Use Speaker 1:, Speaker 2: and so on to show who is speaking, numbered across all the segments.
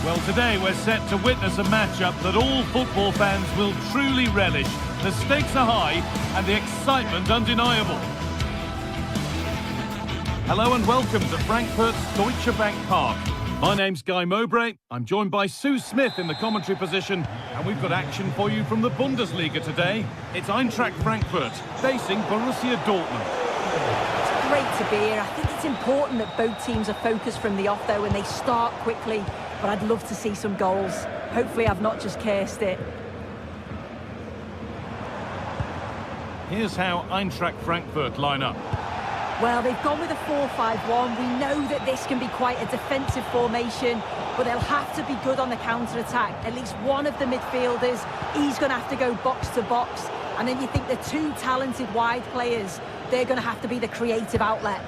Speaker 1: Well, today we're set to witness a matchup that all football fans will truly relish. The stakes are high and the excitement undeniable. Hello and welcome to Frankfurt's Deutsche Bank Park. My name's Guy Mowbray. I'm joined by Sue Smith in the commentary position, and we've got action for you from the Bundesliga today. It's Eintracht Frankfurt facing Borussia Dortmund.
Speaker 2: It's great to be here. I think it's important that both teams are focused from the off, though, and they start quickly. But I'd love to see some goals. Hopefully I've not just cursed it.
Speaker 1: Here's how Eintracht Frankfurt line up.
Speaker 2: Well, they've gone with a 4-5-1. We know that this can be quite a defensive formation, but they'll have to be good on the counter-attack. At least one of the midfielders, he's going to have to go box to box. And then you think the two talented wide players, they're going to have to be the creative outlet.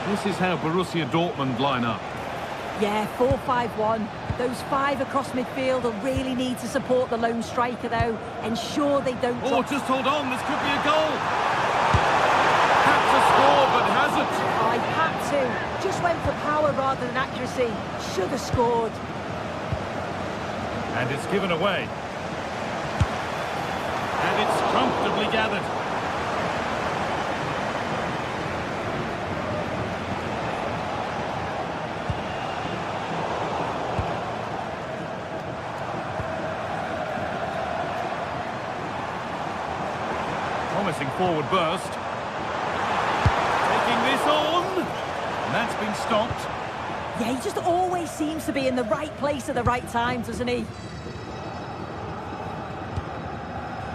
Speaker 1: This is how Borussia Dortmund line up.
Speaker 2: Yeah, 4-5-1. Those five across midfield will really need to support the lone striker, though. Ensure they don't drop.
Speaker 1: Oh, just hold on. This could be a goal. Had to score, but hasn't.
Speaker 2: I had to. Just went for power rather than accuracy. Should have scored.
Speaker 1: And it's given away. And it's comfortably gathered. Promising forward burst. Taking this on. And that's been stopped.
Speaker 2: Yeah, he just always seems to be in the right place at the right time, doesn't he?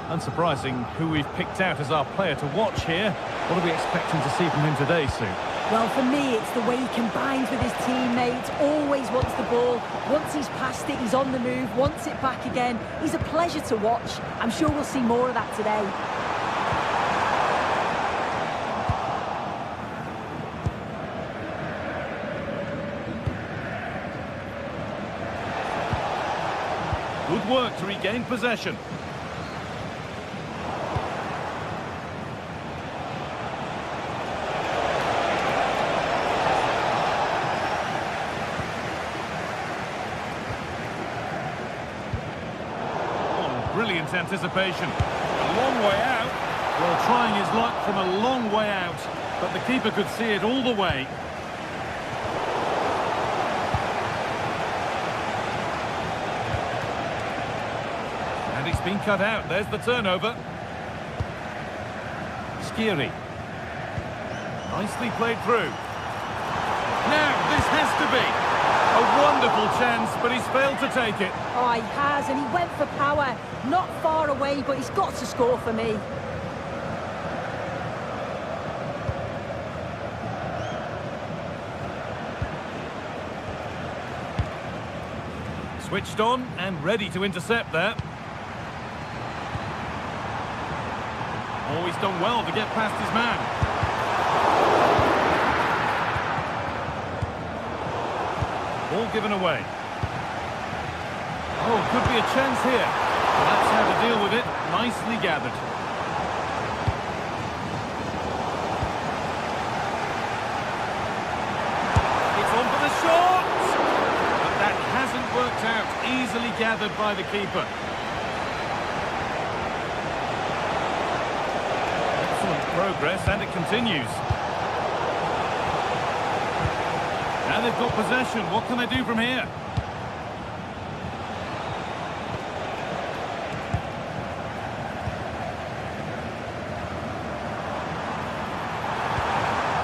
Speaker 1: Unsurprising who we've picked out as our player to watch here. What are we expecting to see from him today, Sue?
Speaker 2: Well, for me, it's the way he combines with his teammates, always wants the ball. Once he's passed it, he's on the move, wants it back again. He's a pleasure to watch. I'm sure we'll see more of that today.
Speaker 1: Good work to regain possession. Oh, brilliant anticipation. A long way out. Well, trying his luck from a long way out, but the keeper could see it all the way. It's been cut out. There's the turnover. Skiri. Nicely played through. Now, this has to be a wonderful chance, but he's failed to take it.
Speaker 2: Oh, he has, and he went for power. Not far away, but he's got to score for me.
Speaker 1: Switched on and ready to intercept there. Oh, he's done well to get past his man. Ball given away. Oh, could be a chance here. That's how to deal with it. Nicely gathered. It's on for the shot! But that hasn't worked out. Easily gathered by the keeper. Progress, and it continues. Now they've got possession. What can they do from here?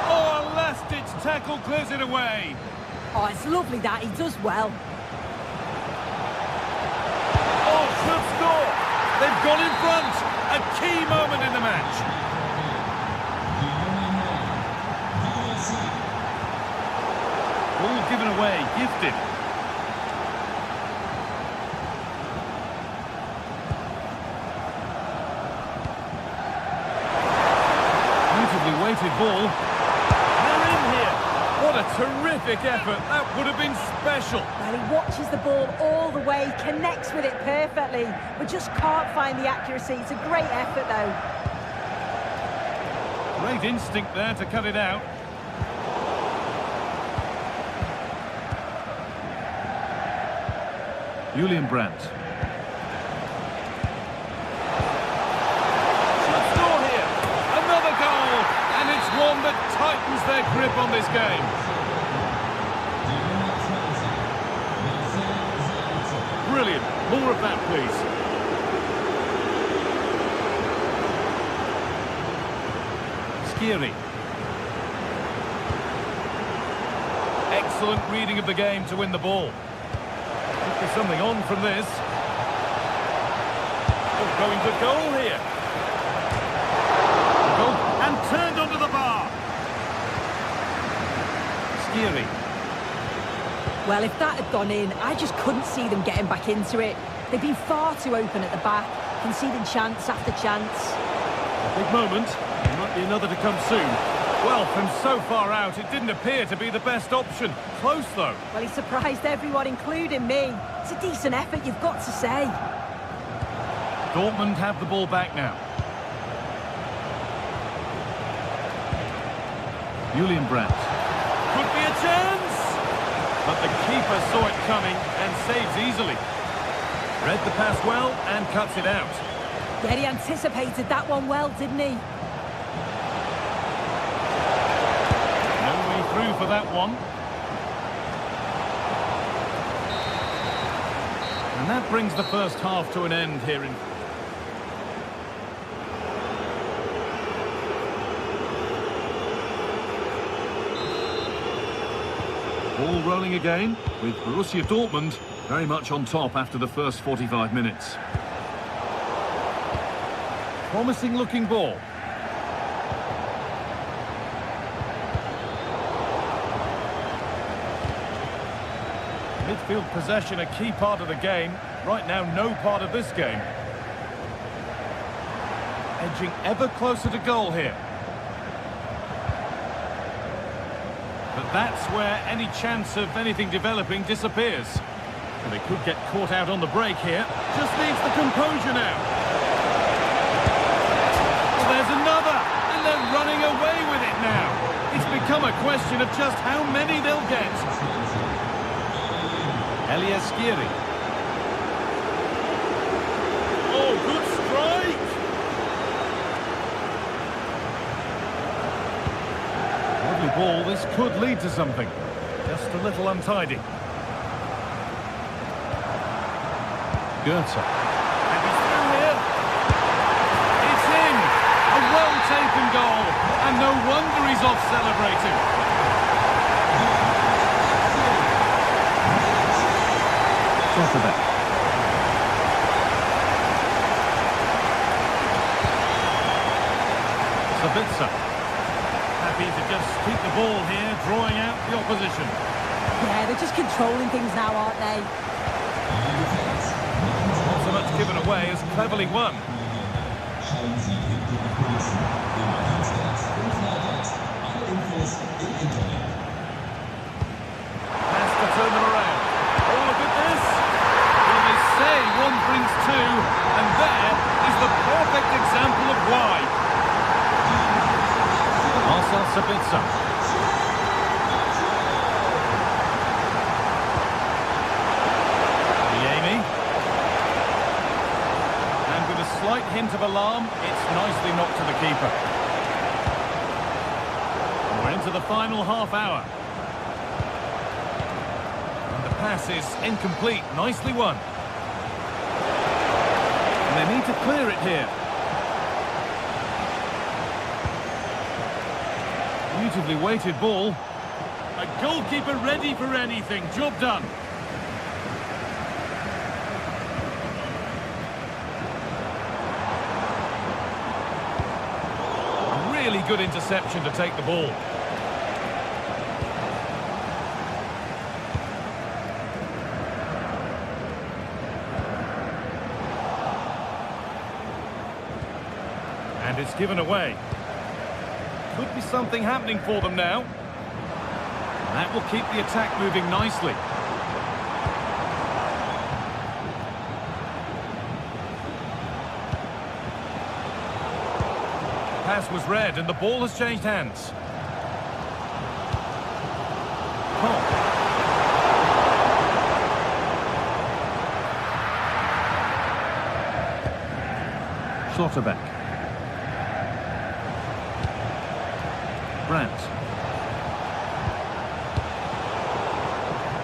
Speaker 1: Oh, a last-ditch tackle clears it away.
Speaker 2: Oh, it's lovely that. He does well.
Speaker 1: Oh, should score. They've gone in front. A key moment in the match. Ball given away, gifted. Beautifully weighted ball. They're in here. What a terrific effort. That would have been special.
Speaker 2: Well, he watches the ball all the way, connects with it perfectly, but just can't find the accuracy. It's a great effort, though.
Speaker 1: Great instinct there to cut it out. Julian Brandt. Should score here. Another goal, and it's one that tightens their grip on this game. Brilliant. More of that, please. Skiri. Excellent reading of the game to win the ball. Could be something on from this. Oh, going for goal here. Goal and turned onto the bar. Skiri.
Speaker 2: Well, if that had gone in, I just couldn't see them getting back into it. They've been far too open at the back, conceding chance after chance.
Speaker 1: A big moment. There might be another to come soon. Well, from so far out, it didn't appear to be the best option. Close, though.
Speaker 2: Well, he surprised everyone, including me. It's a decent effort, you've got to say.
Speaker 1: Dortmund have the ball back now. Julian Brandt. Could be a chance! But the keeper saw it coming and saves easily. Read the pass well and cuts it out.
Speaker 2: Yeah, he anticipated that one well, didn't he?
Speaker 1: No way through for that one. And that brings the first half to an end here in... Ball rolling again, with Borussia Dortmund very much on top after the first 45 minutes. Promising looking ball. Midfield possession a key part of the game. Right now, no part of this game. Edging ever closer to goal here. But that's where any chance of anything developing disappears. And they could get caught out on the break here. Just needs the composure now. Well, there's another, and they're running away with it now. It's become a question of just how many they'll get. Skiri. Oh, good strike! Lovely ball, this could lead to something. Just a little untidy. Goethe. And he's through here. It's in! A well-taken goal, and no wonder he's off celebrating. Off of that. Sabitzer. Happy to just keep the ball here, drawing out the opposition.
Speaker 2: Yeah, they're just controlling things now, aren't they?
Speaker 1: Not so much given away as cleverly won. Has to turn them around. Oh, look at this. Well, they say one brings two, and there is the perfect example of why. Marcel Sabitzer. Yemi. And with a slight hint of alarm, it's nicely knocked to the keeper. And we're into the final half hour. Pass is incomplete, nicely won. And they need to clear it here. Beautifully weighted ball. A goalkeeper ready for anything, job done. Really good interception to take the ball. And it's given away. Could be something happening for them now. And that will keep the attack moving nicely. Pass was read and the ball has changed hands. Schlotterbeck. Brandt.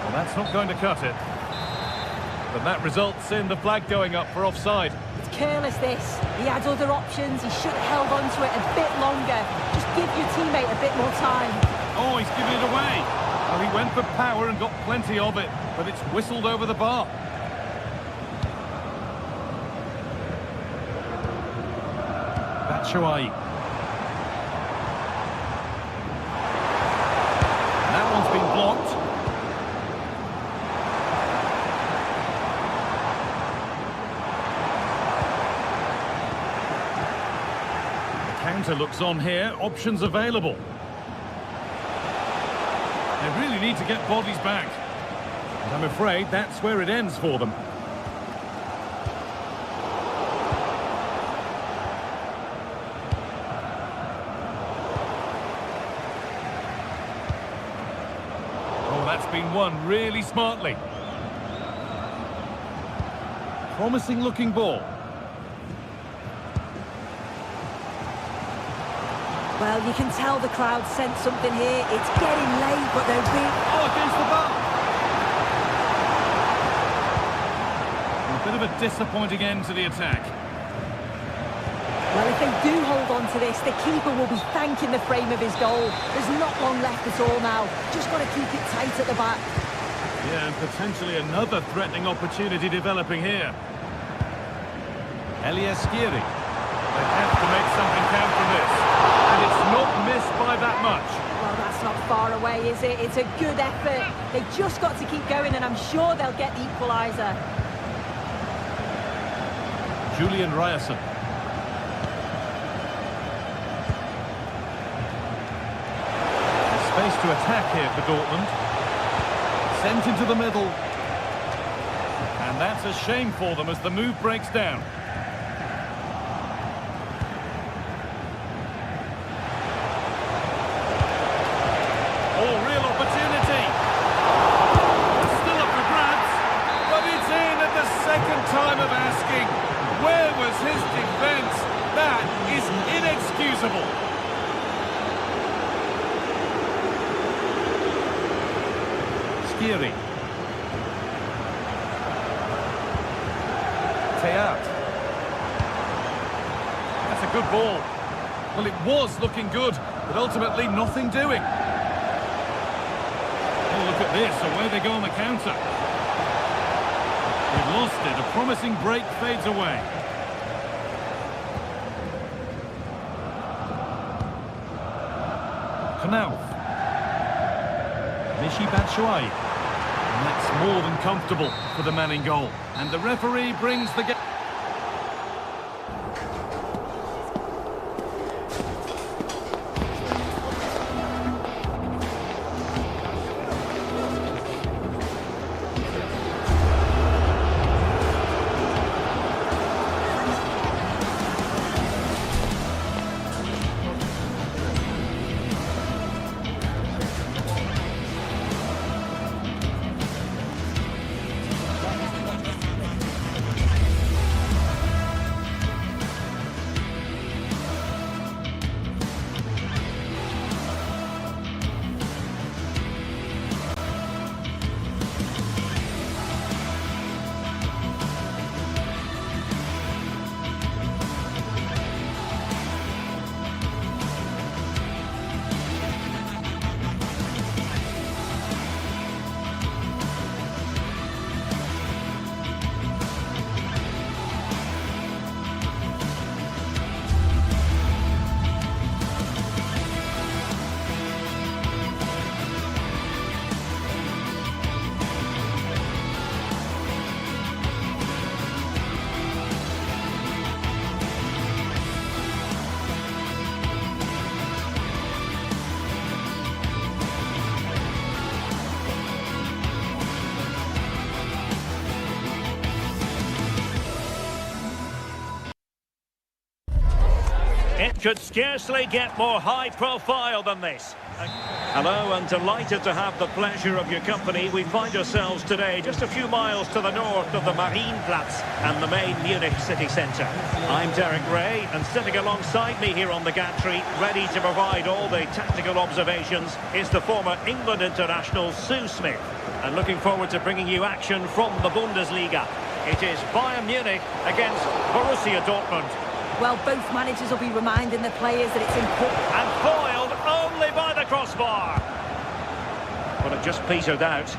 Speaker 1: Well, that's not going to cut it. But that results in the flag going up for offside.
Speaker 2: It's careless, this. He had other options. He should have held on to it a bit longer. Just give your teammate a bit more time.
Speaker 1: Oh, he's given it away. Well, he went for power and got plenty of it, but it's whistled over the bar. Batshuayi. That one's been blocked. Counter looks on here, options available. They really need to get bodies back. And I'm afraid that's where it ends for them. Oh, that's been won really smartly. Promising looking ball.
Speaker 2: Well, you can tell the crowd sensed something here. It's getting late, but they're really...
Speaker 1: Oh, against the bar! A bit of a disappointing end to the attack.
Speaker 2: Well, if they do hold on to this, the keeper will be thanking the frame of his goal. There's not long left at all now. Just got to keep it tight at the back.
Speaker 1: Yeah, and potentially another threatening opportunity developing here. Elias Skiri. They have to make something count from this. And it's not missed by that much.
Speaker 2: Well, that's not far away, is it? It's a good effort. They just got to keep going, and I'm sure they'll get the equaliser.
Speaker 1: Julian Ryerson. Space to attack here for Dortmund. Sent into the middle. And that's a shame for them as the move breaks down. Oh, real opportunity. It's still up for grabs, but it's in at the second time of asking. Where was his defence? That is inexcusable. Skiri. Teat. That's a good ball. Well, it was looking good, but ultimately nothing doing. Oh, look at this, away they go on the counter. We've lost it, a promising break fades away. Knauf. Michy Batshuayi. And that's more than comfortable for the man in goal. And the referee brings the game.
Speaker 3: It could scarcely get more high profile than this. Hello, and delighted to have the pleasure of your company. We find ourselves today just a few miles to the north of the Marienplatz and the main Munich city centre. I'm Derek Ray, and sitting alongside me here on the gantry, ready to provide all the tactical observations, is the former England international Sue Smith. And looking forward to bringing you action from the Bundesliga. It is Bayern Munich against Borussia Dortmund.
Speaker 2: Well, both managers will be reminding the players that it's important.
Speaker 3: And foiled only by the crossbar. But it just petered out.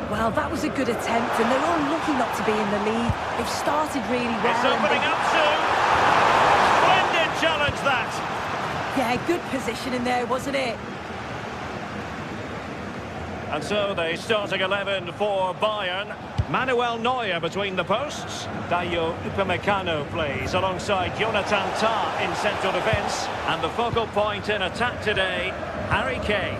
Speaker 2: Well, that was a good attempt, and they're all lucky not to be in the lead. They've started really well.
Speaker 3: It's opening up soon. Splendid challenge, that.
Speaker 2: Yeah, good position in there, wasn't it?
Speaker 3: And so the starting 11 for Bayern. Manuel Neuer between the posts. Dayo Upamecano plays alongside Jonathan Tah in central defence. And the focal point in attack today, Harry Kane.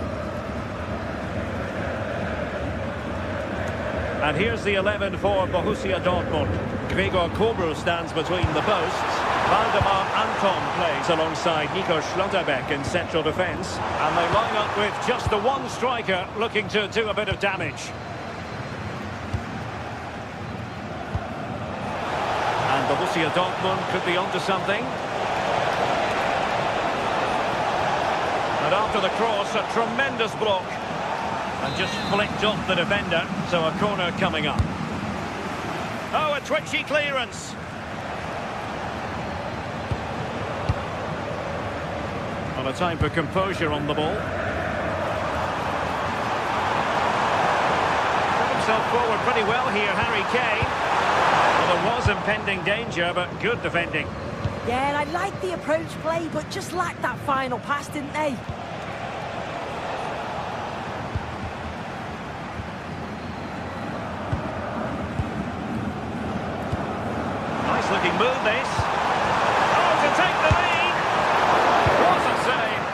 Speaker 3: And here's the 11 for Borussia Dortmund. Gregor Kobel stands between the posts. Waldemar Anton plays alongside Nico Schlotterbeck in central defence. And they line up with just the one striker looking to do a bit of damage. And Borussia Dortmund could be onto something. And after the cross, a tremendous block. And just flicked off the defender, so a corner coming up. Oh, a twitchy clearance. On a time for composure on the ball. Put himself forward pretty well here, Harry Kane. Well, there was impending danger, but good defending.
Speaker 2: Yeah, and I like the approach play, but just lacked that final pass, didn't they?
Speaker 3: Nice looking move, this. Oh, to take the lead. What a save.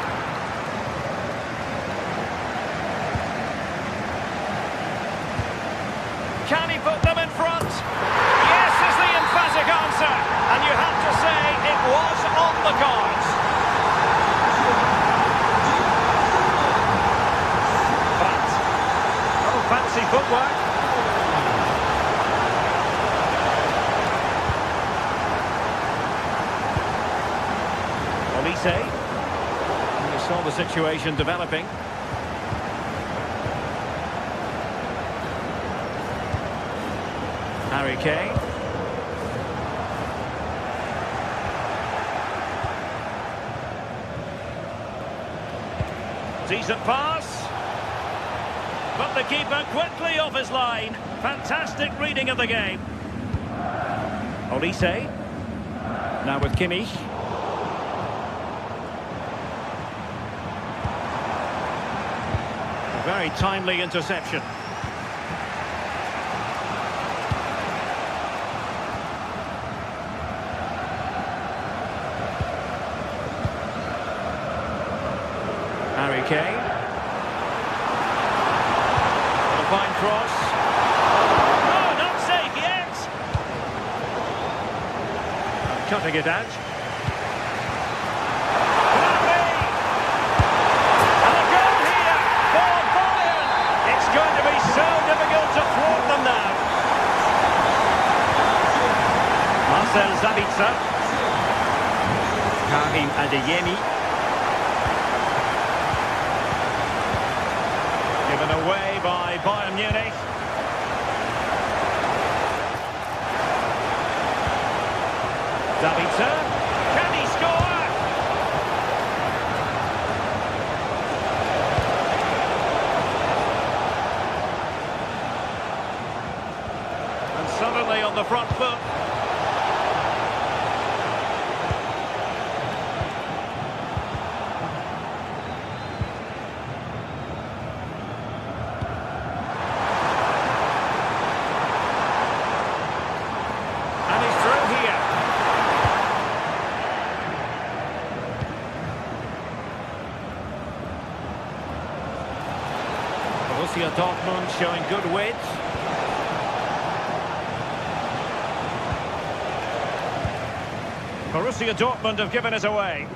Speaker 3: Can he put them in front? Yes is the emphatic answer. And you have to say it was on the cards. But, oh, fancy footwork. Olise. You saw the situation developing. Harry Kane. Decent pass. But the keeper quickly off his line. Fantastic reading of the game. Olise. Now with Kimmich. A very timely interception. Harry Kane. A fine cross. Oh, not safe yet. Cutting it out. And a goal here for Bayern. It's going to be so difficult to thwart them now. Marcel Sabitzer. Karim Adeyemi. Given away by Bayern Munich. Sabitzer, can he score? And suddenly on the front foot. Borussia Dortmund showing good width. Borussia Dortmund have given it away.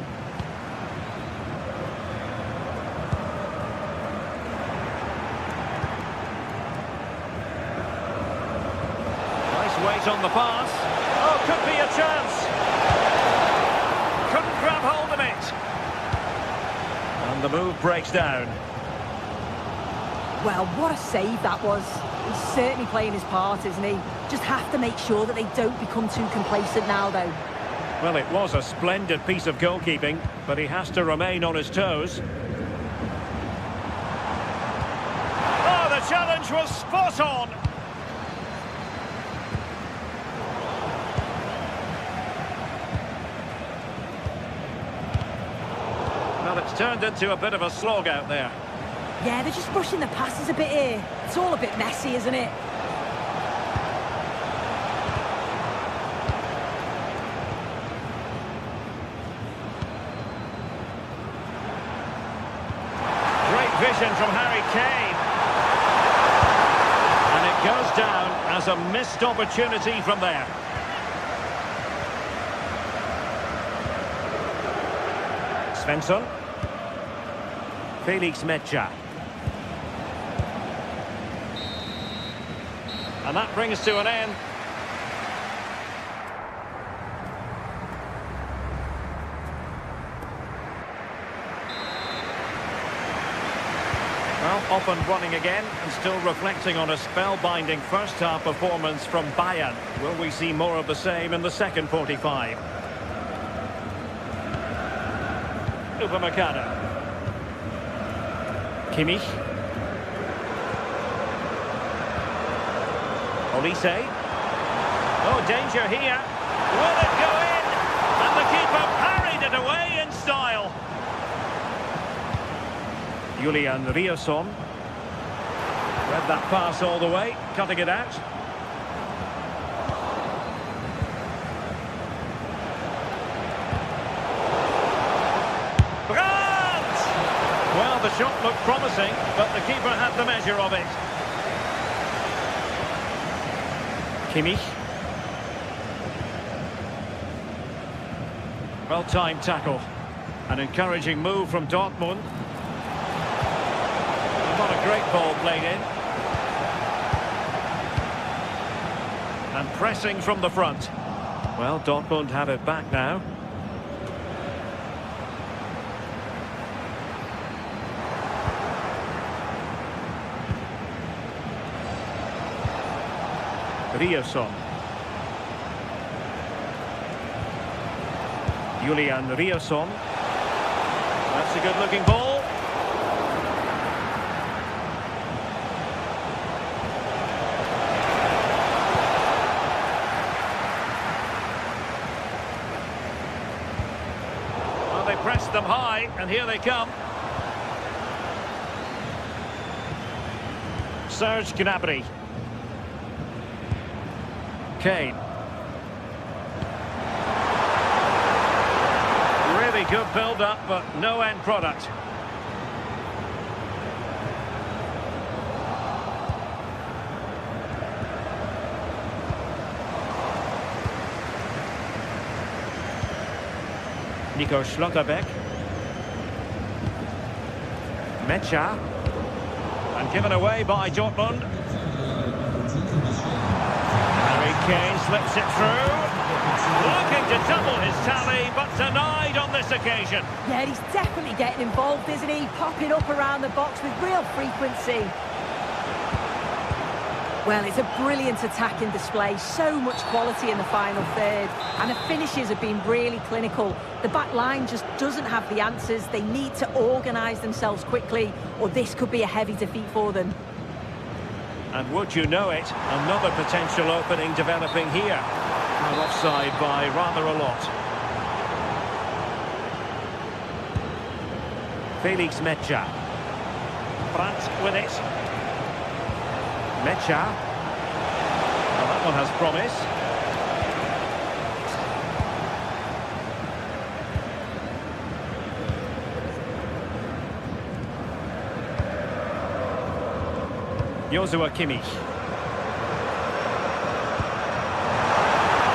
Speaker 3: right on the pass. Oh, could be a chance. Couldn't grab hold of it. And the move breaks down.
Speaker 2: Well, what a save that was. He's certainly playing his part, isn't he? Just have to make sure that they don't become too complacent now, though.
Speaker 3: Well, it was a splendid piece of goalkeeping, but he has to remain on his toes. Oh, the challenge was spot on. Well, it's turned into a bit of a slog out there.
Speaker 2: Yeah, they're just rushing the passes a bit here. It's all a bit messy, isn't it?
Speaker 3: Great vision from Harry Kane. And it goes down as a missed opportunity from there. Svensson. Felix Mecha. And that brings to an end. Well, off and running again, and still reflecting on a spellbinding first-half performance from Bayern. Will we see more of the same in the second 45? Upamecano. Kimmich. Olise. Oh, danger here. Will it go in? And the keeper parried it away in style. Julian Rierson. Read that pass all the way, cutting it out. Brandt! Well, the shot looked promising, but the keeper had the measure of it. Kimmich. Well-timed tackle. An encouraging move from Dortmund. What a great ball played in. And pressing from the front. Well, Dortmund have it back now. Rierson. Julian Rierson. That's a good-looking ball. Well, they pressed them high, and here they come. Serge Gnabry. Kane. Really good build-up, but no end product. Nico Schlotterbeck. Mecha. And given away by Dortmund. Kane slips it through. Looking to double his tally, but denied on this occasion.
Speaker 2: Yeah, he's definitely getting involved, isn't he? Popping up around the box with real frequency. Well, it's a brilliant attacking display. So much quality in the final third. And the finishes have been really clinical. The back line just doesn't have the answers. They need to organise themselves quickly, or this could be a heavy defeat for them.
Speaker 3: And would you know it, another potential opening developing here. Well, offside by rather a lot. Felix Mecha. Brandt with it. Mecha. Well, that one has promise. Joshua Kimmich.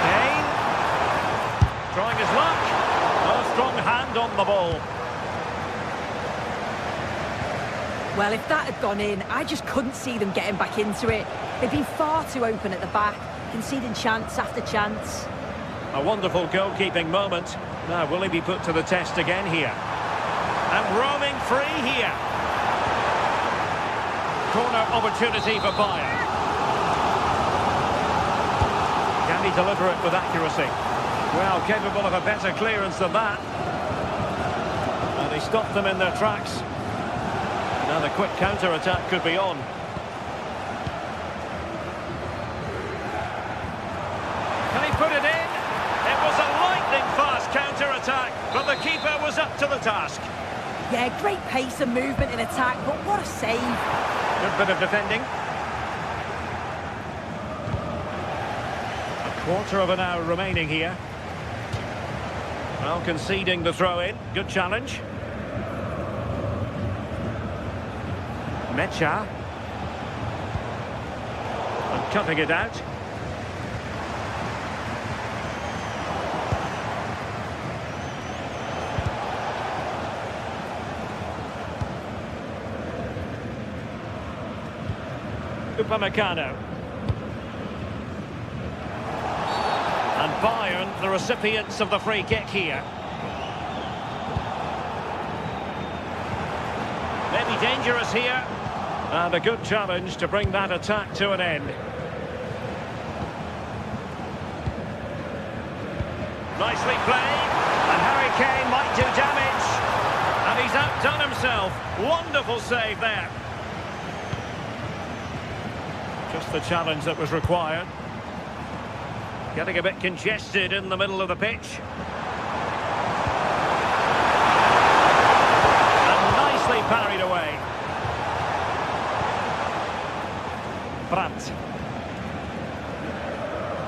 Speaker 3: Kane. Trying his luck. A strong hand on the ball.
Speaker 2: Well, if that had gone in, I just couldn't see them getting back into it. They've been far too open at the back. conceding chance after chance.
Speaker 3: A wonderful goalkeeping moment. Now, will he be put to the test again here? And roaming free here. Corner opportunity for Bayern. Can he deliver it with accuracy? Well, capable of a better clearance than that. And he stopped them in their tracks. Now the quick counter-attack could be on. Can he put it in? It was a lightning-fast counter-attack, but the keeper was up to the task.
Speaker 2: Yeah, great pace and movement in attack, but what a save.
Speaker 3: Good bit of defending. A quarter of an hour remaining here. Well, conceding the throw-in. Good challenge. Mecha. And cutting it out. Upamecano. And Bayern, the recipients of the free kick here. Maybe dangerous here. And a good challenge to bring that attack to an end. Nicely played. And Harry Kane might do damage. And he's outdone himself. Wonderful save there. Just the challenge that was required. Getting a bit congested in the middle of the pitch. And nicely parried away. Brandt.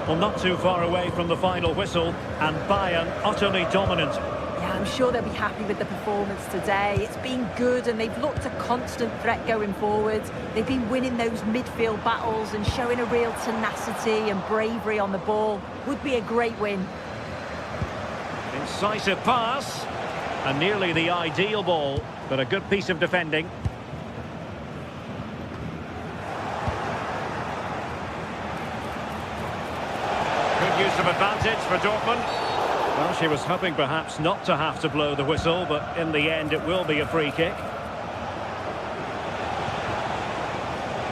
Speaker 3: Well, not too far away from the final whistle, and Bayern utterly dominant.
Speaker 2: Yeah, I'm sure they'll be happy with the performance today. It's been good and they've looked a constant threat going forward. They've been winning those midfield battles and showing a real tenacity and bravery on the ball. Would be a great win.
Speaker 3: Incisive pass. And nearly the ideal ball, but a good piece of defending. Good use of advantage for Dortmund. Well, she was hoping perhaps not to have to blow the whistle, but in the end it will be a free kick.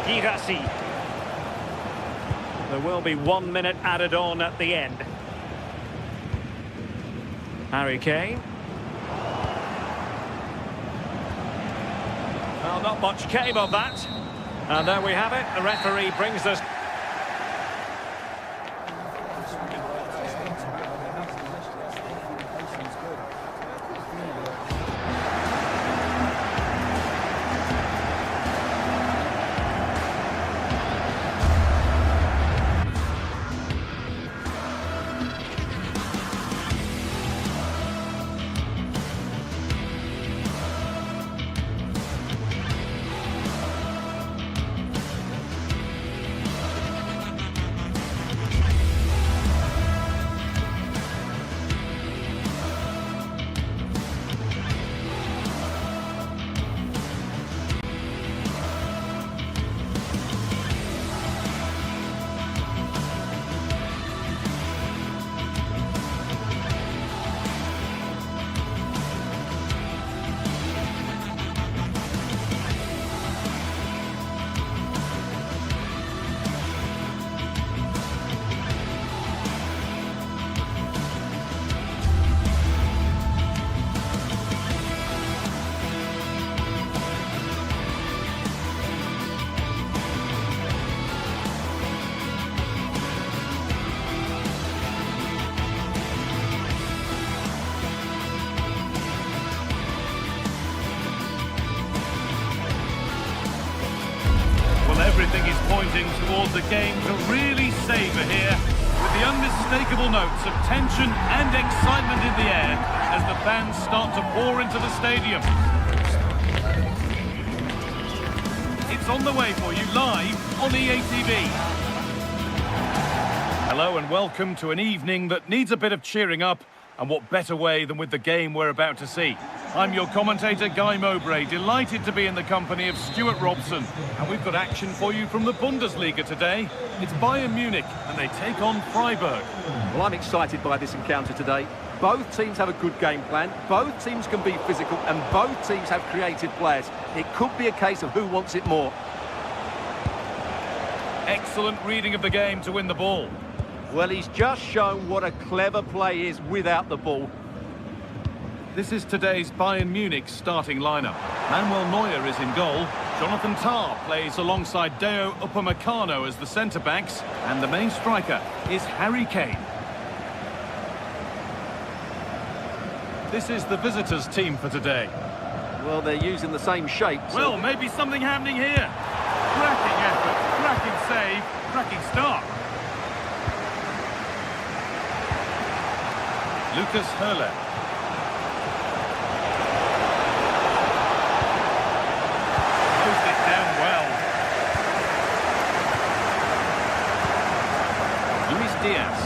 Speaker 3: Girassi. There will be 1 minute added on at the end. Harry Kane. Well, not much came of that. And there we have it. The referee brings us...
Speaker 1: Everything is pointing towards a game to really savour here, with the unmistakable notes of tension and excitement in the air as the fans start to pour into the stadium. It's on the way for you live on EA TV. Hello and welcome to an evening that needs a bit of cheering up, and what better way than with the game we're about to see. I'm your commentator, Guy Mowbray, delighted to be in the company of Stuart Robson. And we've got action for you from the Bundesliga today. It's Bayern Munich, and they take on Freiburg.
Speaker 4: Well, I'm excited by this encounter today. Both teams have a good game plan, both teams can be physical, and both teams have creative players. It could be a case of who wants it more.
Speaker 1: Excellent reading of the game to win the ball.
Speaker 4: Well, he's just shown what a clever play is without the ball.
Speaker 1: This is today's Bayern Munich starting lineup. Manuel Neuer is in goal. Jonathan Tah plays alongside Deo Upamecano as the centre-backs. And the main striker is Harry Kane. This is the visitors' team for today.
Speaker 4: Well, they're using the same shape. So...
Speaker 1: Well, maybe something happening here. Cracking effort, cracking save, cracking start. Lucas Höhle. Closed it down well. Luis Diaz.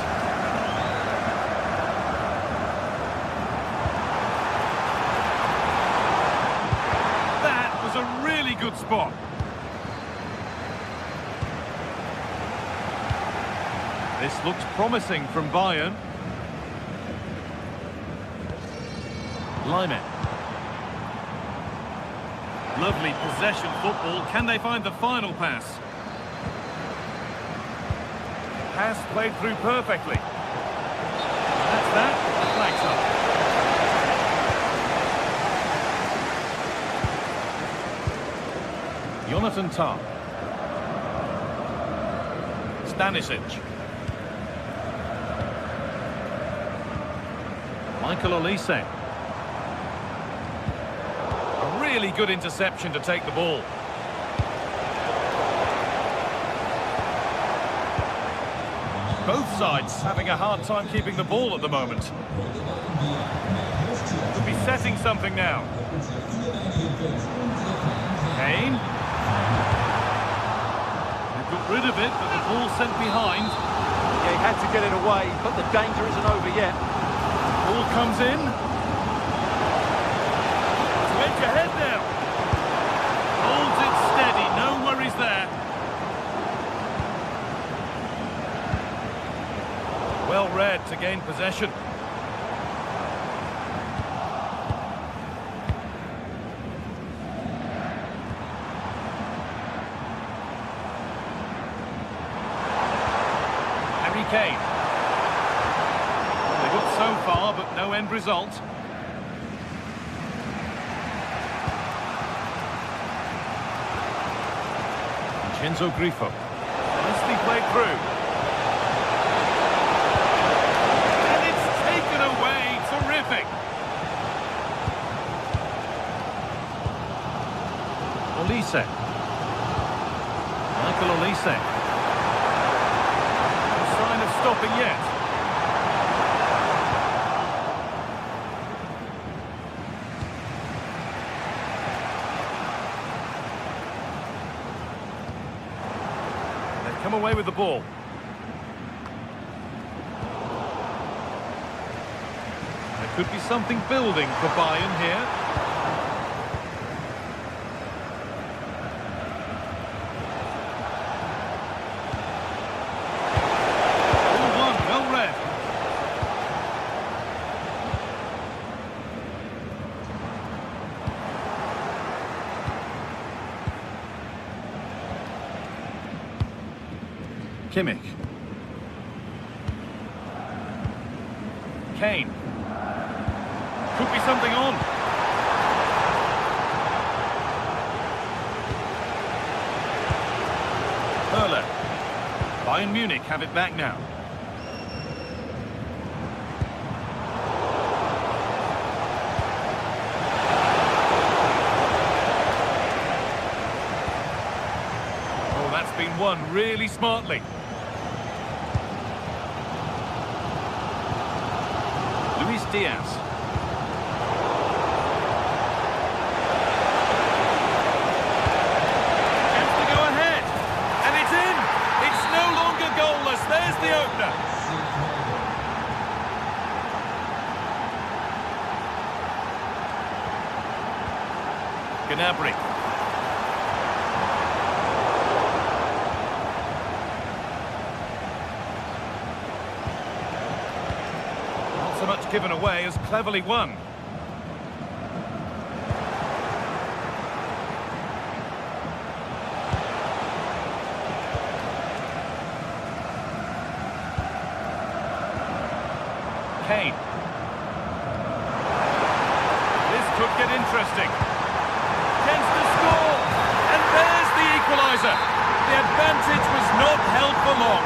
Speaker 1: That was a really good spot. This looks promising from Bayern. Lyman. Lovely possession football. Can they find the final pass? Pass played through perfectly. That's that. Flags up. Jonathan Tah. Stanisic. Michael Olise. A really good interception to take the ball. Both sides having a hard time keeping the ball at the moment. Could be setting something now. Kane. They've got rid of it, but the ball sent behind.
Speaker 4: Yeah, he had to get it away, but the danger isn't over yet.
Speaker 1: Ball comes in. It's edge ahead now. Holds it steady, no worries there. Well read to gain possession. Harry Kane. They're good so far, but no end result. Vincenzo Grifo. Nicely played through. And it's taken away. Terrific. Olise. Michael Olise. No sign of stopping yet. Come away with the ball. There could be something building for Bayern here. Ball won, well read. Kimmich. Kane. Could be something on. Höhle. Bayern Munich have it back now. Oh, that's been won really smartly. Luis Diaz. Chance to go ahead. And it's in. It's no longer goalless. There's the opener. Gnabry. Not so much given away as cleverly won. Kane. This could get interesting. Chance to score, and there's the equaliser. The advantage was not held for long.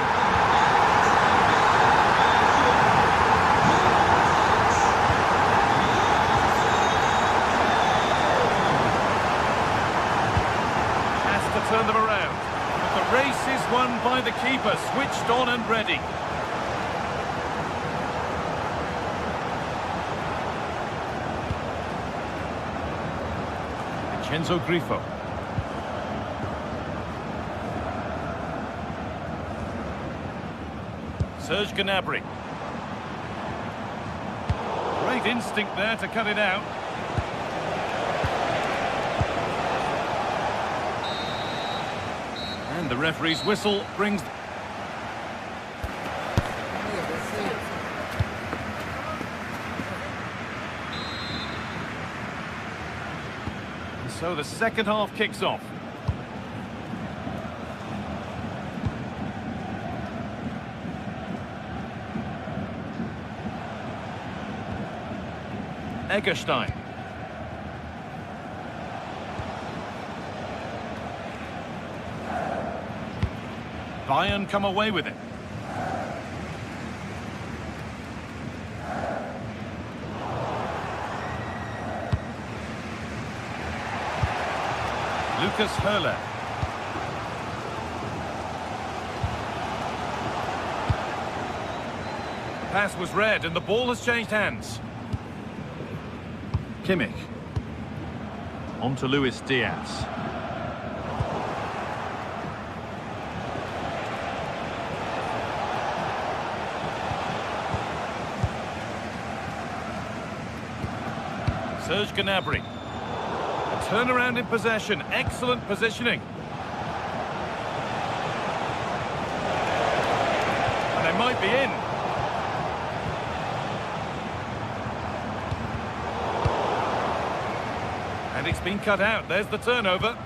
Speaker 1: Has to turn them around. But the race is won by the keeper, switched on and ready. Enzo Grifo. Serge Gnabry. Great instinct there to cut it out. And the referee's whistle brings... So the second half kicks off. Eggestein. Bayern come away with it. Lucas Höhler. Pass was read and the ball has changed hands. Kimmich. On to Luis Diaz. Serge Gnabry. Turnaround in possession, excellent positioning. And they might be in. And it's been cut out, there's the turnover.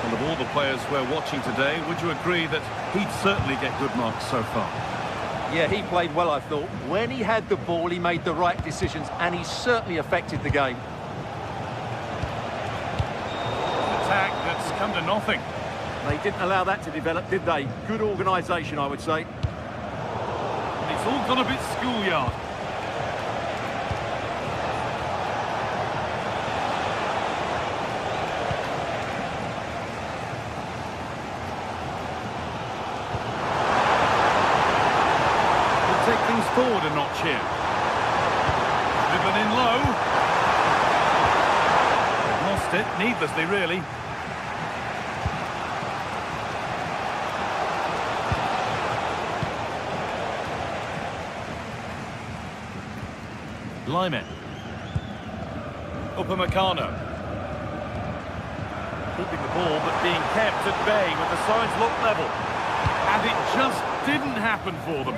Speaker 1: Well, of all the players we're watching today, would you agree that he'd certainly get good marks so far?
Speaker 4: Yeah, he played well, I thought. When he had the ball, he made the right decisions, and he certainly affected the game.
Speaker 1: Attack that's come to nothing.
Speaker 4: They didn't allow that to develop, did they? Good organisation, I would say.
Speaker 1: And it's all gone a bit schoolyard. Take things forward a notch here. Driven in low. Lost it, needlessly really. Lyman. Upamecano. Keeping the ball but being kept at bay with the sides locked level. And it just didn't happen for them.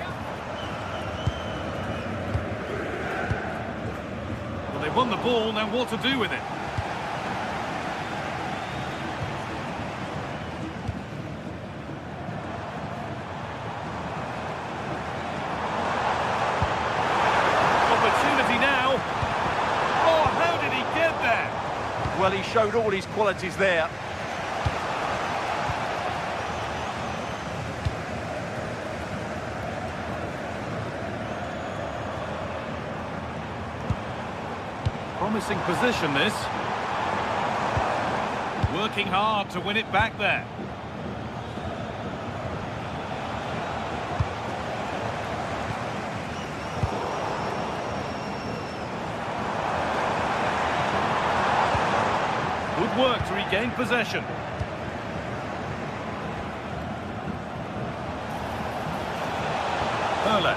Speaker 1: They won the ball, now what to do with it? Opportunity now. Oh, how did he get there?
Speaker 4: Well, he showed all his qualities there.
Speaker 1: Promising position, this. Working hard to win it back there. Good work to regain possession. Hurler.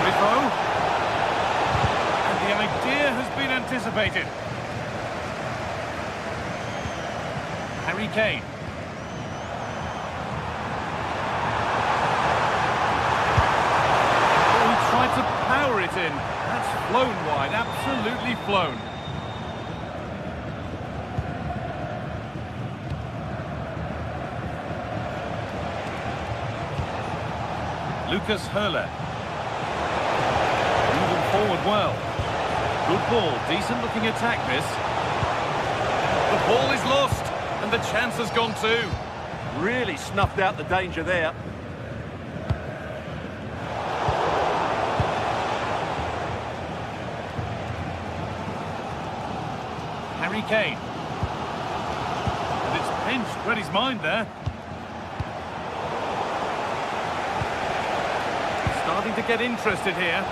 Speaker 1: Grifo. And the idea has been anticipated. Harry Kane. Oh, he tried to power it in. That's flown wide, absolutely flown. Lucas Hurler. Moving forward well. Good ball, decent looking attack this. The ball is lost and the chance has gone too.
Speaker 4: Really snuffed out the danger there.
Speaker 1: Harry Kane. And it's pinched, read his mind there. Starting to get interested here.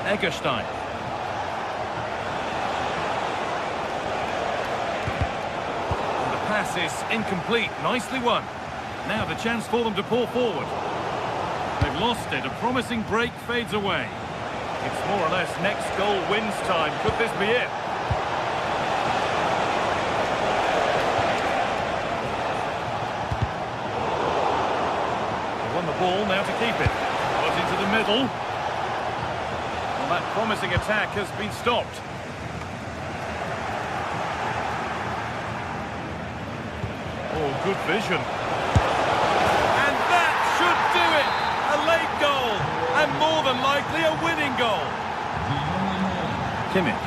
Speaker 1: Egerstein. And the pass is incomplete. Nicely won. Now the chance for them to pour forward. They've lost it. A promising break fades away. It's more or less next goal wins time. Could this be it? They won the ball, now to keep it. Got into the middle. Well, that promising attack has been stopped. Oh, good vision. And that should do it! A late goal! And more than likely a winning goal. Kimmich.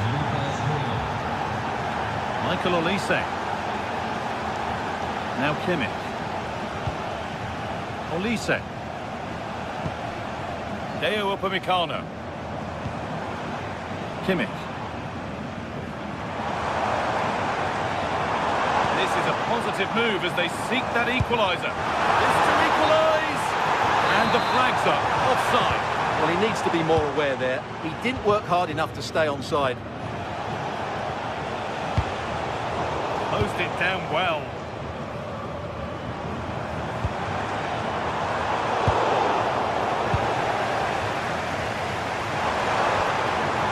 Speaker 1: Michael Olise. Now Kimmich. Olise. Deo Upamecano. Kimmich. This is a positive move as they seek that equaliser. This to equalise! And the flag's up. Offside.
Speaker 4: Well, he needs to be more aware there. He didn't work hard enough to stay onside.
Speaker 1: Closed it down well.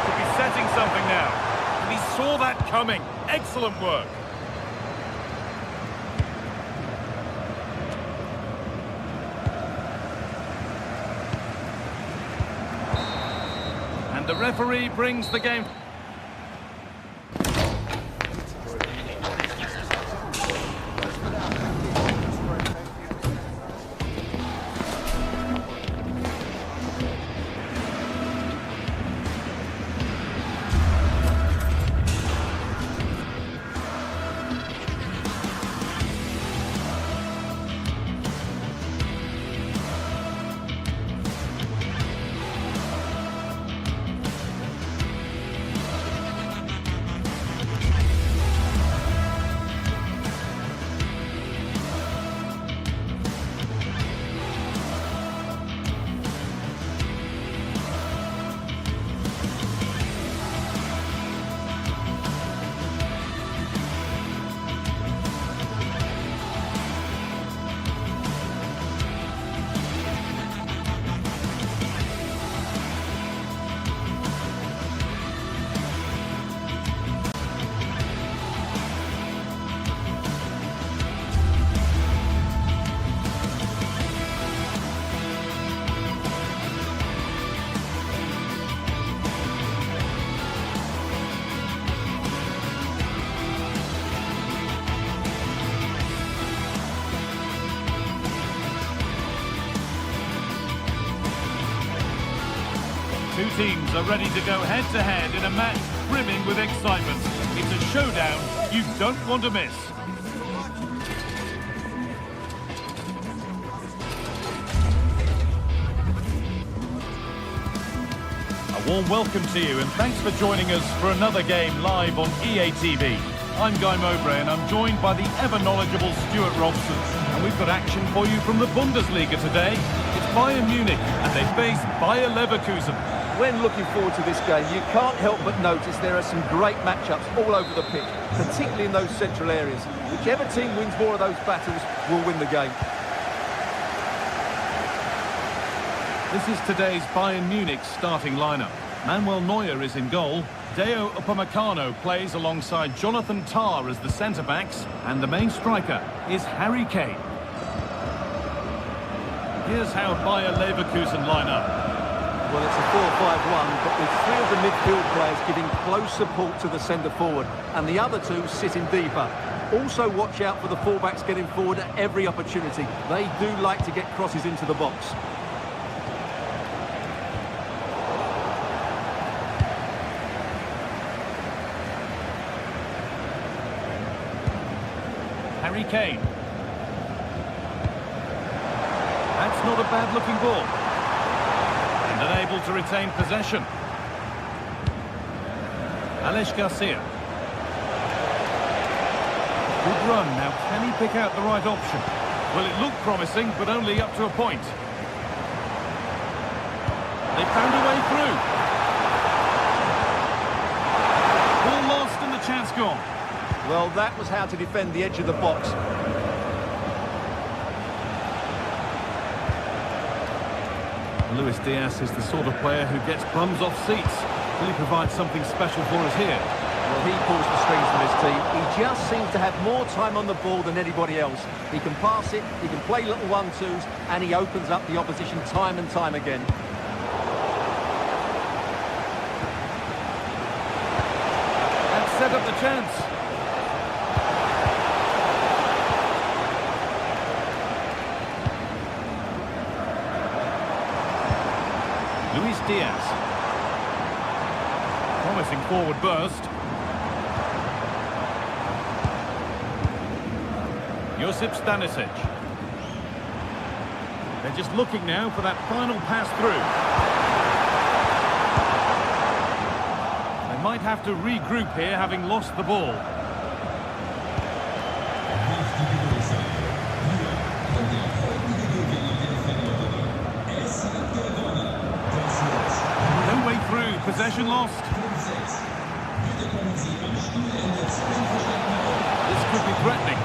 Speaker 1: Could be setting something now. And he saw that coming. Excellent work. The referee brings the game. Two teams are ready to go head-to-head in a match brimming with excitement. It's a showdown you don't want to miss. A warm welcome to you and thanks for joining us for another game live on EA TV. I'm Guy Mowbray and I'm joined by the ever-knowledgeable Stuart Robson. And we've got action for you from the Bundesliga today. It's Bayern Munich and they face Bayer Leverkusen.
Speaker 4: When looking forward to this game, you can't help but notice there are some great matchups all over the pitch, particularly in those central areas. Whichever team wins more of those battles will win the game.
Speaker 1: This is today's Bayern Munich starting lineup. Manuel Neuer is in goal. Deo Upamecano plays alongside Jonathan Tah as the centre-backs. And the main striker is Harry Kane. Here's how Bayer Leverkusen line up.
Speaker 4: Well, it's a 4-5-1, but with three of the midfield players giving close support to the centre-forward, and the other two sitting deeper. Also watch out for the fullbacks getting forward at every opportunity. They do like to get crosses into the box.
Speaker 1: Harry Kane. That's not a bad-looking ball. And unable to retain possession. Alex Garcia. Good run. Now, can he pick out the right option? Well, it looked promising, but only up to a point. They found a way through. Ball lost and the chance gone.
Speaker 4: Well, that was how to defend the edge of the box.
Speaker 1: Luis Diaz is the sort of player who gets bums off seats. Will he provide something special for us here?
Speaker 4: Well, he pulls the strings for this team. He just seems to have more time on the ball than anybody else. He can pass it, he can play little 1-2s, and he opens up the opposition time and time again.
Speaker 1: And set up the chance. Luis Diaz. Promising forward burst. Josip Stanisic. They're just looking now for that final pass through. They might have to regroup here, having lost the ball. No way through, possession lost. This could be threatening.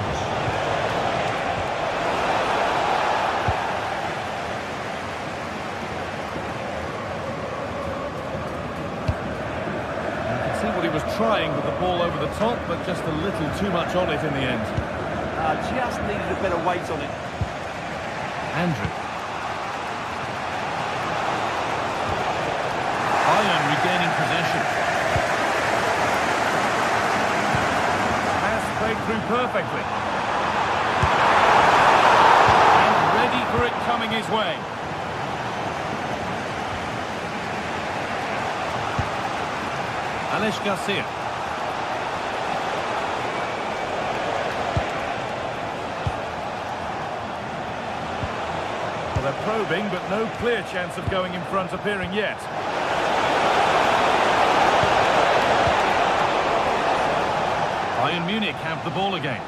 Speaker 1: See what he was trying with the ball over the top, but just a little too much on it in the end.
Speaker 4: Just needed a better weight on it.
Speaker 1: Andrew. Bayern regaining possession. Pass played through perfectly. And ready for it coming his way. Alex Garcia. Well, they're probing, but no clear chance of going in front appearing yet. Bayern Munich have the ball again.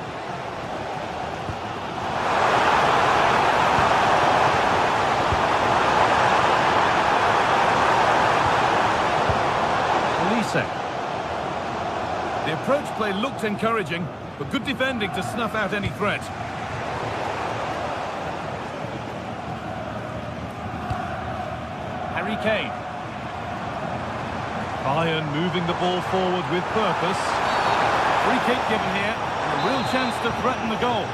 Speaker 1: The approach play looked encouraging, but good defending to snuff out any threat. Harry Kane. Bayern moving the ball forward with purpose. Free kick given here, and a real chance to threaten the goal.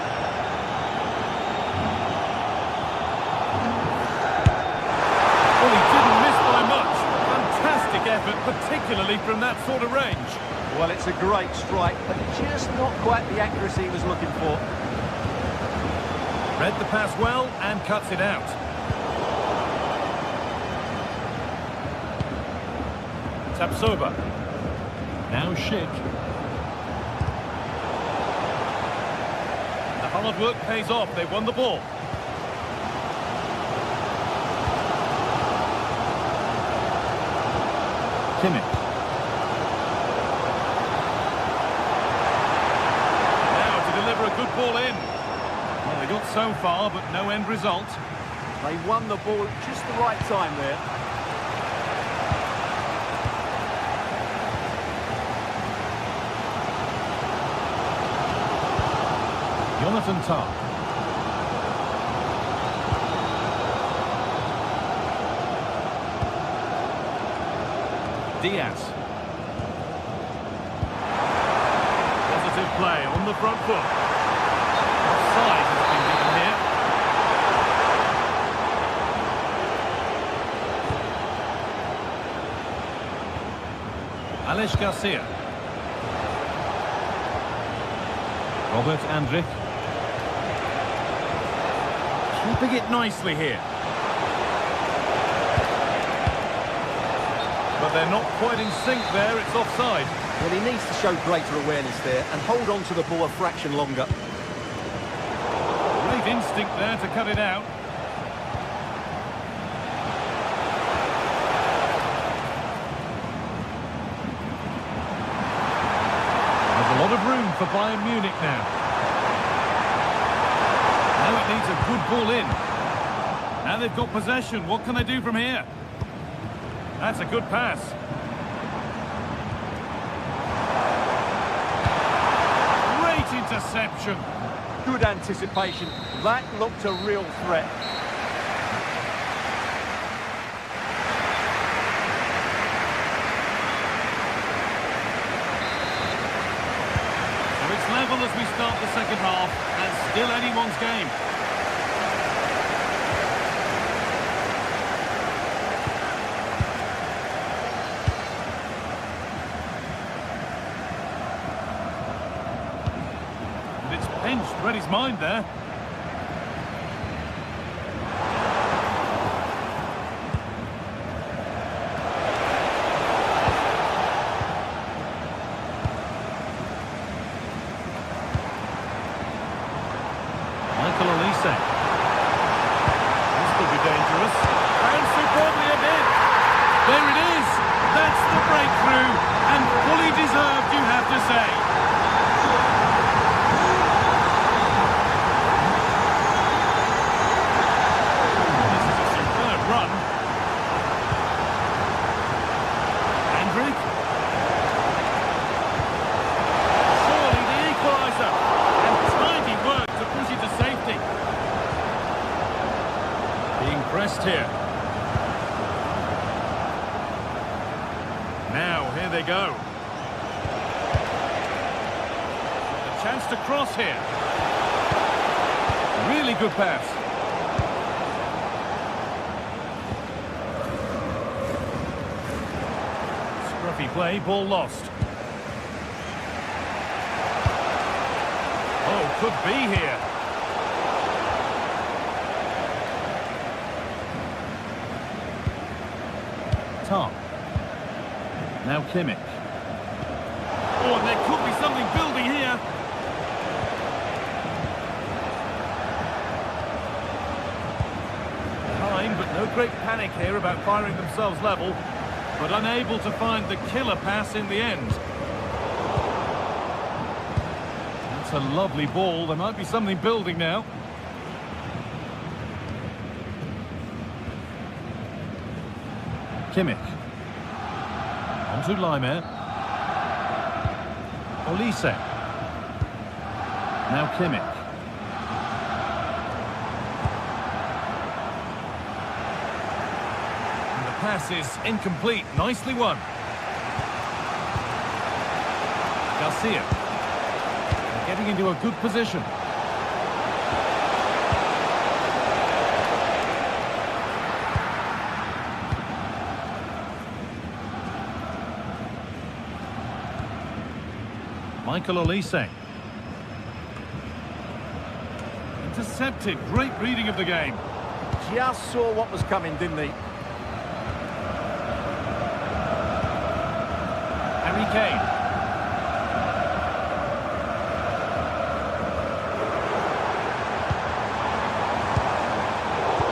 Speaker 1: Well, he didn't miss by much. Fantastic effort, particularly from that sort of range.
Speaker 4: Well, it's a great strike, but just not quite the accuracy he was looking for.
Speaker 1: Read the pass well and cuts it out. Tapsoba. Now Schick. The hard work pays off. They've won the ball. Kimmich. A good ball in. Well, they got so far, but no end result.
Speaker 4: They won the ball at just the right time there.
Speaker 1: Jonathan Tah. Diaz. Positive play on the front foot. Offside has been given here. Alex Garcia. Robert Andrich. Keeping it nicely here. But they're not quite in sync there, it's offside.
Speaker 4: Well, he needs to show greater awareness there and hold on to the ball a fraction longer.
Speaker 1: Great instinct there to cut it out. There's a lot of room for Bayern Munich now. Now it needs a good ball in. Now they've got possession. What can they do from here? That's a good pass. Great interception.
Speaker 4: Good anticipation. That looked a real threat.
Speaker 1: So it's level as we start the second half, and still anyone's game. Pinched, read his mind there. Michael Olise. This could be dangerous. And superbly a bit. There it is. That's the breakthrough. And fully deserved, you have to say. Pressed here. Now, here they go. A chance to cross here. Really good pass. Scruffy play, ball lost. Oh, could be here. Now Kimmich. Oh, and there could be something building here. Time, but no great panic here about firing themselves level, but unable to find the killer pass in the end. That's a lovely ball. There might be something building now. Kimmich. On to Laimer. Olise. Now Kimmich. And the pass is incomplete. Nicely won. Garcia. Getting into a good position. Michael Olise. Intercepted. Great reading of the game.
Speaker 4: Just saw what was coming, didn't he?
Speaker 1: Harry Kane.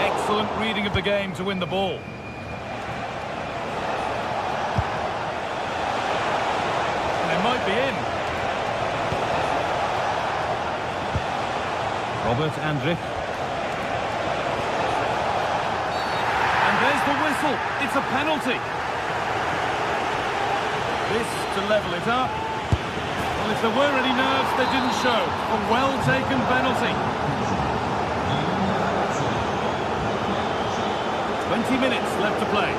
Speaker 1: Excellent reading of the game to win the ball. And it might be in. Robert Andrich. And there's the whistle. It's a penalty. This to level it up. Well, if there were any nerves, they didn't show. A well-taken penalty. 20 minutes left to play.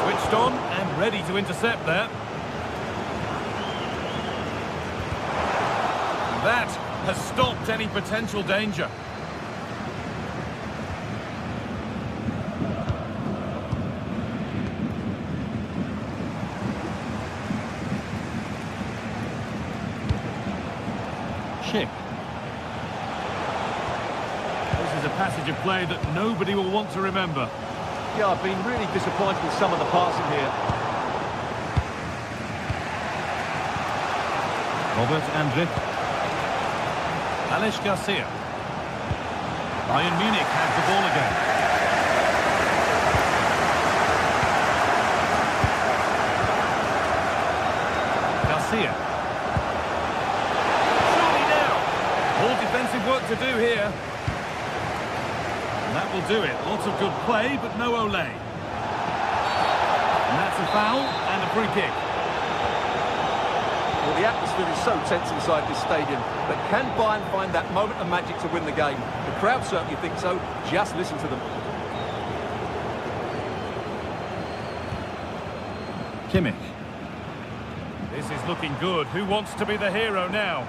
Speaker 1: Switched on and ready to intercept there. That has stopped any potential danger. Schick. This is a passage of play that nobody will want to remember.
Speaker 4: Yeah, I've been really disappointed with some of the passing here.
Speaker 1: Robert Andrich. Alex Garcia. Bayern Munich have the ball again. Garcia. Surely now. More defensive work to do here. And that will do it. Lots of good play, but no Olé. And that's a foul and a free kick.
Speaker 4: Well, the atmosphere is so tense inside this stadium, but can Bayern find that moment of magic to win the game? The crowd certainly think so. Just listen to them.
Speaker 1: Kimmich. This is looking good. Who wants to be the hero now?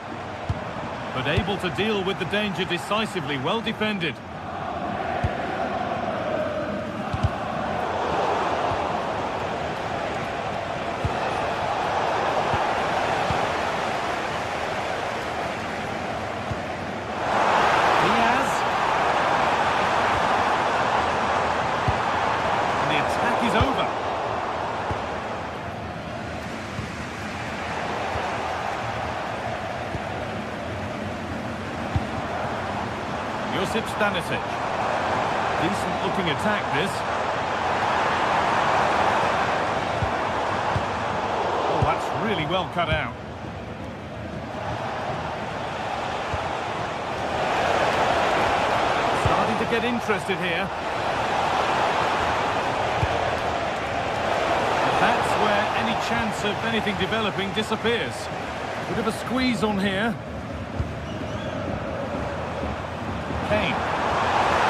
Speaker 1: But able to deal with the danger decisively. Well defended. Stanisic. Decent looking attack this. Oh, that's really well cut out. Starting to get interested here. That's where any chance of anything developing disappears. Bit of a squeeze on here. Kane.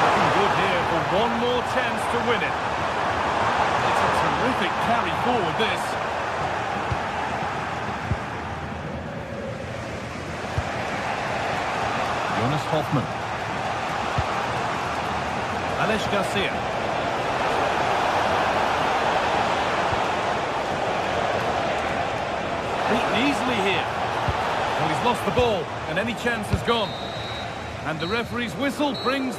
Speaker 1: Looking good here for one more chance to win it. It's a terrific carry forward, this. Jonas Hoffmann. Alex Garcia. Beaten easily here. Well, he's lost the ball, and any chance has gone. And the referee's whistle brings...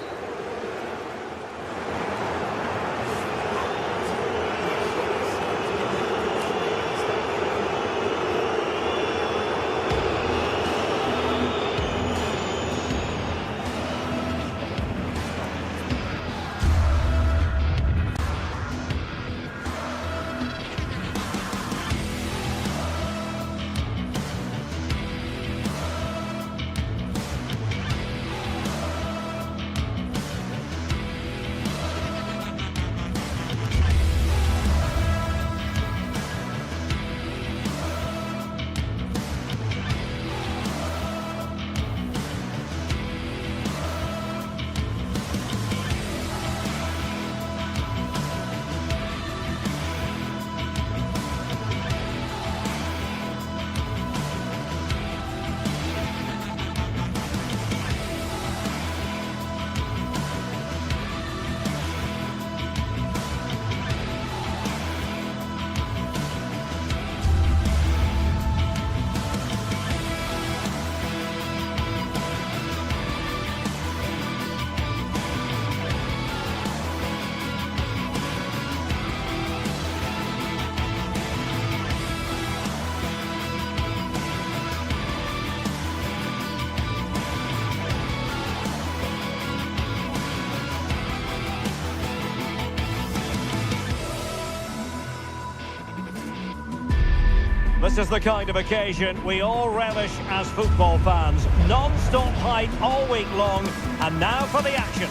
Speaker 3: This is the kind of occasion we all relish as football fans. Non-stop hype all week long, and now for the action.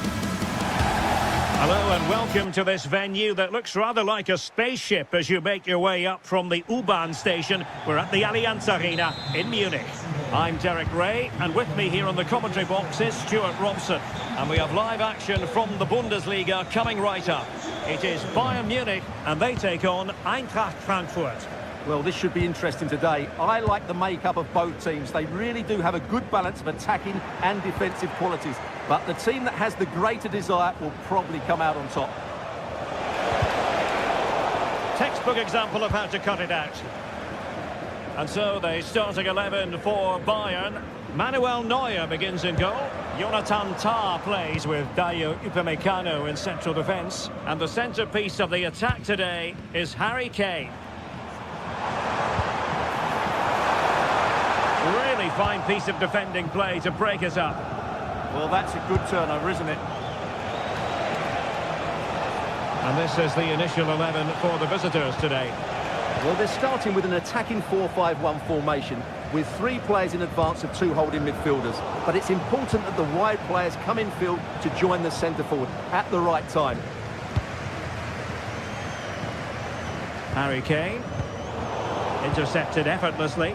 Speaker 3: Hello and welcome to this venue that looks rather like a spaceship as you make your way up from the U-Bahn station. We're at the Allianz Arena in Munich. I'm Derek Ray, and with me here on the commentary box is Stuart Robson. And we have live action from the Bundesliga coming right up. It is Bayern Munich, and they take on Eintracht Frankfurt.
Speaker 4: Well, this should be interesting today. I like the makeup of both teams. They really do have a good balance of attacking and defensive qualities. But the team that has the greater desire will probably come out on top.
Speaker 3: Textbook example of how to cut it out. And so the starting 11 for Bayern. Manuel Neuer begins in goal. Jonathan Tah plays with Dayo Upamecano in central defence. And the centrepiece of the attack today is Harry Kane. Really fine piece of defending play to break us up.
Speaker 4: Well, that's a good turnover, isn't it?
Speaker 3: And this is the initial 11 for the visitors today.
Speaker 4: Well, they're starting with an attacking 4-5-1 formation with 3 players in advance of 2 holding midfielders. But it's important that the wide players come in field to join the centre forward at the right time.
Speaker 3: Harry Kane. Intercepted effortlessly.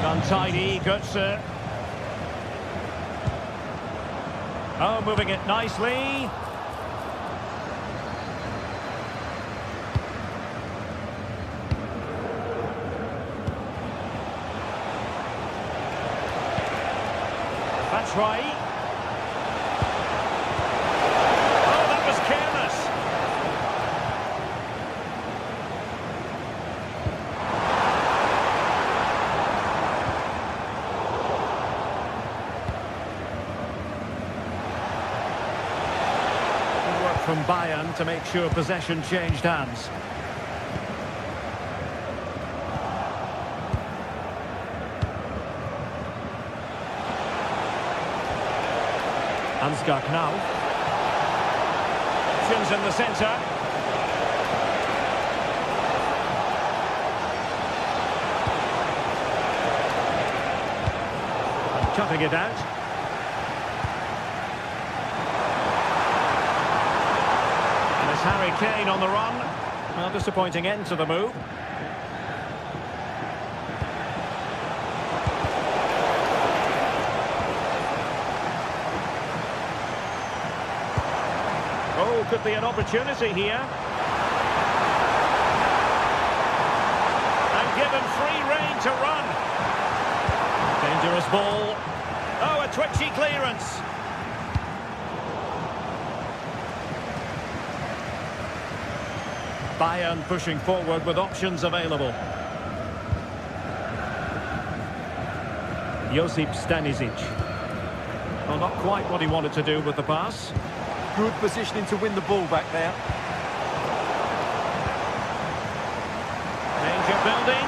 Speaker 3: Untidy, Götze. Oh, moving it nicely. That's right. Oh, that was careless. From Bayern to make sure possession changed hands. Ansgar Knau. Options in the centre. And cutting it out. Harry Kane on the run. Well, disappointing end to the move. Oh, could be an opportunity here. And given free rein to run. Dangerous ball. Oh, a twitchy clearance. Bayern pushing forward with options available. Josip Stanisic. Well, not quite what he wanted to do with the pass.
Speaker 4: Good positioning to win the ball back there.
Speaker 3: Danger building.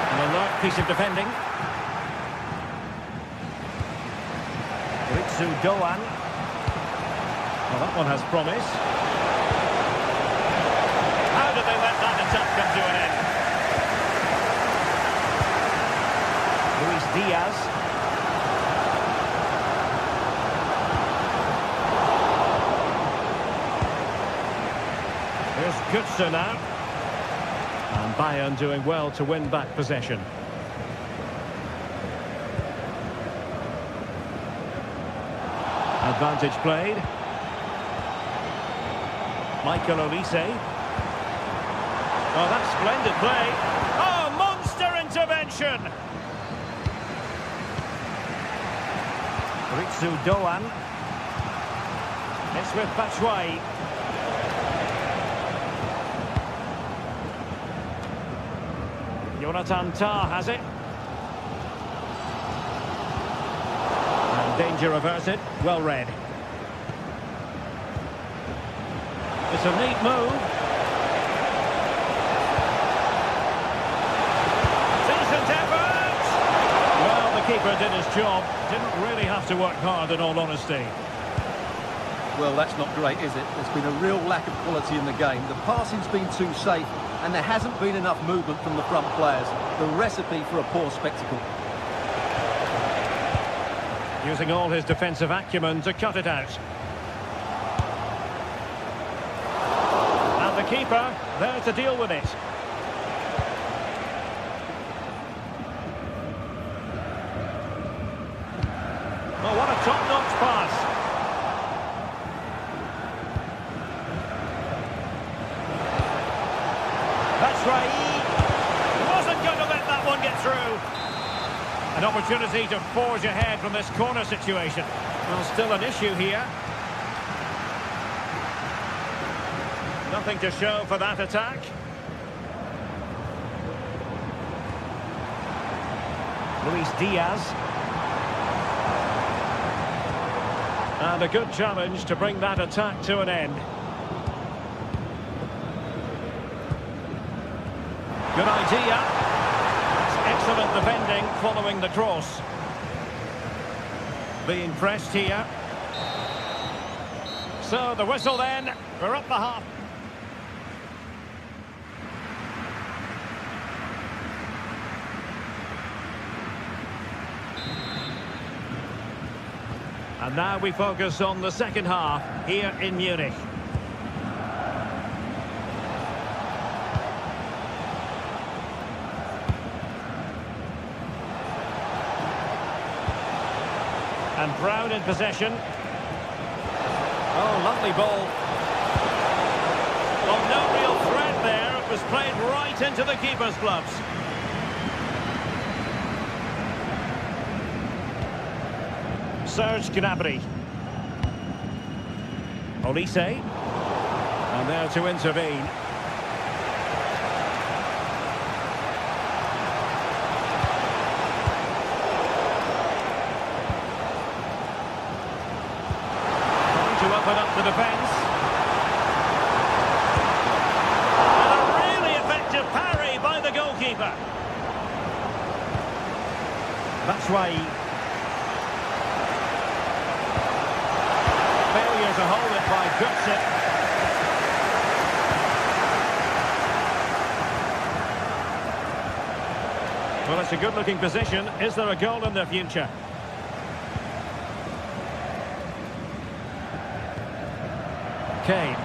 Speaker 3: An alert piece of defending. Ritsu Doan. Well, that one has promise. How did they let that attack come to an end? Luis Diaz. Here's Götze now. And Bayern doing well to win back possession. Advantage played. Michael Olise. Oh, that's splendid play. Oh, monster intervention! Ritsu Doan. It's with Batshuayi. Jonathan Tah has it. And danger averted. Well read. It's a neat move. Decent effort! Well, the keeper did his job. Didn't really have to work hard, in all honesty.
Speaker 4: Well, that's not great, is it? There's been a real lack of quality in the game. The passing's been too safe, and there hasn't been enough movement from the front players. The recipe for a poor spectacle.
Speaker 3: Using all his defensive acumen to cut it out. And the keeper there to deal with it. Oh, what a top-notch pass. That's right. Wasn't going to let that one get through. An opportunity to forge ahead from this corner situation. Well, still an issue here. Nothing to show for that attack. Luis Diaz. And a good challenge to bring that attack to an end. Good idea. That's excellent defending following the cross. Being pressed here. So the whistle then. We're up the half. And now we focus on the second half here in Munich. And Brown in possession. Oh, lovely ball. Well, no real threat there. It was played right into the keeper's gloves. Serge Gnabry. Olise. And there to intervene. Trying to open up the defence. And a really effective parry by the goalkeeper. That's right. Failure to hold it by Götze. Well, it's a good-looking position. Is there a goal in the future? Kane.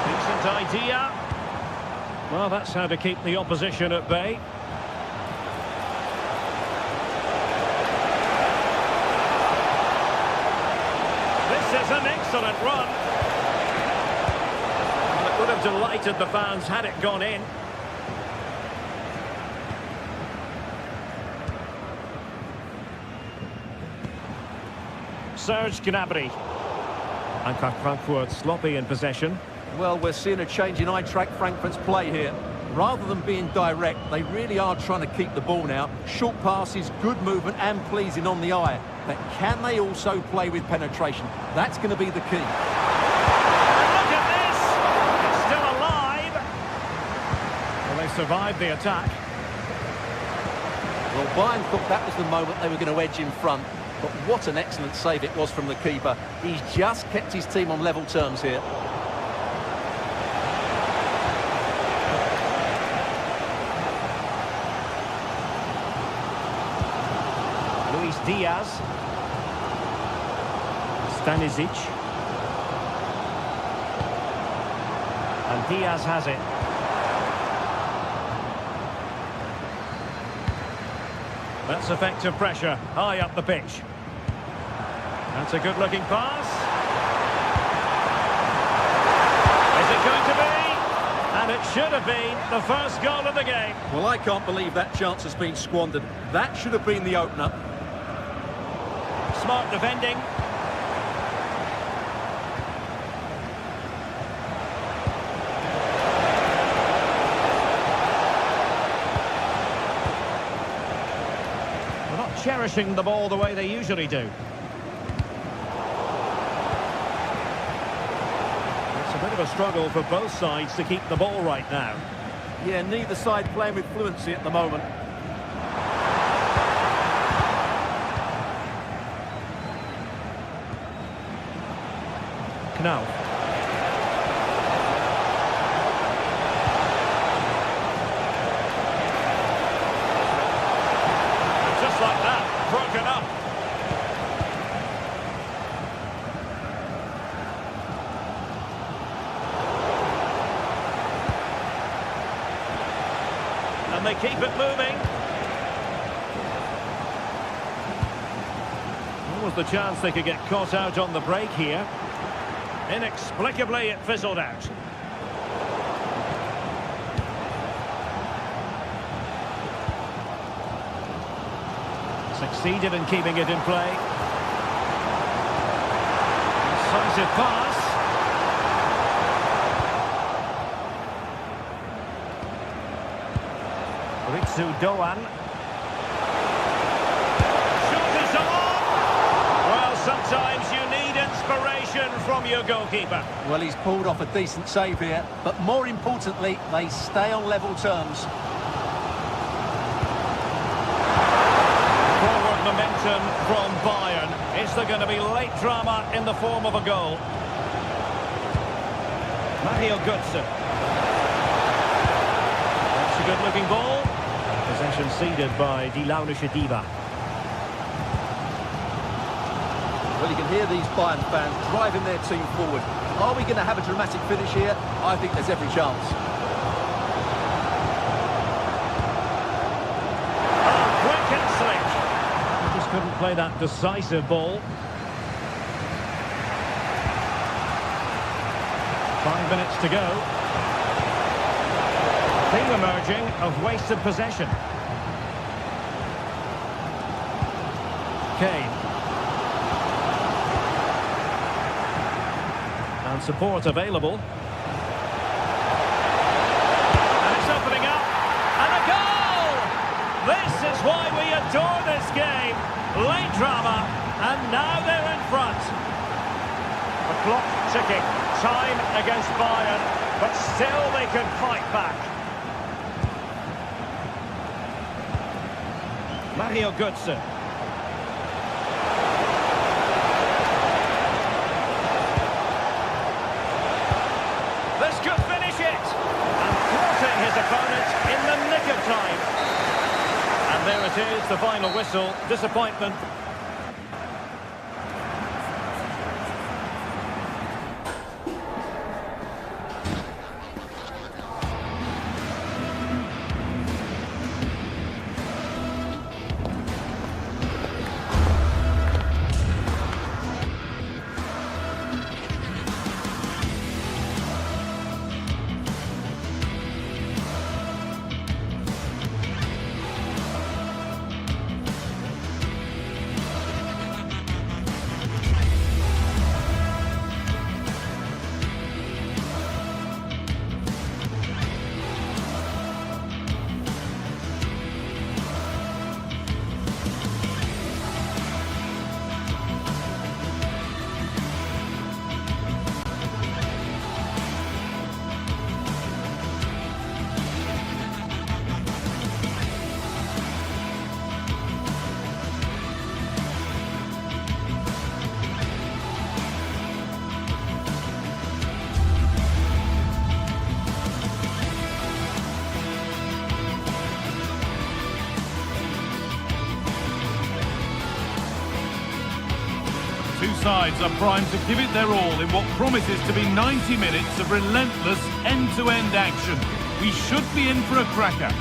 Speaker 3: Decent idea. Well, that's how to keep the opposition at bay. This is an excellent run. Well, it would have delighted the fans had it gone in. Serge Gnabry. Eintracht Frankfurt sloppy in possession.
Speaker 4: Well, we're seeing a change in Eintracht Frankfurt's play here. Rather than being direct, they really are trying to keep the ball now. Short passes, good movement and pleasing on the eye. But can they also play with penetration? That's going to be the key.
Speaker 3: And look at this! It's still alive! Well, they survived the attack.
Speaker 4: Well, Bayern thought that was the moment they were going to edge in front. But what an excellent save it was from the keeper. He's just kept his team on level terms here.
Speaker 3: Luis Diaz. Stanisic. And Diaz has it. That's effective pressure, high up the pitch. That's a good-looking pass. Is it going to be? And it should have been the first goal of the game.
Speaker 4: Well, I can't believe that chance has been squandered. That should have been the opener.
Speaker 3: Smart defending. They're not cherishing the ball the way they usually do. It's a bit of a struggle for both sides to keep the ball right now.
Speaker 4: Yeah, neither side playing with fluency at the moment.
Speaker 3: Now. Just like that, broken up. And they keep it moving. What was the chance they could get caught out on the break here? Inexplicably, it fizzled out. Succeeded in keeping it in play. Decisive pass. Ritsu Doan. Shot is on! Well, sometimes you need inspiration from your goalkeeper.
Speaker 4: Well, he's pulled off a decent save here, but more importantly, they stay on level terms.
Speaker 3: Forward momentum from Bayern. Is there going to be late drama in the form of a goal? Mario Götze. That's a good-looking ball. Possession ceded by Die Launische Diva.
Speaker 4: Well, you can hear these Bayern fans driving their team forward. Are we going to have a dramatic finish here? I think there's every chance.
Speaker 3: Oh, quick and slick. Just couldn't play that decisive ball. 5 minutes to go. Theme emerging of wasted possession. Kane. And support available. And it's opening up. And a goal! This is why we adore this game. Late drama. And now they're in front. The clock ticking. Time against Bayern. But still they can fight back. Mario Götze. This could finish it! And thwarting his opponent in the nick of time. And there it is, the final whistle. Disappointment.
Speaker 1: Two sides are primed to give it their all in what promises to be 90 minutes of relentless end-to-end action. We should be in for a cracker.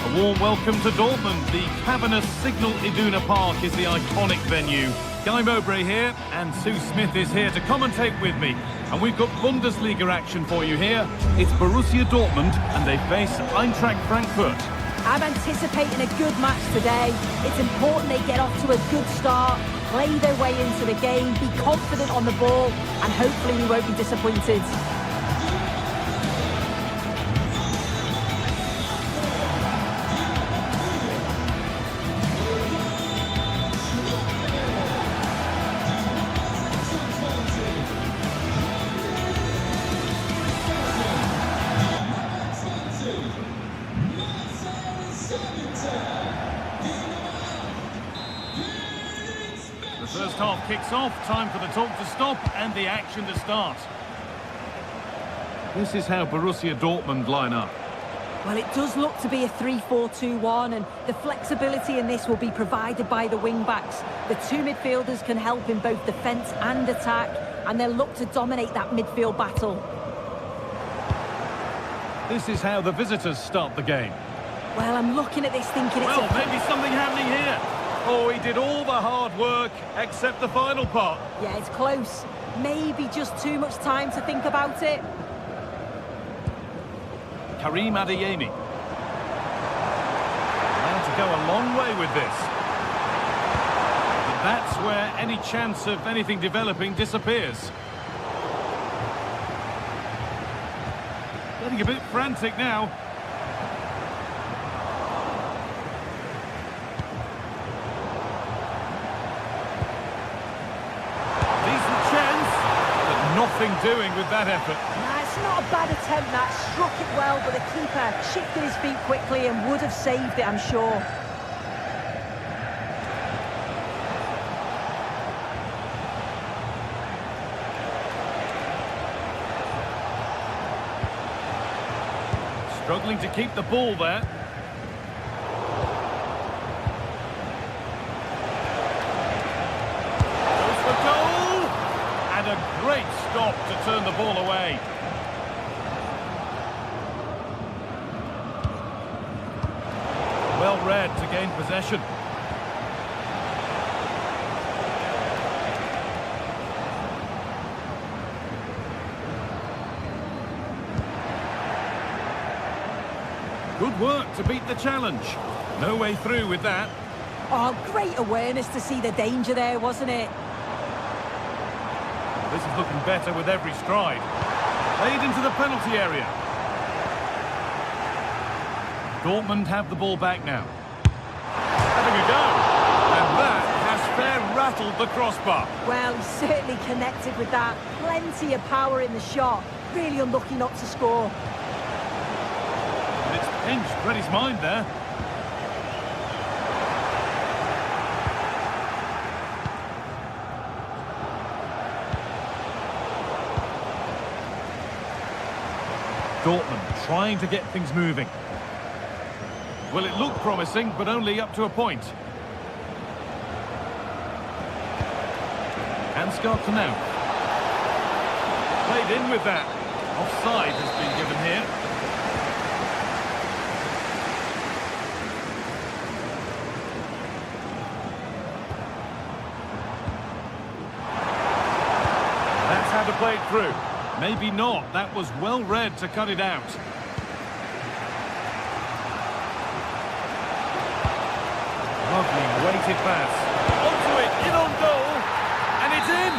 Speaker 1: A warm welcome to Dortmund. The cavernous Signal Iduna Park is the iconic venue. Guy Mowbray here, and Sue Smith is here to commentate with me. And we've got Bundesliga action for you here. It's Borussia Dortmund, and they face Eintracht Frankfurt.
Speaker 2: I'm anticipating a good match today. It's important they get off to a good start, play their way into the game, be confident on the ball, and hopefully we won't be disappointed.
Speaker 1: First half kicks off, time for the talk to stop and the action to start. This is how Borussia Dortmund line up.
Speaker 2: Well, it does look to be a 3-4-2-1, and the flexibility in this will be provided by the wing-backs. The two midfielders can help in both defence and attack, and they'll look to dominate that midfield battle.
Speaker 1: This is how the visitors start the game.
Speaker 2: Well, I'm looking at this thinking
Speaker 1: Well, maybe something happening here. Oh, he did all the hard work, except the final part.
Speaker 2: Yeah, it's close. Maybe just too much time to think about it.
Speaker 1: Karim Adeyemi. Allowed to go a long way with this. But that's where any chance of anything developing disappears. Getting a bit frantic now. Decent chance, but nothing doing with that effort.
Speaker 2: It's not a bad attempt, that. Struck it well, but the keeper shifted his feet quickly and would have saved it, I'm sure.
Speaker 1: Struggling to keep the ball there. Goes for goal! And a great stop to turn the ball away. Well read to gain possession. Good work to beat the challenge. No way through with that.
Speaker 2: Oh, great awareness to see the danger there, wasn't it?
Speaker 1: This is looking better with every stride. Played into the penalty area. Dortmund have the ball back now. Having a go. And that has fair rattled the crossbar.
Speaker 2: Well, he certainly connected with that. Plenty of power in the shot. Really unlucky not to score.
Speaker 1: And it's pinched Freddie's mind there. Dortmund trying to get things moving. Well, it looked promising, but only up to a point. Ansgar to now. Played in with that. Offside has been given here. That's how to play it through. Maybe not. That was well read to cut it out. Lovely weighted pass. Onto it, in on goal. And it's in.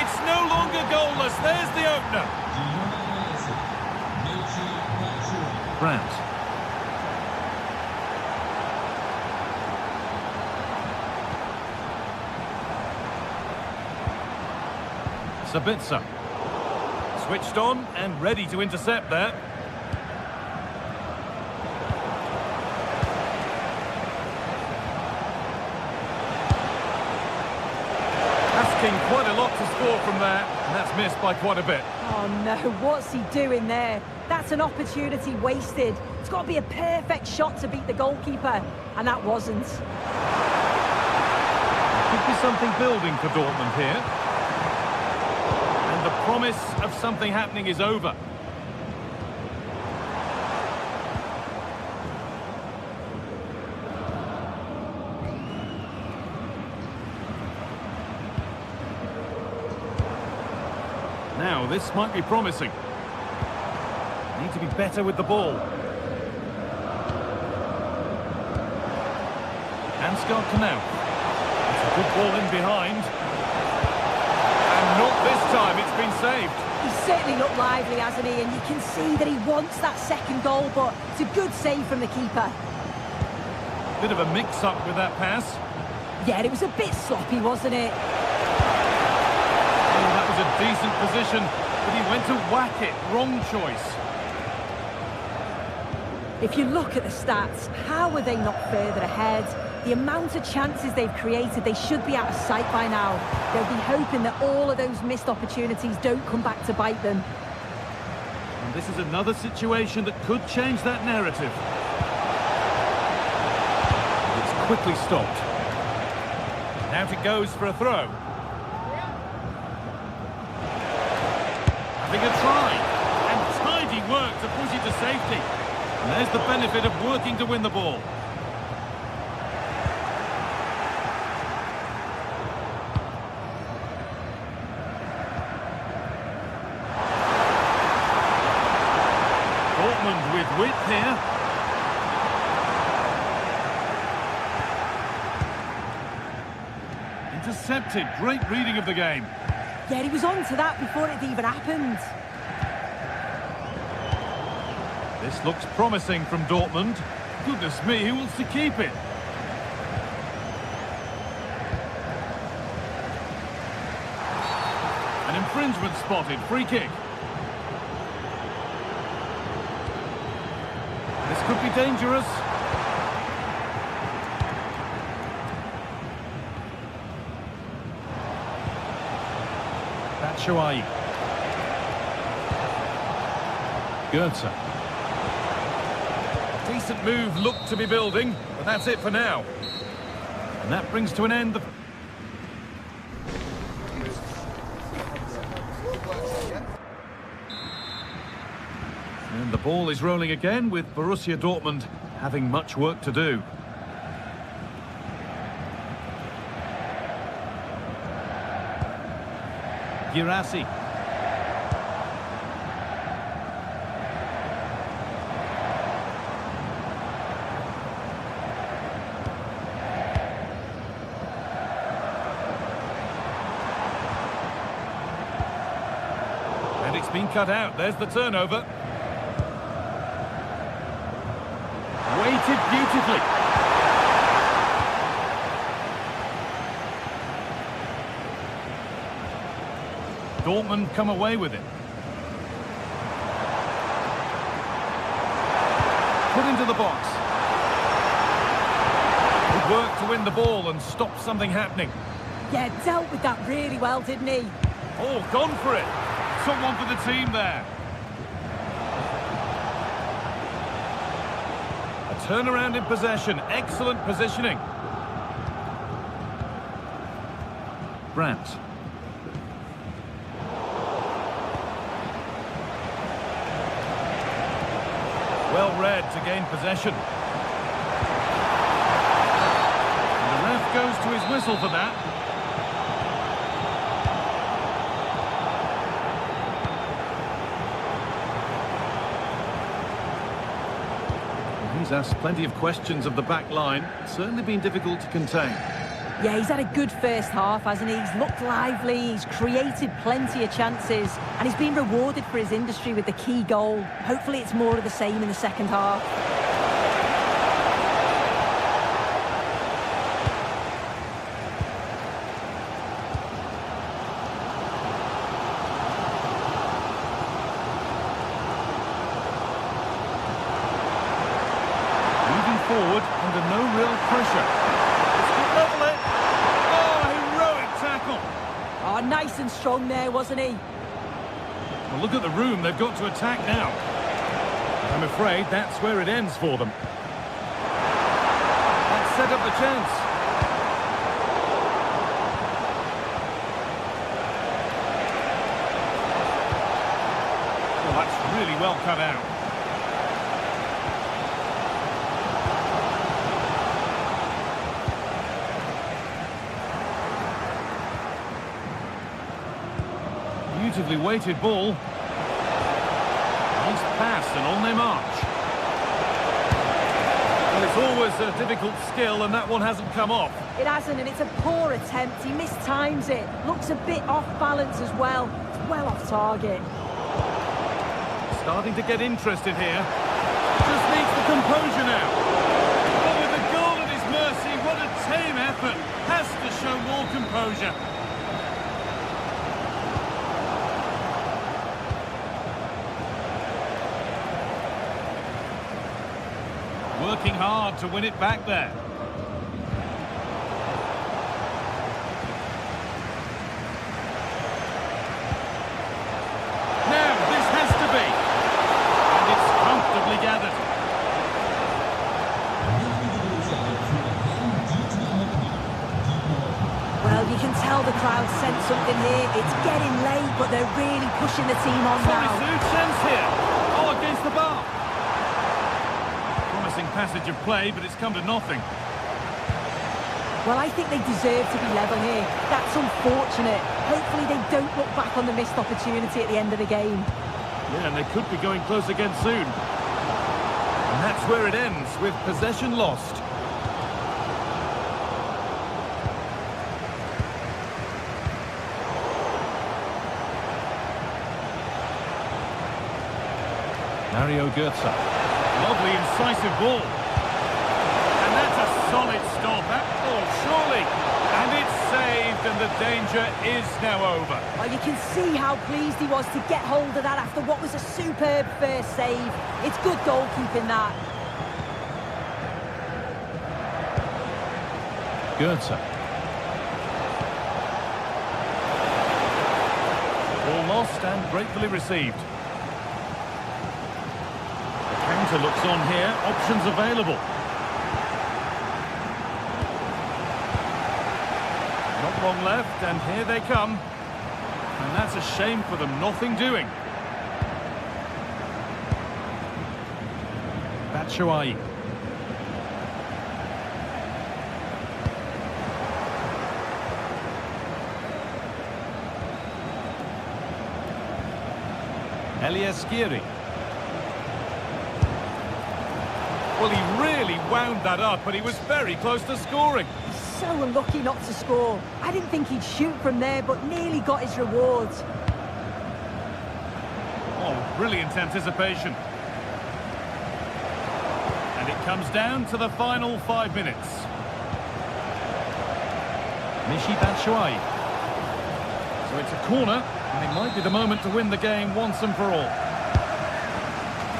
Speaker 1: It's no longer goalless. There's the opener. Brandt. Sabitzer. Switched on and ready to intercept there. Asking quite a lot to score from there, and that's missed by quite a bit.
Speaker 2: Oh no, what's he doing there? That's an opportunity wasted. It's got to be a perfect shot to beat the goalkeeper, and that wasn't.
Speaker 1: Could be something building for Dortmund here. And the promise of something happening is over. Now, this might be promising. Need to be better with the ball. Ansgar to now. It's a good ball in behind. And not this time, it's been saved.
Speaker 2: He's certainly looked lively, hasn't he? And you can see that he wants that second goal, but it's a good save from the keeper.
Speaker 1: Bit of a mix-up with that pass.
Speaker 2: Yeah, it was a bit sloppy, wasn't it?
Speaker 1: Oh, that was a decent position, but he went to whack it. Wrong choice.
Speaker 2: If you look at the stats, how are they not further ahead? The amount of chances they've created, they should be out of sight by now. They'll be hoping that all of those missed opportunities don't come back to bite them.
Speaker 1: And this is another situation that could change that narrative. It's quickly stopped. Out it goes for a throw. Having a try. And tidy work to push it to safety. And there's the benefit of working to win the ball. Dortmund with width here. Intercepted. Great reading of the game.
Speaker 2: Yeah, he was on to that before it even happened.
Speaker 1: This looks promising from Dortmund. Goodness me, who wants to keep it? An infringement spotted. Free kick. This could be dangerous. Batshuayi. Goetze. Decent move looked to be building, but that's it for now. And that brings to an end the... And the ball is rolling again with Borussia Dortmund having much work to do. Girassi. And it's been cut out. There's the turnover. Weighted beautifully. Dortmund come away with it. Put into the box. Good work to win the ball and stop something happening.
Speaker 2: Yeah, dealt with that really well, didn't he?
Speaker 1: Oh, gone for it. Someone for the team there. A turnaround in possession. Excellent positioning. Brandt. Well read to gain possession. And the ref goes to his whistle for that. He's asked plenty of questions of the back line. It's certainly been difficult to contain.
Speaker 2: Yeah, he's had a good first half, hasn't he? He's looked lively, he's created plenty of chances, and he's been rewarded for his industry with the key goal. Hopefully it's more of the same in the second half.
Speaker 1: Moving forward under no real pressure. This could level it. Oh, heroic tackle.
Speaker 2: Oh, nice and strong there, wasn't he?
Speaker 1: Well, look at the room they've got to attack now. I'm afraid that's where it ends for them. That set up the chance. Well, that's really well cut out. Beautifully weighted ball. Nice pass and on they march. Well, it's always a difficult skill and that one hasn't come off.
Speaker 2: It hasn't, and it's a poor attempt. He mistimes it. Looks a bit off balance as well. It's well off target.
Speaker 1: Starting to get interested here. Just needs the composure now. But with the goal at his mercy, what a tame effort. Has to show more composure. Working hard to win it back there.
Speaker 2: can tell the crowd sense something here. It's getting late, but they're really pushing the team on now.
Speaker 1: Chance here. Oh, against the bar. Promising passage of play, but it's come to nothing.
Speaker 2: Well, I think they deserve to be level here. That's unfortunate. Hopefully they don't look back on the missed opportunity at the end of the game.
Speaker 1: Yeah, and they could be going close again soon. And that's where it ends, with possession lost. Mario Götze. Lovely, incisive ball. And that's a solid stop. That ball, surely. And it's saved, and the danger is now over.
Speaker 2: Well, you can see how pleased he was to get hold of that after what was a superb first save. It's good goalkeeping, that.
Speaker 1: Götze. Ball lost and gratefully received. Counter looks on here, options available. Not long left, and here they come. And that's a shame for them, nothing doing. Batshuayi. Eliaskiri. Well, he really wound that up, but he was very close to scoring.
Speaker 2: So unlucky not to score. I didn't think he'd shoot from there, but nearly got his rewards.
Speaker 1: Oh, brilliant anticipation. And it comes down to the final 5 minutes. Michy Batshuayi. So it's a corner, and it might be the moment to win the game once and for all.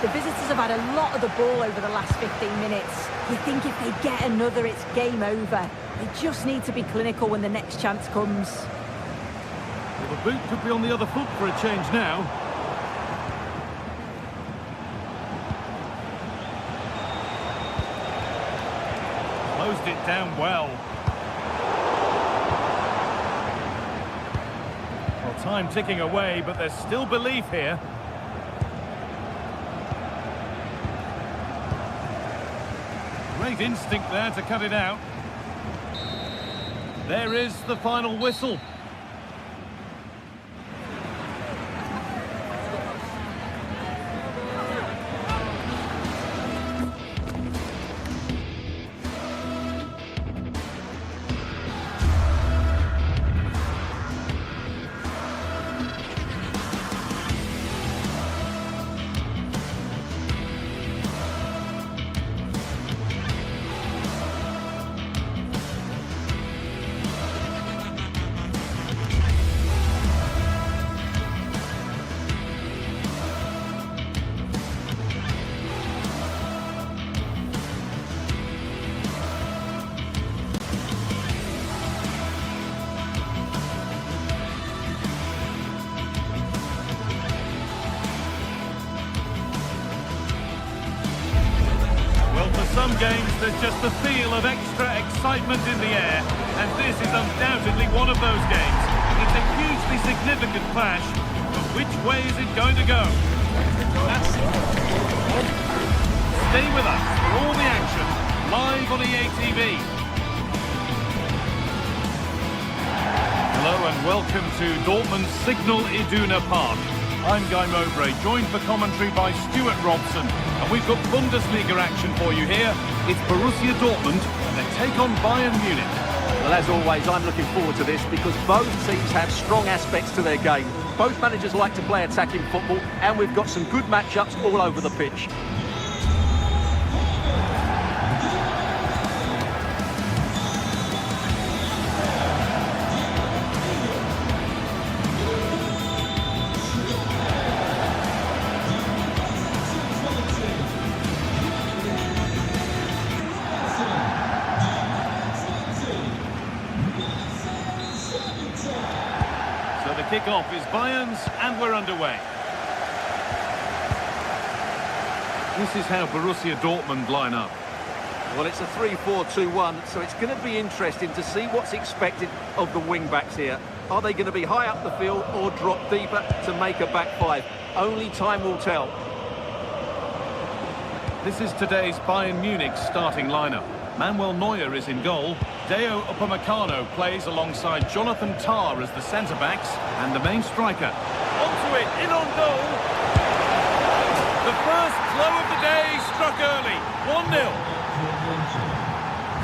Speaker 2: The visitors have had a lot of the ball over the last 15 minutes. You think if they get another, it's game over. They just need to be clinical when the next chance comes.
Speaker 1: Well, the boot could be on the other foot for a change now. Closed it down well. Well, time ticking away, but there's still belief here. Great instinct there to cut it out. There is the final whistle. Some games, there's just the feel of extra excitement in the air, and this is undoubtedly one of those games. It's a hugely significant clash, but which way is it going to go? Stay with us for all the action, live on EA TV. Hello and welcome to Dortmund's Signal Iduna Park. I'm Guy Mowbray, joined for commentary by Stuart Robson. And we've got Bundesliga action for you here. It's Borussia Dortmund, and they take on Bayern Munich.
Speaker 4: Well, as always, I'm looking forward to this because both teams have strong aspects to their game. Both managers like to play attacking football, and we've got some good matchups all over the pitch.
Speaker 1: Kick-off is Bayern's, and we're underway. This is how Borussia Dortmund line up.
Speaker 4: Well, it's a 3-4-2-1, so it's going to be interesting to see what's expected of the wing-backs here. Are they going to be high up the field or drop deeper to make a back five? Only time will tell.
Speaker 1: This is today's Bayern Munich starting lineup. Manuel Neuer is in goal. Deo Upamecano plays alongside Jonathan Tah as the centre-backs and the main striker. Onto it, in on goal. The first blow of the day struck early, 1-0.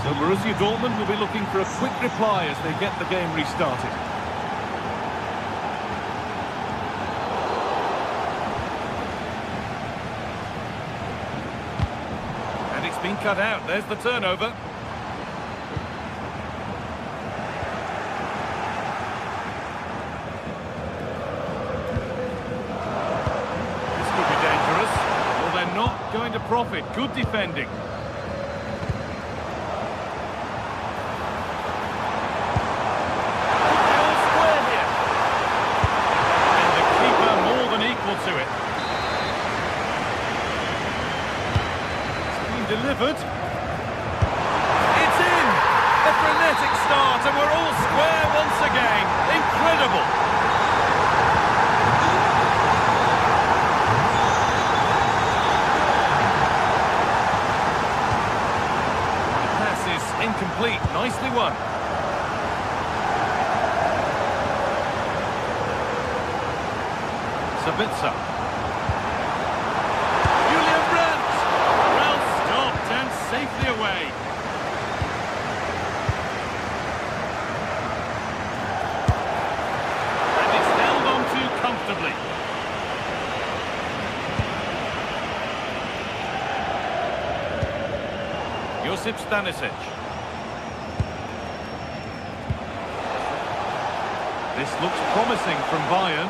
Speaker 1: So Borussia Dortmund will be looking for a quick reply as they get the game restarted. And it's been cut out. There's the turnover. This could be dangerous. Well, they're not going to profit. Good defending. To it. It's been delivered. It's in! A frenetic start and we're all square once again. Incredible! The pass is incomplete. Nicely won. Sabitzer. Julian Brandt! Well stopped and safely away. And it's held on to comfortably. Josip Stanisic. This looks promising from Bayern.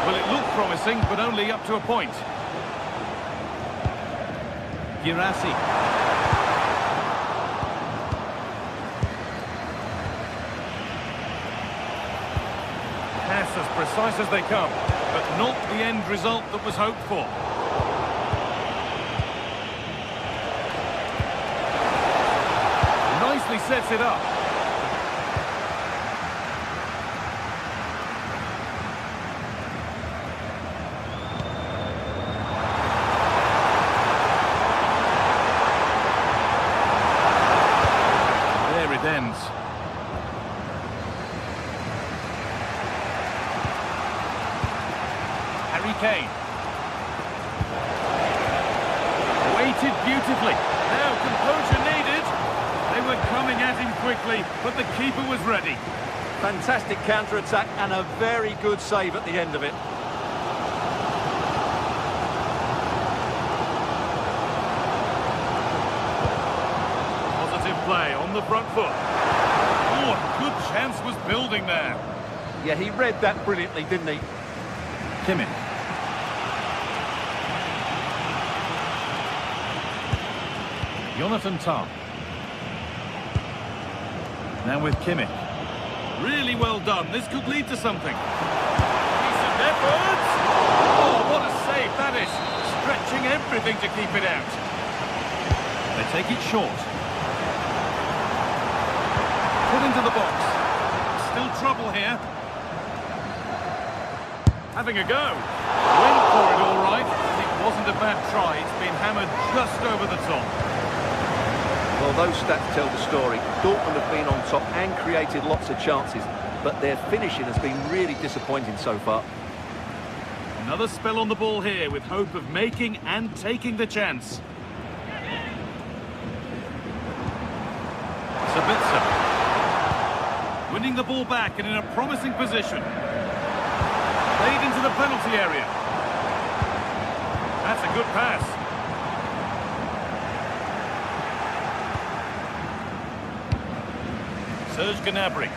Speaker 1: Well, it looked promising, but only up to a point. Girassi. Pass as precise as they come, but not the end result that was hoped for. Nicely sets it up. Ends. Harry Kane. Waited beautifully. Now composure needed. They were coming at him quickly, but the keeper was ready.
Speaker 4: Fantastic counter-attack and a very good save at the end of it.
Speaker 1: Play on the front foot. Oh, a good chance was building there.
Speaker 4: Yeah, he read that brilliantly, didn't he?
Speaker 1: Kimmich. Jonathan Tah. Now with Kimmich. Really well done. This could lead to something. Decent effort. Oh, what a save that is. Stretching everything to keep it out. They take it short. Put into the box. Still trouble here. Having a go. Went for it all right. It wasn't a bad try. It's been hammered just over the top.
Speaker 4: Well, those stats tell the story. Dortmund have been on top and created lots of chances, but their finishing has been really disappointing so far.
Speaker 1: Another spell on the ball here with hope of making and taking the chance. Sabitzer. Winning the ball back and in a promising position. Played into the penalty area. That's a good pass. Serge Gnabry.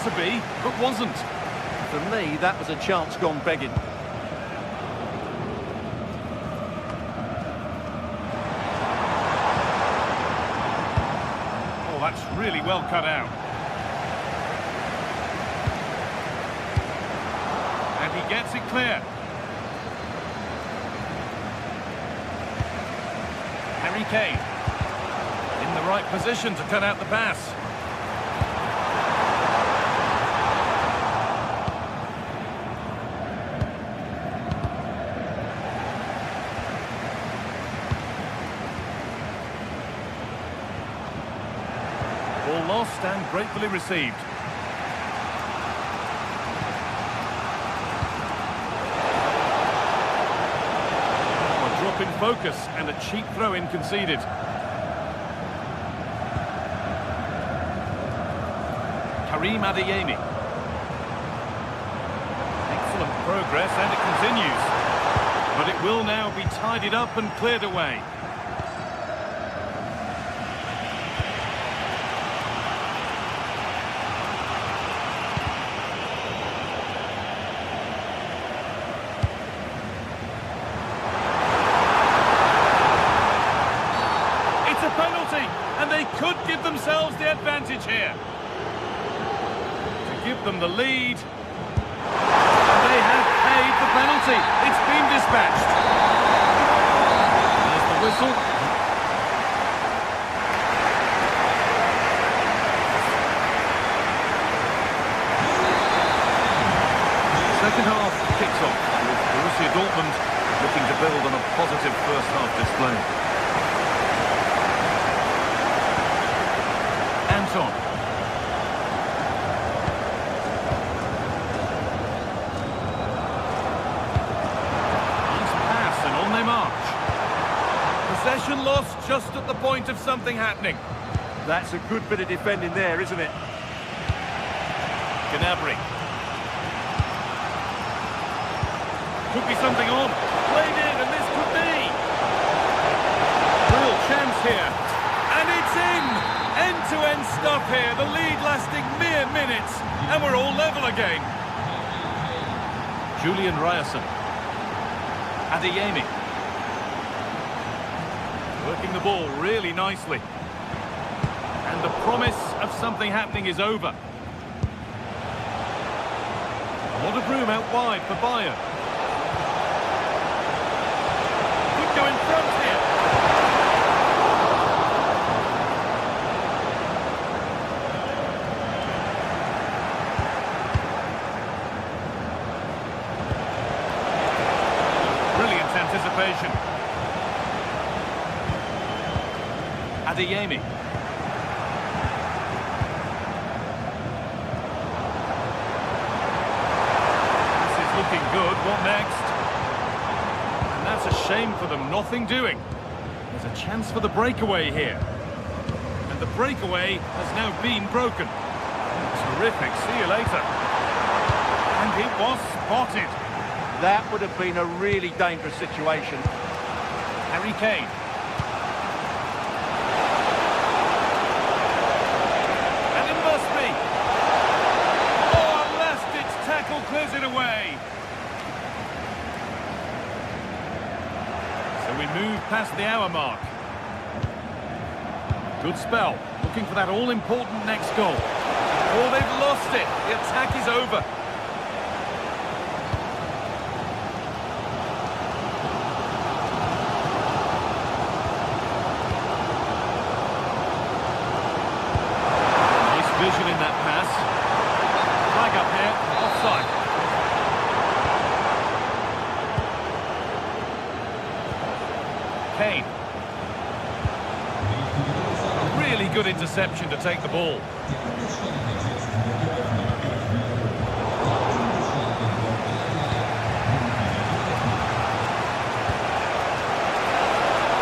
Speaker 1: To be, but wasn't.
Speaker 4: For me, that was a chance gone begging.
Speaker 1: Oh, that's really well cut out. And he gets it clear. Harry Kane. In the right position to cut out the pass. Ball lost and gratefully received. A drop in focus and a cheap throw-in conceded. Karim Adeyemi. Excellent progress and it continues. But it will now be tidied up and cleared away. And they could give themselves the advantage here. To give them the lead. And they have paid the penalty. It's been dispatched. There's the whistle. Second half kicks off with Borussia Dortmund looking to build on a positive first half display. On. Nice pass and on they march. Possession lost just at the point of something happening.
Speaker 4: That's a good bit of defending there, isn't it?
Speaker 1: Gnabry. Could be something on. Played in and this could be. Real chance here. And it's in! End-to-end stuff here, the lead lasting mere minutes, and we're all level again. Julian Ryerson. Adeyemi. Working the ball really nicely. And the promise of something happening is over. A lot of room out wide for Bayern. Could go in front here. Anticipation. Adeyemi. This is looking good. What next? And that's a shame for them. Nothing doing. There's a chance for the breakaway here. And the breakaway has now been broken. Terrific. See you later. And it was spotted.
Speaker 4: That would have been a really dangerous situation.
Speaker 1: Harry Kane. And it must be. Oh, a last-ditch tackle clears it away. So we move past the hour mark. Good spell. Looking for that all-important next goal. Oh, they've lost it. The attack is over. Vision in that pass. Flag up here, offside. Kane. Really good interception to take the ball.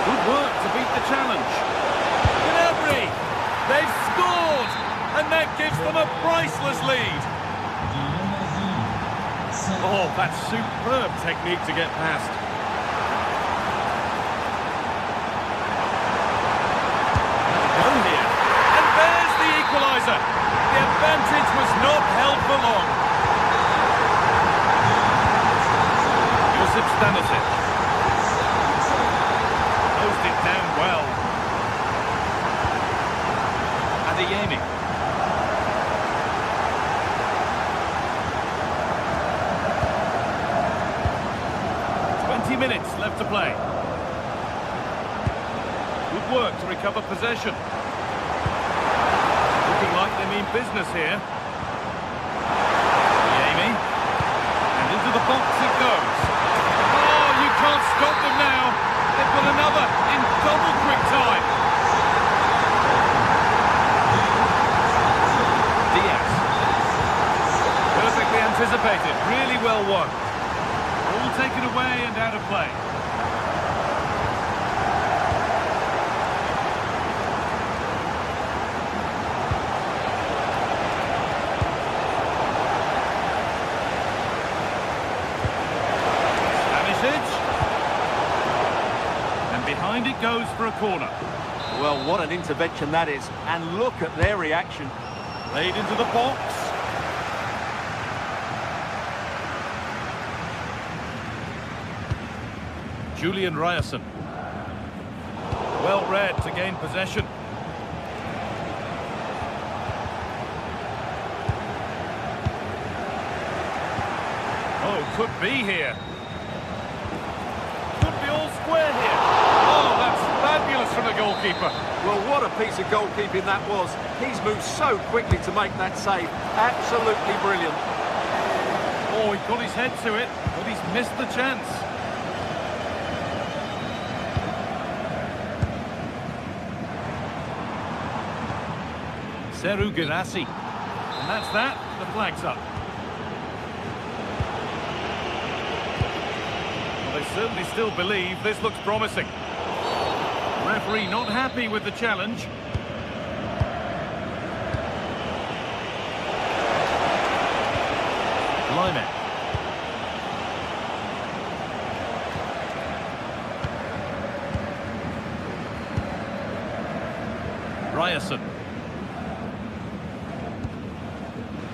Speaker 1: Good work to beat the challenge. Gnabry. They've scored! And that gives them a priceless lead. Oh, that's superb technique to get past. Go here. And there's the equaliser. The advantage was not held for long. Josip Stanisic. Closed it down well. Adeyemi. 20 minutes left to play. Good work to recover possession. Looking like they mean business here. Adeyemi. And into the box it goes. Oh, you can't stop them now. They've got another in double quick time. Diaz. Perfectly anticipated. Really well won. All taken away and out of play. And behind it goes for a corner.
Speaker 4: Well, what an intervention that is. And look at their reaction.
Speaker 1: Played into the box. Julian Ryerson. Well read to gain possession. Oh, could be here. Could be all square here. Oh, that's fabulous from the goalkeeper.
Speaker 4: Well, what a piece of goalkeeping that was. He's moved so quickly to make that save. Absolutely brilliant.
Speaker 1: Oh, he got his head to it, but he's missed the chance. Seru Girassi. And that's that. The flag's up. Well, they certainly still believe this looks promising. Referee not happy with the challenge. Lyman. Ryerson.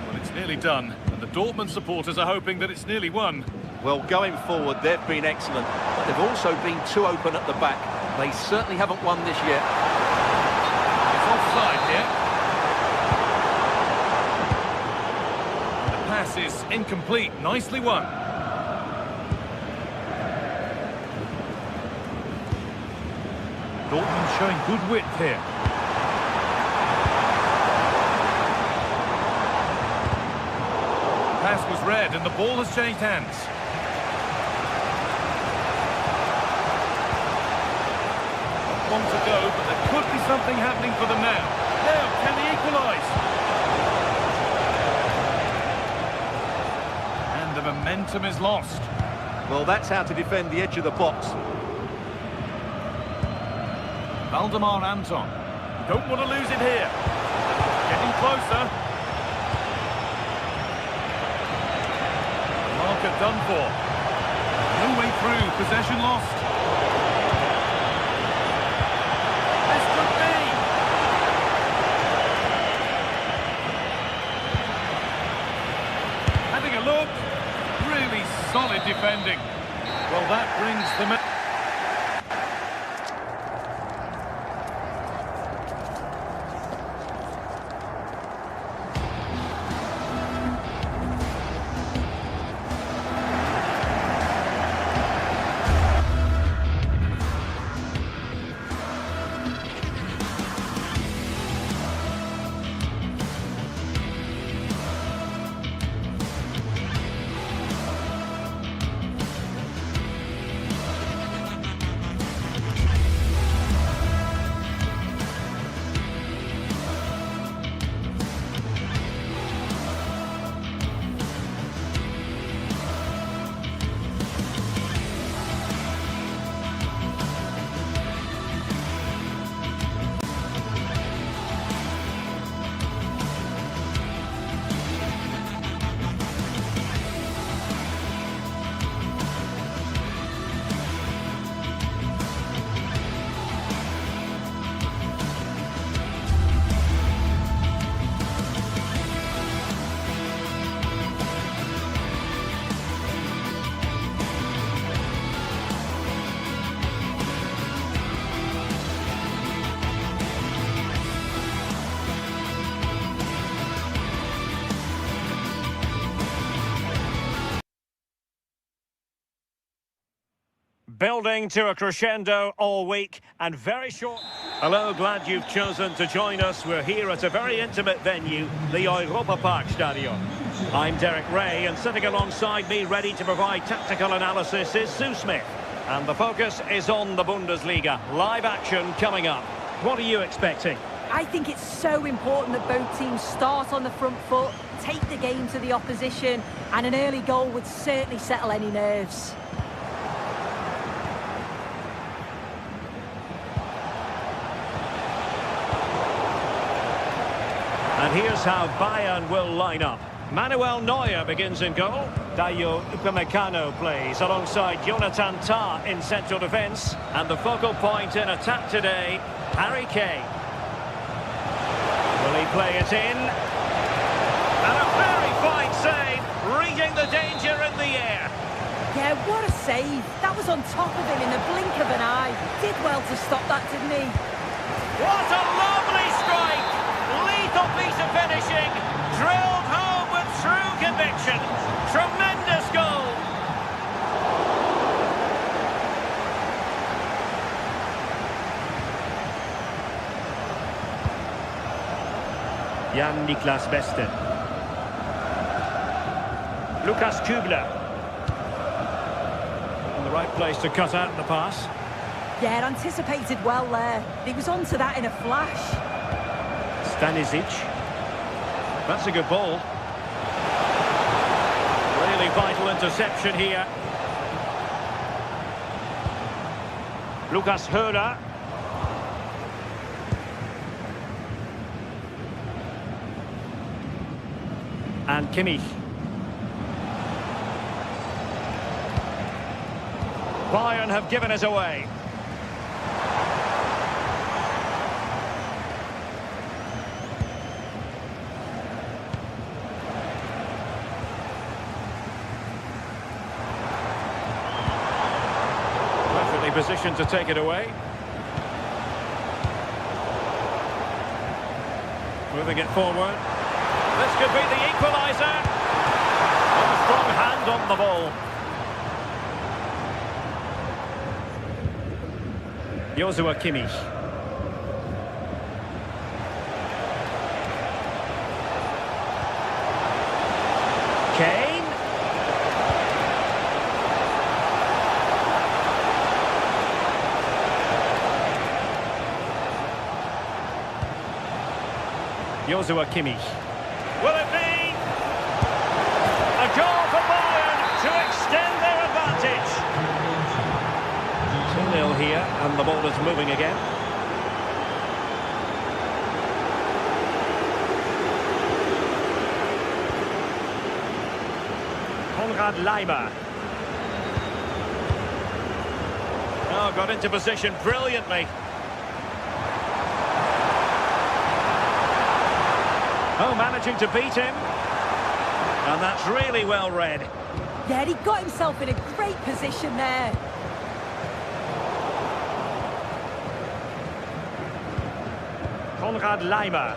Speaker 1: Well, it's nearly done, and the Dortmund supporters are hoping that it's nearly won.
Speaker 4: Well, going forward, they've been excellent, but they've also been too open at the back. They certainly haven't won this yet.
Speaker 1: It's offside here. The pass is incomplete. Nicely won. Dortmund showing good width here. Pass was read and the ball has changed hands. One to go, but there could be something happening for them now. Now, can they equalise? And the momentum is lost.
Speaker 4: Well, that's how to defend the edge of the box.
Speaker 1: Valdemar Anton. Don't want to lose it here. Getting closer. Marker done for. No way through. Possession lost. This could be. Having a look. Really solid defending. Well, that brings the...
Speaker 3: Building to a crescendo all week and very short. Hello, glad you've chosen to join us. We're here at a very intimate venue, the Europa Park Stadion. I'm Derek Ray, and sitting alongside me ready to provide tactical analysis is Sue Smith. And the focus is on the Bundesliga. Live action coming up. What are you expecting?
Speaker 2: I think it's so important that both teams start on the front foot, take the game to the opposition, and an early goal would certainly settle any nerves.
Speaker 3: And here's how Bayern will line up. Manuel Neuer begins in goal. Dayo Upamecano plays alongside Jonathan Tah in central defence. And the focal point in attack today, Harry Kane. Will he play it in? And a very fine save, reading the danger in the air.
Speaker 2: Yeah, what a save. That was on top of him in the blink of an eye. Did well to stop that, didn't he?
Speaker 3: What a lovely strike! Lethal piece of finishing, drilled home with true conviction. Tremendous goal. Jan-Niklas Beste. Lukas Kübler. In the right place to cut out the pass.
Speaker 2: Yeah, anticipated well there. He was onto that in a flash.
Speaker 3: Stanisic. That's a good ball. Really vital interception here. Lucas Höhler. And Kimmich. Bayern have given us away. Perfectly positioned to take it away. Moving it forward. This could be the equaliser. A strong hand on the ball. Joshua Kimmich. Kane. Joshua Kimmich. Will it be a goal for Bayern to extend their advantage? 2-0 here, and the ball is moving again. Konrad Leimer. Oh, got into position brilliantly. Oh, managing to beat him. And that's really well read.
Speaker 2: Yeah, he got himself in a great position there.
Speaker 3: Konrad Leimer.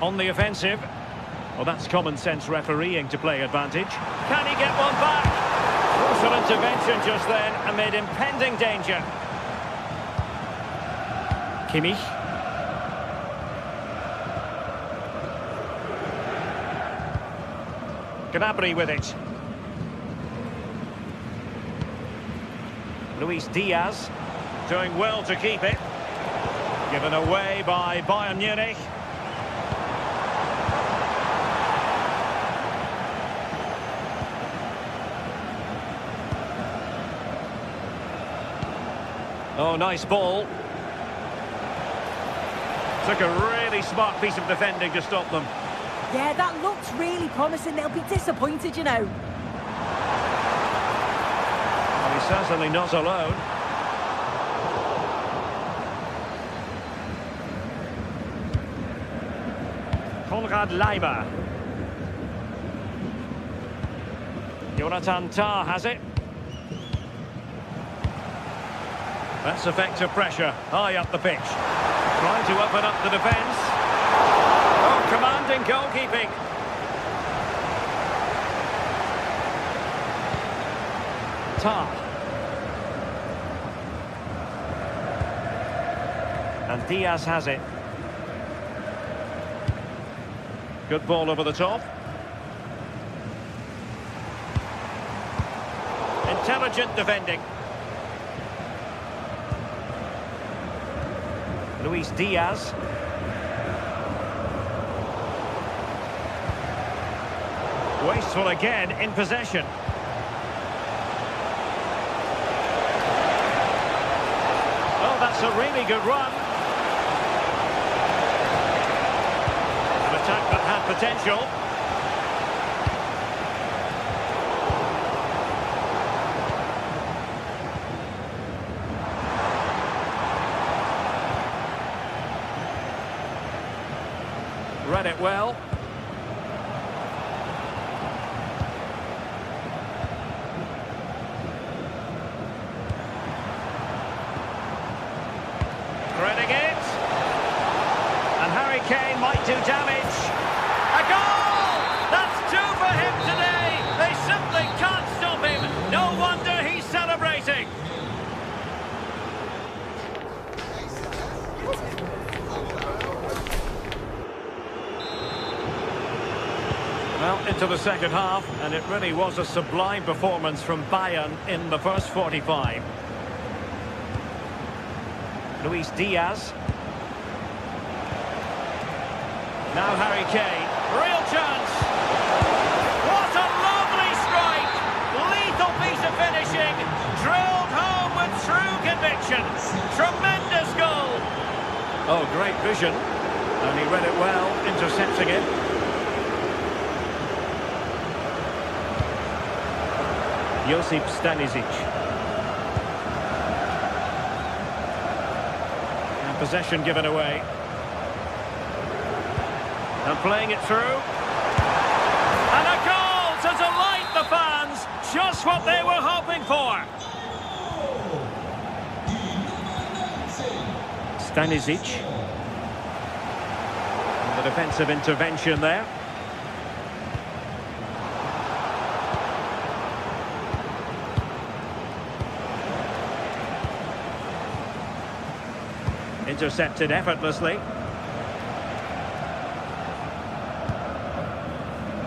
Speaker 3: On the offensive. Well, that's common sense refereeing to play advantage. Can he get one back? Crucial intervention just then amid impending danger. Kimmich. Gnabry with it. Luis Diaz doing well to keep it. Given away by Bayern Munich. Oh, nice ball. Took a really smart piece of defending to stop them.
Speaker 2: Yeah, that looks really promising. They'll be disappointed, you know.
Speaker 3: Well, he's certainly not alone. Konrad Leimer. Jonathan Tah has it. That's effective pressure, high up the pitch. Trying to open up the defence. Oh, commanding goalkeeping. Tah. And Diaz has it. Good ball over the top. Intelligent defending. Luis Diaz. Wasteful again in possession. Oh, that's a really good run. An attack that had potential. Read it well. Threading it. And Harry Kane might do damage. A goal! That's two for him today. They simply can't stop him. No wonder he's celebrating. Well, into the second half, and it really was a sublime performance from Bayern in the first 45. Luis Diaz. Now Harry Kane. Real chance. What a lovely strike. Lethal piece of finishing. Drilled home with true conviction. Tremendous goal. Oh, great vision. And he read it well, intercepting it. Josip Stanisic. And possession given away. And playing it through. And a goal to delight the fans. Just what they were hoping for. Stanisic. And the defensive intervention there. Intercepted effortlessly.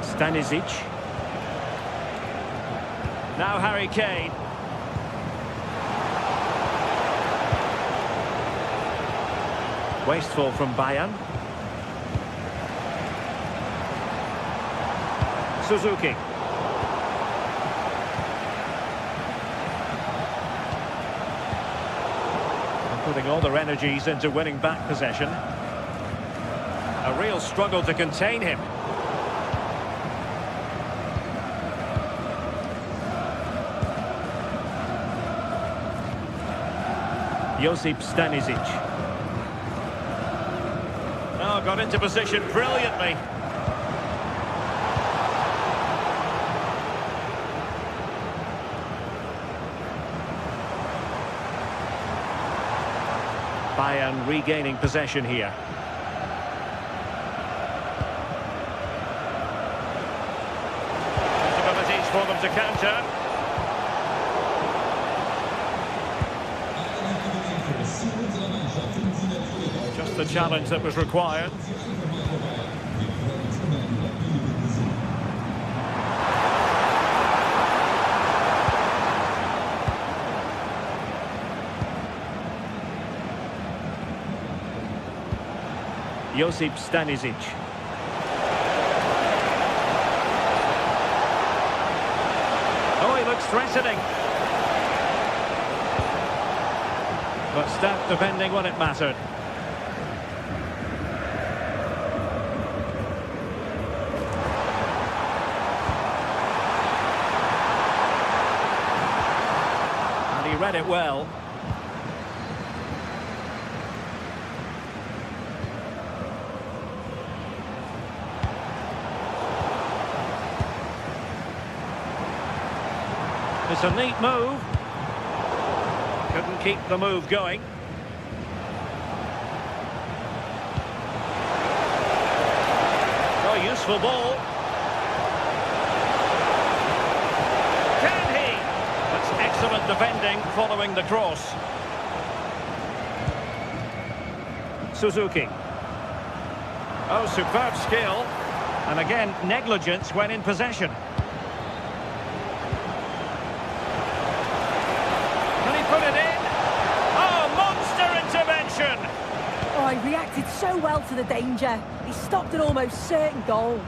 Speaker 3: Stanisic. Now Harry Kane. Wasteful from Bayern. Suzuki. Putting all their energies into winning back possession. A real struggle to contain him. Josip Stanisic. Oh, got into position brilliantly. Bayern regaining possession here. Possibilities for them to counter. Just the challenge that was required. Josip Stanisic. Oh, he looks threatening. But stout defending when it mattered. And he read it well. It's a neat move. Couldn't keep the move going. Oh, useful ball. Can he? That's excellent defending following the cross. Suzuki. Oh, superb skill. And again, negligence when in possession. Can he put it in? Oh, monster intervention!
Speaker 2: Oh, he reacted so well to the danger. He stopped an almost certain goal.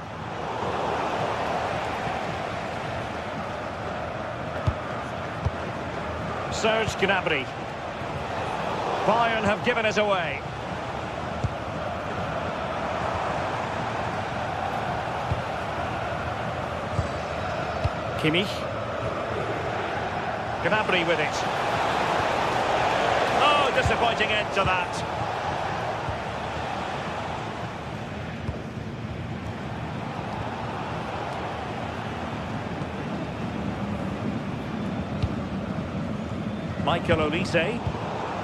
Speaker 3: Serge Gnabry. Bayern have given us away. Kimmich. Gnabry with it. Oh, disappointing end to that. Michael Olise.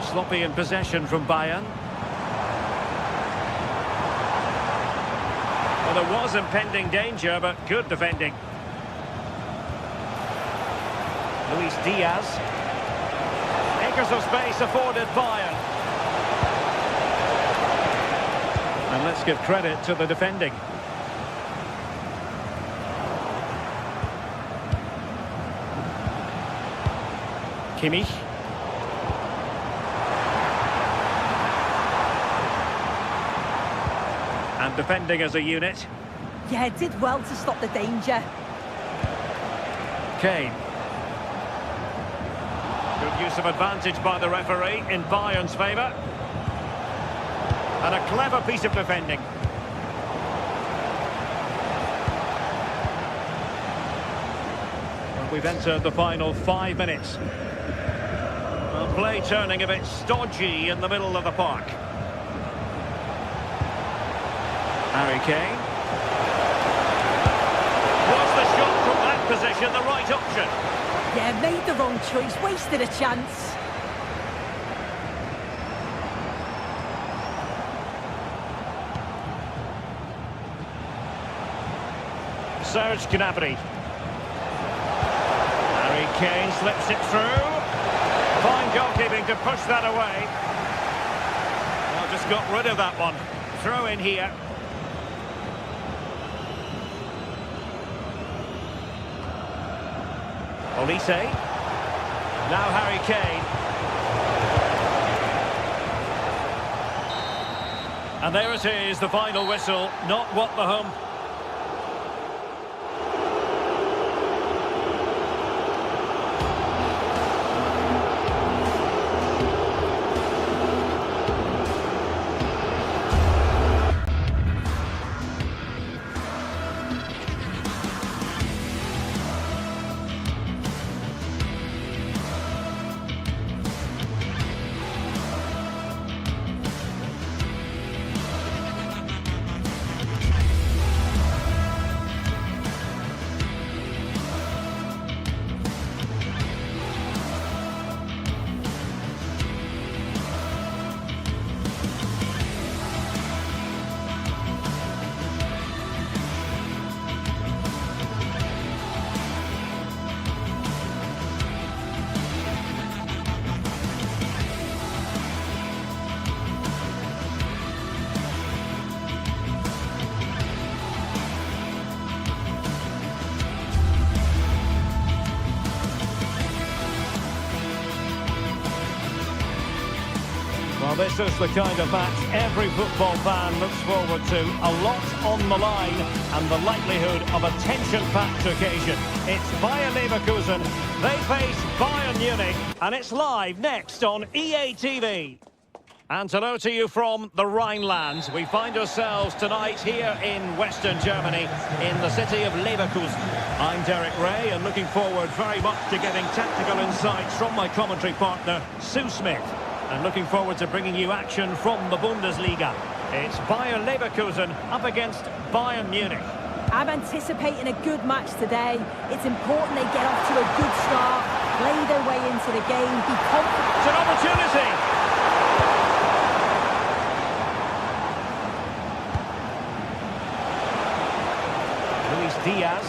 Speaker 3: Sloppy in possession from Bayern. Well, there was impending danger, but good defending. Luis Diaz. Acres of space afforded Bayern. And let's give credit to the defending. Kimmich. And defending as a unit.
Speaker 2: Yeah, did well to stop the danger.
Speaker 3: Kane. Good use of advantage by the referee in Bayern's favour. And a clever piece of defending. And we've entered the final 5 minutes. Well, play turning a bit stodgy in the middle of the park. Harry Kane. Was the shot from that position the right option?
Speaker 2: Yeah, made the wrong choice, wasted a chance.
Speaker 3: Serge Gnabry. Harry Kane slips it through. Fine goalkeeping to push that away. Well, just got rid of that one. Throw in here. Olise. Now Harry Kane. And there it is, the final whistle. Not what the home... Well, this is the kind of match every football fan looks forward to. A lot on the line and the likelihood of a tension-packed occasion. It's Bayer Leverkusen. They face Bayern Munich, and it's live next on EA TV. And hello to you from the Rhineland. We find ourselves tonight here in Western Germany, in the city of Leverkusen. I'm Derek Ray, and looking forward very much to getting tactical insights from my commentary partner, Sue Smith. And looking forward to bringing you action from the Bundesliga. It's Bayer Leverkusen up against Bayern Munich.
Speaker 2: I'm anticipating a good match today. It's important they get off to a good start, play their way into the game, be confident.
Speaker 3: It's an opportunity. Luis Diaz.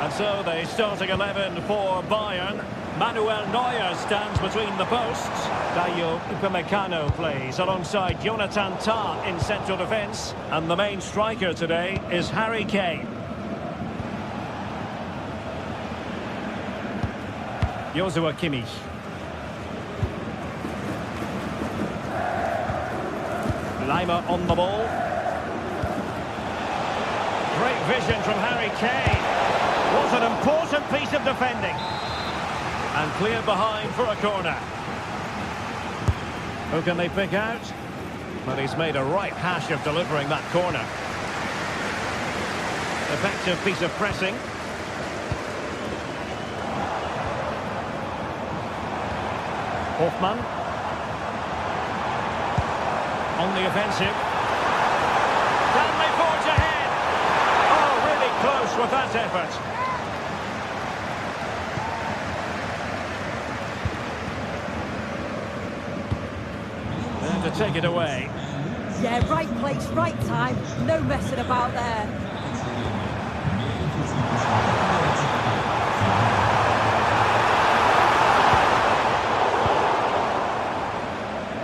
Speaker 3: And so the starting 11 for Bayern. Manuel Neuer stands between the posts. Dayo Upamecano plays alongside Jonathan Tah in central defence. And the main striker today is Harry Kane. Joshua Kimmich. Lima on the ball. Great vision from Harry Kane. What an important piece of defending. And cleared behind for a corner. Who can they pick out? Well, he's made a right hash of delivering that corner. Effective piece of pressing. Hoffmann. On the offensive. Stanley forge ahead. Oh, really close with that effort. To take it away.
Speaker 2: Yeah, right place, right time. No messing about there.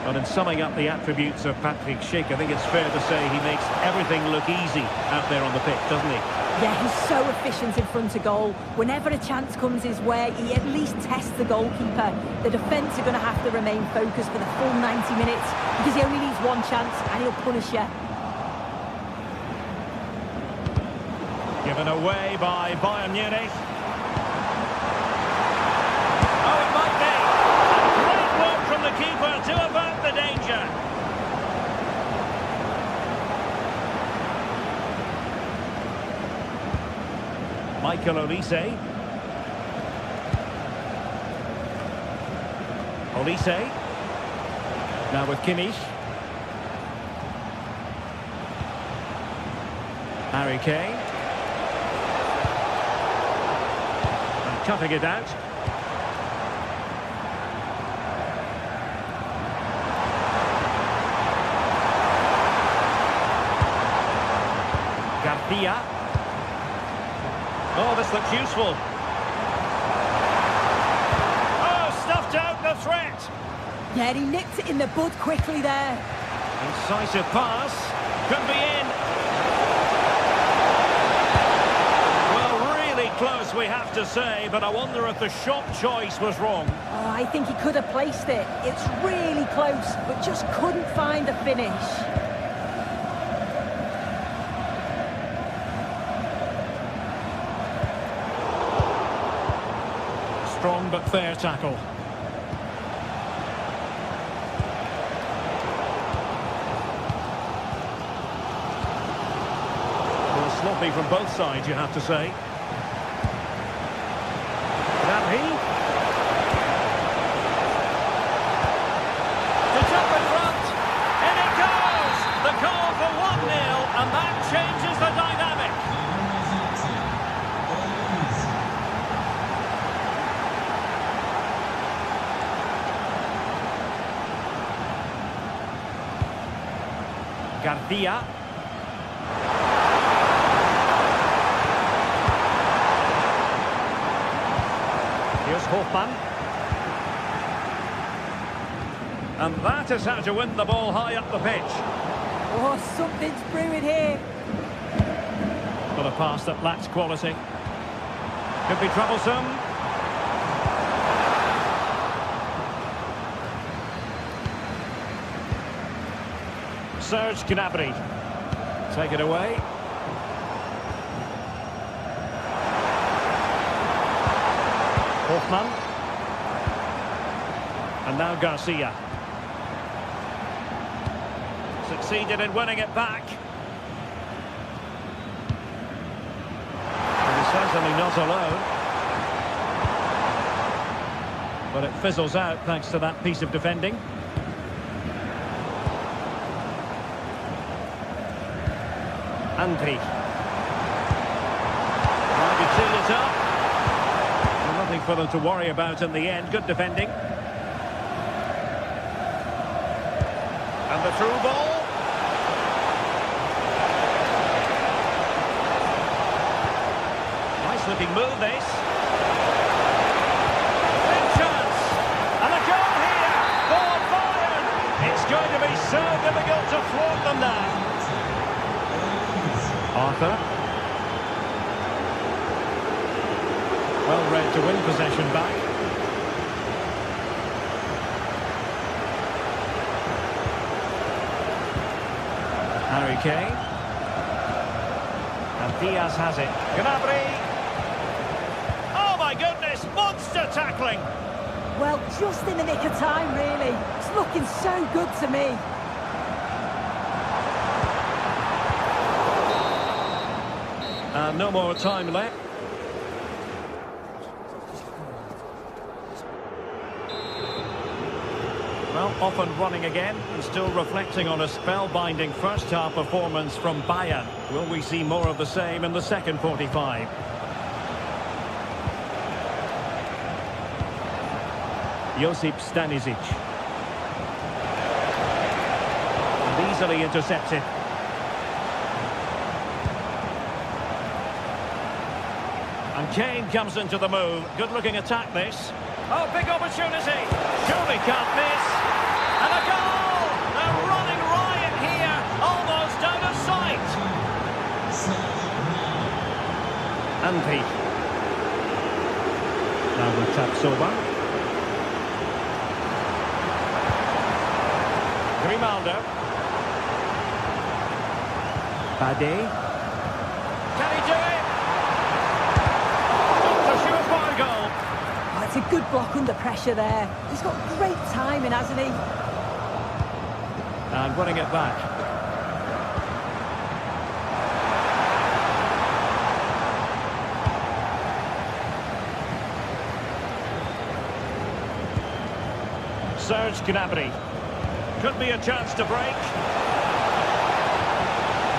Speaker 3: But in summing up the attributes of Patrick Schick, I think it's fair to say he makes everything look easy out there on the pitch, doesn't he?
Speaker 2: Yeah, he's so efficient in front of goal. Whenever a chance comes his way, he at least tests the goalkeeper. The defence are going to have to remain focused for the full 90 minutes because he only needs one chance and he'll punish you.
Speaker 3: Given away by Bayern Munich. Oh, it might be. A great work from the keeper to avert the danger. Michael Olise. Olise. Now with Kimmich. Harry Kane. And cutting it out. Garcia. Oh, this looks useful. Oh, stuffed out the threat.
Speaker 2: Yeah, he nicked it in the bud quickly there.
Speaker 3: Incisive pass. Could be in. Well, really close, we have to say, but I wonder if the shot choice was wrong.
Speaker 2: Oh, I think he could have placed it. It's really close, but just couldn't find the finish.
Speaker 3: Strong but fair tackle. Well, sloppy from both sides, you have to say. Gnabry. To jump in front. In it goes! The goal for 1-0, and that changes the dynamic. Garcia. Here's Hoffmann. And that is how to win the ball high up the pitch.
Speaker 2: Oh, something's brewing here.
Speaker 3: But a pass that lacks quality. Could be troublesome. Serge Gnabry. Take it away. Hoffmann. And now Garcia. Succeeded in winning it back. And he's certainly not alone. But it fizzles out thanks to that piece of defending. Andri. Trying to seal it up. Well, nothing for them to worry about in the end. Good defending. And the through ball. Nice looking move, this. Big chance. And a goal here for Bayern. It's going to be so difficult to thwart them now. Arthur. Well read to win possession back. Harry Kane. And Diaz has it. Gnabry. Oh my goodness, monster tackling.
Speaker 2: Well, just in the nick of time, really. It's looking so good to me.
Speaker 3: And no more time left. Well, off and running again, and still reflecting on a spellbinding first-half performance from Bayern. Will we see more of the same in the second 45? Josip Stanisic. And easily intercepted. And Kane comes into the move. Good-looking attack, this. Oh, big opportunity. Surely can't miss. And a goal! A running riot here, almost out of sight. Andri. Now with Tapsoba. Grimaldo. Bade. Can he do it? It's a surefire goal.
Speaker 2: Oh, it's a good block under pressure there. He's got great timing, hasn't he?
Speaker 3: And winning it back. Serge Gnabry. Could be a chance to break.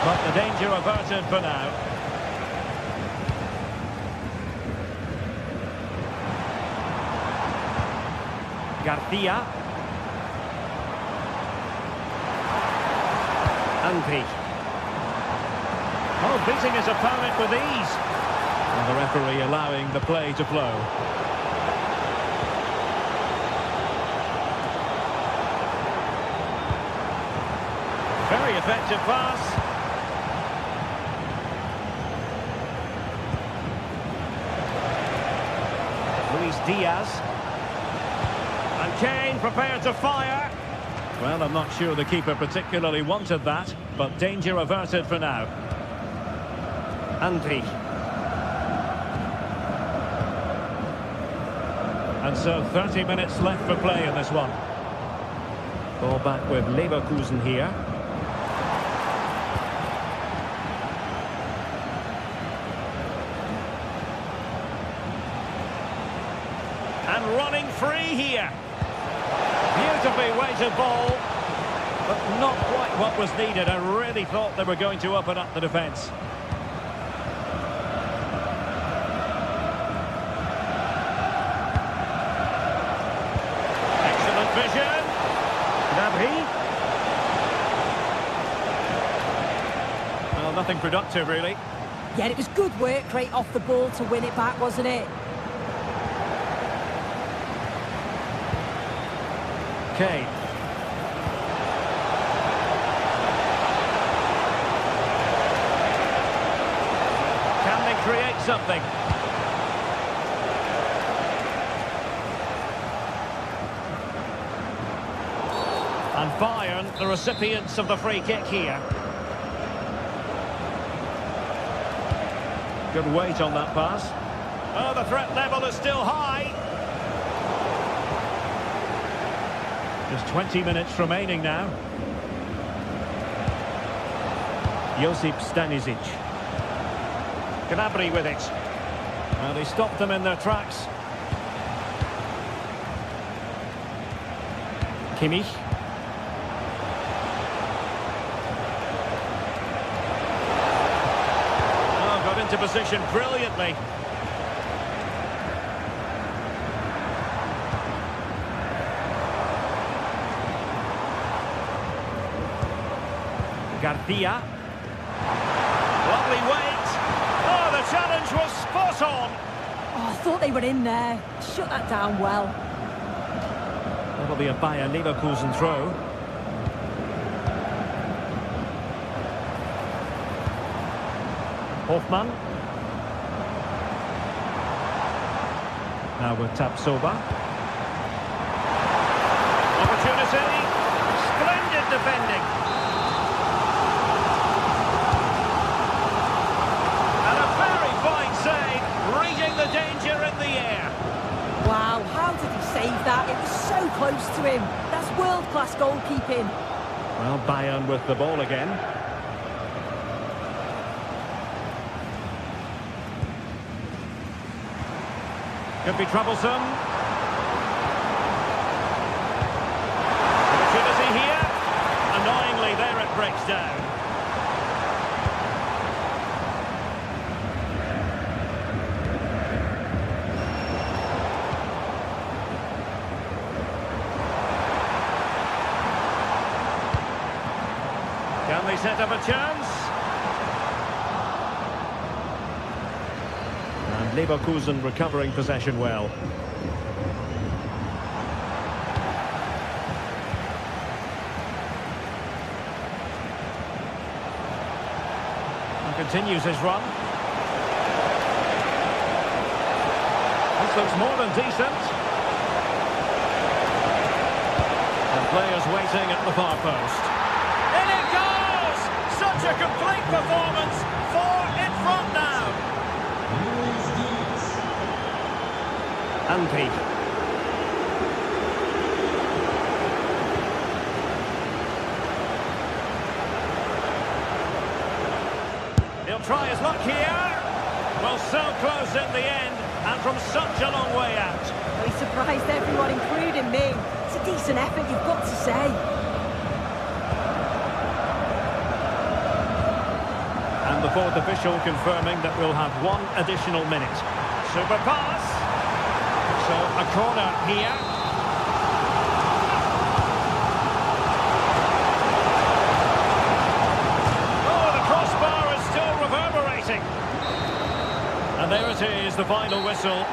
Speaker 3: But the danger averted for now. Garcia. Andri. Oh, beating his opponent with ease. And the referee allowing the play to flow. Very effective pass. Luis Diaz. And Kane prepared to fire. Well, I'm not sure the keeper particularly wanted that, but danger averted for now. Andri. And so 30 minutes left for play in this one. Ball back with Leverkusen here. And running free here. Beautifully weighted ball, but not quite what was needed. I really thought they were going to open up the defence. Excellent vision. Gnabry. Well, nothing productive, really.
Speaker 2: Yeah, it was good work, great off the ball to win it back, wasn't it?
Speaker 3: Kane. Can they create something? And Bayern, the recipients of the free kick here. Good weight on that pass. Oh, the threat level is still high. Just 20 minutes remaining now. Josip Stanisic. Gnabry with it. Well, they stopped them in their tracks. Kimmich. into position brilliantly. Garcia. Lovely weight. Oh, the challenge was spot on.
Speaker 2: Oh, I thought they were in there. Shut that down well.
Speaker 3: That'll be a Bayer Leverkusen throw. Hoffmann. Now with Tapsoba. Opportunity. Splendid defending. And a very fine save, reading the danger in the air.
Speaker 2: Wow, how did he save that? It was so close to him. That's world-class goalkeeping.
Speaker 3: Well, Bayern with the ball again. Could be troublesome. Opportunity here. Annoyingly, there it breaks down. Can they set up a chance? And Leverkusen recovering possession well. And continues his run. This looks more than decent. And players waiting at the far post. In it goes! Such a complete performance. 4 in front now. Antti. He'll try his luck here. Well, so close in the end, and from such a long way out.
Speaker 2: He surprised everyone, including me. It's a decent effort, you've got to say.
Speaker 3: And the fourth official confirming that we'll have 1 additional minute. Super pass. So a corner here. Oh, the crossbar is still reverberating. And there it is, the final whistle.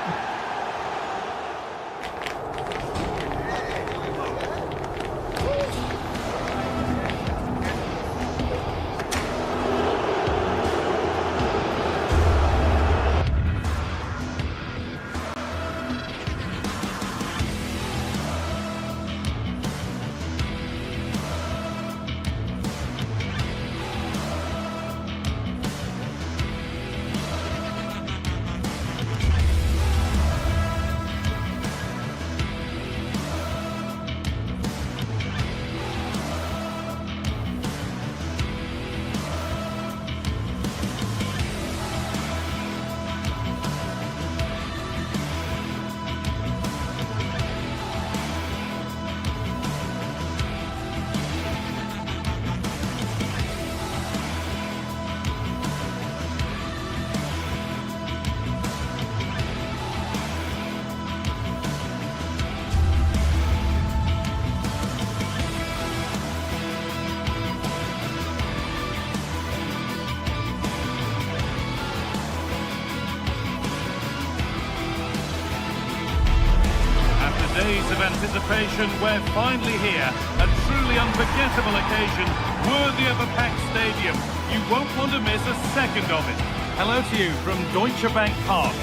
Speaker 1: Days of anticipation, we're finally here. A truly unforgettable occasion, worthy of a packed stadium. You won't want to miss a second of it. Hello to you from Deutsche Bank Park.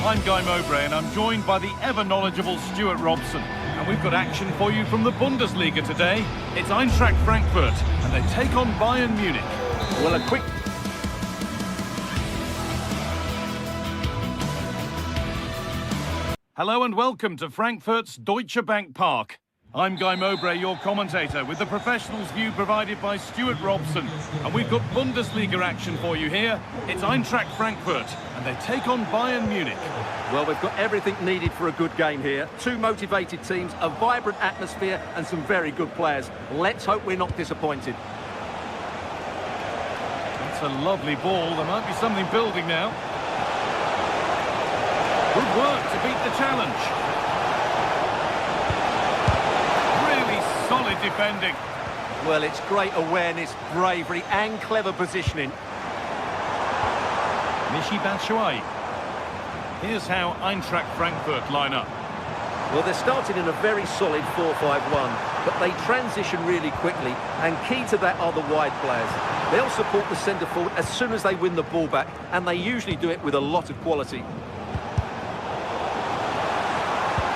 Speaker 1: I'm Guy Mowbray and I'm joined by the ever-knowledgeable Stuart Robson. And we've got action for you from the Bundesliga today. It's Eintracht Frankfurt and they take on Bayern Munich.
Speaker 4: Well, a quick...
Speaker 1: Hello and welcome to Frankfurt's Deutsche Bank Park. I'm Guy Mowbray, your commentator, with the professionals' view provided by Stuart Robson. And we've got Bundesliga action for you here. It's Eintracht Frankfurt, and they take on Bayern Munich.
Speaker 4: Well, we've got everything needed for a good game here. 2 motivated teams, a vibrant atmosphere, and some very good players. Let's hope we're not disappointed.
Speaker 1: That's a lovely ball. There might be something building now. Good work to beat the challenge. Really solid defending.
Speaker 4: Well, it's great awareness, bravery and clever positioning.
Speaker 1: Michy Batshuayi. Here's how Eintracht Frankfurt line up.
Speaker 4: Well, they're starting in a very solid 4-5-1, but they transition really quickly, and key to that are the wide players. They'll support the centre forward as soon as they win the ball back, and they usually do it with a lot of quality.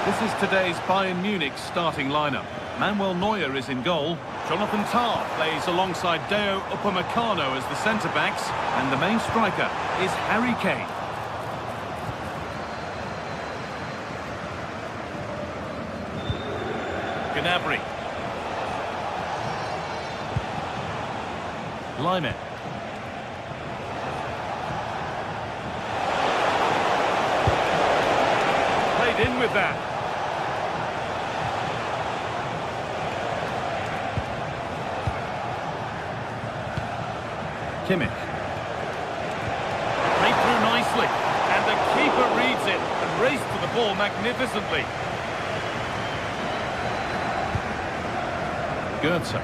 Speaker 1: This is today's Bayern Munich starting lineup. Manuel Neuer is in goal. Jonathan Tah plays alongside Deo Upamecano as the centre-backs, and the main striker is Harry Kane. Gnabry. Lime. Played in with that. Kimmich. Played through nicely, and the keeper reads it and raced to the ball magnificently. Goetze.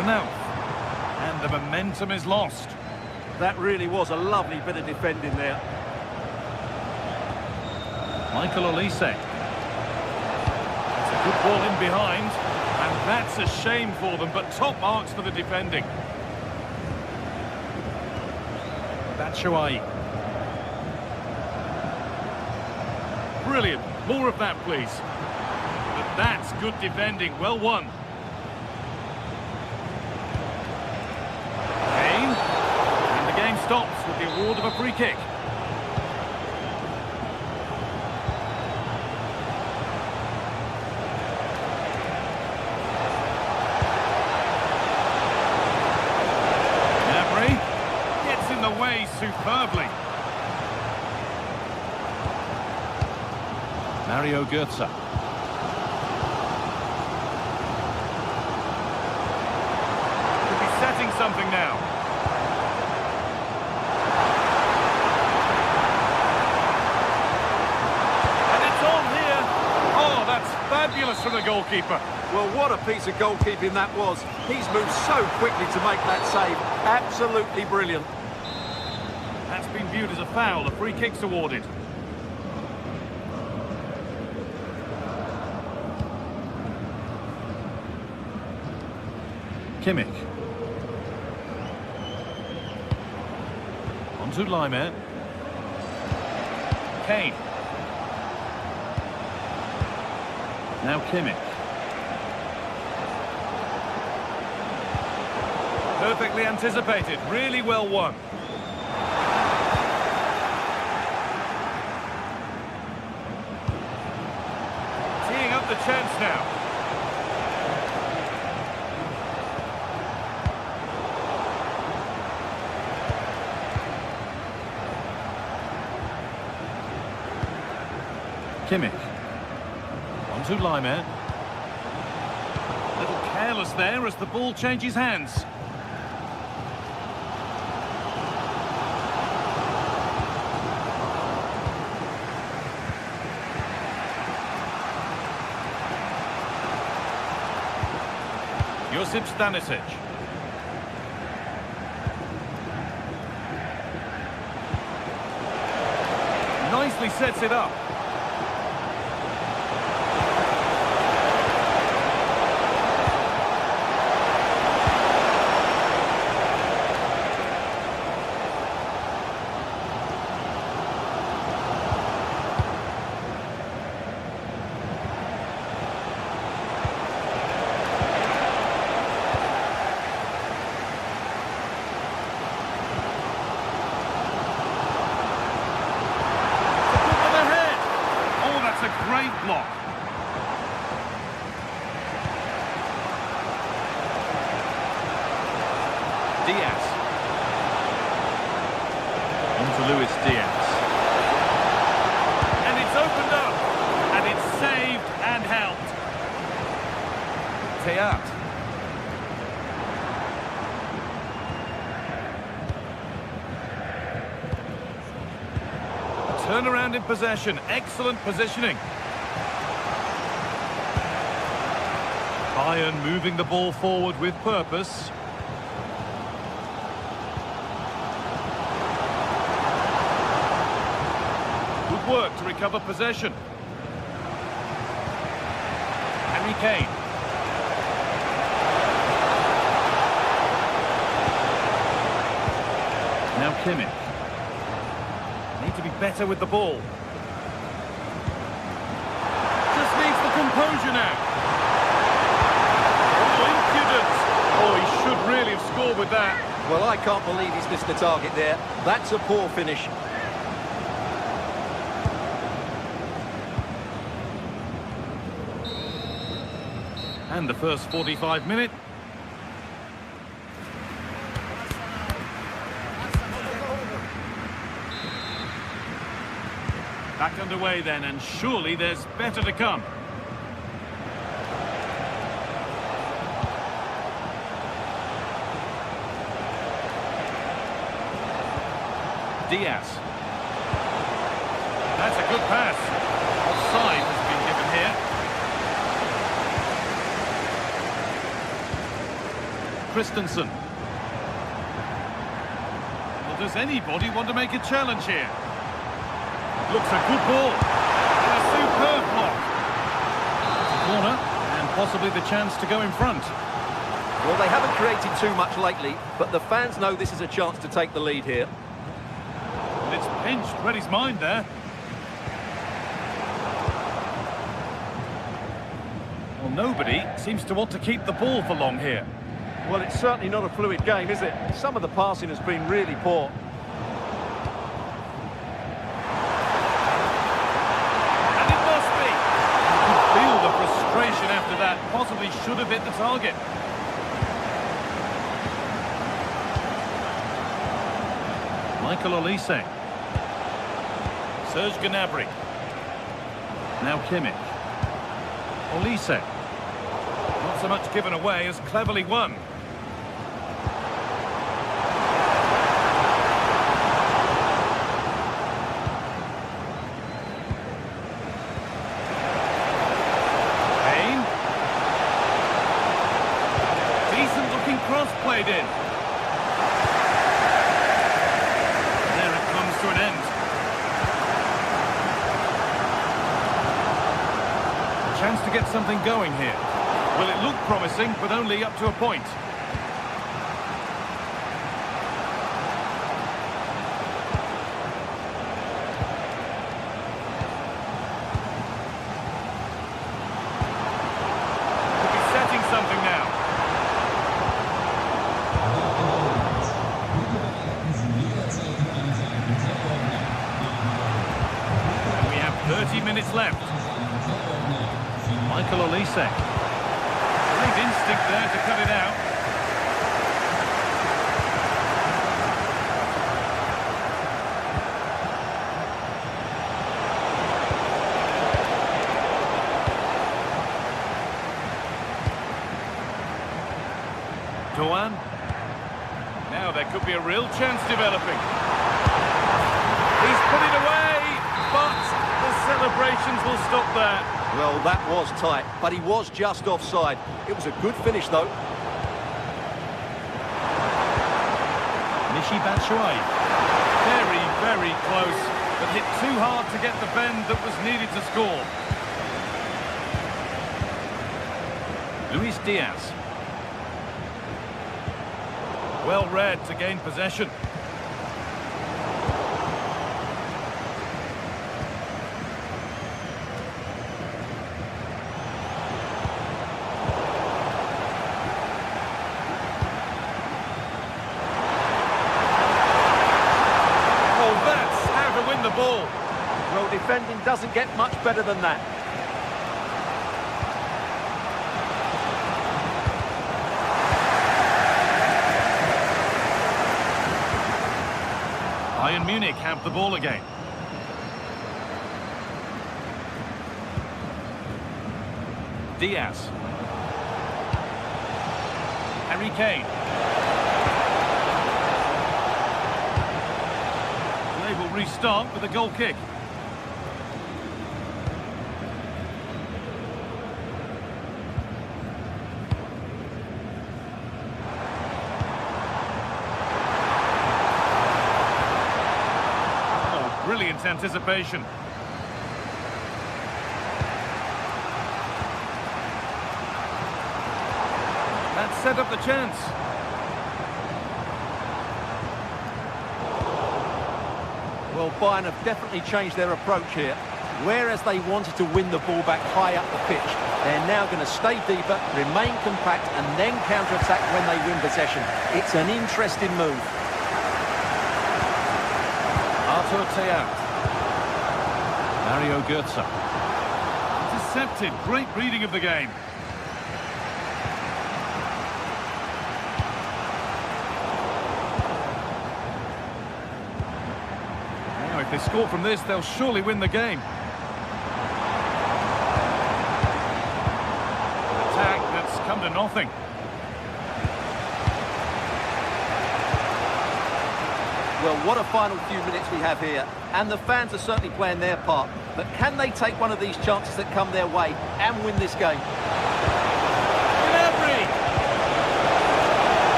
Speaker 1: Knauf. And the momentum is lost.
Speaker 4: That really was a lovely bit of defending there.
Speaker 1: Michael Olise. It's a good ball in behind, and that's a shame for them, but top marks for the defending. Batshuayi. Brilliant. More of that, please. But that's good defending. Well won. Kane. And the game stops with the award of a free kick. Gnabry gets in the way superbly. Mario Goetze. Could be setting something now. And it's on here. Oh, that's fabulous from the goalkeeper.
Speaker 4: Well, what a piece of goalkeeping that was. He's moved so quickly to make that save. Absolutely brilliant.
Speaker 1: That's been viewed as a foul. A free kick's awarded. Kimmich. On to Lime. Kane. Now Kimmich. Perfectly anticipated. Really well won. Teeing up the chance now. Kimmich. On to Lime. Little careless there as the ball changes hands. Josip Stanisic. Nicely sets it up. Great block. Diaz. On to Luis Diaz. And it's opened up. And it's saved and helped. Teat. A turnaround in possession. Excellent positioning. Bayern moving the ball forward with purpose. Good work to recover possession. Harry Kane. Now Kimmich. Need to be better with the ball. Just needs the composure now. Oh, impudence. Oh, he should really have scored with that.
Speaker 4: Well, I can't believe he's missed the target there. That's a poor finish.
Speaker 1: And the first 45 minutes. Back underway then, and surely there's better to come. Diaz. That's a good pass. Offside has been given here. Christensen. Well, does anybody want to make a challenge here? Looks a good ball. And a superb block. Corner, and possibly the chance to go in front.
Speaker 4: Well, they haven't created too much lately, but the fans know this is a chance to take the lead here.
Speaker 1: And it's pinched, read his mind there. Well, nobody seems to want to keep the ball for long here.
Speaker 4: Well, it's certainly not a fluid game, is it? Some of the passing has been really poor.
Speaker 1: And it must be. You can feel the frustration after that. Possibly should have hit the target. Michael Olise. Serge Gnabry. Now Kimmich. Olise. Not so much given away as cleverly won. Kane. Decent looking cross played in. There it comes to an end. Chance to get something going here. Well, it looked promising, but only up to a point. Could be setting something now. And we have 30 minutes left. Michael Olise. Great instinct there to cut it out. Doan. Now there could be a real chance developing. He's put it away, but the celebrations will stop there.
Speaker 4: Well, that was tight, but he was just offside. It was a good finish, though.
Speaker 1: Michy Batshuayi. Very, very close, but hit too hard to get the bend that was needed to score. Luis Diaz. Well read to gain possession. The ball.
Speaker 4: Well, defending doesn't get much better than that.
Speaker 1: Bayern Munich have the ball again. Diaz. Harry Kane. They will restart with a goal kick. Oh, brilliant anticipation. That set up the chance.
Speaker 4: Well, Bayern have definitely changed their approach here. Whereas they wanted to win the ball back high up the pitch, they're now going to stay deeper, remain compact, and then counter-attack when they win possession. It's an interesting move.
Speaker 1: Artur Teat. Mario Götze. Intercepted. Great reading of the game. Now, if they score from this, they'll surely win the game. Attack that's come to nothing.
Speaker 4: Well, what a final few minutes we have here. And the fans are certainly playing their part. But can they take one of these chances that come their way and win this game?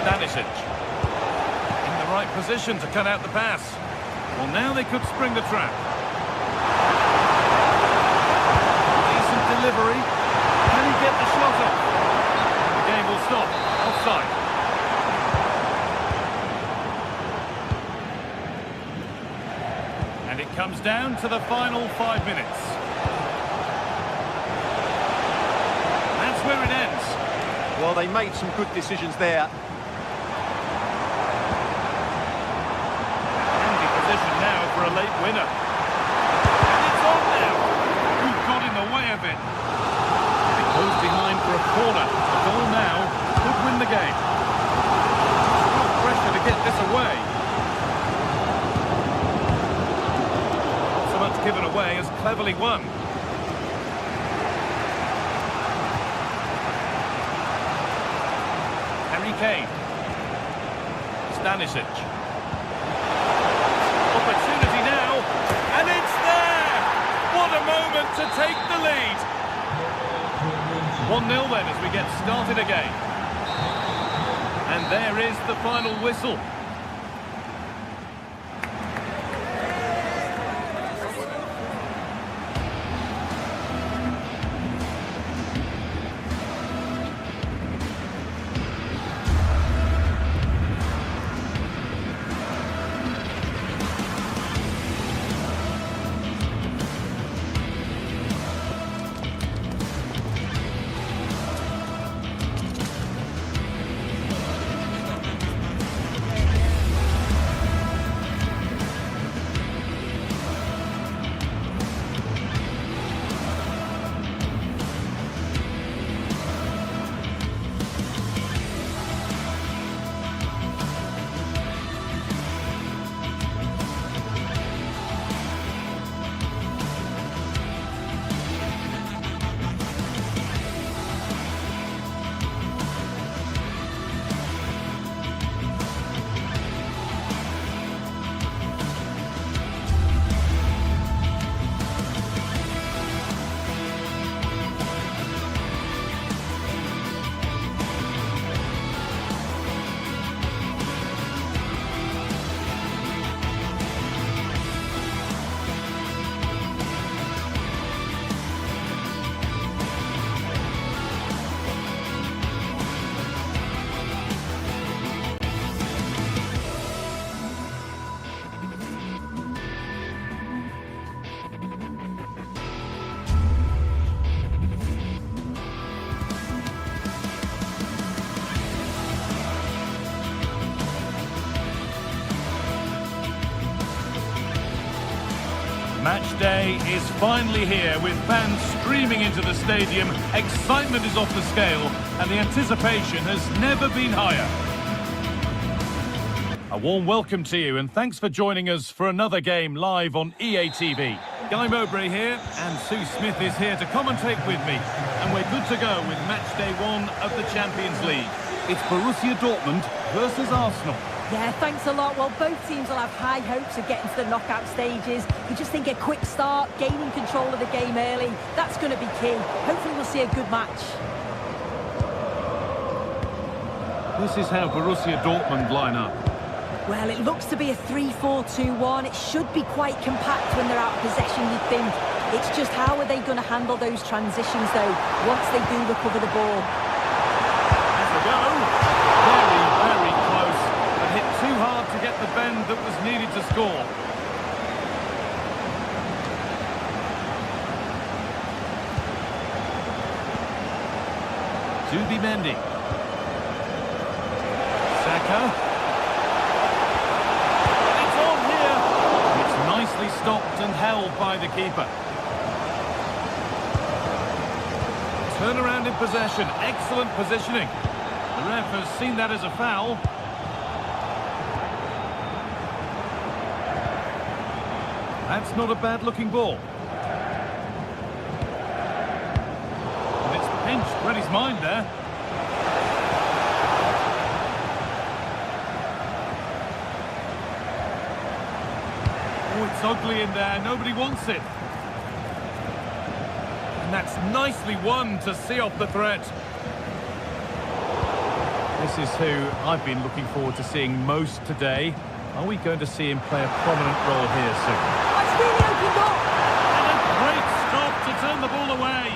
Speaker 1: Stanisic. In the right position to cut out the pass. Well, now they could spring the trap. Decent delivery. Can he get the shot off? The game will stop. Offside. And it comes down to the final 5 minutes. That's where it ends.
Speaker 4: Well, they made some good decisions there.
Speaker 1: Handy position now for a late winner. And it's on now. Who got in the way of it? It goes behind for a corner. The goal now could win the game. No pressure to get this away. Not so much given away as cleverly won. Harry Kane. Stanisic. Opportunity now, and it's there! What a moment to take the lead! 1-0 then as we get started again. And there is the final whistle. Match day is finally here with fans streaming into the stadium. Excitement is off the scale and the anticipation has never been higher. A warm welcome to you and thanks for joining us for another game live on EA TV. Guy Mowbray here, and Sue Smith is here to commentate with me. And we're good to go with match day 1 of the Champions League. It's Borussia Dortmund versus Arsenal.
Speaker 2: Yeah, thanks a lot. Well, both teams will have high hopes of getting to the knockout stages. You just think a quick start, gaining control of the game early, that's going to be key. Hopefully we'll see a good match.
Speaker 1: This is how Borussia Dortmund line up.
Speaker 2: Well, it looks to be a 3-4-2-1. It should be quite compact when they're out of possession, you'd think. It's just how are they going to handle those transitions, though, once they do recover the ball.
Speaker 1: As they go. Very, very close. But hit too hard to get the bend that was needed to score. Zubimendi. Saka. Stopped and held by the keeper. Turnaround in possession. Excellent positioning. The ref has seen that as a foul. That's not a bad-looking ball. And it's pinched Reddy's mind there. Oh, it's ugly in there. Nobody wants it. And that's nicely won to see off the threat. This is who I've been looking forward to seeing most today. Are we going to see him play a prominent role here soon?
Speaker 2: That's really opened up.
Speaker 1: And a great stop to turn the ball away.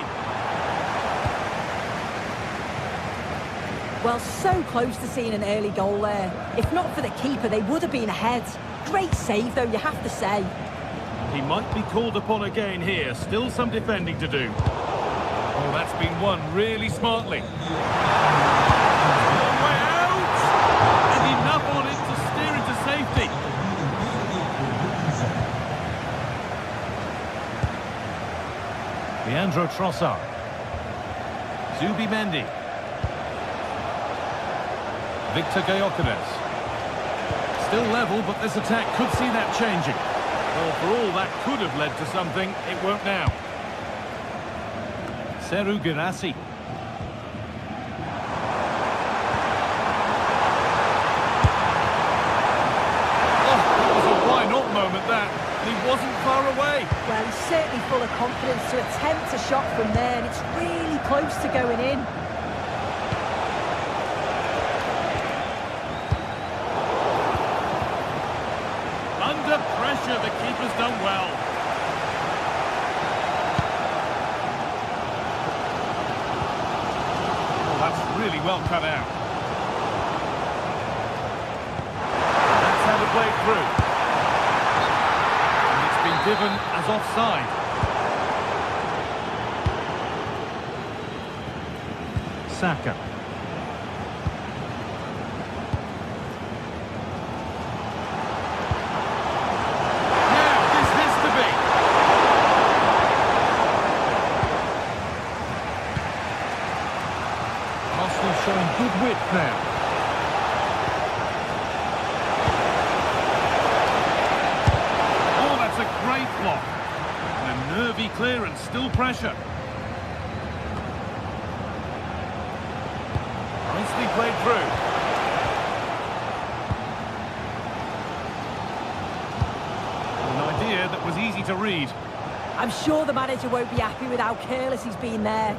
Speaker 2: Well, so close to seeing an early goal there. If not for the keeper, they would have been ahead. Great save, though, you have to say.
Speaker 1: He might be called upon again here. Still some defending to do. Oh, that's been won really smartly. Long way out! And enough on it to steer into safety. Leandro Trossard. Zubimendi. Victor Gyökeres. Still level, but this attack could see that changing. Well, for all that could have led to something, it won't now. Serhou Guirassy. Oh, that was a why not moment, that. He wasn't far away.
Speaker 2: Well, he's certainly full of confidence to attempt a shot from there, and it's really close to going in.
Speaker 1: Under pressure, the keeper's done well. Oh, that's really well cut out. That's how to play it through. And it's been given as offside. Saka. Showing good width now. Oh, that's a great block. And a nervy clearance, still pressure. Nicely played through. An idea that was easy to read.
Speaker 2: I'm sure the manager won't be happy with how careless he's been there.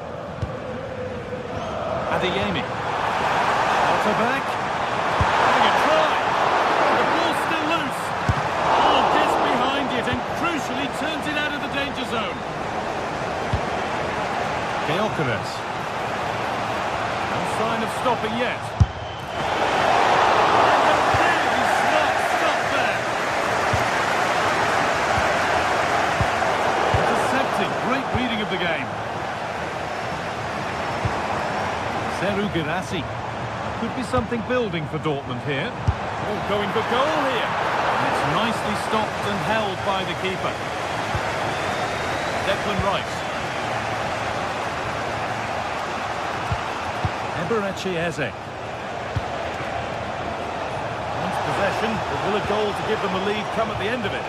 Speaker 1: Adeyemi. Outer back. Having a try. The ball's still loose. Oh, gets behind it and crucially turns it out of the danger zone. Gyökeres. No sign of stopping yet. And a really smart stop there. Intercepting. Great reading of the game. Serhou Guirassy. Could be something building for Dortmund here. Oh, going for goal here. And it's nicely stopped and held by the keeper. Declan Rice. Eberechi Eze. Once possession, but will a goal to give them a lead come at the end of it?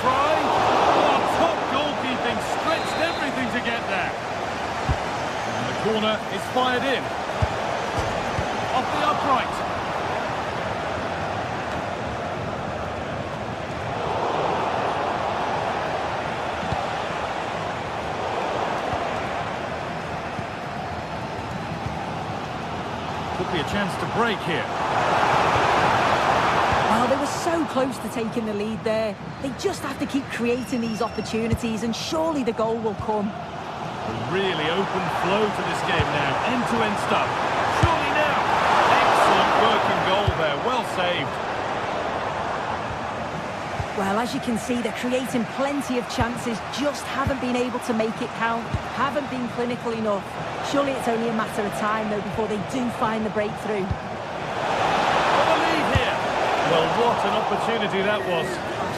Speaker 1: try. Oh, top goalkeeping, stretched everything to get there. And the corner is fired in. Off the upright. Could be a chance to break here.
Speaker 2: Well, they were so close to taking the lead there. They just have to keep creating these opportunities and surely the goal will come.
Speaker 1: A really open flow to this game now. End-to-end stuff. Surely now. Excellent working goal there. Well saved.
Speaker 2: Well, as you can see, they're creating plenty of chances, just haven't been able to make it count, haven't been clinical enough. Surely it's only a matter of time, though, before they do find the breakthrough.
Speaker 1: Got a lead here. Well, what an opportunity that was.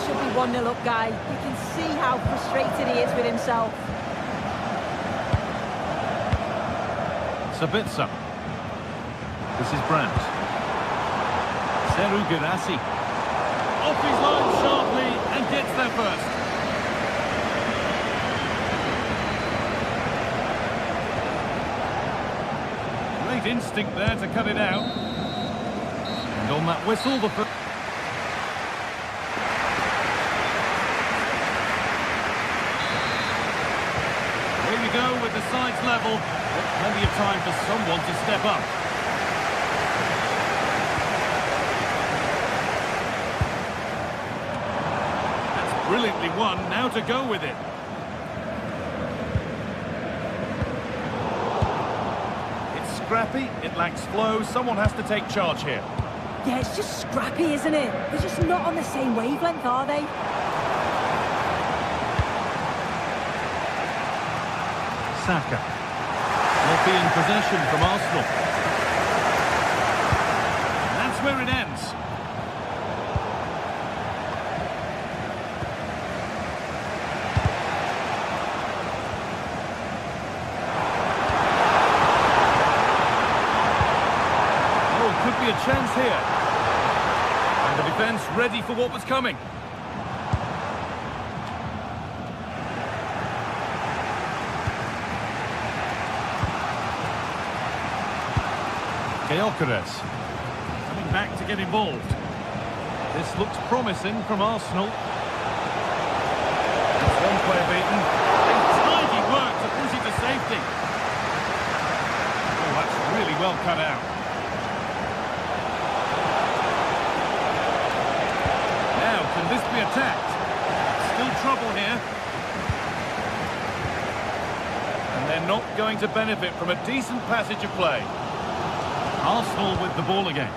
Speaker 2: Should be 1-0 up, Guy. You can see how frustrated he is with himself.
Speaker 1: Sabitzer. This is Brandt. Seru Girassi. Off his line sharply and gets there first. Great instinct there to cut it out. And on that whistle, the first... Here we go with the sides level. Plenty of time for someone to step up. Brilliantly won, now to go with it. It's scrappy, it lacks flow, someone has to take charge here.
Speaker 2: Yeah, it's just scrappy, isn't it? They're just not on the same wavelength, are they?
Speaker 1: Saka. Will be in possession from Arsenal. And that's where it ends. Could be a chance here. And the defence ready for what was coming. Gyökeres coming back to get involved. This looks promising from Arsenal. That's one player beaten. Tidy work to push it to safety. Oh, that's really well cut out. Can this be attacked? Still trouble here. And they're not going to benefit from a decent passage of play. Arsenal with the ball again.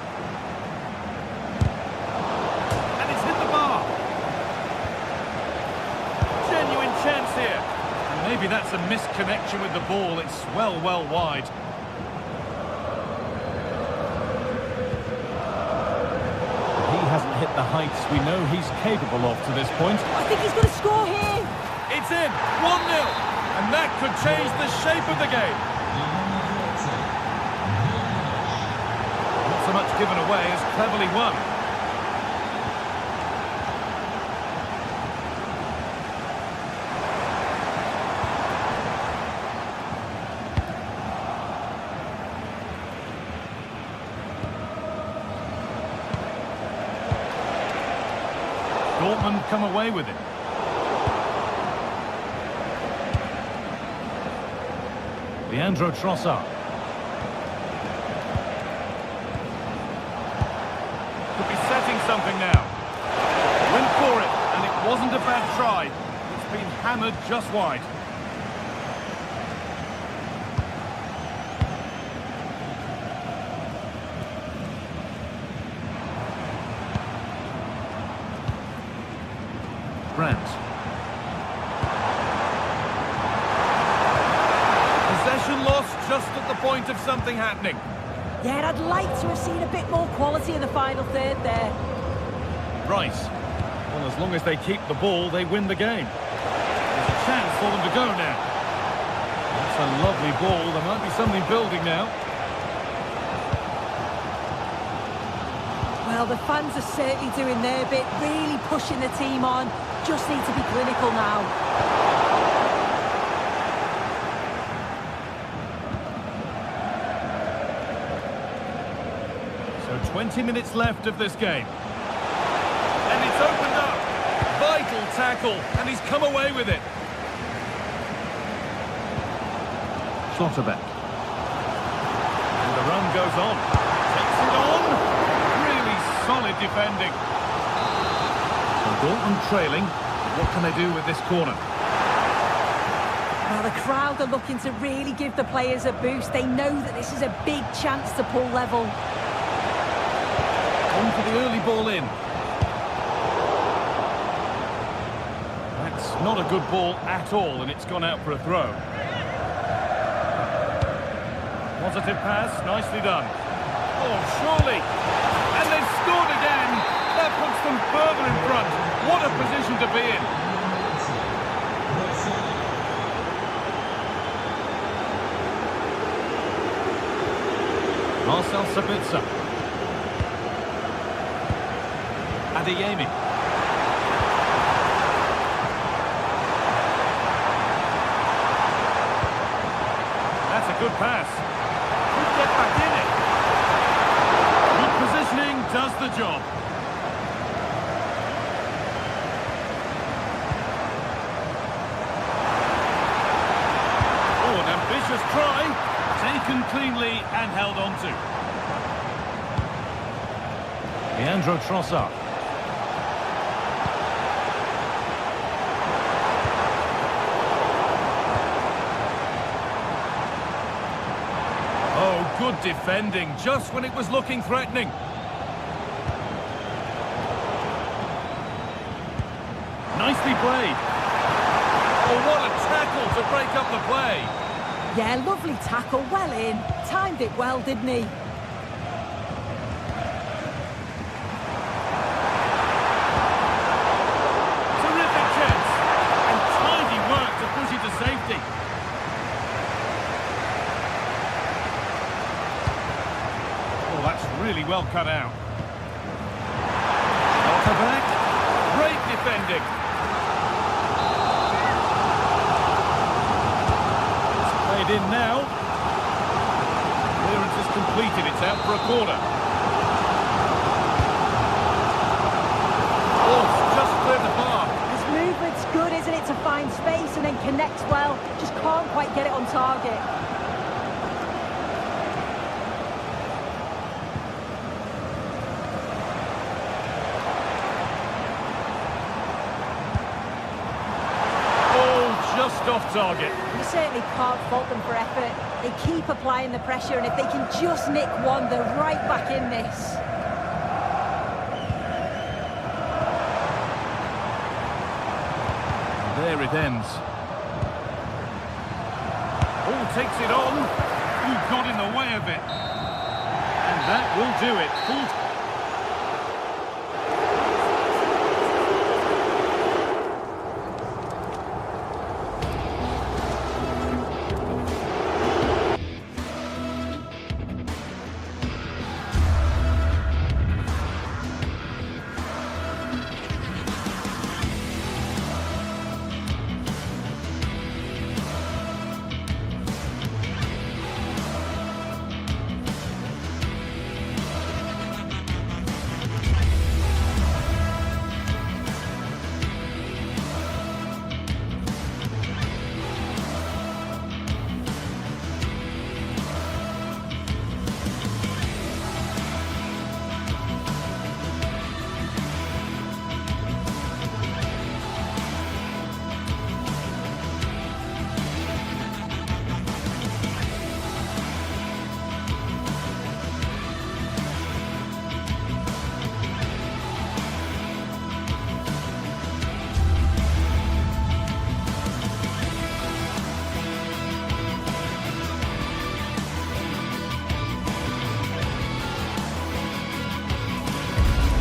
Speaker 1: And it's hit the bar. Genuine chance here. And maybe that's a misconnection with the ball. It's well wide. Hasn't hit the heights we know he's capable of to this point.
Speaker 2: I think he's going to score here.
Speaker 1: It's in, 1-0, and that could change the shape of the game. Not so much given away as cleverly won. Dortmund come away with it. Leandro Trossard. Could be setting something now. Went for it, and it wasn't a bad try. It's been hammered just wide. Brandt. Possession lost just at the point of something happening.
Speaker 2: Yeah, I'd like to have seen a bit more quality in the final third there.
Speaker 1: Rice. Well, as long as they keep the ball, they win the game. There's a chance for them to go now. That's a lovely ball. There might be something building now.
Speaker 2: Well, the fans are certainly doing their bit, really pushing the team on. Just need to be clinical now.
Speaker 1: So 20 minutes left of this game. And it's opened up. Vital tackle, and he's come away with it. Schlotterbeck. And the run goes on. Takes it on. Really solid defending. So Bolton trailing. What can they do with this corner?
Speaker 2: Well, the crowd are looking to really give the players a boost. They know that this is a big chance to pull level.
Speaker 1: On for the early ball in. That's not a good ball at all, and it's gone out for a throw. Positive pass, nicely done. Oh, surely. And they've scored again. That puts them further in front. What a position to be in. Marcel Sabitzer. Adeyemi. That's a good pass. Could get back in it. Good positioning does the job. Oh, an ambitious try. Taken cleanly and held on to. Leandro Trossard. Oh, good defending, just when it was looking threatening. Nicely played. Oh, what a tackle to break up the play.
Speaker 2: Yeah, lovely tackle, well in. Timed it well, didn't he?
Speaker 1: Terrific chance. And tidy work to push it to safety. Oh, that's really well cut out. Back. Great defending. In now. Clearance is completed. It's out for a corner. Oh, just cleared the bar.
Speaker 2: His movement's good, isn't it, to find space and then connects well. Just can't quite get it on target.
Speaker 1: Just off target.
Speaker 2: You certainly can't fault them for effort. They keep applying the pressure, and if they can just nick one, they're right back in this.
Speaker 1: There it ends. Oh, takes it on. Ooh, got in the way of it. And that will do it. Full.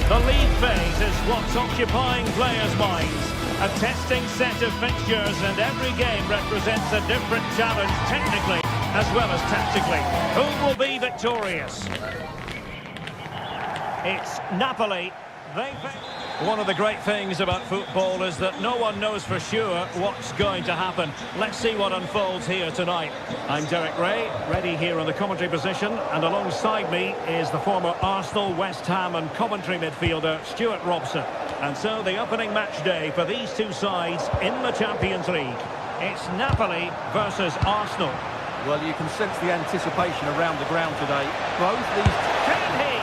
Speaker 3: The league phase is what's occupying players' minds. A testing set of fixtures, and every game represents a different challenge technically as well as tactically. Who will be victorious? It's Napoli. One of the great things about football is that no one knows for sure what's going to happen. Let's see what unfolds here tonight. I'm Derek Ray, ready here on the commentary position, and alongside me is the former Arsenal, West Ham and Coventry midfielder Stuart Robson. And so the opening match day for these two sides in the Champions League. It's Napoli versus Arsenal.
Speaker 4: Well, you can sense the anticipation around the ground today. Both these...
Speaker 3: Can he?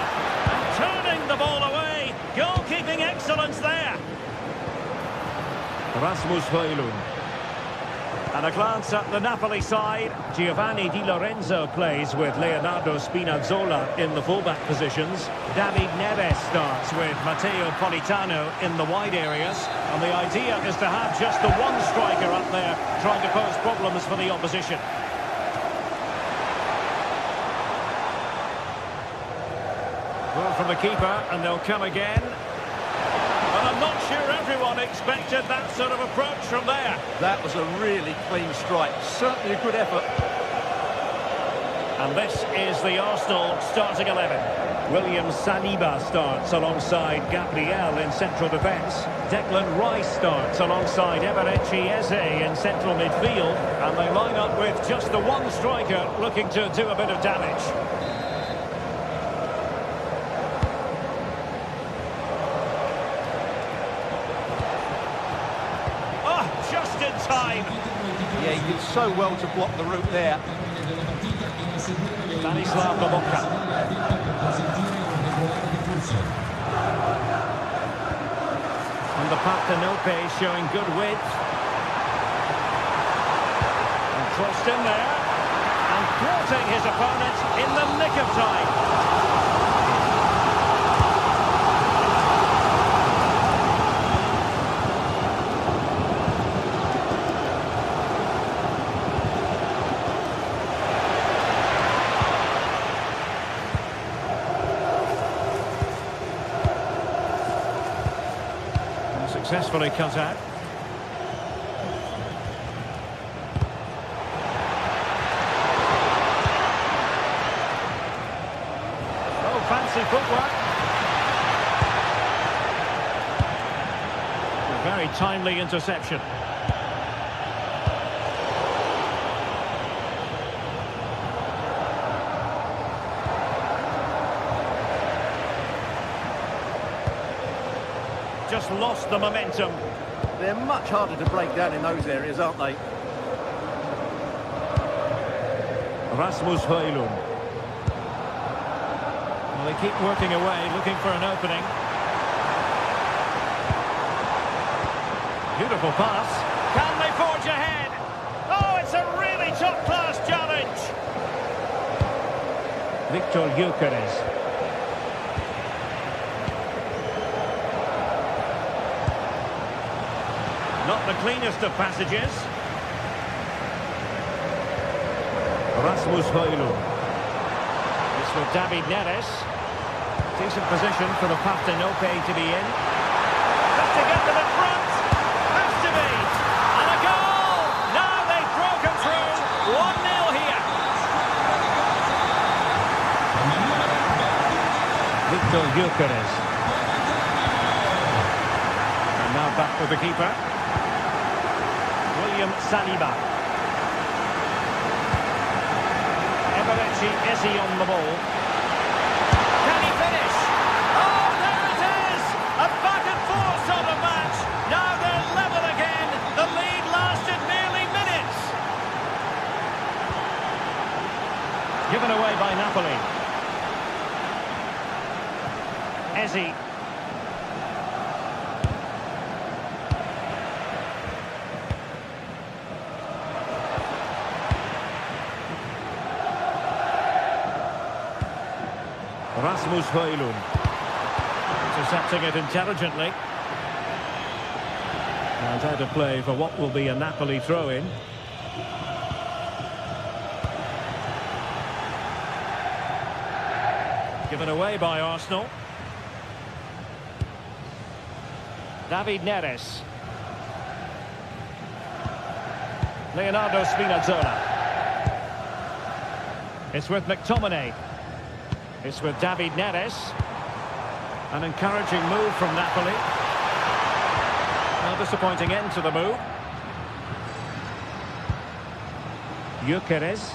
Speaker 3: And turning the ball away. Goalkeeping excellence there. Rasmus Højlund. And a glance at the Napoli side. Giovanni Di Lorenzo plays with Leonardo Spinazzola in the fullback positions. David Neres starts with Matteo Politano in the wide areas. And the idea is to have just the one striker up there trying to pose problems for the opposition. Well, from the keeper, and they'll come again. But I'm not sure everyone expected that sort of approach from there.
Speaker 4: That was a really clean strike. Certainly a good effort.
Speaker 3: And this is the Arsenal starting 11. William Saliba starts alongside Gabriel in central defence. Declan Rice starts alongside Eberechi Eze in central midfield. And they line up with just the one striker looking to do a bit of damage. Just in time.
Speaker 4: Yeah, he did so well to block the route there.
Speaker 3: Stanislav Lobotka. And the Partenope showing good width. And crossed in there. And thwarting his opponent in the nick of time. Successfully cut out. Oh, fancy footwork. A very timely interception. Just lost the momentum.
Speaker 4: They're much harder to break down in those areas, aren't they?
Speaker 3: Rasmus Højlund. Well, they keep working away, looking for an opening. Beautiful pass. Can they forge ahead? Oh, it's a really top-class challenge. Victor Gyökeres. Not the cleanest of passages. Rasmus Højlund. It's for David Neres. Decent position for the Partenope to be in. Has to get to the front. Has to be. And a goal! Now they've broken through. 1-0 here. Victor Gyökeres. And now back with the keeper. William Saliba. Eberechi Eze on the ball. Can he finish? Oh, there it is! A back and forth sort of match. Now they're level again. The lead lasted merely minutes. Given away by Napoli. Eze. Rasmus Højlund. Intercepting it intelligently. And out of play for what will be a Napoli throw-in. Given away by Arsenal. David Neres. Leonardo Spinazzola. It's with McTominay. It's with David Neres. An encouraging move from Napoli. A disappointing end to the move. Gyökeres.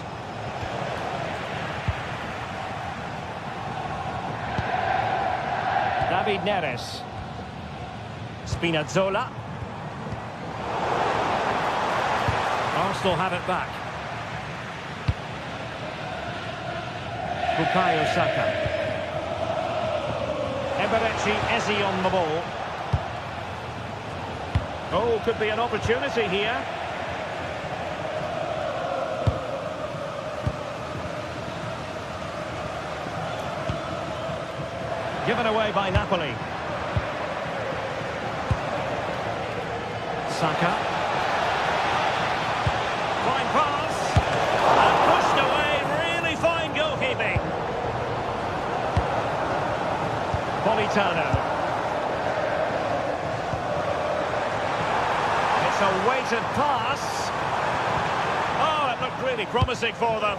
Speaker 3: David Neres. Spinazzola. Arsenal have it back. Bukayo Saka. Eberechi Eze on the ball. Oh, could be an opportunity here. Given away by Napoli. Saka. Fine pass. And pushed away. Really fine goalkeeping. Politano. It's a weighted pass. Oh, it looked really promising for them.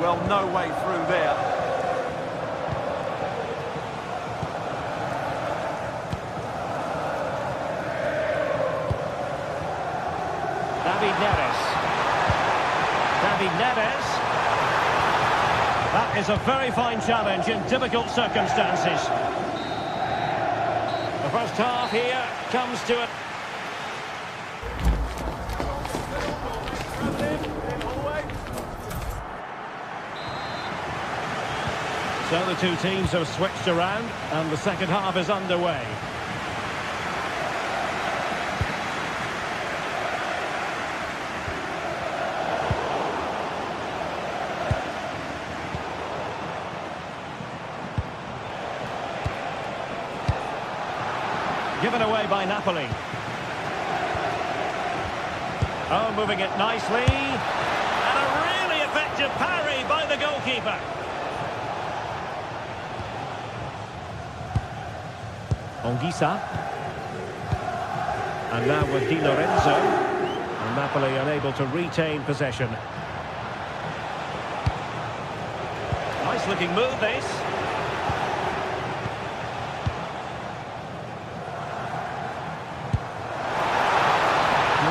Speaker 4: Well, no way through there.
Speaker 3: David Neres. David Neres. That is a very fine challenge in difficult circumstances. The first half here comes to it. So the two teams have switched around and the second half is underway. Given away by Napoli. Oh, moving it nicely. And a really effective parry by the goalkeeper. Anguissa. And now with Di Lorenzo. And Napoli unable to retain possession. Nice looking move this.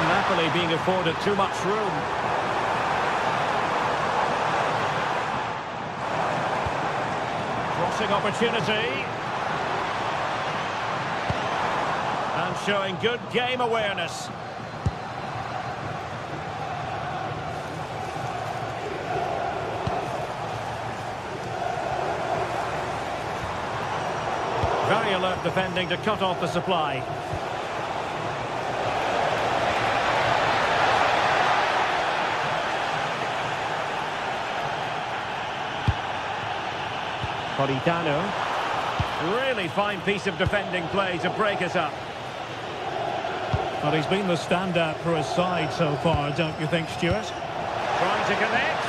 Speaker 3: Napoli being afforded too much room. Crossing opportunity. And showing good game awareness. Very alert defending to cut off the supply. Politano. Really fine piece of defending play to break it up.
Speaker 5: Well, he's been the standout for his side so far, don't you think, Stuart?
Speaker 3: Trying to connect.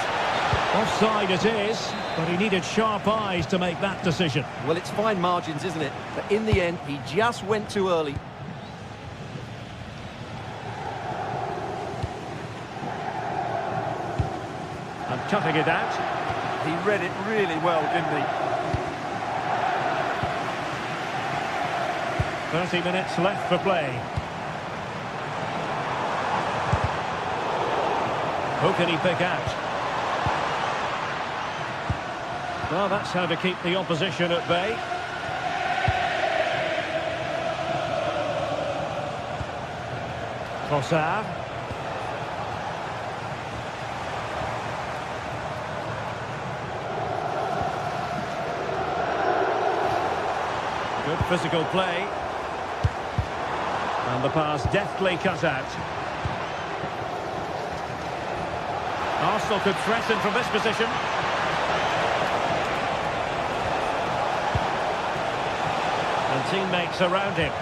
Speaker 5: Offside it is, but he needed sharp eyes to make that decision.
Speaker 4: Well, it's fine margins, isn't it? But in the end, he just went too early.
Speaker 3: And cutting it out.
Speaker 4: He read it really well, didn't he?
Speaker 3: 30 minutes left for play. Who can he pick out? Well, that's how to keep the opposition at bay. Trossard. Good physical play. And the pass deftly cut out. Arsenal could threaten from this position. And teammates around him.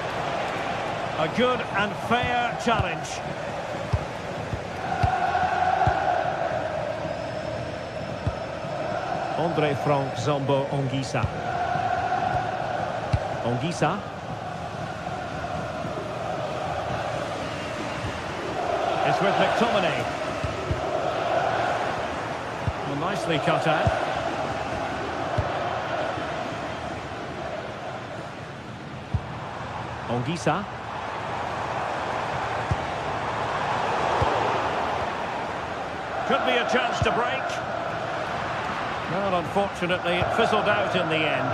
Speaker 3: A good and fair challenge. André Frank Zambo Anguissa. Anguissa. It's with McTominay. Well, nicely cut out.
Speaker 5: Ongisa.
Speaker 3: Could be a chance to break. Well, unfortunately, it fizzled out in the end.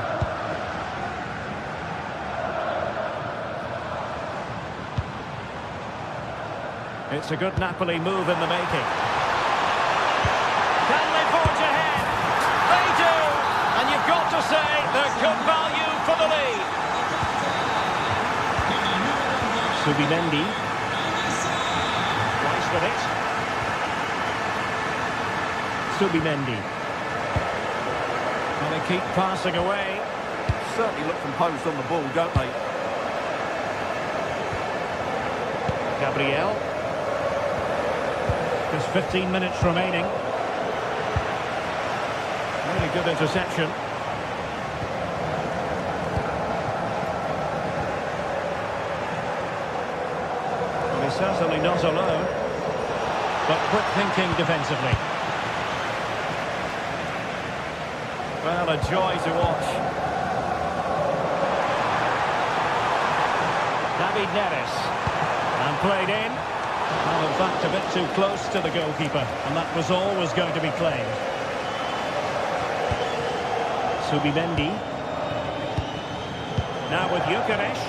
Speaker 3: It's a good Napoli move in the making. Can they forge ahead? They do! And you've got to say they're good value for the lead.
Speaker 5: Subimendi.
Speaker 3: Rice with it.
Speaker 5: Subimendi.
Speaker 3: And they keep passing away.
Speaker 4: Certainly look composed on the ball, don't they?
Speaker 3: Gabriel.
Speaker 5: Just 15 minutes remaining.
Speaker 3: Really good interception. Well, he's certainly not alone.
Speaker 5: But quick thinking defensively.
Speaker 3: Well, a joy to watch.
Speaker 5: David Neres. And played in.
Speaker 3: Well, in fact, a bit too close to the goalkeeper, and that was always going to be claimed.
Speaker 5: Subimendi.
Speaker 3: Now with Gyökeres.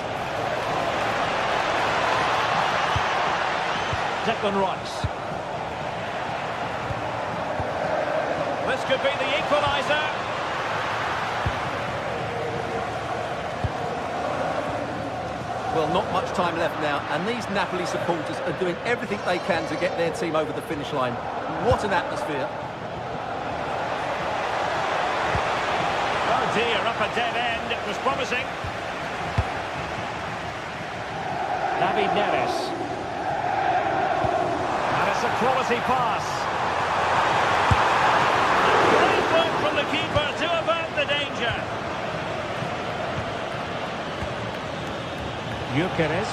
Speaker 5: Declan Rice.
Speaker 3: This could be the equaliser.
Speaker 4: Well, not much time left now, and these Napoli supporters are doing everything they can to get their team over the finish line. What an atmosphere.
Speaker 3: Oh dear, up a dead end. It was promising.
Speaker 5: David Neres.
Speaker 3: And it's a quality pass. Great work from the keeper to avert the danger.
Speaker 5: Gyökeres.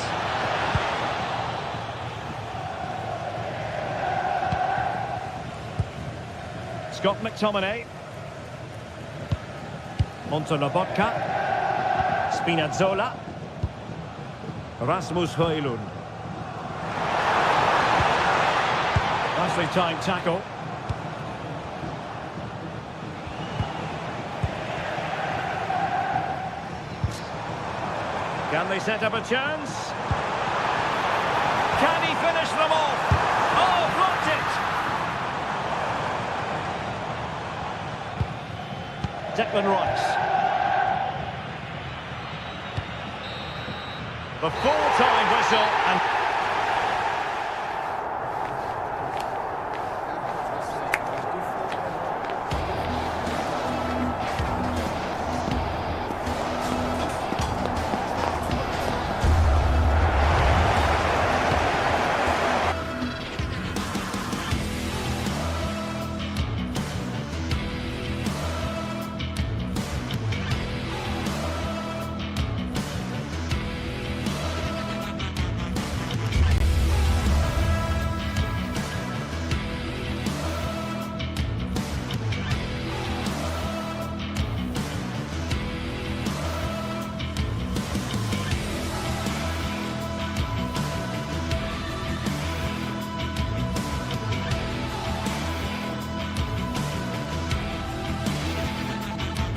Speaker 3: Scott McTominay.
Speaker 5: Montelobotka. Spinazzola. Rasmus Højlund.
Speaker 3: Nicely timed tackle. Can they set up a chance? Can he finish them off? Oh, blocked it!
Speaker 5: Declan Rice.
Speaker 3: The full-time whistle and...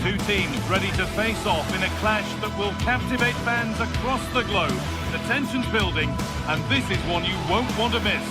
Speaker 3: Two teams ready to face off in a clash that will captivate fans across the globe. The tension's building, and this is one you won't want to miss.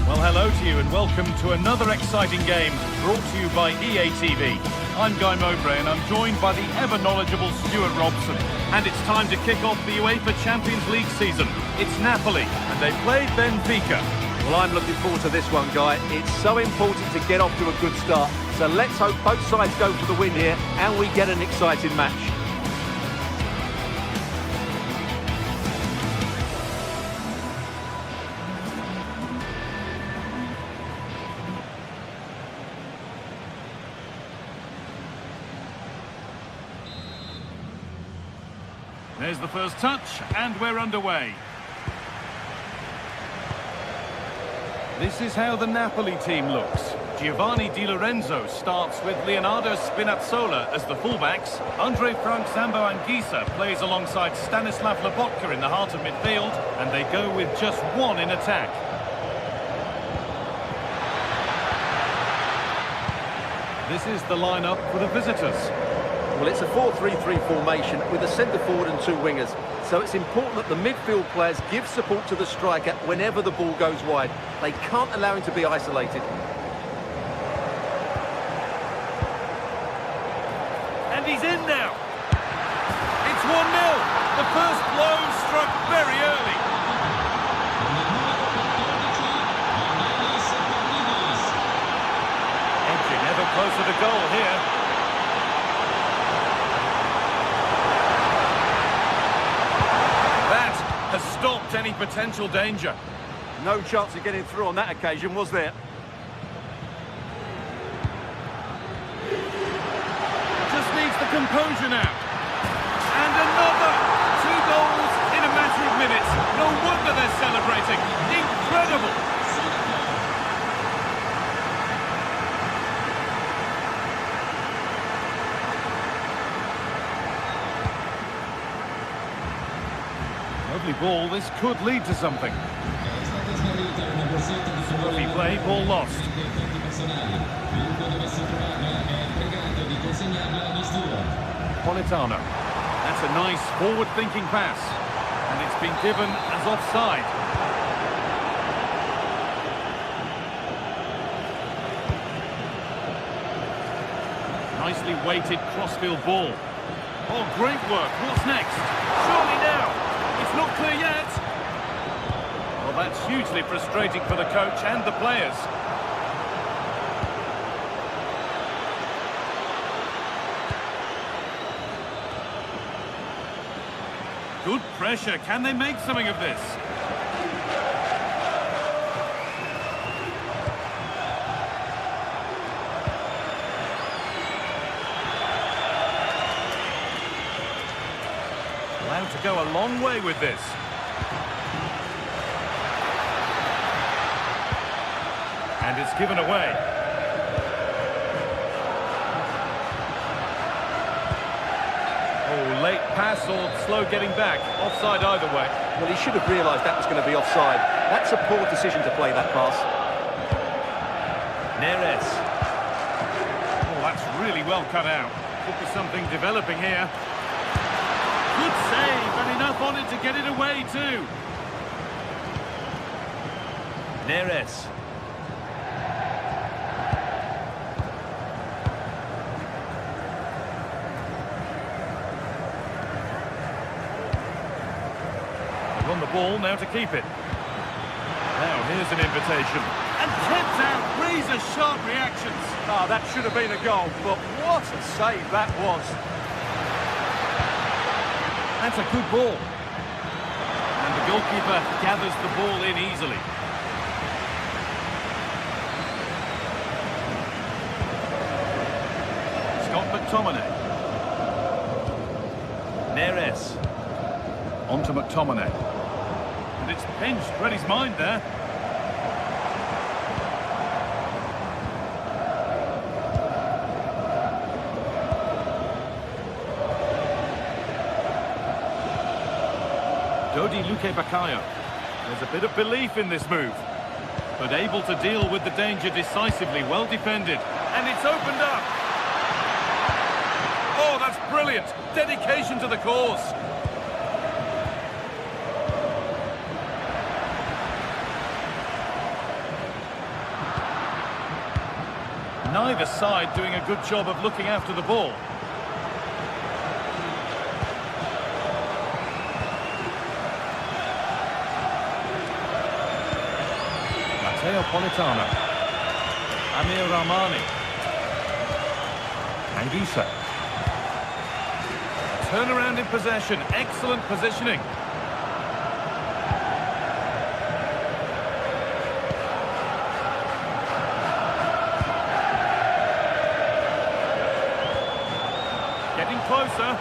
Speaker 3: Well, hello to you and welcome to another exciting game brought to you by EA TV. I'm Guy Mowbray and I'm joined by the ever-knowledgeable Stuart Robson. And it's time to kick off the UEFA Champions League season. It's Napoli, and they played Benfica.
Speaker 4: Well, I'm looking forward to this one, Guy. It's so important to get off to a good start. So let's hope both sides go for the win here and we get an exciting match.
Speaker 1: There's the first touch, and we're underway. This is how the Napoli team looks. Giovanni Di Lorenzo starts with Leonardo Spinazzola as the fullbacks. Andre Frank Zambo Anguissa plays alongside Stanislav Lobotka in the heart of midfield, and they go with just one in attack. This is the lineup for the visitors.
Speaker 4: Well, it's a 4-3-3 formation with a centre forward and two wingers. So it's important that the midfield players give support to the striker whenever the ball goes wide. They can't allow him to be isolated.
Speaker 1: And he's in now. It's 1-0. The first blow struck very early. Edging ever closer to goal here. That has stopped any potential danger.
Speaker 4: No chance of getting through on that occasion, was there?
Speaker 1: Just needs the composure now. And another! 2 goals in a matter of minutes. No wonder they're celebrating. Incredible! Lovely ball. This could lead to something. Sloppy play, ball lost. Politano. That's a nice forward-thinking pass. And it's been given as offside. Nicely weighted crossfield ball. Oh, great work. What's next? Surely now. It's not clear yet. Well, that's hugely frustrating for the coach and the players. Good pressure. Can they make something of this? Allowed to go a long way with this. And it's given away. Oh, late pass or slow getting back. Offside either way.
Speaker 4: Well, he should have realised that was going to be offside. That's a poor decision to play that pass.
Speaker 1: Neres. Oh, that's really well cut out. Could be something developing here. Good save, and enough on it to get it away too. Neres. On the ball, now to keep it. Now, here's an invitation. And kept out, razor-sharp reactions.
Speaker 4: Ah, that should have been a goal, but what a save that was.
Speaker 1: That's a good ball. And the goalkeeper gathers the ball in easily. Scott McTominay. Neres. On to McTominay. And it's pinched, read his mind there. Dodi Luque Bakayo. There's a bit of belief in this move. But able to deal with the danger decisively, well defended. And it's opened up. Oh, that's brilliant. Dedication to the cause. Neither side doing a good job of looking after the ball. Matteo Politano. Amir Rahmani. Anguissa. Turnaround in possession. Excellent positioning. Getting closer.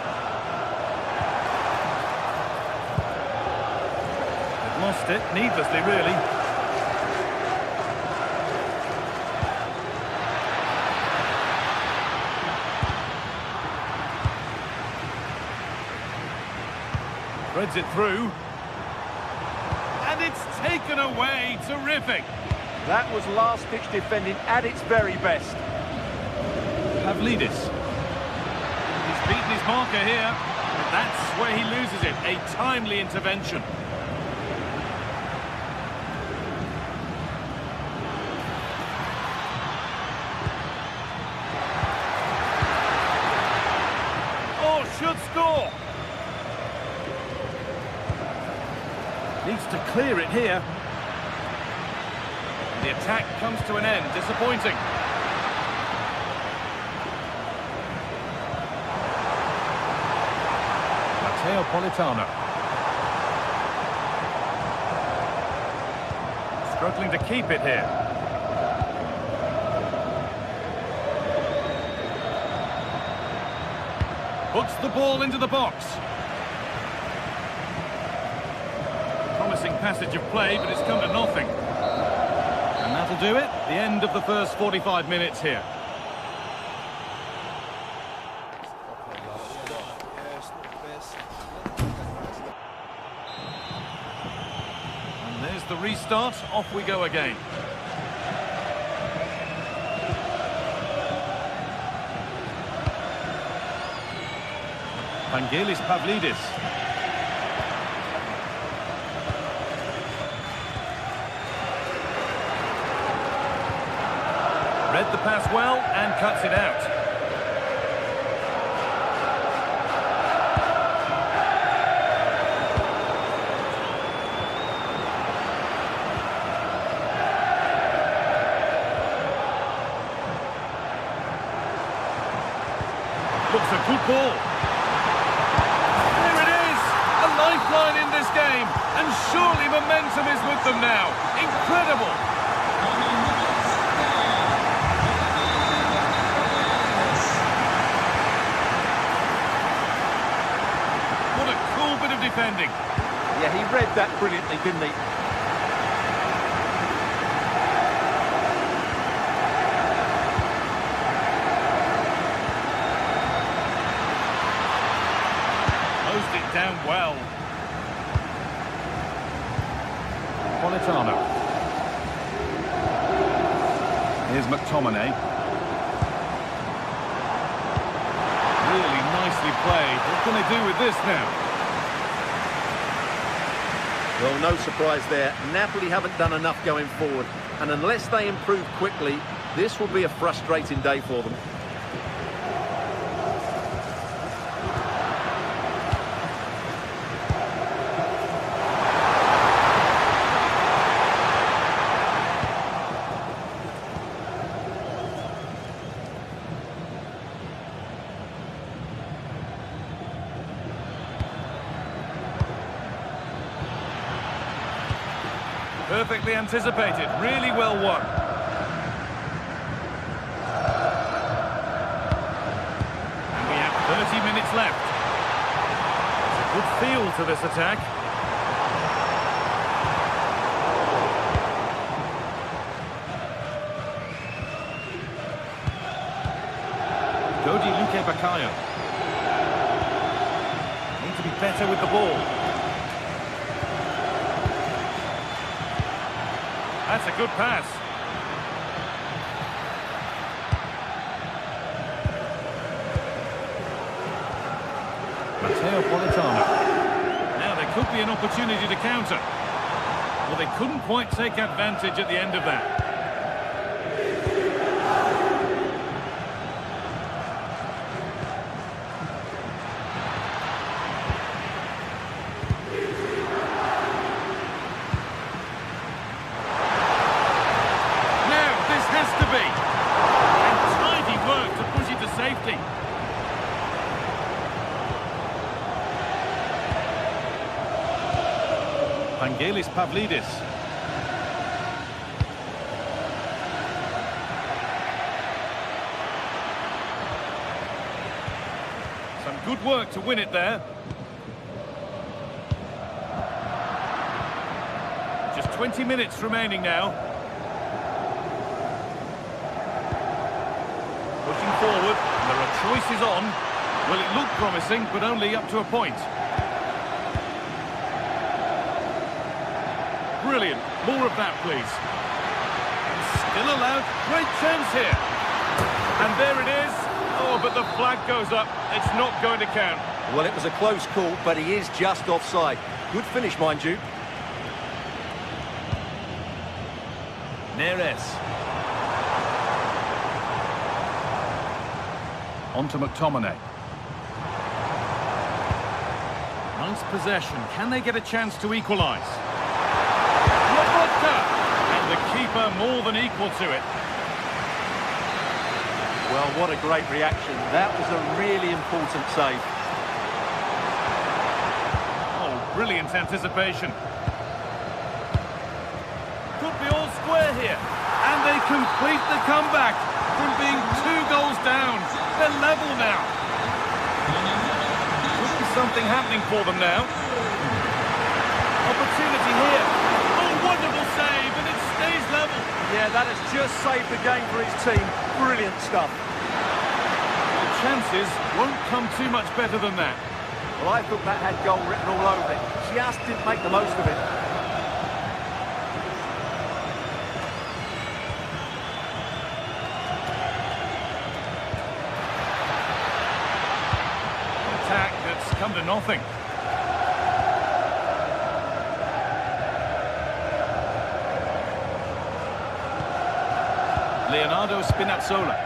Speaker 1: They've lost it, needlessly really. Threads it through. And it's taken away. Terrific.
Speaker 4: That was last-ditch defending at its very best.
Speaker 1: Pavlidis. He's beaten his marker here. But that's where he loses it. A timely intervention. Oh, should score. Needs to clear it here. The attack comes to an end. Disappointing. Politano. Struggling to keep it here. Puts the ball into the box. Promising passage of play, but it's come to nothing. And that'll do it. The end of the first 45 minutes here. There's the restart. Off we go again. Vangelis Pavlidis. Read the pass well and cuts it out. Looks a good ball. There it is! A lifeline in this game. And surely momentum is with them now. Incredible! What a cool bit of defending.
Speaker 4: Yeah, he read that brilliantly, didn't he?
Speaker 1: It down well. Politano. Here's McTominay. Really nicely played. What can they do with this now?
Speaker 4: Well, no surprise there. Napoli haven't done enough going forward. And unless they improve quickly, this will be a frustrating day for them.
Speaker 1: Perfectly anticipated, really well won. And we have 30 minutes left. There's a good feel to this attack. Godi Luque Baccaio. Need to be better with the ball. That's a good pass. Matteo Politano. Now there could be an opportunity to counter. Well, they couldn't quite take advantage at the end of that. Safety. Vangelis Pavlidis. Some good work to win it there. Just 20 minutes remaining now. Pushing forward, and there are choices on. Well, it looked promising, but only up to a point. Brilliant. More of that, please. Still allowed. Great chance here. And there it is. Oh, but the flag goes up. It's not going to count.
Speaker 4: Well, it was a close call, but he is just offside. Good finish, mind you.
Speaker 1: Neres. On to McTominay. Nice possession. Can they get a chance to equalise? Lobotka! And the keeper more than equal to it.
Speaker 4: Well, what a great reaction. That was a really important save.
Speaker 1: Oh, brilliant anticipation. Could be all square here. And they complete the comeback from being 2 goals down. They're level now. Could be something happening for them now. Opportunity here. Oh, wonderful save, and it stays level.
Speaker 4: Yeah, that has just saved the game for his team. Brilliant stuff.
Speaker 1: The chances won't come too much better than that.
Speaker 4: Well, I thought that had goal written all over it. Just didn't make the most of it.
Speaker 1: Attack that's come to nothing. Leonardo Spinazzola.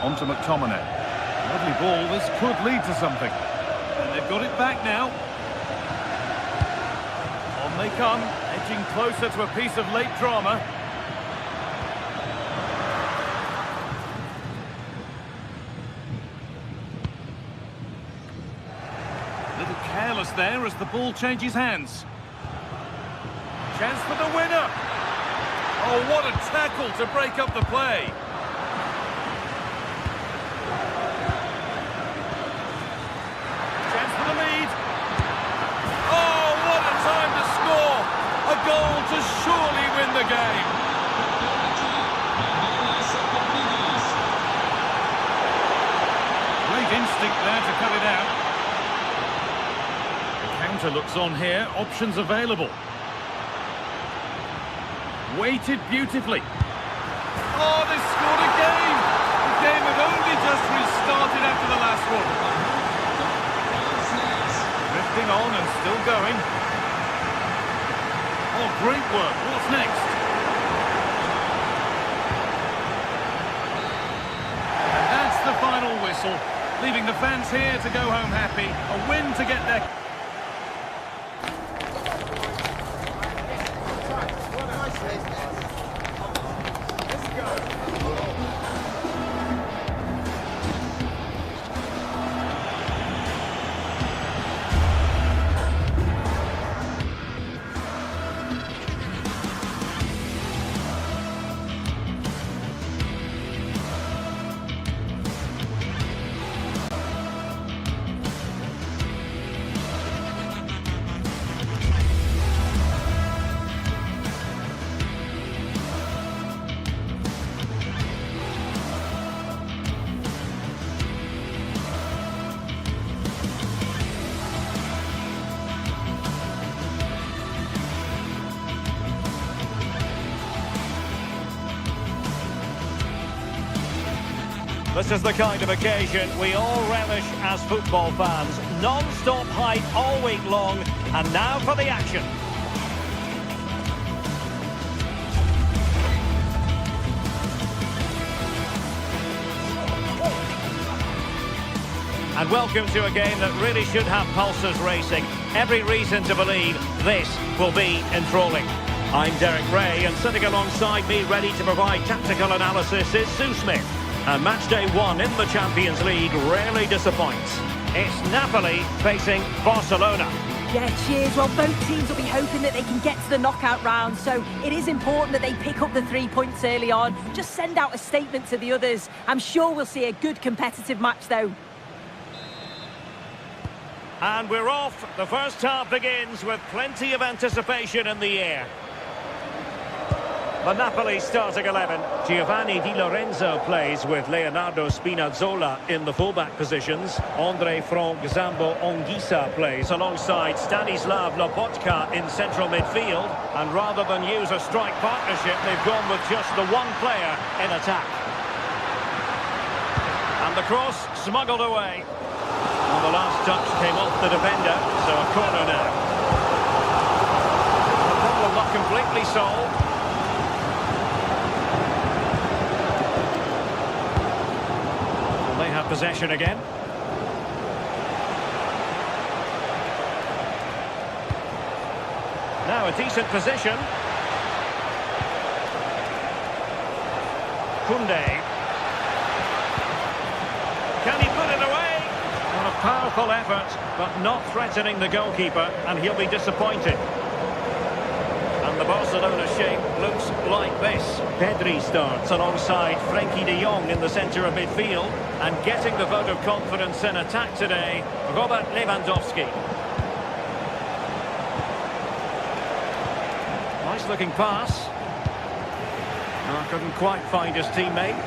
Speaker 1: On to McTominay. Lovely ball, this could lead to something. And they've got it back now. On they come, edging closer to a piece of late drama. A little careless there as the ball changes hands. Chance for the winner. Oh, what a tackle to break up the play. Chance for the lead. Oh, what a time to score. A goal to surely win the game. Great instinct there to cut it out. The counter looks on here. Options available. Waited beautifully. Oh, they scored again! The game had only just restarted after the last one. Drifting on and still going. Oh, great work. What's next? And that's the final whistle, leaving the fans here to go home happy. A win to get their...
Speaker 3: This is the kind of occasion we all relish as football fans. Non-stop hype all week long, and now for the action. And welcome to a game that really should have pulses racing. Every reason to believe this will be enthralling. I'm Derek Ray, and sitting alongside me ready to provide tactical analysis is Sue Smith. And match day 1 in the Champions League rarely disappoints. It's Napoli facing Barcelona.
Speaker 2: Yeah, cheers. Well, both teams will be hoping that they can get to the knockout round, so it is important that they pick up the 3 points early on. Just send out a statement to the others. I'm sure we'll see a good competitive match, though.
Speaker 3: And we're off. The first half begins with plenty of anticipation in the air. The Napoli starting 11. Giovanni Di Lorenzo plays with Leonardo Spinazzola in the fullback positions. Andre Frank Zambo Anguissa plays alongside Stanislav Lobotka in central midfield. And rather than use a strike partnership, they've gone with just the one player in attack. And the cross smuggled away. Well, the last touch came off the defender, so a corner now. The problem not completely solved. They have possession again. Now a decent position. Koundé. Can he put it away? What a powerful effort, but not threatening the goalkeeper, and he'll be disappointed. And the Barcelona shape looks like this. Pedri starts alongside Frenkie de Jong in the centre of midfield, and getting the vote of confidence in attack today, Robert Lewandowski. Nice looking pass. Oh, couldn't quite find his teammate.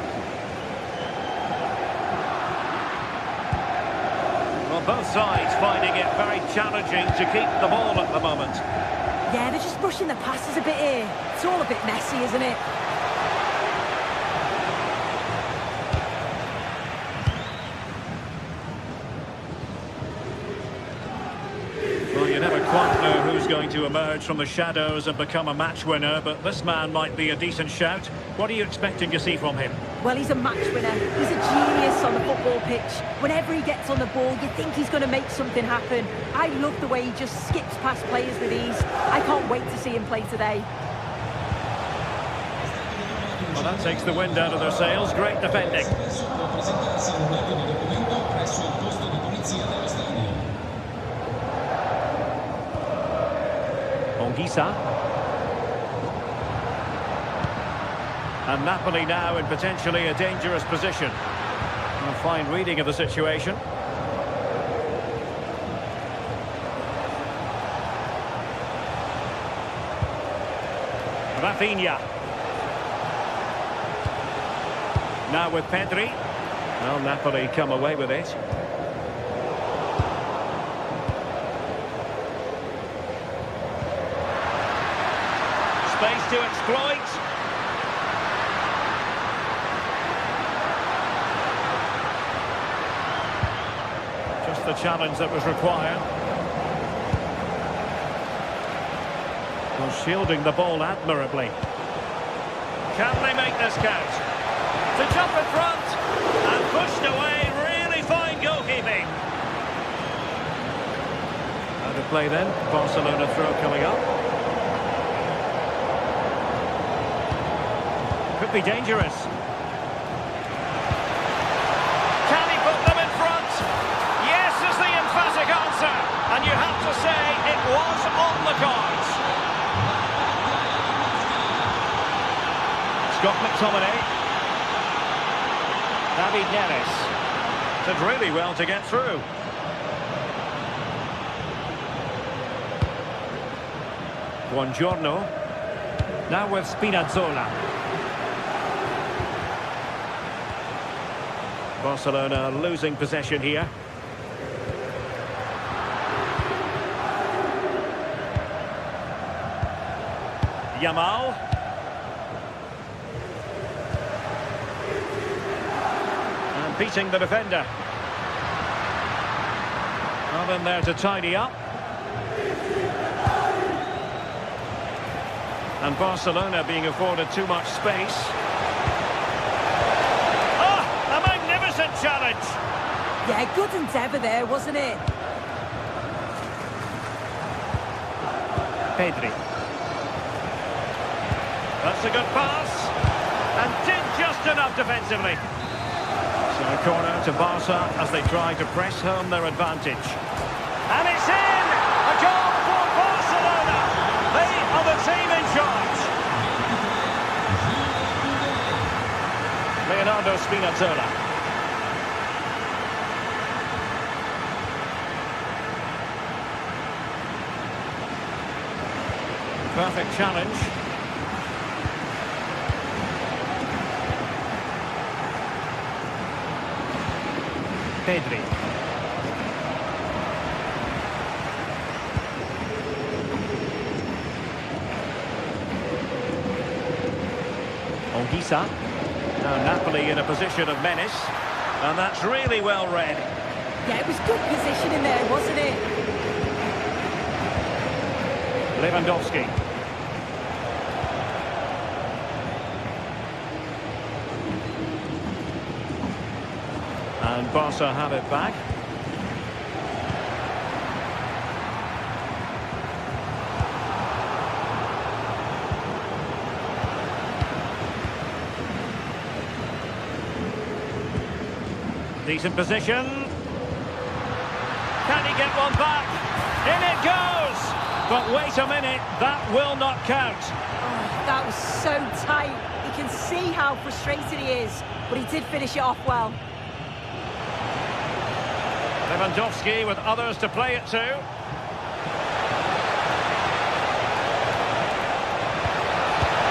Speaker 3: Well, both sides finding it very challenging to keep the ball at the moment.
Speaker 2: Yeah, they're just rushing the passes a bit here. It's all a bit messy, isn't it?
Speaker 3: Well, you never quite know who's going to emerge from the shadows and become a match winner, but this man might be a decent shout. What are you expecting to see from him?
Speaker 2: Well, he's a match winner. He's a genius on the football pitch. Whenever he gets on the ball, you think he's going to make something happen. I love the way he just skips past players with ease. I can't wait to see him play today.
Speaker 3: Well, that takes the wind out of their sails. Great defending. Anguissa. And Napoli now in potentially a dangerous position. A fine reading of the situation. Rafinha. Now with Pedri. Well, Napoli come away with it. Space to exploit. Just the challenge that was required. Well, shielding the ball admirably. Can they make this count? To jump in front and pushed away. Really fine goalkeeping. How to play then? Barcelona throw coming up. Could be dangerous. Can he put them in front? Yes is the emphatic answer. And you have to say it was on the cards. Scott McTominay. David Neres. Did really well to get through. Buongiorno. Now with Spinazzola. Barcelona losing possession here. Yamal. And beating the defender. Not in there to tidy up. And Barcelona being afforded too much space. Oh, a magnificent challenge.
Speaker 2: Yeah, good endeavour there, wasn't it?
Speaker 3: Pedri. That's a good pass. And did just enough defensively. So a corner to Barca as they try to press home their advantage. And it's in! A goal for Barcelona! They are the team in charge. Leonardo Spinazzola. Perfect challenge. Pedri. Olgisa. Now Napoli in a position of menace. And that's really well read.
Speaker 2: Yeah, it was good positioning there, wasn't it?
Speaker 3: Lewandowski. And Barca have it back. Decent position. Can he get one back? In it goes! But wait a minute, that will not count.
Speaker 2: Oh, that was so tight. You can see how frustrated he is, but he did finish it off well.
Speaker 3: Lewandowski with others to play it to.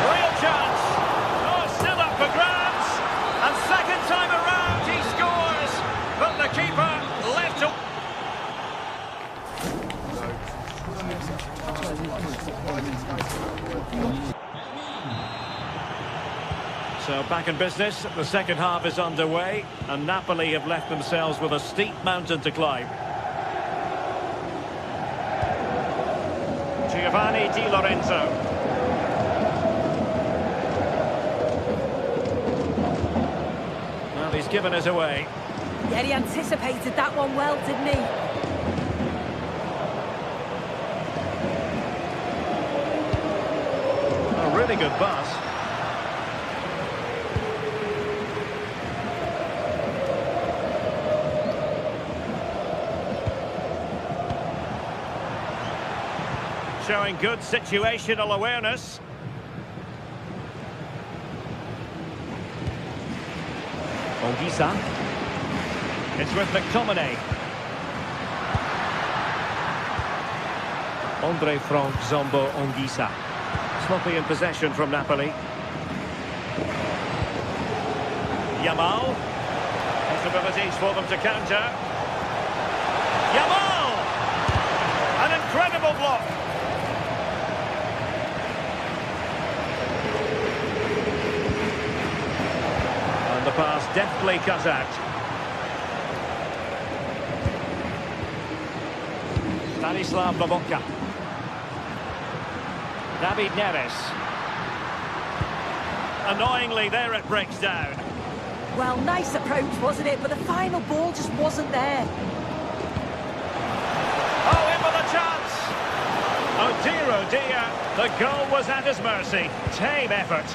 Speaker 3: Real chance. Oh, still up for grabs. And second time around he scores. But the keeper left to... So back in business, the second half is underway, and Napoli have left themselves with a steep mountain to climb. Giovanni Di Lorenzo. Well, he's given us away.
Speaker 2: Yeah, he anticipated that one well, didn't he?
Speaker 3: A really good pass. Showing good situational awareness. Olgisa. It's with McTominay. Andre Frank Zombo Olgisa. Sloppy in possession from Napoli. Yamal. Possibilities for them to counter. Yamal! An incredible block. The pass deftly cut out. Stanislav Lobotka. David Neres. Annoyingly, there it breaks down.
Speaker 2: Well, nice approach, wasn't it? But the final ball just wasn't there.
Speaker 3: Oh, in with a chance! Oh dear, the goal was at his mercy. Tame effort.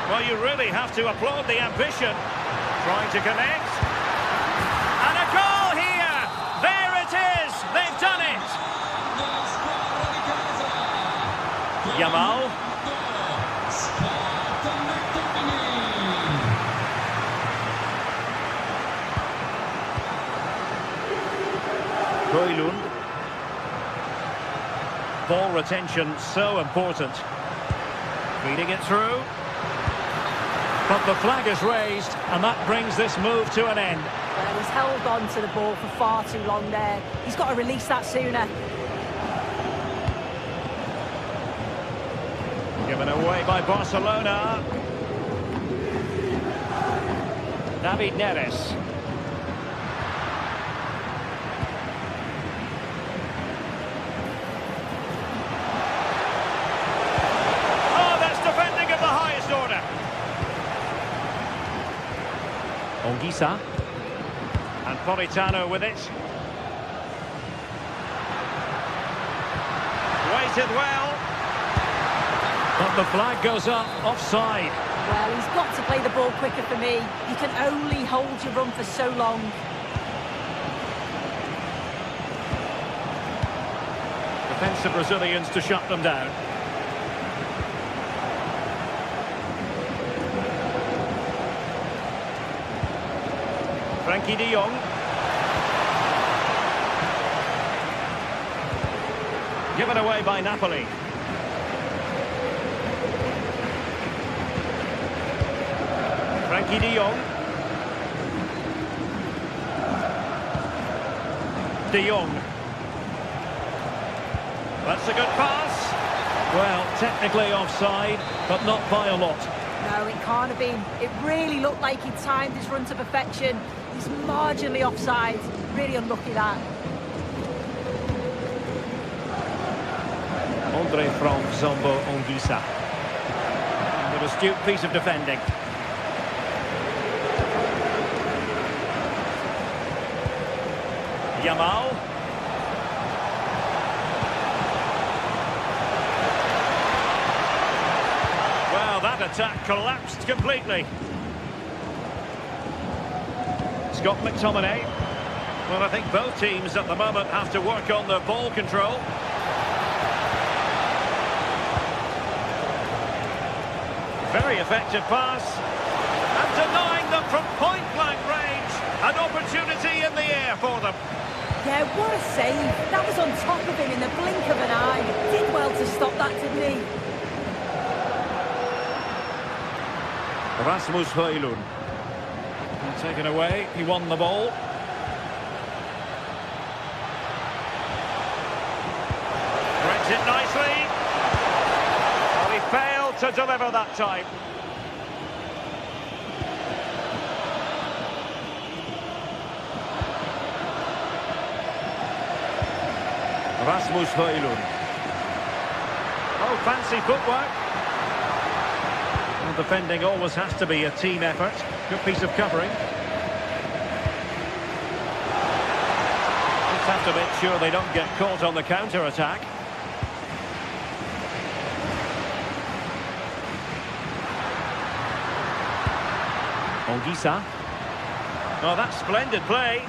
Speaker 3: Well, you really have to applaud the ambition. Trying to connect. And a goal here! There it is! They've done it! Yamal. Højlund. Ball retention so important. Feeding it through. But the flag is raised, and that brings this move to an end.
Speaker 2: Well, he's held on to the ball for far too long there. He's got to release that sooner.
Speaker 3: Given away by Barcelona. David Neres. Oh, that's defending of the highest order. Olgisa. And Politano with it. Waited well. But the flag goes up, offside.
Speaker 2: Well, he's got to play the ball quicker for me. You can only hold your run for so long.
Speaker 3: Defensive Brazilians to shut them down. Frankie de Jong. Given away by Napoli. Frankie de Jong. De Jong. That's a good pass. Well, technically offside, but not by a lot.
Speaker 2: No, it can't have been. It really looked like he timed his run to perfection. He's marginally offside. Really unlucky that.
Speaker 3: Andre from Zombo Ongisa. An astute piece of defending. Yamal. Well, that attack collapsed completely. Scott McTominay. Well, I think both teams at the moment have to work on their ball control. Very effective pass. And denying them from point-blank range. An opportunity in the air for them.
Speaker 2: Yeah, what a save. That was on top of him in the blink of an eye. Did well to stop that, didn't he?
Speaker 3: Rasmus Højlund. Taken away, he won the ball. Reads it nicely. Well, he failed to deliver that time. Rasmus Højlund. Oh, fancy footwork. Well, defending always has to be a team effort. Good piece of covering. Just have to make sure they don't get caught on the counter-attack. Ongisa. Oh, that's splendid play.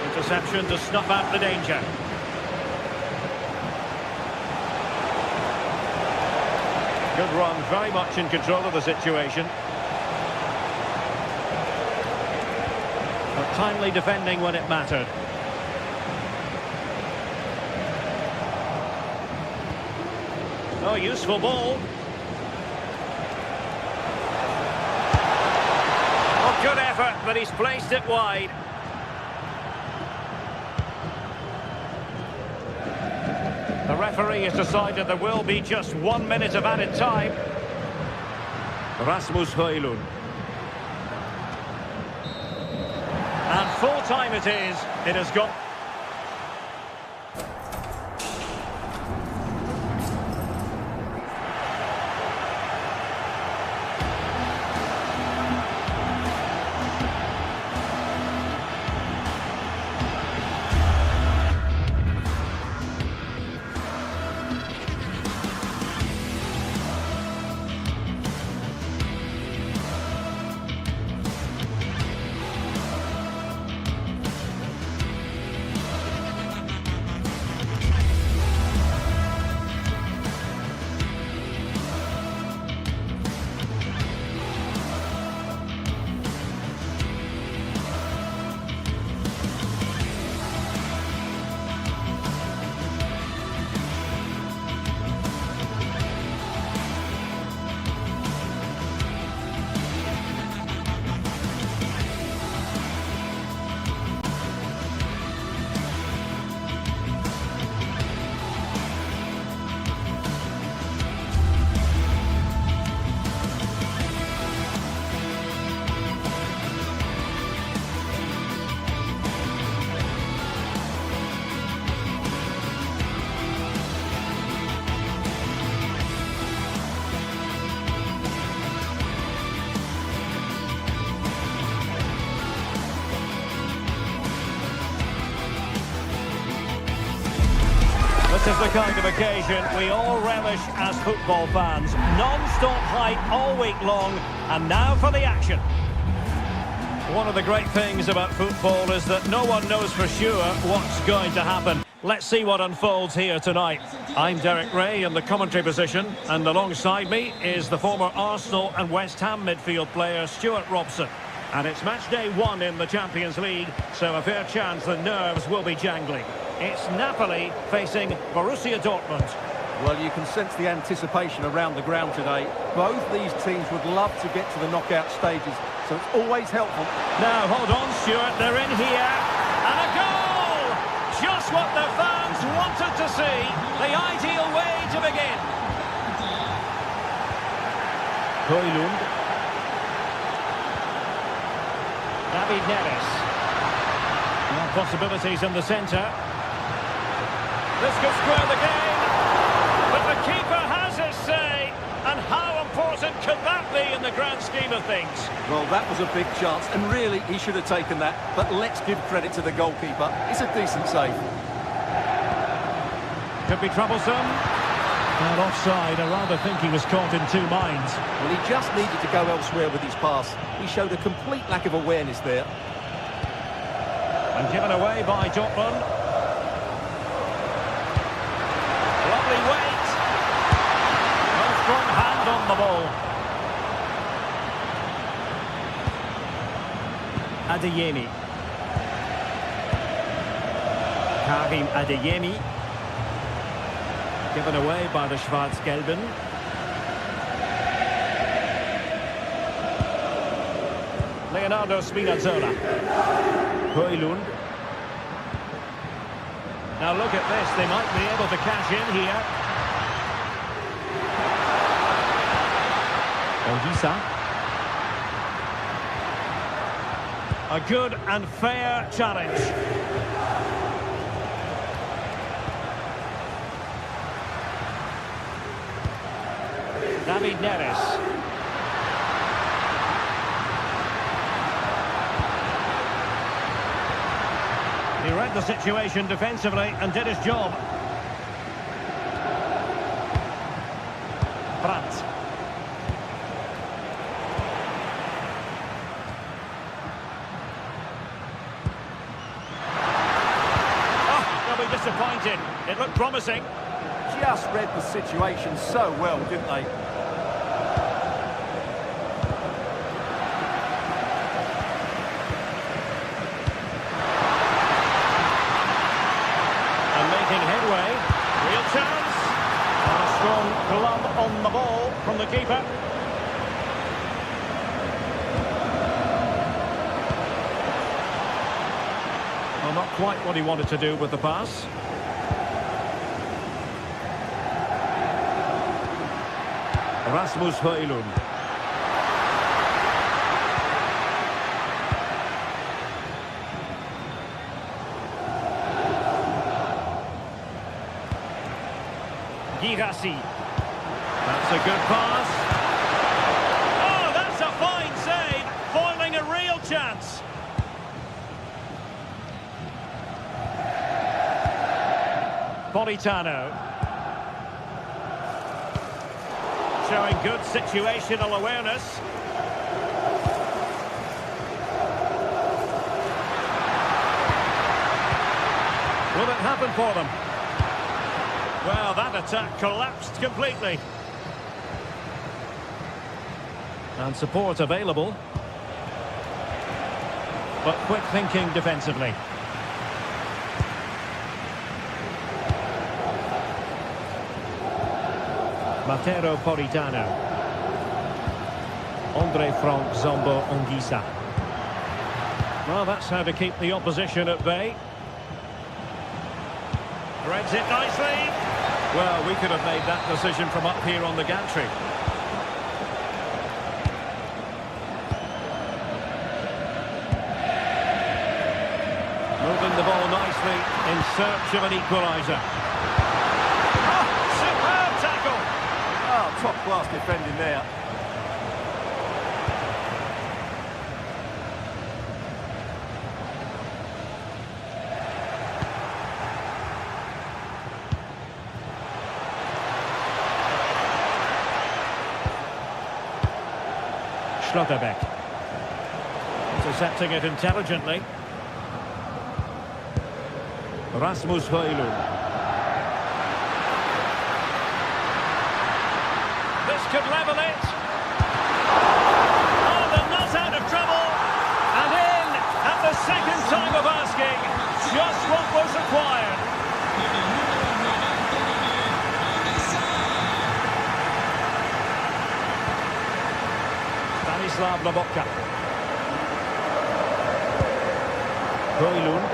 Speaker 3: Interception to snuff out the danger. Good run, very much in control of the situation. But timely defending when it mattered. Oh, useful ball. Oh, good effort, but he's placed it wide. The referee has decided there will be just 1 minute of added time. Rasmus Højlund. And full time it is. It has got... This is the kind of occasion we all relish as football fans. Non-stop hype all week long, and now for the action. One of the great things about football is that no one knows for sure what's going to happen. Let's see what unfolds here tonight. I'm Derek Ray in the commentary position, and alongside me is the former Arsenal and West Ham midfield player Stuart Robson. And it's match day 1 in the Champions League, so a fair chance the nerves will be jangling. It's Napoli facing Borussia Dortmund.
Speaker 4: Well, you can sense the anticipation around the ground today. Both these teams would love to get to the knockout stages, so it's always helpful.
Speaker 3: Now, hold on, Stuart. They're in here. And a goal! Just what the fans wanted to see. The ideal way to begin. Højlund. David Neres. Well, possibilities in the centre. This could square the game. But the keeper has his say. And how important could that be in the grand scheme of things?
Speaker 4: Well, that was a big chance, and really, he should have taken that. But let's give credit to the goalkeeper. It's a decent save.
Speaker 3: Could be troublesome.
Speaker 5: And offside, I rather think he was caught in two minds.
Speaker 4: Well, he just needed to go elsewhere with his pass. He showed a complete lack of awareness there.
Speaker 3: And given away by Dortmund. Lovely weight. A strong hand on the ball. Adeyemi. Karim Adeyemi. Given away by the Schwarz-Gelben. Leonardo Spinazzola. Højlund. Now look at this, they might be able to cash in here. Ogisa. A good and fair challenge. David Neres. He read the situation defensively and did his job. Brandt. Oh, they'll be disappointed. It looked promising.
Speaker 4: Just read the situation so well, didn't they?
Speaker 3: Headway, real chance, and a strong glove on the ball from the keeper. Well, not quite what he wanted to do with the pass. Rasmus Højlund. Girassi. That's a good pass. Oh, that's a fine save, foiling a real chance. Politano. Showing good situational awareness. Will it happen for them? Well, that attack collapsed completely. And support available. But quick thinking defensively. Matteo Politano. Andre Frank Zombo Ongisa. Well, that's how to keep the opposition at bay. Threads it nicely. Well, we could have made that decision from up here on the gantry. Moving the ball nicely in search of an equaliser. Oh, superb tackle!
Speaker 4: Oh, top-class defending there.
Speaker 3: Schlotterbeck. Intercepting it intelligently. Rasmus Højlund. This could level it. Oh, they're not out of trouble. And in at the second time of asking. Just what was required. Miroslav Lobotka. Højlund.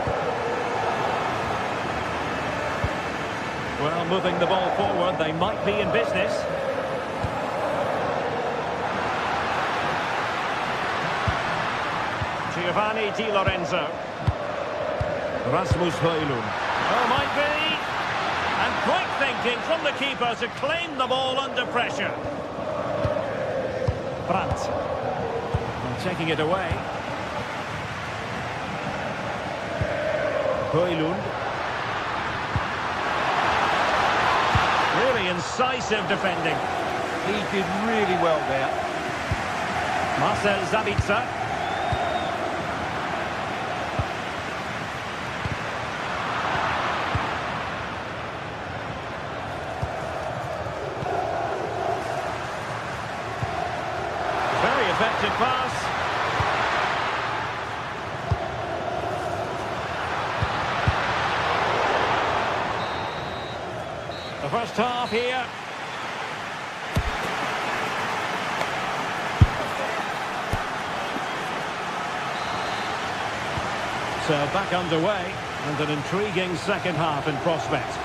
Speaker 3: Well, moving the ball forward, they might be in business. Giovanni Di Lorenzo. Rasmus Højlund. Oh, might be. And quick thinking from the keeper to claim the ball under pressure. Brandt. And taking it away. Højlund. Really incisive defending.
Speaker 4: He did really well there.
Speaker 3: Marcel Sabitzer. Very effective pass. The first half here. So back underway and an intriguing second half in prospect.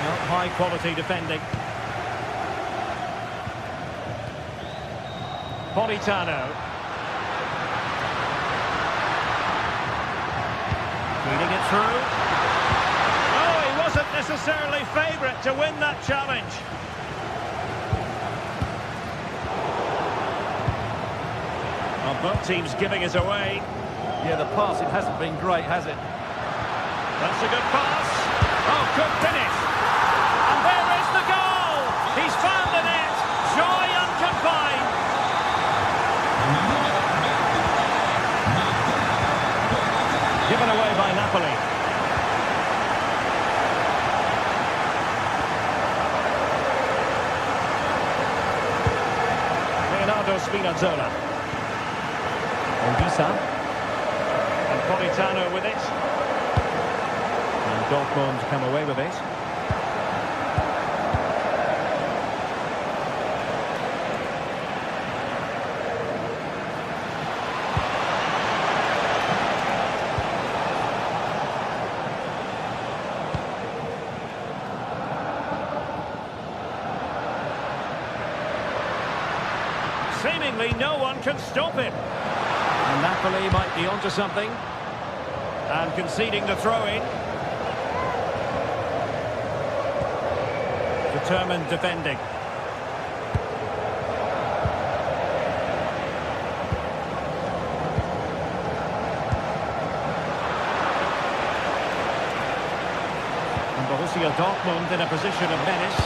Speaker 3: Well, high quality defending. Politano. Feeding it through. Oh, he wasn't necessarily favourite to win that challenge. Well, both teams giving it away.
Speaker 4: Yeah, the passing hasn't been great, has it?
Speaker 3: That's a good pass. Oh, good finish. And there is the goal. He's found the net. Joy unconfined. Given away by Napoli. Leonardo Spinazzola. Odisa. And Politano with it. And Dortmund come away with it. Seemingly no one can stop him. And Napoli might be onto something. And conceding the throw-in. Determined defending. And Borussia Dortmund in a position of menace.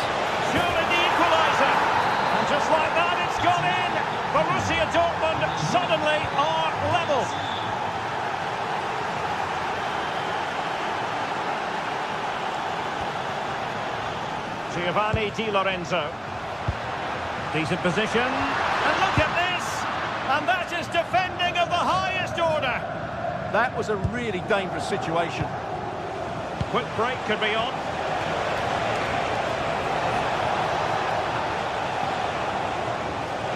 Speaker 3: Surely the equaliser. And just like that, it's gone in. Borussia Dortmund suddenly are level. Giovanni Di Lorenzo. Decent position. And look at this. And that is defending of the highest order.
Speaker 4: That was a really dangerous situation.
Speaker 3: Quick break could be on.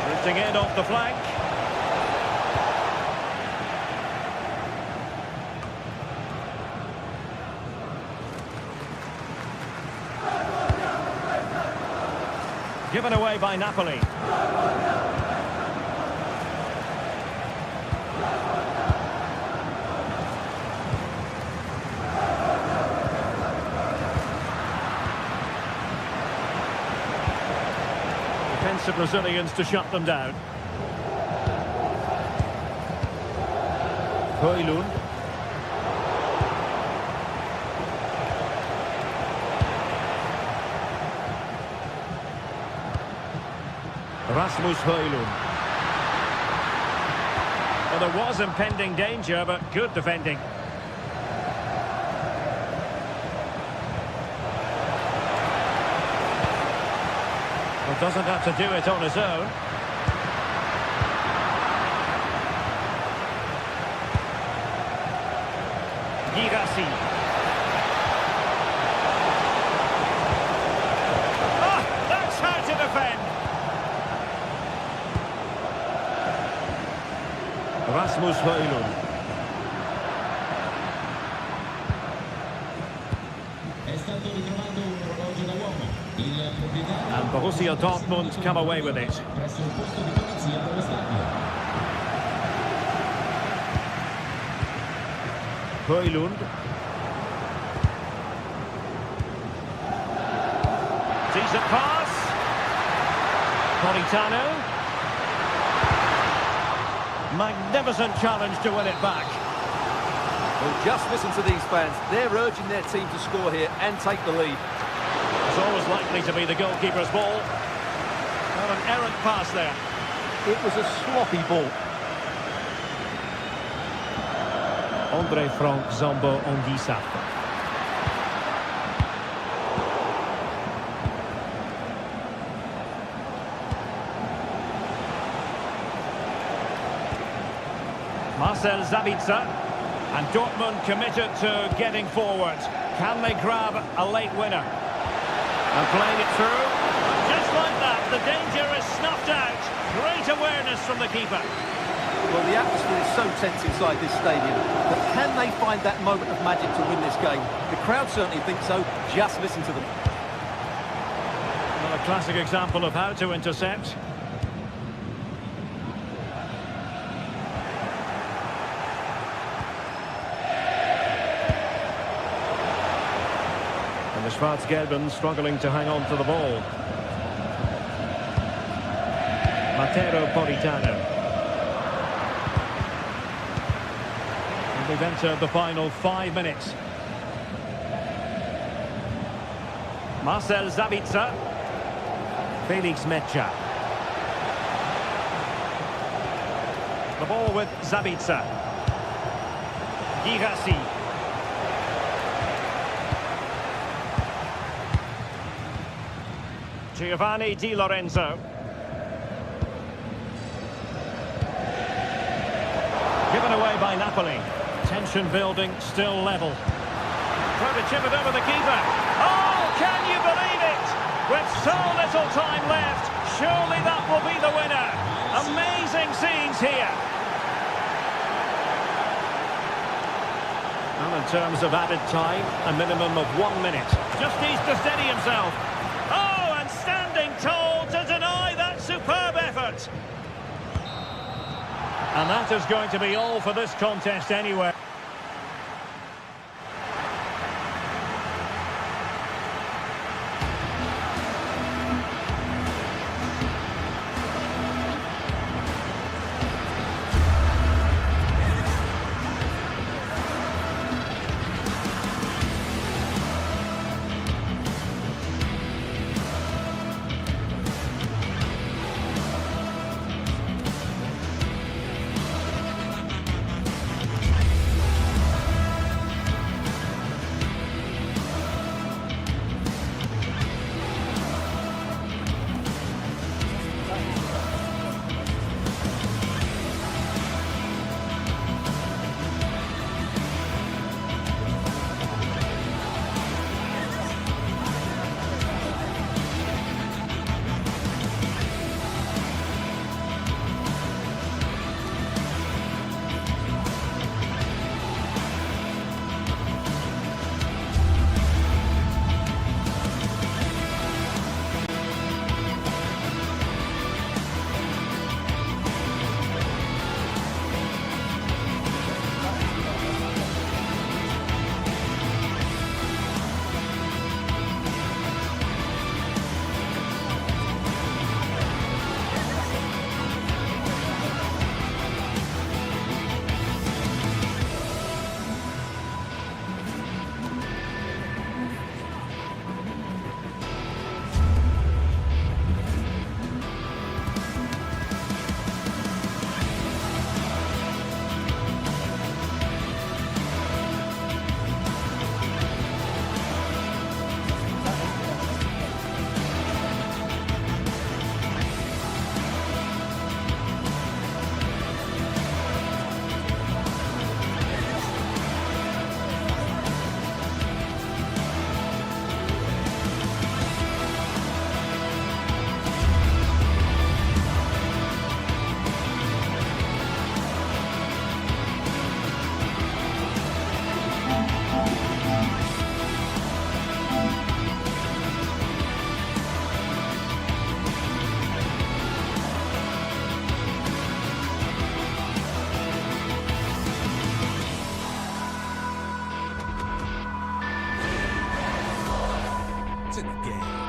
Speaker 3: Drifting in off the flank. Given away by Napoli. Defensive Brazilians to shut them down. Højlund. Rasmus Højlund. Well, there was impending danger, but good defending. Well, doesn't have to do it on his own. Girassi. Ah, that's Rasmus Højlund. And Borussia Dortmund come away with it. Højlund. Decent pass. Politano. Magnificent challenge to win it back.
Speaker 4: Well, just listen to these fans. They're urging their team to score here and take the lead.
Speaker 3: It's always likely to be the goalkeeper's ball. Not an errant pass there.
Speaker 4: It was a sloppy ball.
Speaker 3: Andre Frank Zambo Anguissa. Marcel Sabitzer. And Dortmund committed to getting forward. Can they grab a late winner? And playing it through. Just like that, the danger is snuffed out. Great awareness from the keeper.
Speaker 4: Well, the atmosphere is so tense inside this stadium. But can they find that moment of magic to win this game? The crowd certainly think so. Just listen to them.
Speaker 3: Well, a classic example of how to intercept. And the Schwarz-Gelben struggling to hang on to the ball. Matteo Politano. And we've entered the final 5 minutes. Marcel Sabitzer. Felix Metscher. The ball with Sabitzer. Girassi. Giovanni Di Lorenzo. Given away by Napoli. Tension building, still level. Trying to chip it over the keeper. Oh, can you believe it? With so little time left, surely that will be the winner. Amazing scenes here. Well, in terms of added time, a minimum of 1 minute. Just needs to steady himself. Oh, and standing tall to deny that superb effort. And that is going to be all for this contest anyway.
Speaker 6: game.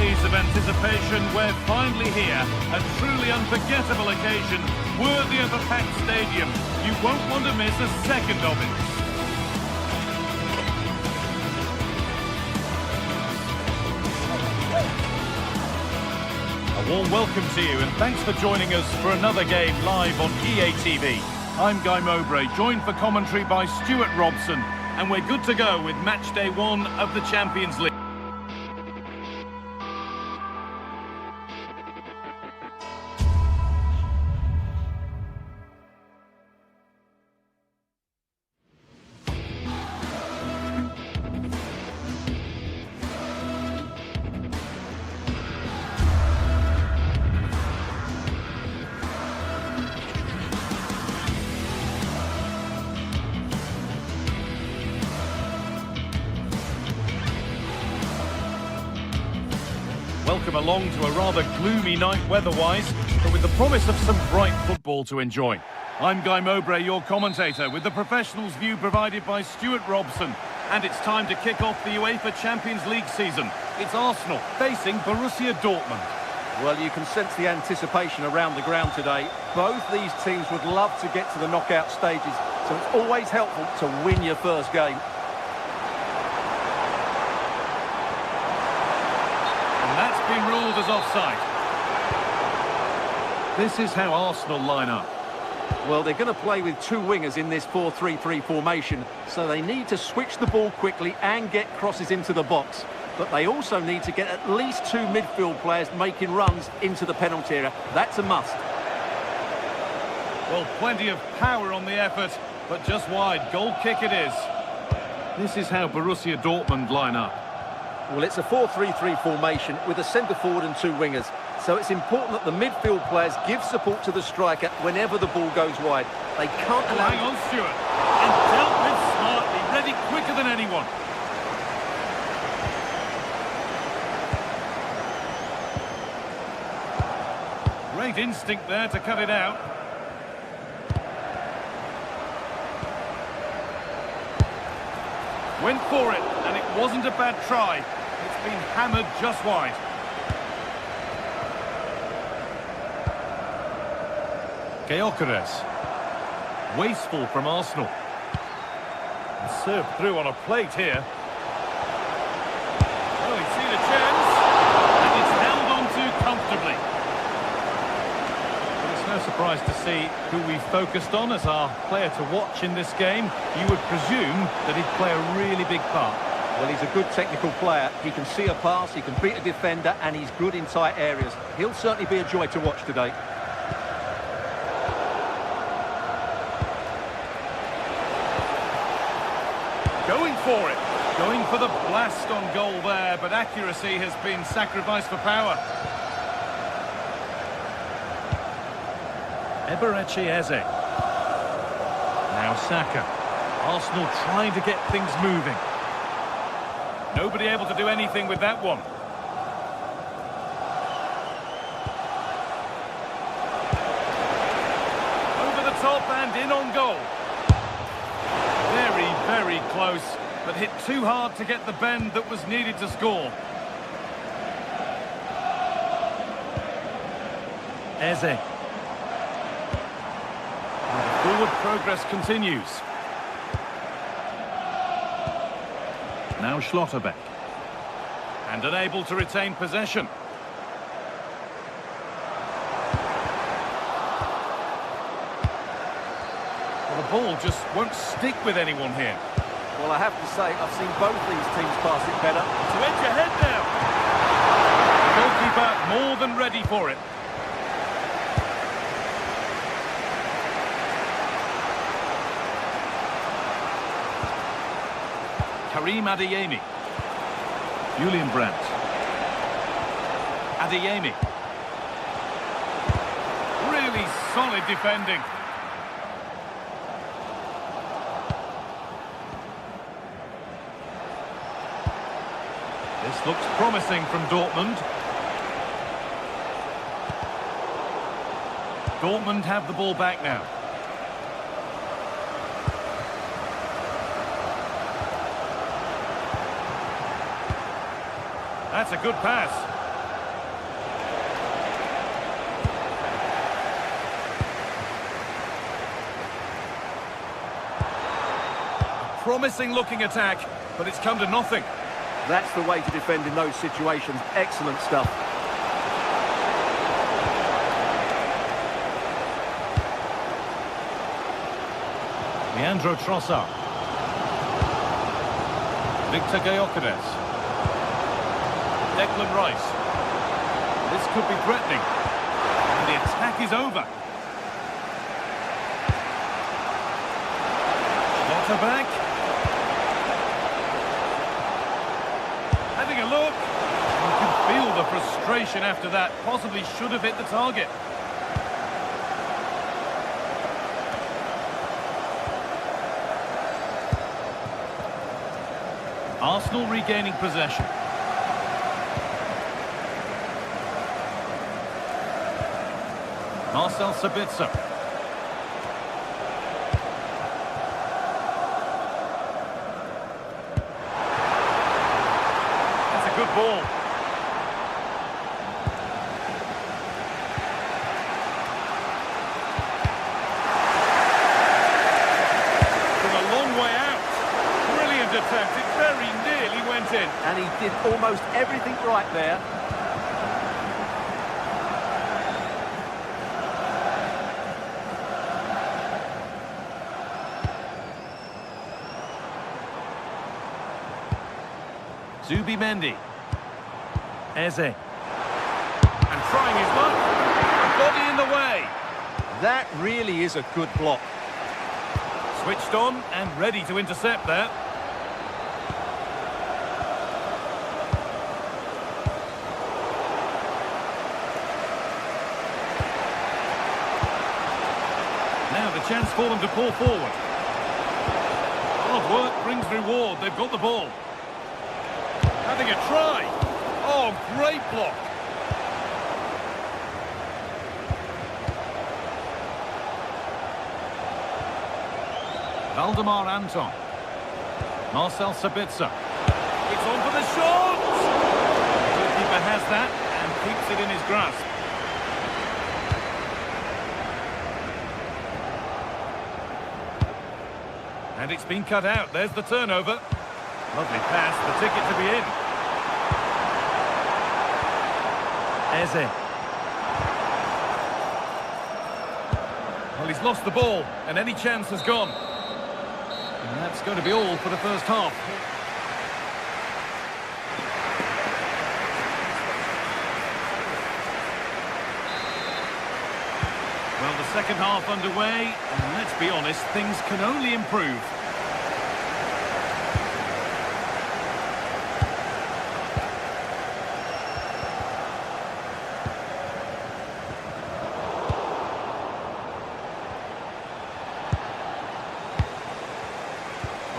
Speaker 1: days of anticipation, we're finally here. A truly unforgettable occasion, worthy of a packed stadium. You won't want to miss a second of it. A warm welcome to you and thanks for joining us for another game live on EA TV. I'm Guy Mowbray, joined for commentary by Stuart Robson, and we're good to go with match day 1 of the Champions League. Welcome along to a rather gloomy night weather-wise, but with the promise of some bright football to enjoy. I'm Guy Mowbray, your commentator, with the professionals' view provided by Stuart Robson. And it's time to kick off the UEFA Champions League season. It's Arsenal facing Borussia Dortmund.
Speaker 4: Well, you can sense the anticipation around the ground today. Both these teams would love to get to the knockout stages, so it's always helpful to win your first game.
Speaker 1: That's been ruled as offside. This is how Arsenal line up.
Speaker 4: Well, they're going to play with two wingers in this 4-3-3 formation, so they need to switch the ball quickly and get crosses into the box. But they also need to get at least two midfield players making runs into the penalty area. That's a must.
Speaker 1: Well, plenty of power on the effort, but just wide. Goal kick it is. This is how Borussia Dortmund line up.
Speaker 4: Well, it's a 4-3-3 formation with a centre-forward and two wingers. So it's important that the midfield players give support to the striker whenever the ball goes wide. They can't allow...
Speaker 1: Hang on, Stuart. And dealt with smartly, ready quicker than anyone. Great instinct there to cut it out. Went for it, and it wasn't a bad try. It's been hammered just wide. Gyökeres. Wasteful from Arsenal. And served through on a plate here. Oh, he's seen a chance. And it's held on to comfortably. But it's no surprise to see who we focused on as our player to watch in this game. You would presume that he'd play a really big part.
Speaker 4: Well, he's a good technical player. He can see a pass, he can beat a defender, and he's good in tight areas. He'll certainly be a joy to watch today.
Speaker 1: Going for it. Going for the blast on goal there, but accuracy has been sacrificed for power. Eberechi Eze. Now Saka. Arsenal trying to get things moving. Nobody able to do anything with that one. Over the top and in on goal. Very, very close, but hit too hard to get the bend that was needed to score. Eze. And the forward progress continues. Now Schlotterbeck. And unable to retain possession. Well, the ball just won't stick with anyone here.
Speaker 4: Well, I have to say, I've seen both these teams pass it better.
Speaker 1: To edge ahead now. The goalkeeper more than ready for it. Karim Adeyemi. Julian Brandt. Adeyemi. Really solid defending. This looks promising from Dortmund. Dortmund have the ball back now. That's a good pass. promising looking attack, but it's come to nothing.
Speaker 4: That's the way to defend in those situations. Excellent stuff.
Speaker 1: Leandro Trossard. Victor Gyökeres. Declan Rice. This could be threatening. And the attack is over. Back. Having a look. You can feel the frustration after that. Possibly should have hit the target. Arsenal regaining possession. Marcel Sabitzer. Good ball. From a long way out. Brilliant attempt. It very nearly went in.
Speaker 4: And he did almost everything right there.
Speaker 1: Zubimendi. Eze. And trying his luck. Body in the way.
Speaker 4: That really is a good block.
Speaker 1: Switched on and ready to intercept there. Now the chance for them to pull forward. Hard work brings reward. They've got the ball. Having a try. Oh, great block. Valdemar Anton. Marcel Sabitzer. It's on for the shot! The goalkeeper has that and keeps it in his grasp. And it's been cut out. There's the turnover. Lovely pass, the ticket to be in. Eze. Well, he's lost the ball, and any chance has gone. And that's going to be all for the first half. Well, the second half underway, and let's be honest, things can only improve.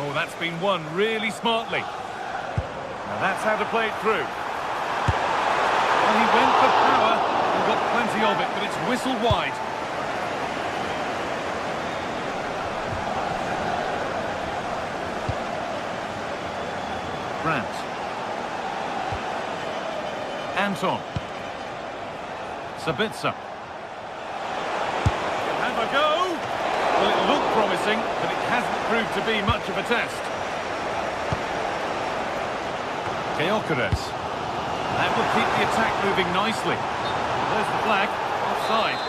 Speaker 1: Oh, that's been won really smartly. Now that's how to play it through. Well, he went for power and got plenty of it, but it's whistled wide. Brandt. Anton. Sabitzer. Have a go. Well, it looked promising, but it hasn't proved to be much of a test. Gyökeres. That will keep the attack moving nicely. There's the flag. Offside.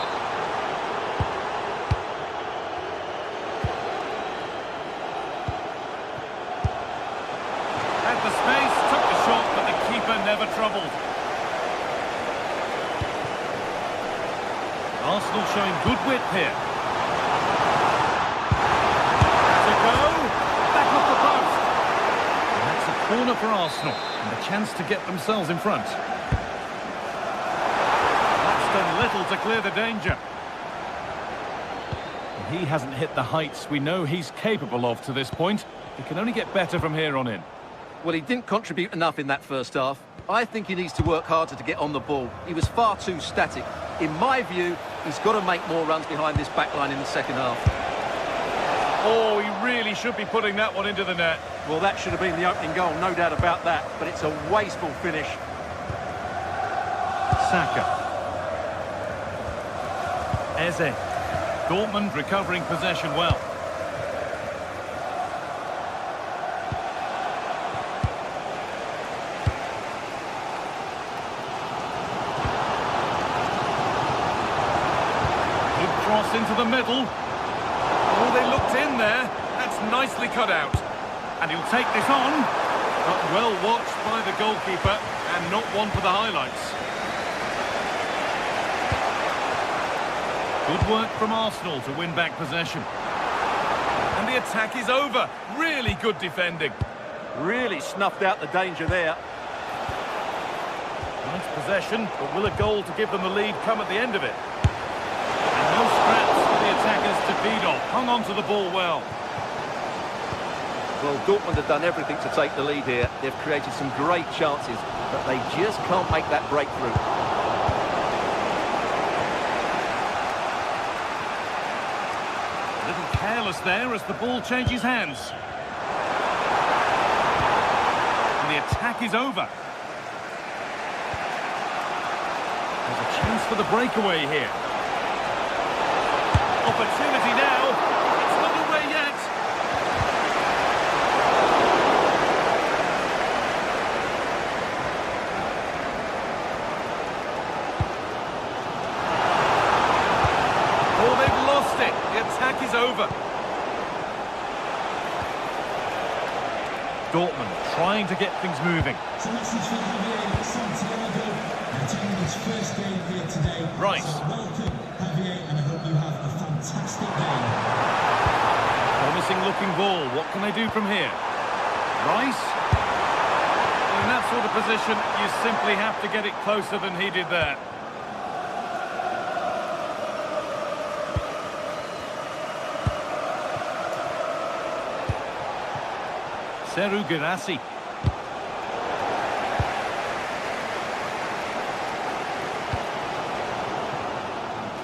Speaker 1: Had the space, took the shot, but the keeper never troubled. Arsenal showing good width here. To go, back off the post. And that's a corner for Arsenal, and a chance to get themselves in front. That's done little to clear the danger. He hasn't hit the heights we know he's capable of to this point. He can only get better from here on in.
Speaker 4: Well, he didn't contribute enough in that first half. I think he needs to work harder to get on the ball. He was far too static. In my view, he's got to make more runs behind this back line in the second half.
Speaker 1: Oh, he really should be putting that one into the net.
Speaker 4: Well, that should have been the opening goal, no doubt about that. But it's a wasteful finish.
Speaker 1: Saka. Eze. Dortmund recovering possession well. cross into the middle. Oh, they looked in there. That's nicely cut out. And he'll take this on. But well watched by the goalkeeper, and not one for the highlights. Good work from Arsenal to win back possession. And the attack is over. Really good defending.
Speaker 4: Really snuffed out the danger there.
Speaker 1: Nice possession, but will a goal to give them the lead come at the end of it? And no scraps for the attackers to feed off. Hung on to the ball well.
Speaker 4: Well, Dortmund have done everything to take the lead here. They've created some great chances, but they just can't make that breakthrough.
Speaker 1: A little careless there as the ball changes hands. And the attack is over. There's a chance for the breakaway here. Opportunity now. It's not away yet. Oh, they've lost it. The attack is over. Dortmund trying to get things moving. Rice.
Speaker 6: Welcome, Javier, and I hope you have a fantastic day.
Speaker 1: Promising looking ball. What can they do from here? Rice. In that sort of position, you simply have to get it closer than he did there. Seru Girassi.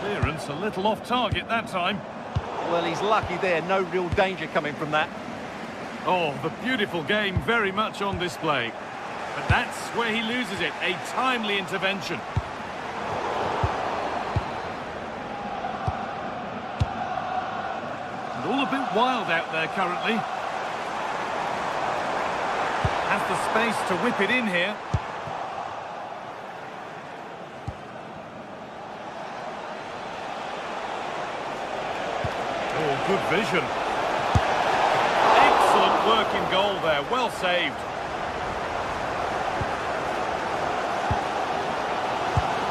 Speaker 1: Clearance a little off target that time.
Speaker 4: Well, he's lucky there. No real danger coming from that.
Speaker 1: Oh, the beautiful game very much on display. But that's where he loses it. A timely intervention. And all a bit wild out there currently. Has the space to whip it in here. Oh, good vision. Excellent work in goal there. Well saved.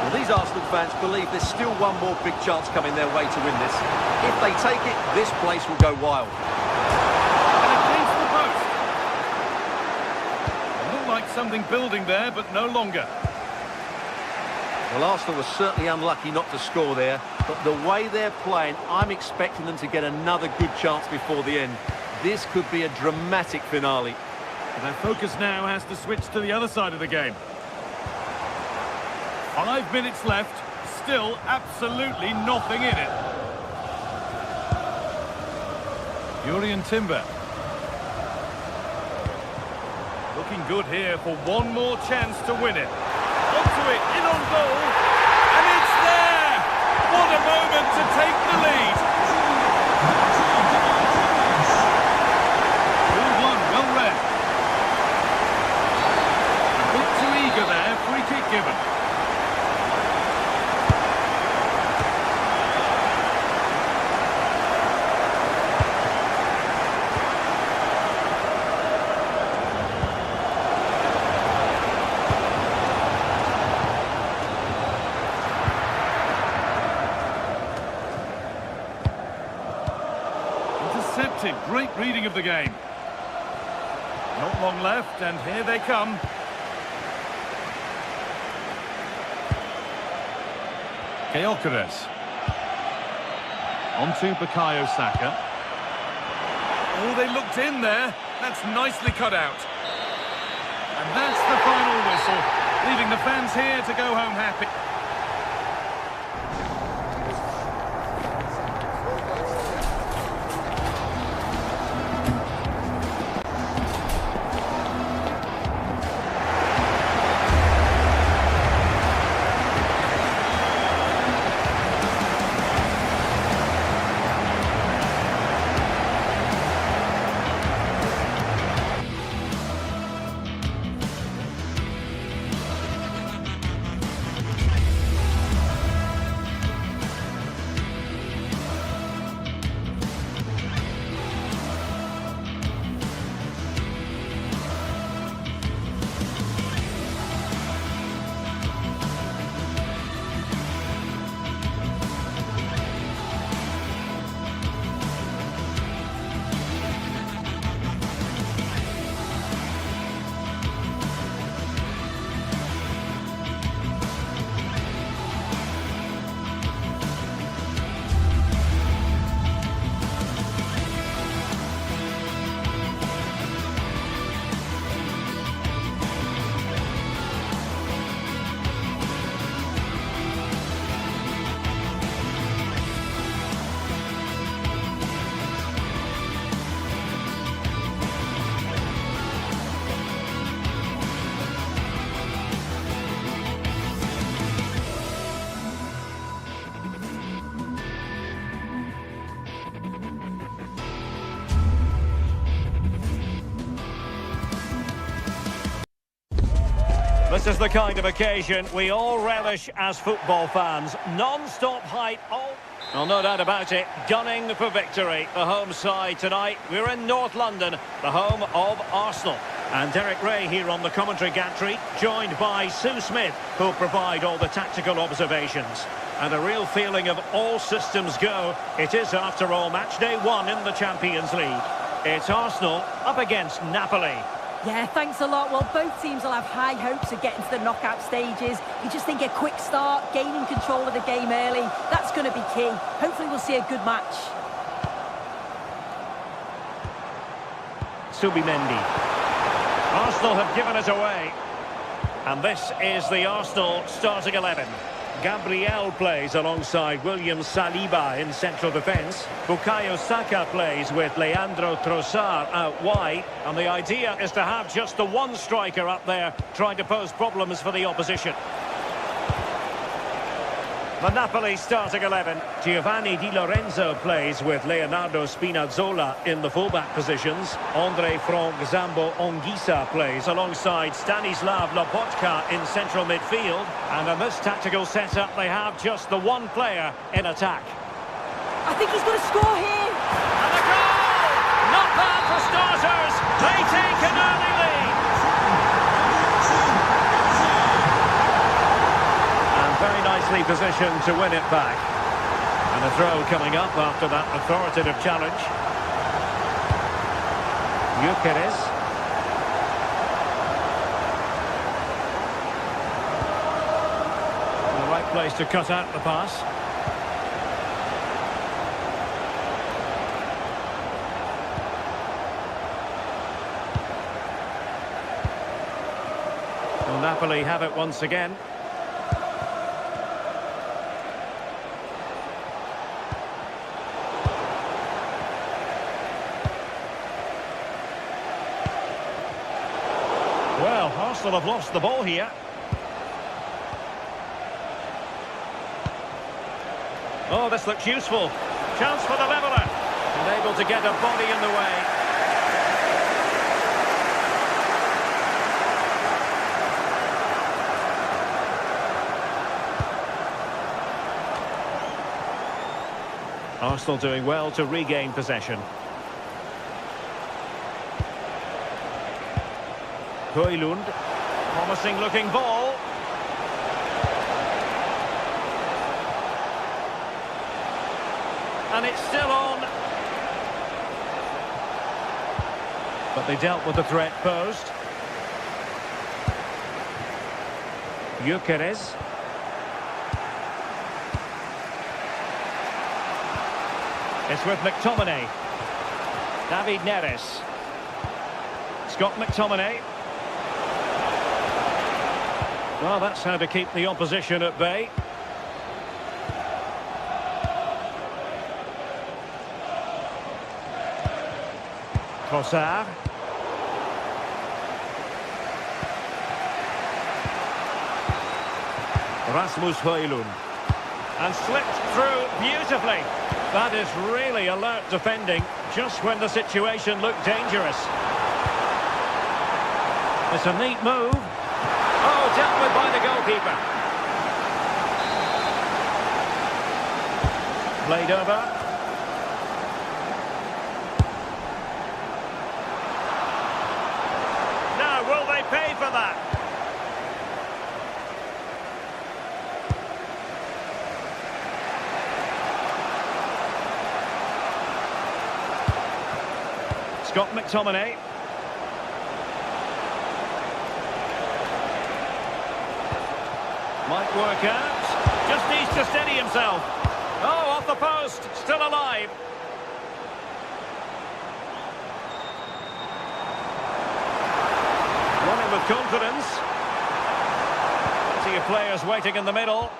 Speaker 4: Well, these Arsenal fans believe there's still one more big chance coming their way to win this. If they take it, this place will go wild.
Speaker 1: And against the post. Looked like something building there, but no longer.
Speaker 4: Well, Arsenal was certainly unlucky not to score there, but the way they're playing, I'm expecting them to get another good chance before the end. This could be a dramatic finale.
Speaker 1: And their focus now has to switch to the other side of the game. 5 minutes left, still absolutely nothing in it. Jurrien Timber. Looking good here for one more chance to win it. Onto it, in on goal, and it's there! What a moment to take the lead! 2-1, well read. A bit too eager there, free kick given. Intercepted, great reading of the game. Not long left, and here they come. Gyökeres. Onto Bukayo Saka. Oh, they looked in there. That's nicely cut out. And that's the final whistle, leaving the fans here to go home happy.
Speaker 3: This is the kind of occasion we all relish as football fans. Non-stop hype, well, no doubt about it, gunning for victory. The home side tonight, we're in North London, the home of Arsenal. And Derek Ray here on the commentary gantry, joined by Sue Smith, who'll provide all the tactical observations. And a real feeling of all systems go. It is, after all, match day 1 in the Champions League. It's Arsenal up against Napoli.
Speaker 2: Yeah, thanks a lot. Well, both teams will have high hopes of getting to the knockout stages. You just think a quick start, gaining control of the game early, that's going to be key. Hopefully we'll see a good match.
Speaker 3: Subimendi. Arsenal have given it away. And this is the Arsenal starting 11. Gabriel plays alongside William Saliba in central defence. Bukayo Saka plays with Leandro Trossard out wide. And the idea is to have just the one striker up there trying to pose problems for the opposition. The Napoli starting 11. Giovanni Di Lorenzo plays with Leonardo Spinazzola in the fullback positions. Andre Frank Zambo Anguissa plays alongside Stanislav Lobotka in central midfield. And in this tactical setup, they have just the one player in attack.
Speaker 2: I think he's going to score here.
Speaker 3: And a goal! Not bad for starters. They take an early lead. Very nicely positioned to win it back. And a throw coming up after that authoritative challenge. Gyökeres. The right place to cut out the pass. Well, Napoli have it once again. Well, Arsenal have lost the ball here. Oh, this looks useful. Chance for the leveller. And able to get a body in the way. Arsenal doing well to regain possession. Højlund, promising looking ball. And it's still on. But they dealt with the threat posed. Gyökeres. It's with McTominay. David Neres. Scott McTominay. Well, that's how to keep the opposition at bay. Trossard. Rasmus Højlund. And slipped through beautifully. That is really alert defending, just when the situation looked dangerous. It's a neat move. Oh, dealt with by the goalkeeper. Played over. Now, will they pay for that? Scott McTominay. Might work out. Just needs to steady himself. Oh, off the post. Still alive. Running with confidence. Plenty of players waiting in the middle.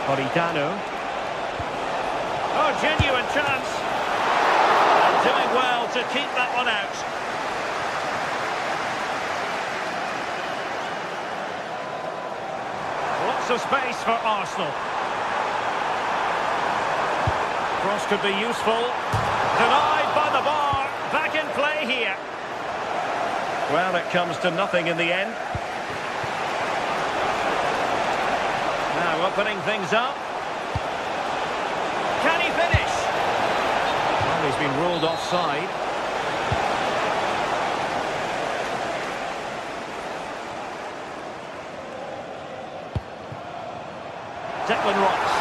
Speaker 3: Politano. Oh, genuine chance. And doing well to keep that one out. Lots of space for Arsenal. Cross could be useful. Denied by the bar. Back in play here. Well, it comes to nothing in the end. Now opening things up. Can he finish? Well, he's been ruled offside. Declan Rice.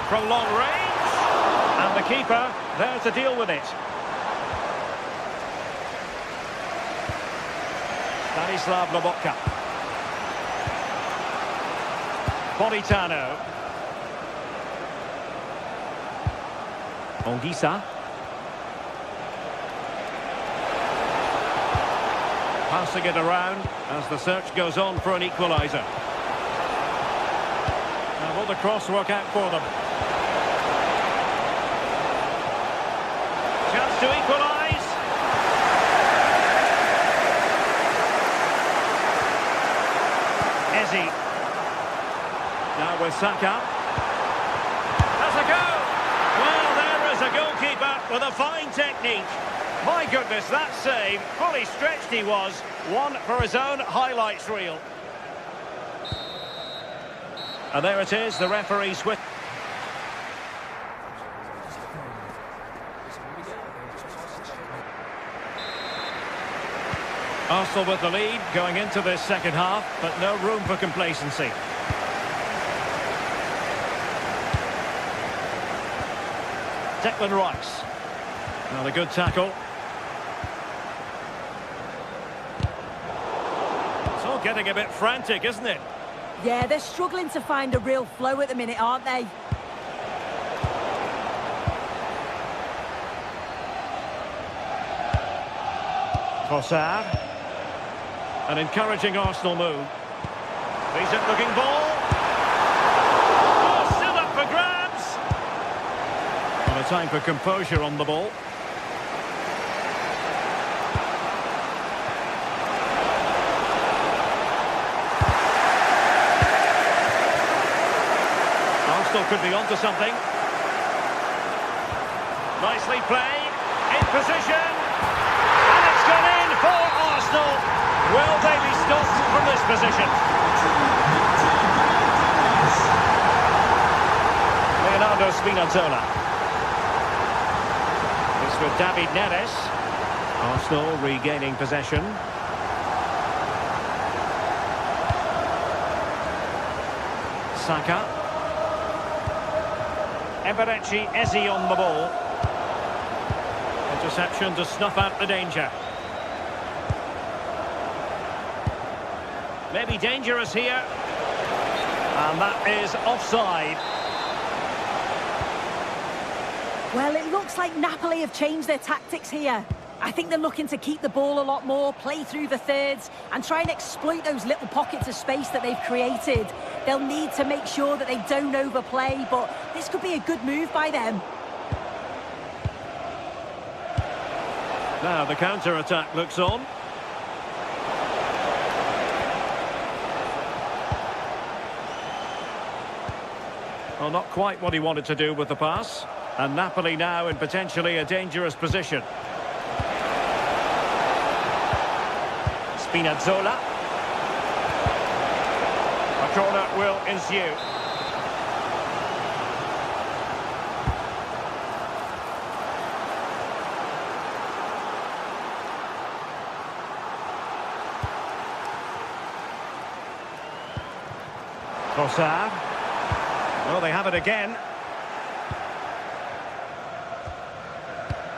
Speaker 3: From long range. And the keeper there to deal with it. Stanislav Lobotka. Politano. Ongisa. Passing it around as the search goes on for an equaliser. Now will the cross work out for them? Chance to equalise. Eze. Now with Saka. That's a go! Well, there is a goalkeeper with a fine technique. My goodness, that save, fully stretched he was. One for his own highlights reel. And there it is, the referee switch. Arsenal with the lead going into this second half, but no room for complacency. Declan Rice. Now a good tackle. It's all getting a bit frantic, isn't it?
Speaker 2: Yeah, they're struggling to find a real flow at the minute, aren't they?
Speaker 3: Trossard. An encouraging Arsenal move. Decent looking ball. Oh, still up for grabs. And a time for composure on the ball. Arsenal could be onto something. Nicely played. In position. And it's gone in for Arsenal. Will they be stopped from this position? Leonardo Spinazzola. It's with David Neres. Arsenal regaining possession. Saka. Eberechi Eze on the ball. Interception to snuff out the danger. Maybe dangerous here. And that is offside.
Speaker 2: Well, it looks like Napoli have changed their tactics here. I think they're looking to keep the ball a lot more, play through the thirds, and try and exploit those little pockets of space that they've created. They'll need to make sure that they don't overplay, but this could be a good move by them.
Speaker 3: Now the counter-attack looks on. Well, not quite what he wanted to do with the pass. And Napoli now in potentially a dangerous position. Spinazzola. A corner will ensue. Trossard. Well, they have it again.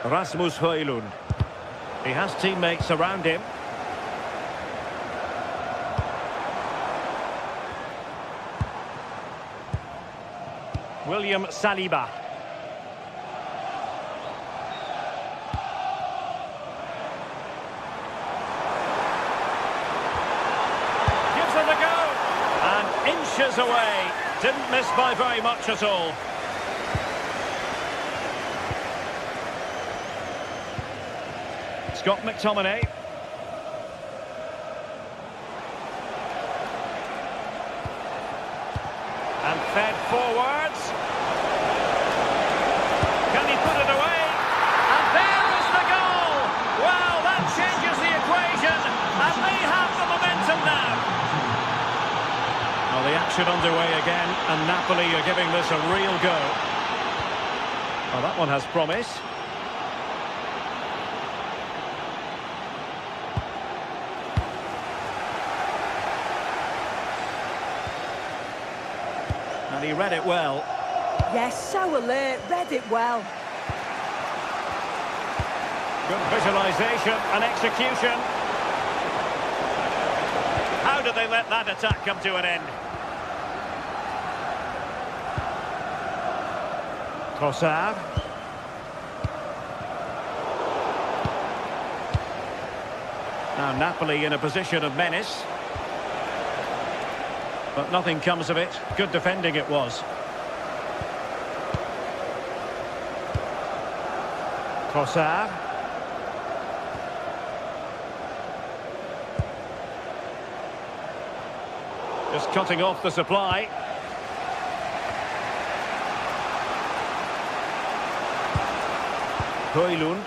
Speaker 3: Rasmus Højlund. He has teammates around him. William Saliba. Gives it a go. And inches away. Didn't miss by very much at all. Scott McTominay. And fed forwards. action underway again, and Napoli are giving this a real go. Well, that one has promise. And he read it well.
Speaker 2: Yes, so alert, read it well.
Speaker 3: Good visualisation and execution. How did they let that attack come to an end? Trossard. Now Napoli in a position of menace. But nothing comes of it. Good defending it was. Trossard. Just cutting off the supply. Højlund.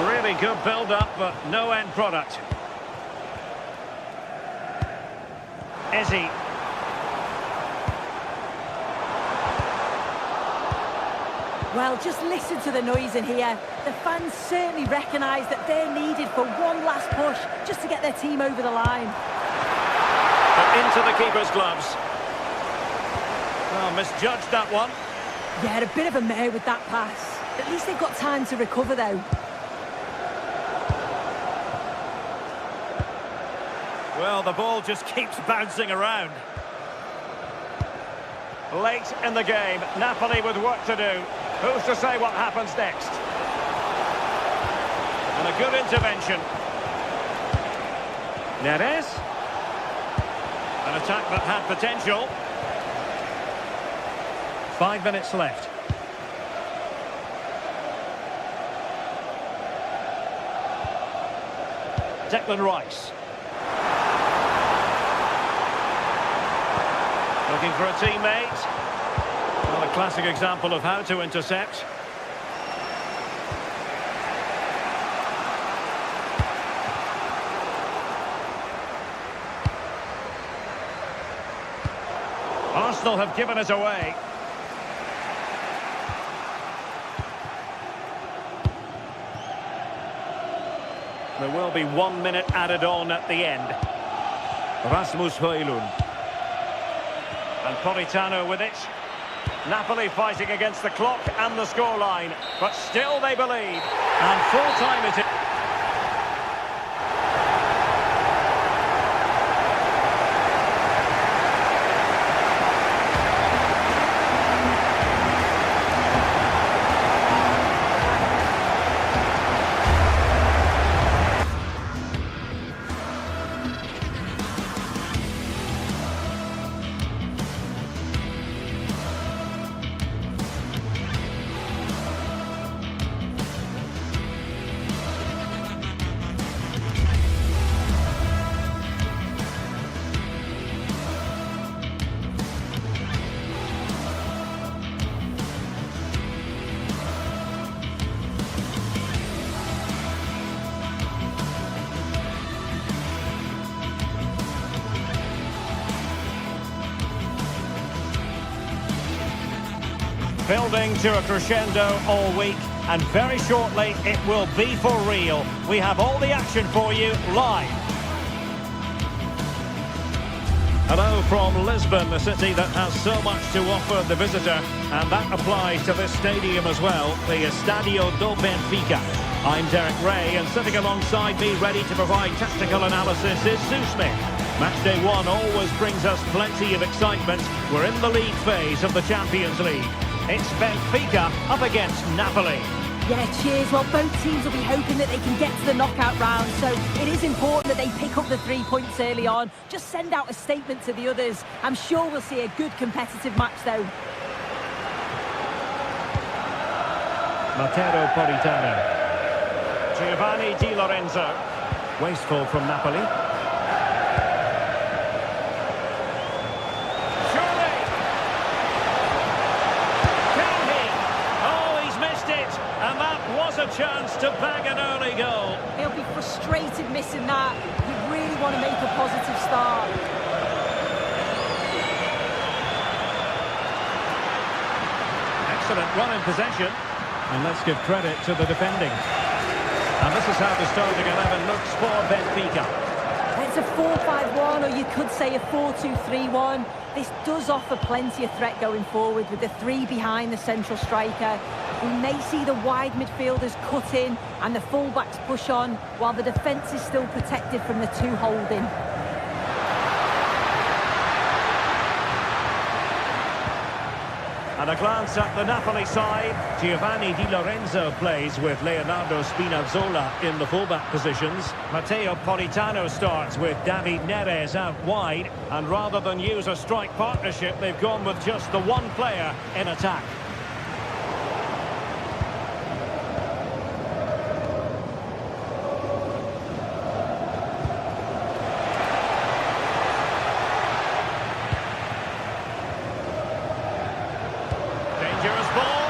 Speaker 3: Really good build-up, but no end product. Ezzy.
Speaker 2: Well, just listen to the noise in here. The fans certainly recognise that they're needed for one last push just to get their team over the line.
Speaker 3: But into the keeper's gloves. Well, misjudged that one.
Speaker 2: Yeah, a bit of a mare with that pass. At least they've got time to recover, though.
Speaker 3: Well, the ball just keeps bouncing around. Late in the game, Napoli with work to do. Who's to say what happens next? And a good intervention. Neres. An attack that had potential. 5 minutes left. Declan Rice. Looking for a teammate. Well, a classic example of how to intercept. Arsenal have given us away. There will be 1 minute added on at the end. Rasmus Højlund. And Politano with it. Napoli fighting against the clock and the scoreline, but still they believe. And full time it is. Building to a crescendo all week, and very shortly it will be for real. We have all the action for you live. Hello from Lisbon, the city that has so much to offer the visitor, and that applies to this stadium as well, the Estadio do Benfica. I'm Derek Ray, and sitting alongside me ready to provide tactical analysis is Sue Smith. Matchday 1 always brings us plenty of excitement. We're in the league phase of the Champions League. It's Benfica up against Napoli.
Speaker 2: Yeah, cheers. Well, both teams will be hoping that they can get to the knockout round, so it is important that they pick up the 3 points early on. Just send out a statement to the others. I'm sure we'll see a good competitive match, though.
Speaker 5: Matteo Politano.
Speaker 3: Giovanni Di Lorenzo.
Speaker 5: Wasteful from Napoli.
Speaker 3: A chance to bag an early goal.
Speaker 2: He'll be frustrated frustrated missing that. You really want to make a positive start.
Speaker 3: Excellent run in possession. And let's give credit to the defending. And this is how the starting 11 looks for Benfica.
Speaker 2: It's a 4-5-1, or you could say a 4-2-3-1. This does offer plenty of threat going forward with the three behind the central striker. We may see the wide midfielders cut in and the fullbacks push on, while the defence is still protected from the two holding.
Speaker 3: And a glance at the Napoli side. Giovanni Di Lorenzo plays with Leonardo Spinazzola in the fullback positions. Matteo Politano starts with David Neres out wide. And rather than use a strike partnership, they've gone with just the one player in attack. Dangerous ball.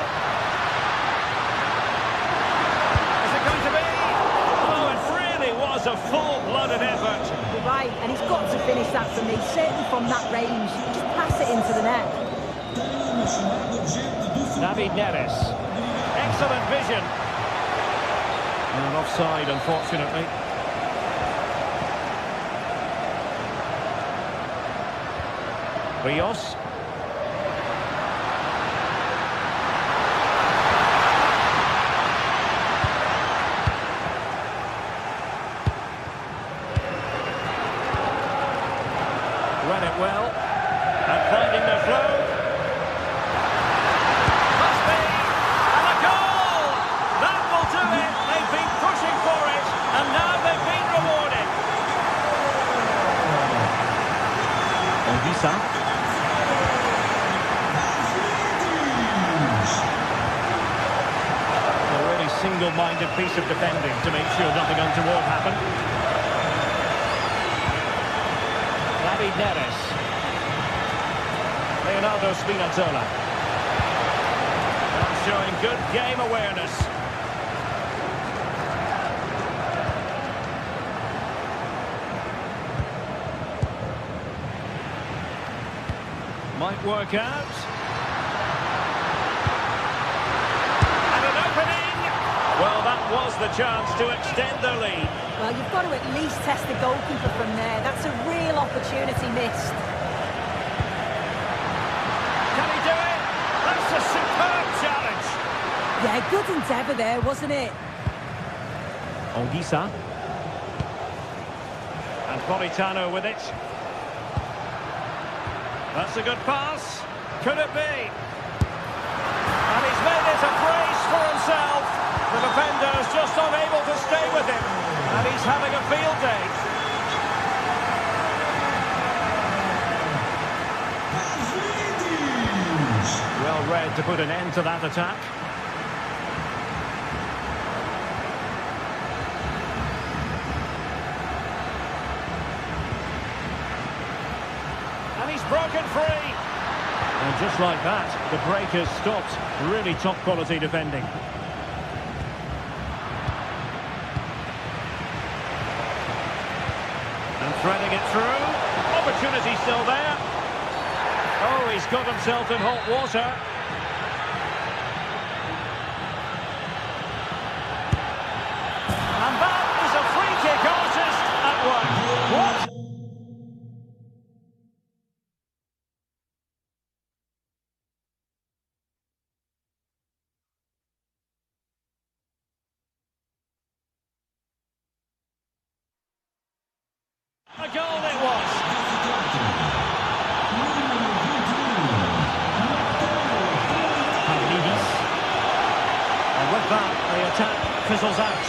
Speaker 3: Is it going to be? Oh, it really was a full-blooded effort.
Speaker 2: You're right, and he's got to finish that for me, certainly from that range. Just pass it into the net.
Speaker 3: David Neres. Excellent vision. And offside, unfortunately. Rios. Read it well. And finding the flow. Must be. And a goal! That will do it. They've been pushing for it. And now they've been rewarded. Onguissa. A really single-minded piece of defending to make sure nothing untoward happened. David Neres. Leonardo Spinazzola. And showing good game awareness. Might work out. And an opening! Well, that was the chance to extend the lead.
Speaker 2: Well, you've got to at least test the goalkeeper from there. That's a real opportunity missed.
Speaker 3: Can he do it? That's a superb challenge.
Speaker 2: Yeah, good endeavour there, wasn't it?
Speaker 3: Onguissa. And Politano with it. That's a good pass. Could it be? And he's made it a brace for himself. The defender's just unable to stay with him. And he's having a field day. Well read to put an end to that attack. And he's broken free. And just like that, the break has stopped. Really top quality defending. And threading it through. Opportunity still there. Oh, he's got himself in hot water. And that is a free kick artist at work. What? A goal it was. Pavlidis. And with that, the attack fizzles out.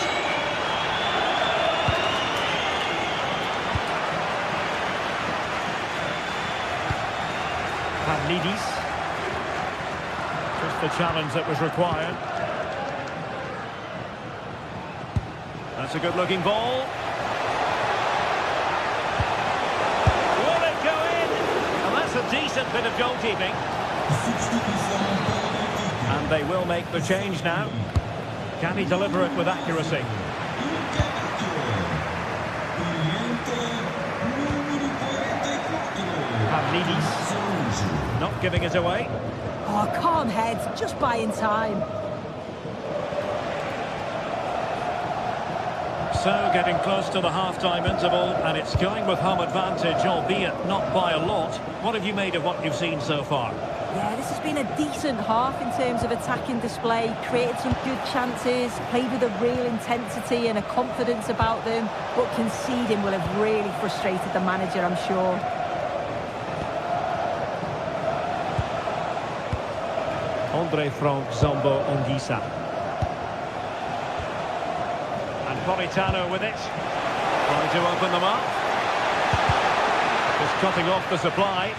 Speaker 3: Pavlidis. Just the challenge that was required. That's a good-looking ball. A decent bit of goalkeeping. And they will make the change now. Can he deliver it with accuracy? giving it away.
Speaker 2: Oh, calm head, just buying time.
Speaker 5: So, getting close to the half-time interval, and it's going with home advantage, albeit not by a lot. What have you made of what you've seen so far?
Speaker 2: Yeah, this has been a decent half in terms of attacking display, created some good chances, played with a real intensity and a confidence about them, but conceding will have really frustrated the manager, I'm sure.
Speaker 5: Andre Frank Zombo Ongisa.
Speaker 3: And Politano with it. Trying to open them up. Just cutting off the supply.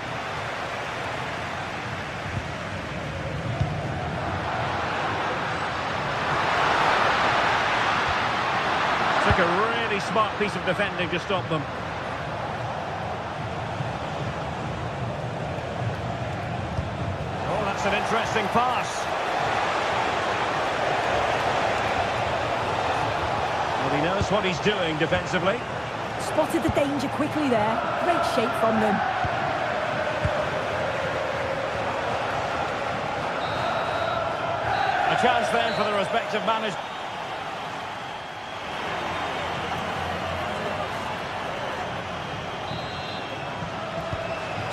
Speaker 3: Took a really smart piece of defending to stop them. Oh, that's an interesting pass. Well, he knows what he's doing defensively.
Speaker 2: Spotted the danger quickly there. Great shape from them.
Speaker 3: A chance then for the respective managers.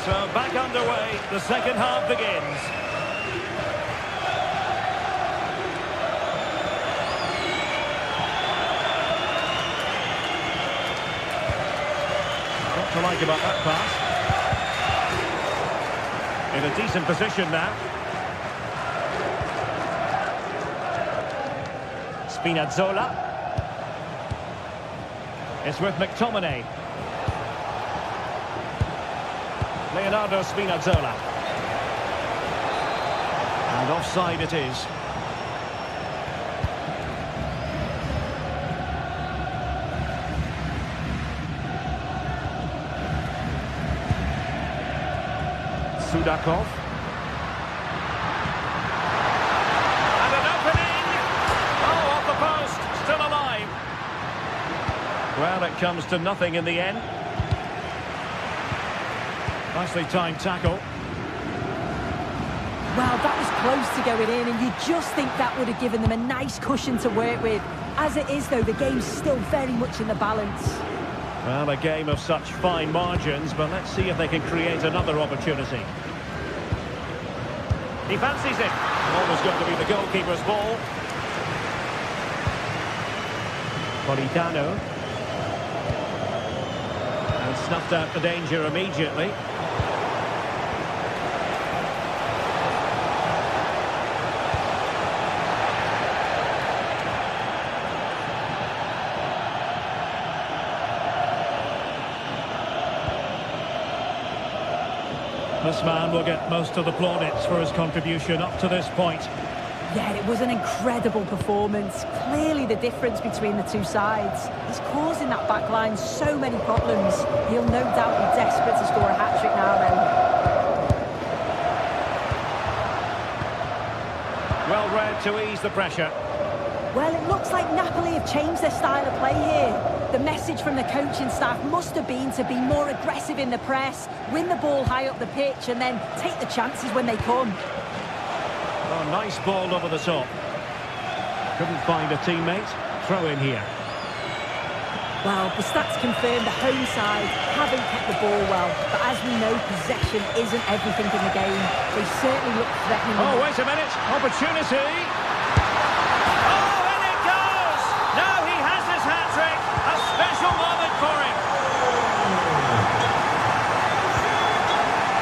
Speaker 3: So back underway, the second half begins. What to like about that pass? In a decent position now. Spinazzola. It's with McTominay. Leonardo Spinazzola. And offside it is. Sudakov. And an opening! Oh, off the post! Still alive! Well, it comes to nothing in the end.
Speaker 5: Nicely timed tackle.
Speaker 2: Well, that was close to going in, and you just think that would have given them a nice cushion to work with. As it is, though, the game's still very much in the balance.
Speaker 3: Well, a game of such fine margins, but let's see if they can create another opportunity. He fancies it. Always going to be the goalkeeper's ball. Politano. And snuffed out the danger immediately.
Speaker 5: This man will get most of the plaudits for his contribution up to this point.
Speaker 2: Yeah, it was an incredible performance. Clearly the difference between the two sides. He's causing that back line so many problems. He'll no doubt be desperate to score a hat-trick now, though.
Speaker 3: Well read to ease the pressure.
Speaker 2: Well, it looks like Napoli have changed their style of play here. The message from the coaching staff must have been to be more aggressive in the press, win the ball high up the pitch, and then take the chances when they come.
Speaker 3: Oh, nice ball over the top. Couldn't find a teammate. Throw in here.
Speaker 2: Well, the stats confirm the home side haven't kept the ball well, but as we know, possession isn't everything in the game. They certainly look threatening.
Speaker 3: Oh, wait a minute. Opportunity. Oh, and it goes! Now he has his hat-trick. A special moment for him.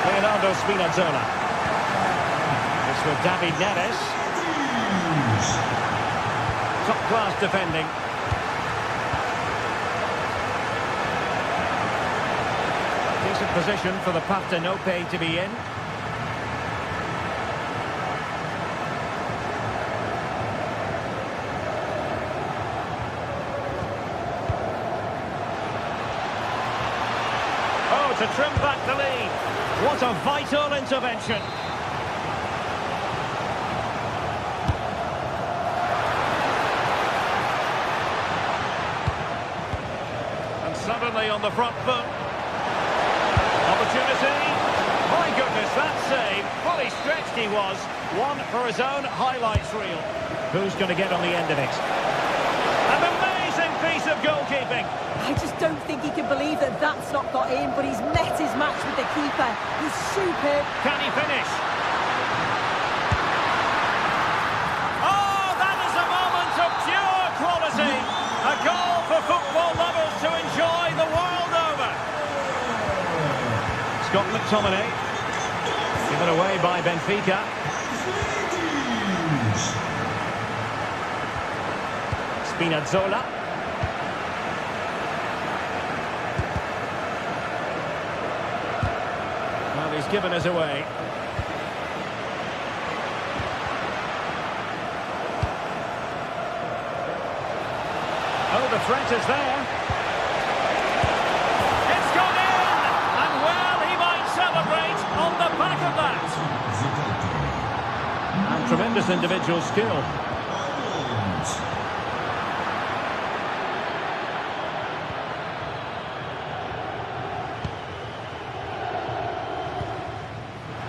Speaker 3: Leonardo Spinazzola. It's with David Neres. Top-class defending. Decent position for the Partenope to be in. Oh, to trim back the lead. What a vital intervention. And suddenly on the front foot. Opportunity. My goodness, that save. he was. One for his own highlights reel. Who's going to get on the end of it? An amazing piece of goalkeeping.
Speaker 2: I just don't think he can believe that that's not got in, but he's met his match with the keeper. He's superb.
Speaker 3: Can he finish? Oh, that is a moment of pure quality. A goal for football lovers to enjoy the world over. Scott McTominay. Given away by Benfica. Spinazzola. Well, he's given us away. Oh, the threat is there. It's gone in! And well, he might celebrate on the back of that. And tremendous individual skill.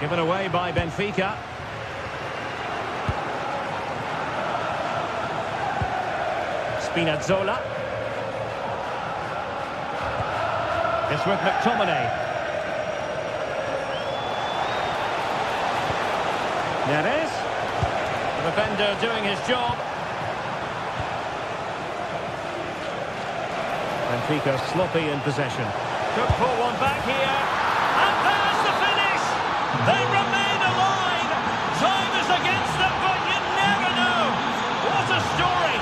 Speaker 3: Given away by Benfica. Spinazzola. It's with McTominay. There it is. The defender doing his job. Benfica sloppy in possession. Could pull one back here. And there's the finish! They remain alive! Time is against them, but you never know! What a story!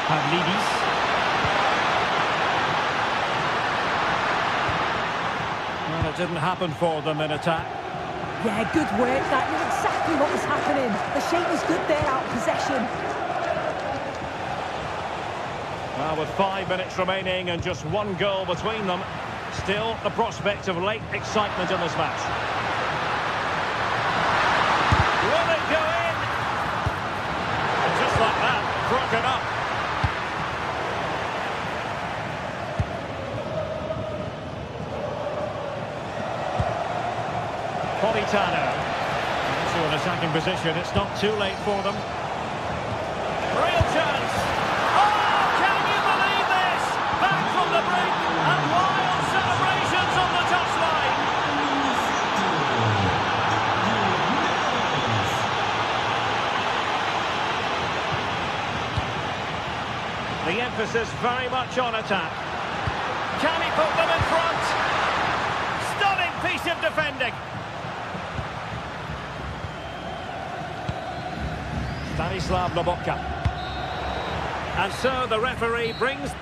Speaker 3: Pavlidis. Well, it didn't happen for them in attack.
Speaker 2: Yeah, good work. That knew exactly what was happening. The shape was good there, out of possession.
Speaker 3: Well, with 5 minutes remaining and just one goal between them, still the prospect of late excitement in this match. Will it go in? And just like that, broken up. Politano. Into an attacking position. It's not too late for them. Real chance. Oh, can you believe this? Back from the brink and wild celebrations on the touchline. The emphasis very much on attack. Can he put them in front? Stunning piece of defending. Stanislav Lobotka. And so the referee brings...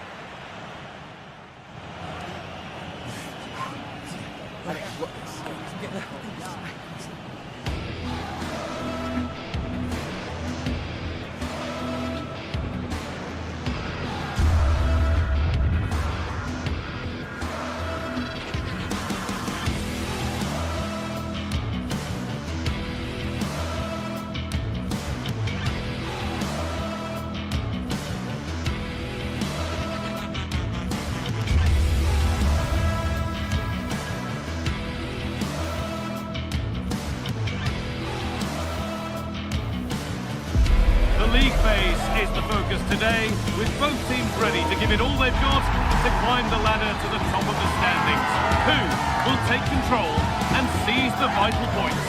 Speaker 1: The league phase is the focus today, with both teams ready to give it all they've got to climb the ladder to the top of the standings. Who will take control and seize the vital points?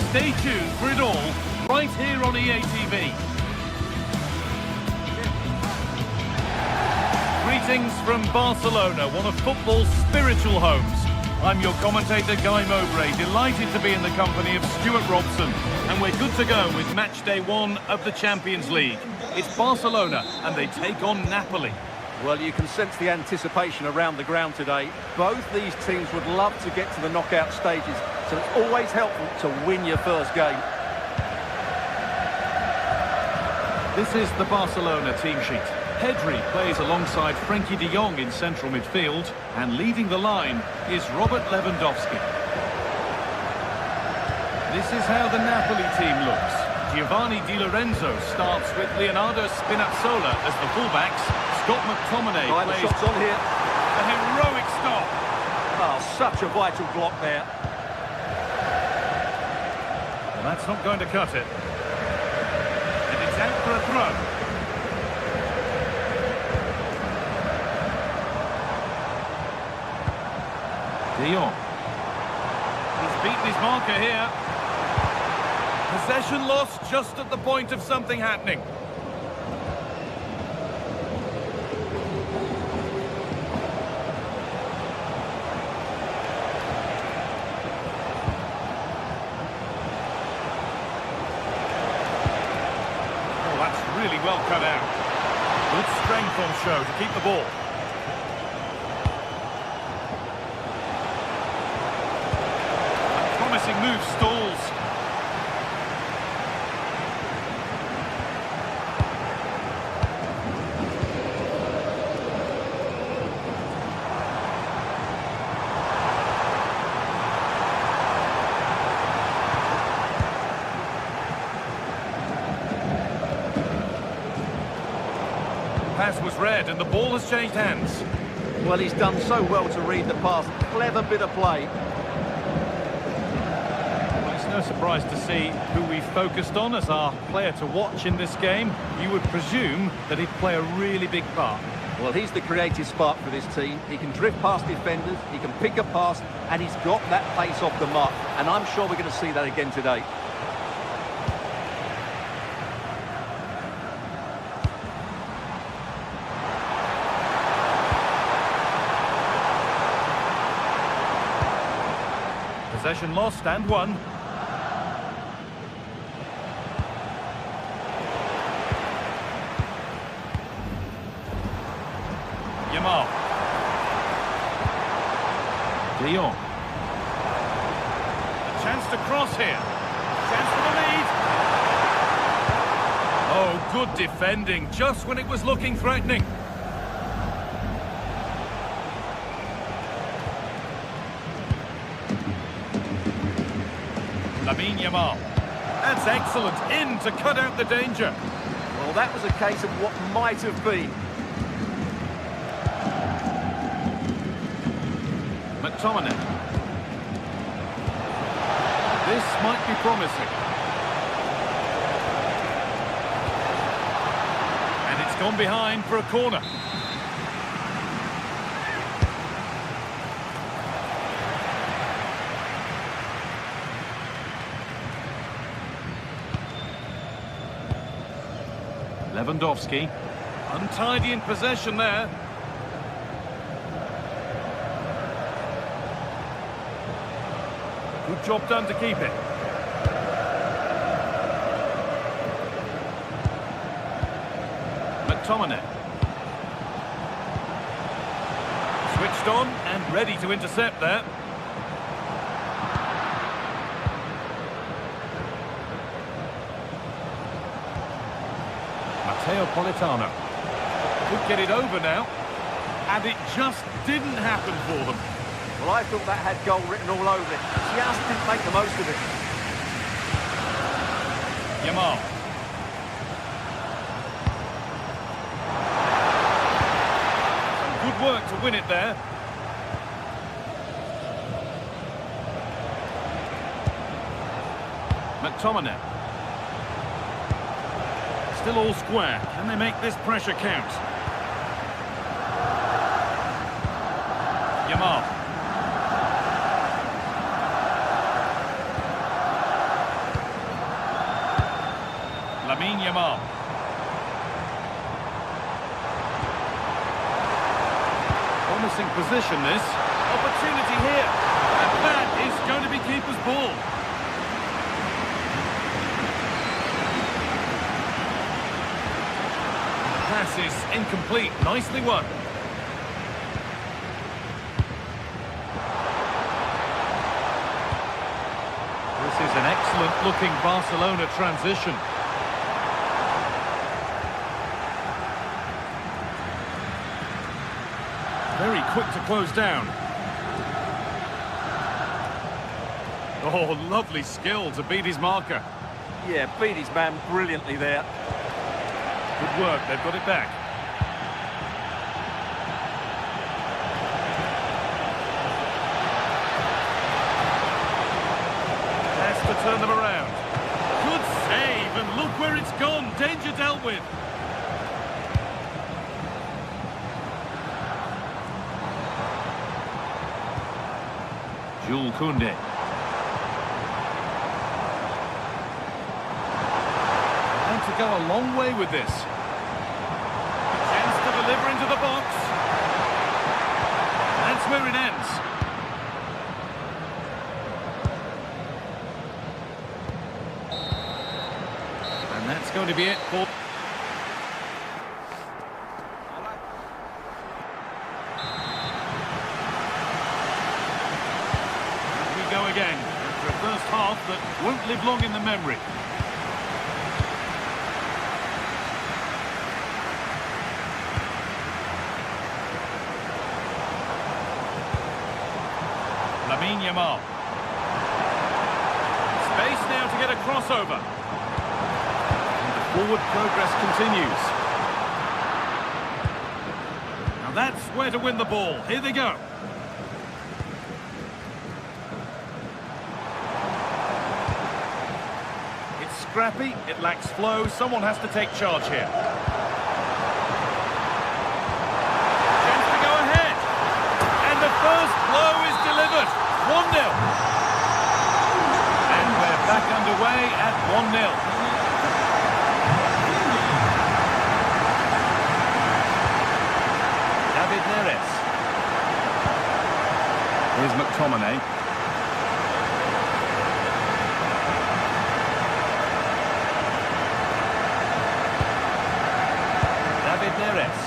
Speaker 1: Stay tuned for it all, right here on EA TV. Greetings from Barcelona, one of football's spiritual homes. I'm your commentator, Guy Mowbray, delighted to be in the company of Stuart Robson. And we're good to go with match day 1 of the Champions League. It's Barcelona, and they take on Napoli.
Speaker 4: Well, you can sense the anticipation around the ground today. Both these teams would love to get to the knockout stages, so it's always helpful to win your first game.
Speaker 1: This is the Barcelona team sheet. Pedri plays alongside Frenkie de Jong in central midfield, and leading the line is Robert Lewandowski. This is how the Napoli team looks. Giovanni Di Lorenzo starts with Leonardo Spinazzola as the fullbacks. Scott McTominay plays
Speaker 4: shots on here.
Speaker 1: a heroic stop.
Speaker 4: Oh, such a vital block there.
Speaker 1: Well, that's not going to cut it. And it's out for a throw. De Jong. He's beaten his marker here. Possession lost just at the point of something happening. Oh, that's really well cut out. Good strength on show to keep the ball. Promising move stalls. Pass was read and the ball has changed hands.
Speaker 4: Well, he's done so well to read the pass. Clever bit of play.
Speaker 1: Well, it's no surprise to see who we focused on as our player to watch in this game. You would presume that he'd play a really big part.
Speaker 4: Well, he's the creative spark for this team. He can drift past defenders, he can pick a pass, and he's got that pace off the mark. And I'm sure we're going to see that again today.
Speaker 1: Possession lost and won. Yamal. De Jong. A chance to cross here. Chance for the lead. Oh, good defending, just when it was looking threatening. Yamal. That's excellent, in to cut out the danger.
Speaker 4: Well, that was a case of what might have been.
Speaker 1: McTominay. This might be promising. And it's gone behind for a corner. Lewandowski, untidy in possession there. Good job done to keep it. McTominay. Switched on and ready to intercept there. Politano could get it over now, and it just didn't happen for them.
Speaker 4: Well, I thought that had goal written all over it. Just didn't make the most of it.
Speaker 1: Yamal. Good work to win it there. McTominay. Still all square. Can they make this pressure count? Yamal. Yamal. Promising position this. Opportunity here. And that is going to be keeper's ball. Pass is incomplete. Nicely won. This is an excellent looking Barcelona transition. Very quick to close down. Oh, lovely skill to beat his marker.
Speaker 4: Yeah, beat his man brilliantly there.
Speaker 1: Good work, they've got it back. danger dealt with. Jules Koundé. And to go a long way with this. Chance to deliver into the box. That's where it ends. And that's going to be it for... Go again after a first half that won't live long in the memory. Lamine Yamal. Space now to get a crossover. And the forward progress continues. Now that's where to win the ball. Here they go. Scrappy, it lacks flow, someone has to take charge here. Chance to go ahead. And the first blow is delivered. 1-0. And we're back underway at 1-0. David Neres. Here's McTominay. Neres.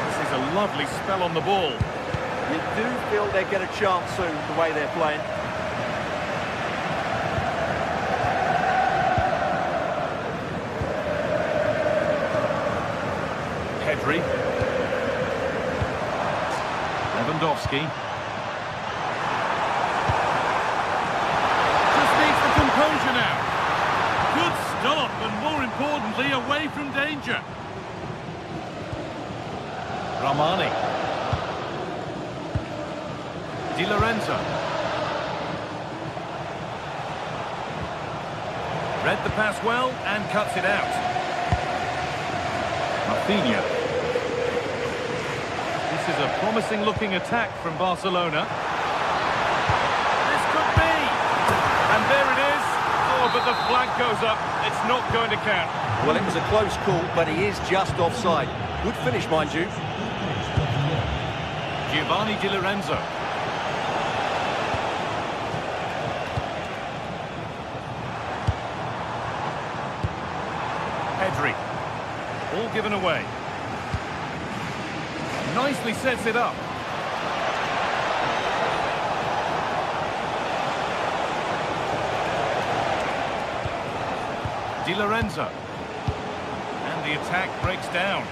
Speaker 1: This is a lovely spell on the ball.
Speaker 4: You do feel they get a chance soon, the way they're playing.
Speaker 1: Pedri. Lewandowski. Just needs the composure now. Good stop, and more importantly, away from danger. Ramani. Di Lorenzo. Read the pass well and cuts it out. Rafinha. This is a promising-looking attack from Barcelona. This could be! And there it is. Oh, but the flag goes up. It's not going to count.
Speaker 4: Well, it was a close call, but he is just offside. Good finish, mind you.
Speaker 1: Giovanni Di Lorenzo. Pedri. All given away. Nicely sets it up. Di Lorenzo. And the attack breaks down.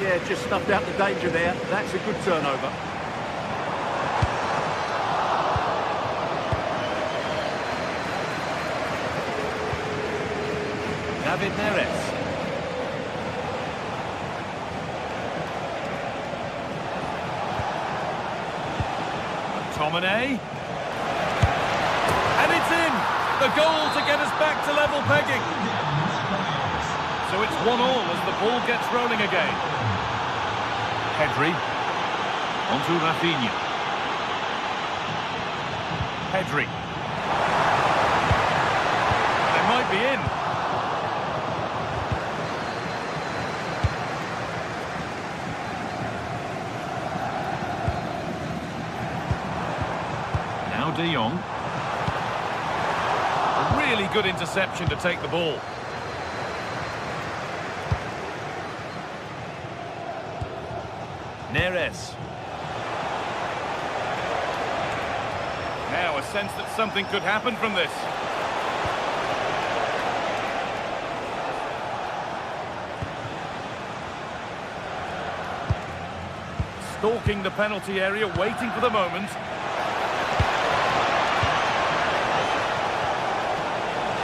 Speaker 4: Yeah, just snuffed out the danger there. That's a good turnover.
Speaker 1: David Neres. McTominay. And it's in! The goal to get us back to level pegging. So it's 1-1 as the ball gets rolling again. Pedri. Onto Rafinha. Pedri. They might be in. Now De Jong. A really good interception to take the ball. Neres. Now a sense that something could happen from this. Stalking the penalty area, waiting for the moment.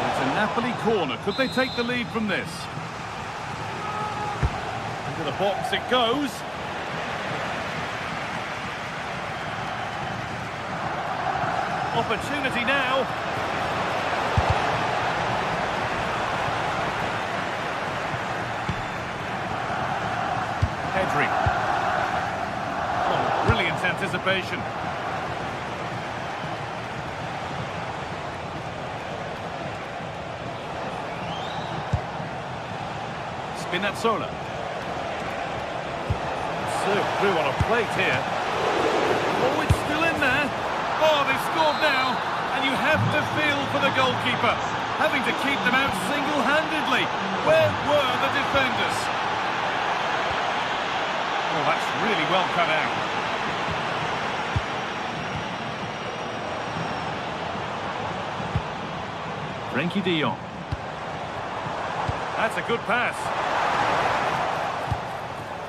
Speaker 1: It's a Napoli corner. Could they take the lead from this? Into the box it goes. Opportunity now. anticipation. Spinazzola. Served through on a plate here. Oh, it's still in there. Oh, they've scored now. And you have to feel for the goalkeeper, having to keep them out single-handedly. Where were the defenders? Oh, that's really well cut out. Frankie de Jong. That's a good pass.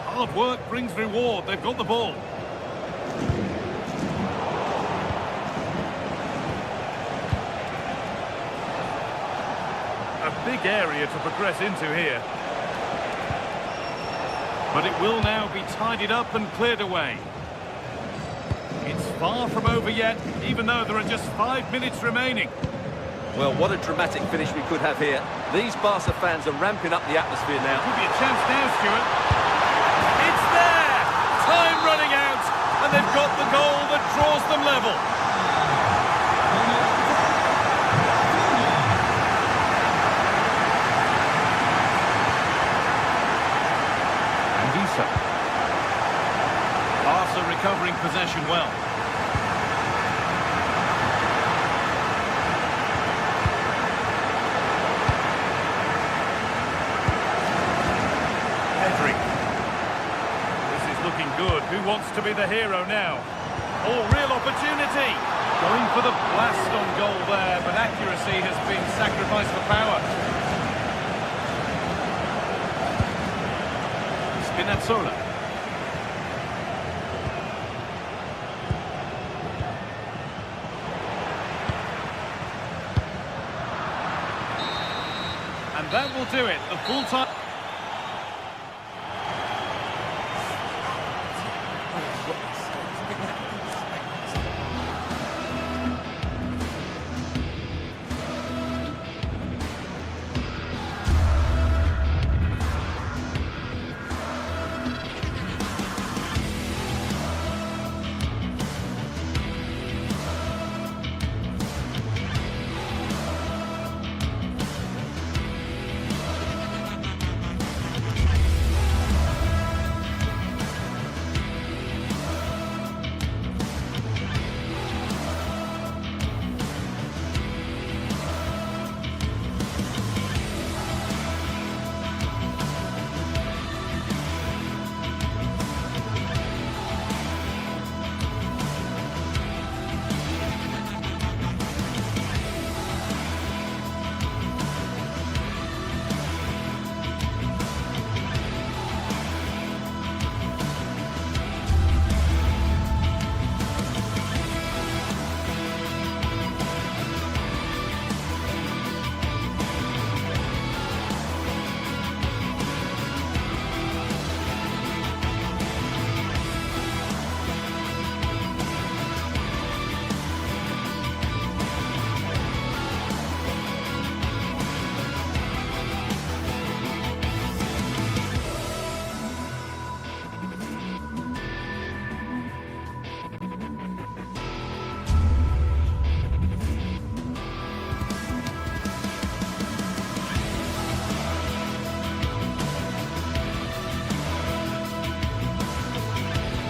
Speaker 1: Hard work brings reward. They've got the ball. A big area to progress into here. But it will now be tidied up and cleared away. It's far from over yet, even though there are just 5 minutes remaining.
Speaker 4: Well, what a dramatic finish we could have here. These Barca fans are ramping up the atmosphere now.
Speaker 1: Could be a chance now, Stuart. It's there! Time running out, and they've got the goal that draws them level. Barca recovering possession well. Pedri. This is looking good. Who wants to be the hero now? Oh, real opportunity. Going for the blast on goal there, but accuracy has been sacrificed for power. Spinazzola. And that will do it. The full time.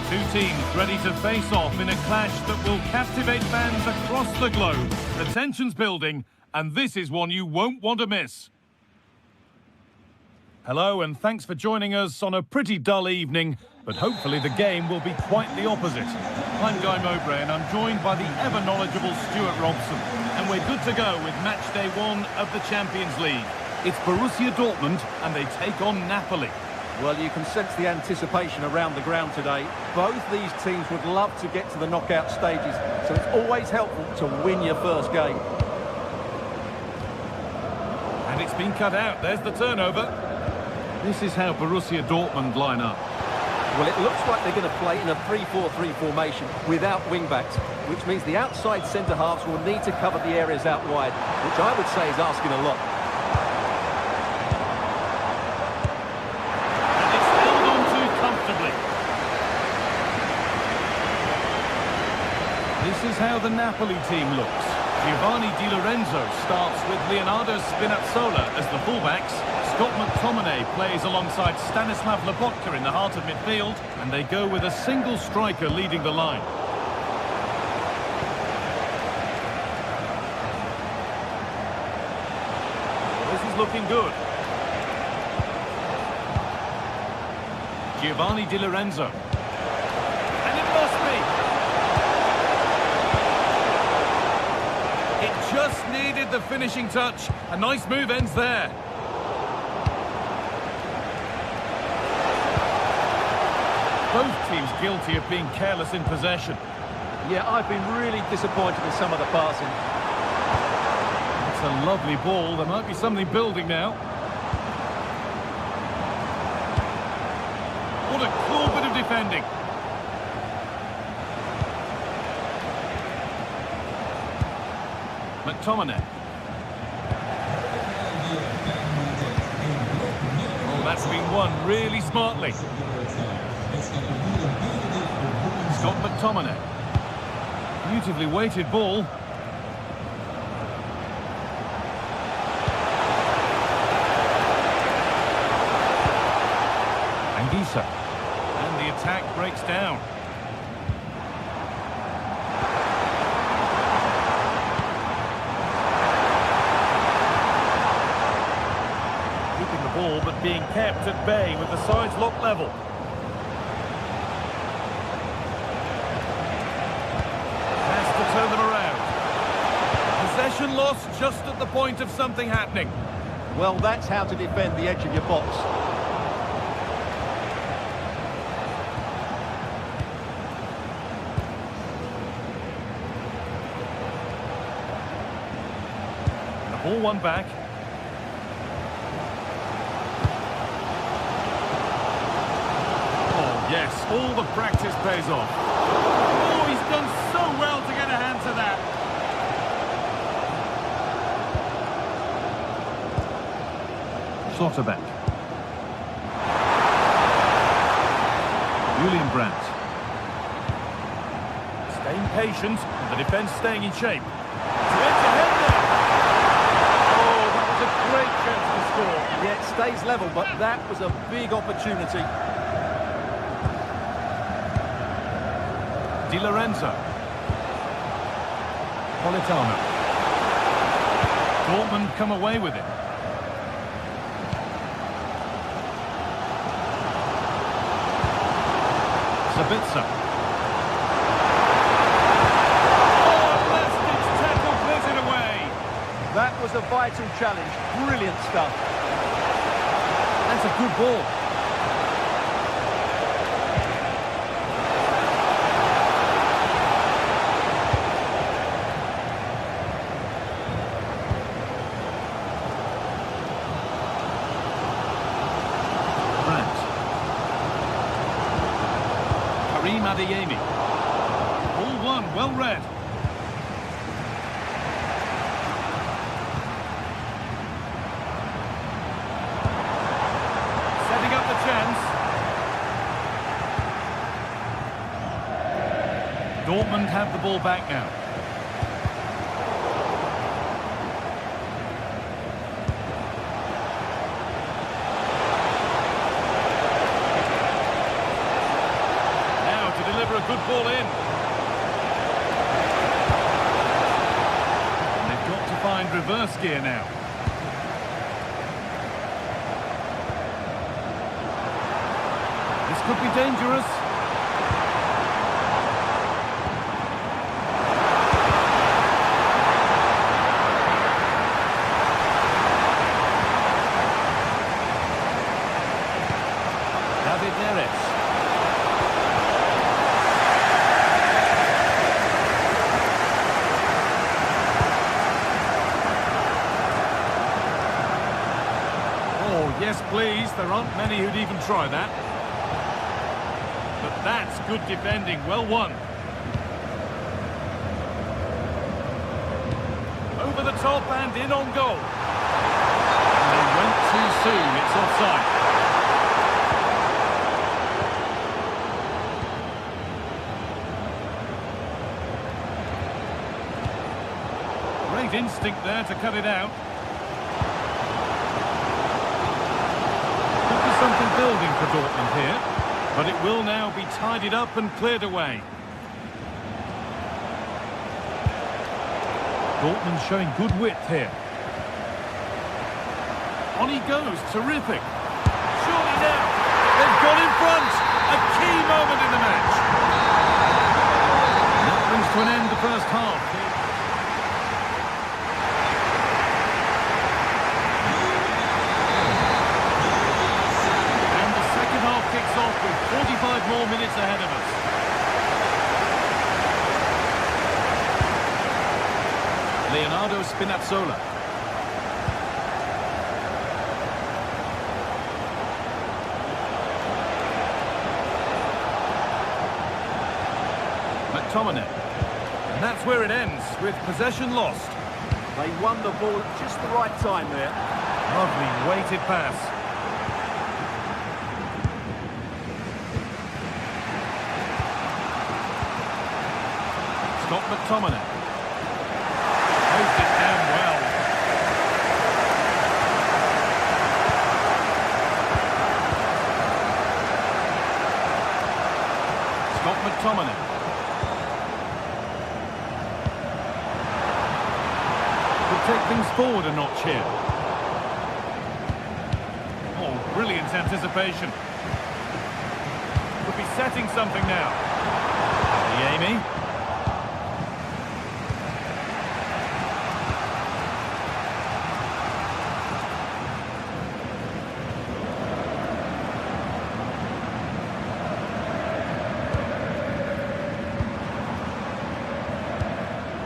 Speaker 1: Two teams ready to face off in a clash that will captivate fans across the globe. The tension's building, and this is one you won't want to miss. Hello, and thanks for joining us on a pretty dull evening, but hopefully the game will be quite the opposite. I'm Guy Mowbray, and I'm joined by the ever-knowledgeable Stuart Robson, and we're good to go with match day 1 of the Champions League. It's Borussia Dortmund, and they take on Napoli.
Speaker 4: Well, you can sense the anticipation around the ground today. Both these teams would love to get to the knockout stages, so it's always helpful to win your first game.
Speaker 1: And it's been cut out. There's the turnover. This is how Borussia Dortmund line up.
Speaker 4: Well, it looks like they're going to play in a 3-4-3 formation without wing-backs, which means the outside centre-halves will need to cover the areas out wide, which I would say is asking a lot.
Speaker 1: This is how the Napoli team looks. Giovanni Di Lorenzo starts with Leonardo Spinazzola as the fullbacks. Scott McTominay plays alongside Stanislav Lobotka in the heart of midfield, and they go with a single striker leading the line. This is looking good. Giovanni Di Lorenzo. And it must be. It just needed the finishing touch. A nice move ends there. Both teams guilty of being careless in possession.
Speaker 4: Yeah, I've been really disappointed with some of the passing.
Speaker 1: It's a lovely ball. There might be something building now. What a cool bit of defending. McTominay. Oh, that's been won really smartly. Scott McTominay. Beautifully weighted ball. Anguissa. And the attack breaks down. Keeping the ball but being kept at bay with the sides locked level. Has to turn them around. Possession lost just at the point of something happening.
Speaker 4: Well, that's how to defend the edge of your box.
Speaker 1: Ball one back. Oh, yes, all the practice pays off. Oh, he's done so well to get a hand to that. Schlotterbeck. Julian Brandt. Staying patient, and the defence staying in shape. Great chance to score.
Speaker 4: Yeah, it stays level, but that was a big opportunity.
Speaker 1: Di Lorenzo. Politano. Dortmund come away with it. Sabitzer.
Speaker 4: That was a vital challenge. Brilliant stuff.
Speaker 1: That's a good ball. Brandt. Karim Adeyemi. Ball one, well read. Dortmund have the ball back now. Now to deliver a good ball in. And they've got to find reverse gear now. This could be dangerous. Yes, please. There aren't many who'd even try that. But that's good defending. Well won. Over the top and in on goal. And they went too soon. It's offside. Great instinct there to cut it out. Could be something building for Dortmund here, but it will now be tidied up and cleared away. Dortmund showing good width here. On he goes, terrific. Surely now, they've got in front. A key moment in the match. And that brings to an end the first half. And the second half kicks off with 45 more minutes ahead of us. Leonardo Spinazzola. McTominay. And that's where it ends, with possession lost.
Speaker 4: They won the ball at just the right time there.
Speaker 1: Lovely weighted pass. Scott McTominay. Moved it down well. Scott McTominay. Could take things forward a notch here. Oh, brilliant anticipation. Could be setting something now. Amy.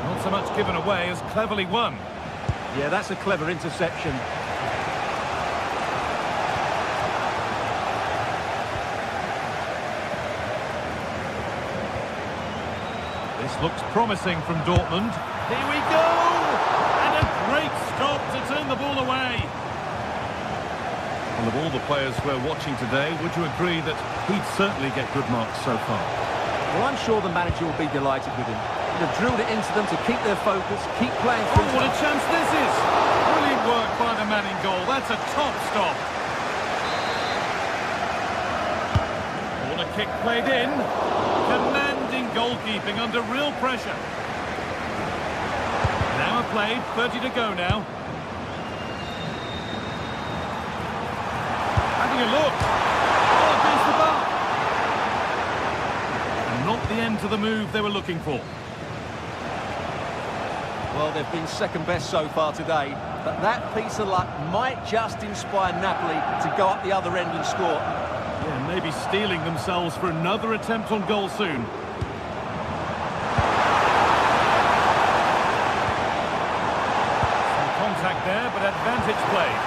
Speaker 1: Not so much given away as cleverly won.
Speaker 4: Yeah, that's a clever interception.
Speaker 1: This looks promising from Dortmund. Here we go! And a great stop to turn the ball away. Well, of all the players we're watching today, would you agree that he'd certainly get good marks so far?
Speaker 4: Well, I'm sure the manager will be delighted with him. They've drilled it into them to keep their focus, keep playing through.
Speaker 1: Oh, what a chance this is! Brilliant work by the man in goal. That's a top stop. Corner kick played in. Commanding goalkeeping under real pressure. Now played, 30 to go now. Having a look. Oh, against the bar. And not the end to the move they were looking for.
Speaker 4: Well, they've been second best so far today, but that piece of luck might just inspire Napoli to go up the other end and score.
Speaker 1: Yeah, maybe steeling themselves for another attempt on goal soon. Some contact there, but advantage played.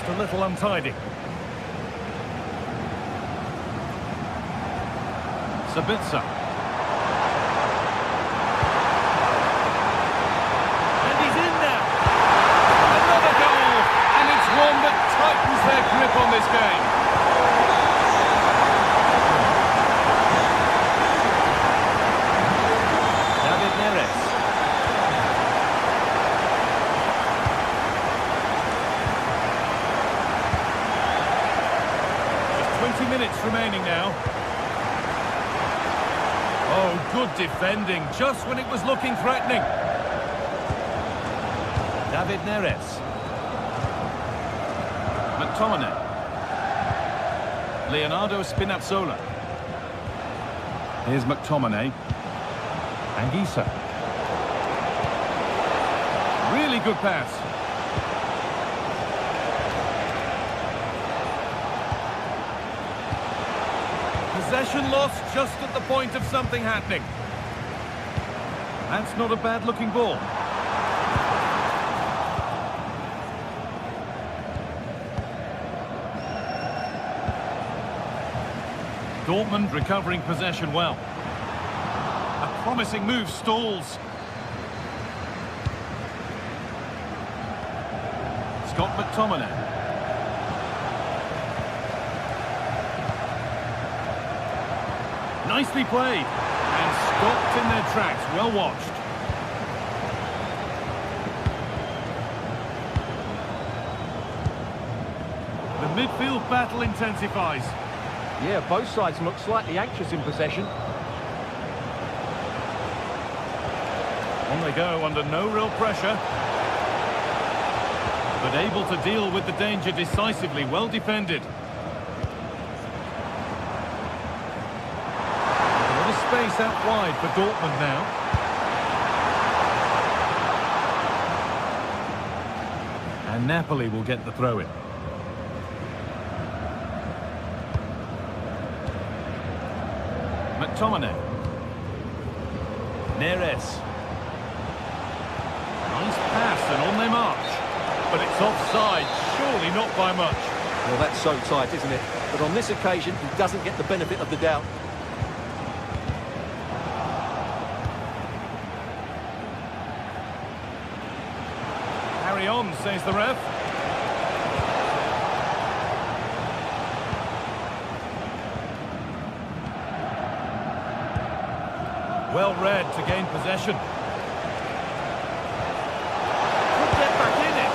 Speaker 1: A little untidy. Sabitzer. And he's in there. Another goal. And it's one that tightens their grip on this game. David Neres. 20 minutes remaining now. Oh, good defending, just when it was looking threatening. David Neres. McTominay. Leonardo Spinazzola. Here's McTominay. Anguissa. Really good pass. Possession lost just at the point of something happening. That's not a bad looking ball. Dortmund recovering possession well. A promising move stalls. Scott McTominay. Nicely played. And stopped in their tracks. Well watched. The midfield battle intensifies.
Speaker 4: Yeah, both sides look slightly anxious in possession.
Speaker 1: On they go under no real pressure. But able to deal with the danger decisively. Well defended. A lot of space out wide for Dortmund now. And Napoli will get the throw-in. McTominay. Neres. Nice pass and on they march. But it's offside, surely not by much.
Speaker 4: Well, that's so tight, isn't it? But on this occasion, he doesn't get the benefit of the doubt.
Speaker 1: Carry on, says the ref. Well read to gain possession. Could get back in it.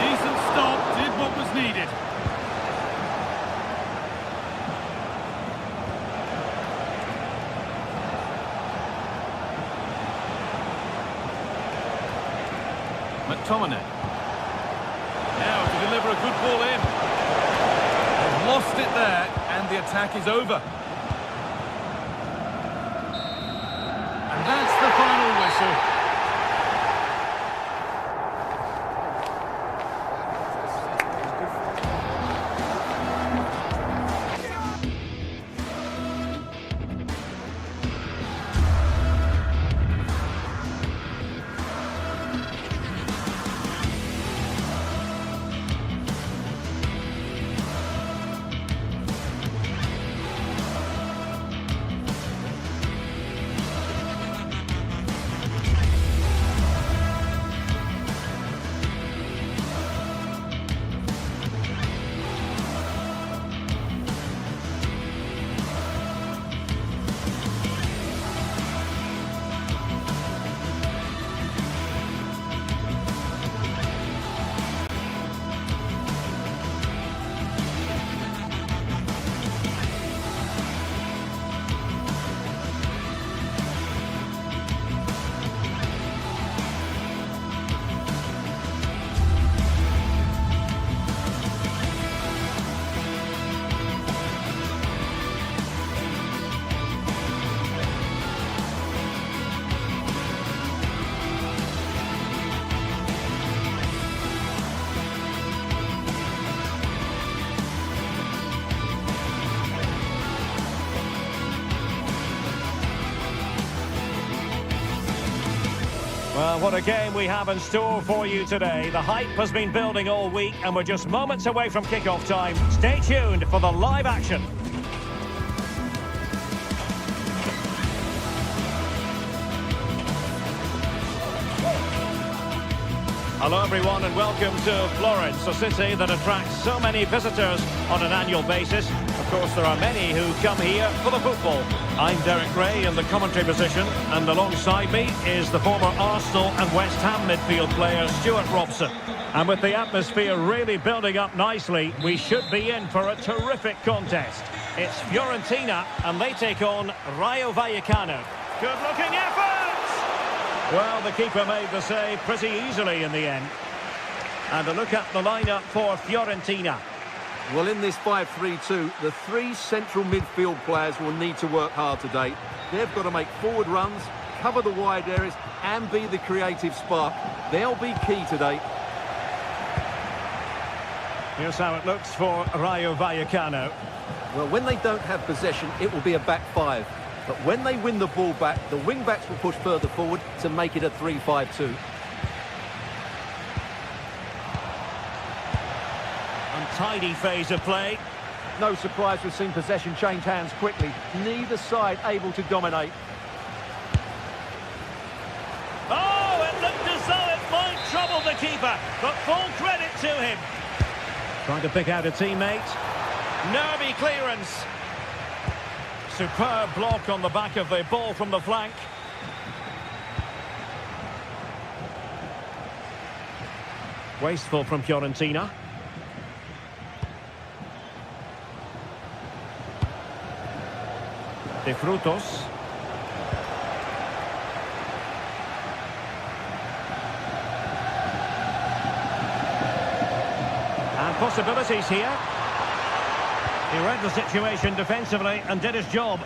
Speaker 1: Decent stop, did what was needed. McTominay. Now to deliver a good ball in. They've lost it there, and the attack is over. And that's the final whistle.
Speaker 3: Well, what a game we have in store for you today. The hype has been building all week and we're just moments away from kick-off time. Stay tuned for the live action. Hello everyone and welcome to Florence, a city that attracts so many visitors on an annual basis. Of course, there are many who come here for the football. I'm Derek Ray in the commentary position, and alongside me is the former Arsenal and West Ham midfield player Stuart Robson. And with the atmosphere really building up nicely, we should be in for a terrific contest. It's Fiorentina and they take on Rayo Vallecano. Good looking effort! Well, the keeper made the save pretty easily in the end. And a look at the lineup for Fiorentina.
Speaker 4: Well, in this 5-3-2, the three central midfield players will need to work hard today. They've got to make forward runs, cover the wide areas, and be the creative spark. They'll be key today.
Speaker 3: Here's how it looks for Rayo Vallecano.
Speaker 4: Well, when they don't have possession, it will be a back five. But when they win the ball back, the wing-backs will push further forward to make it a 3-5-2.
Speaker 3: Untidy phase of play.
Speaker 4: No surprise we've seen possession change hands quickly. Neither side able to dominate.
Speaker 3: Oh, it looked as though it might trouble the keeper, but full credit to him.
Speaker 5: Trying to pick out a teammate.
Speaker 3: Nervy clearance.
Speaker 5: Superb block on the back of the ball from the flank. Wasteful from Fiorentina. De Frutos. And possibilities here. He read the situation defensively and did his job.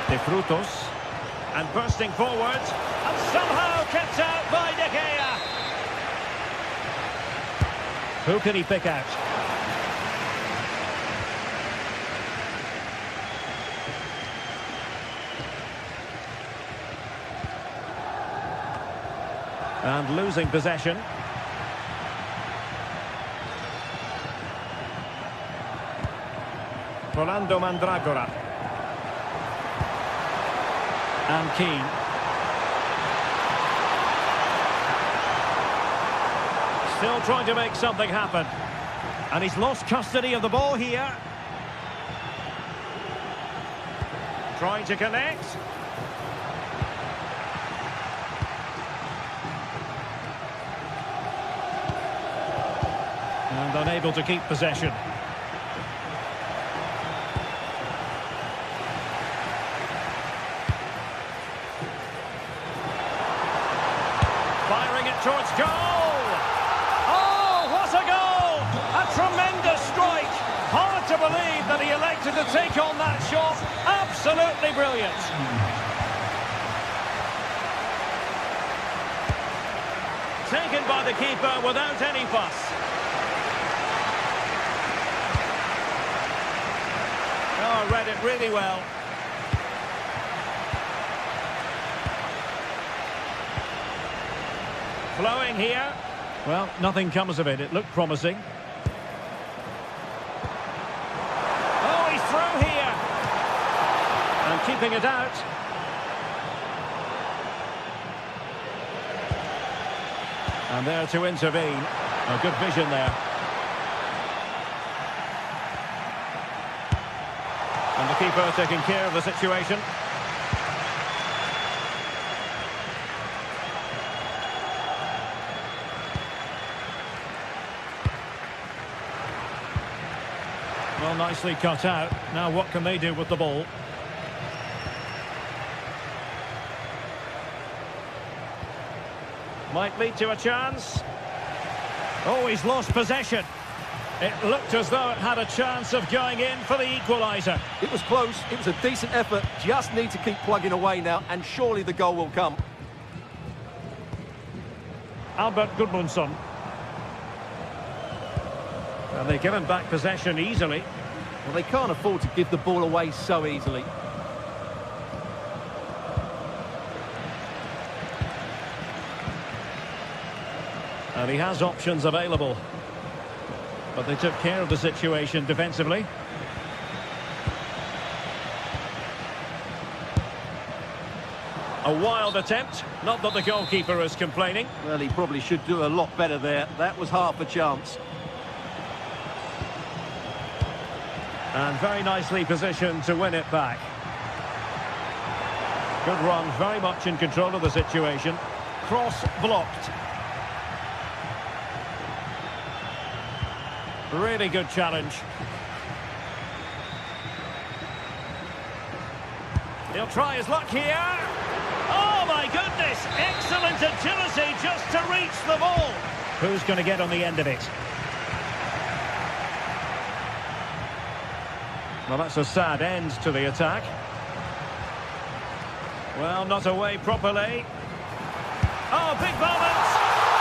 Speaker 5: De Frutos.
Speaker 3: And bursting forward. And somehow kept out by De Gea.
Speaker 5: Who can he pick out? And losing possession. Rolando Mandragora. And Keane. Still trying to make something happen. And he's lost custody of the ball here.
Speaker 3: Trying to connect.
Speaker 5: And unable to keep possession.
Speaker 3: Firing it towards goal. Oh, what a goal! A tremendous strike. Hard to believe that he elected to take on that shot. Absolutely brilliant. Taken by the keeper without any fuss. Oh, read it really well. Flowing here.
Speaker 5: Well, nothing comes of it. It looked promising.
Speaker 3: Oh, he's through here.
Speaker 5: And keeping it out. And there to intervene. A good vision there. And the keeper taking care of the situation. Well, nicely cut out. Now what can they do with the ball?
Speaker 3: Might lead to a chance. Oh, he's lost possession. It looked as though it had a chance of going in for the equaliser.
Speaker 4: It was close, it was a decent effort, just need to keep plugging away now, and surely the goal will come.
Speaker 5: Albert Gudmundsson. And they've given back possession easily.
Speaker 4: Well, they can't afford to give the ball away so easily.
Speaker 5: And he has options available. But they took care of the situation defensively. A wild attempt. Not that the goalkeeper is complaining.
Speaker 4: Well, he probably should do a lot better there. That was half a chance.
Speaker 5: And very nicely positioned to win it back. Good run, very much in control of the situation. Cross blocked. Really good challenge.
Speaker 3: He'll try his luck here. Oh, my goodness. Excellent agility just to reach the ball.
Speaker 5: Who's going to get on the end of it? Well, that's a sad end to the attack. Well, not away properly.
Speaker 3: Oh, big moment.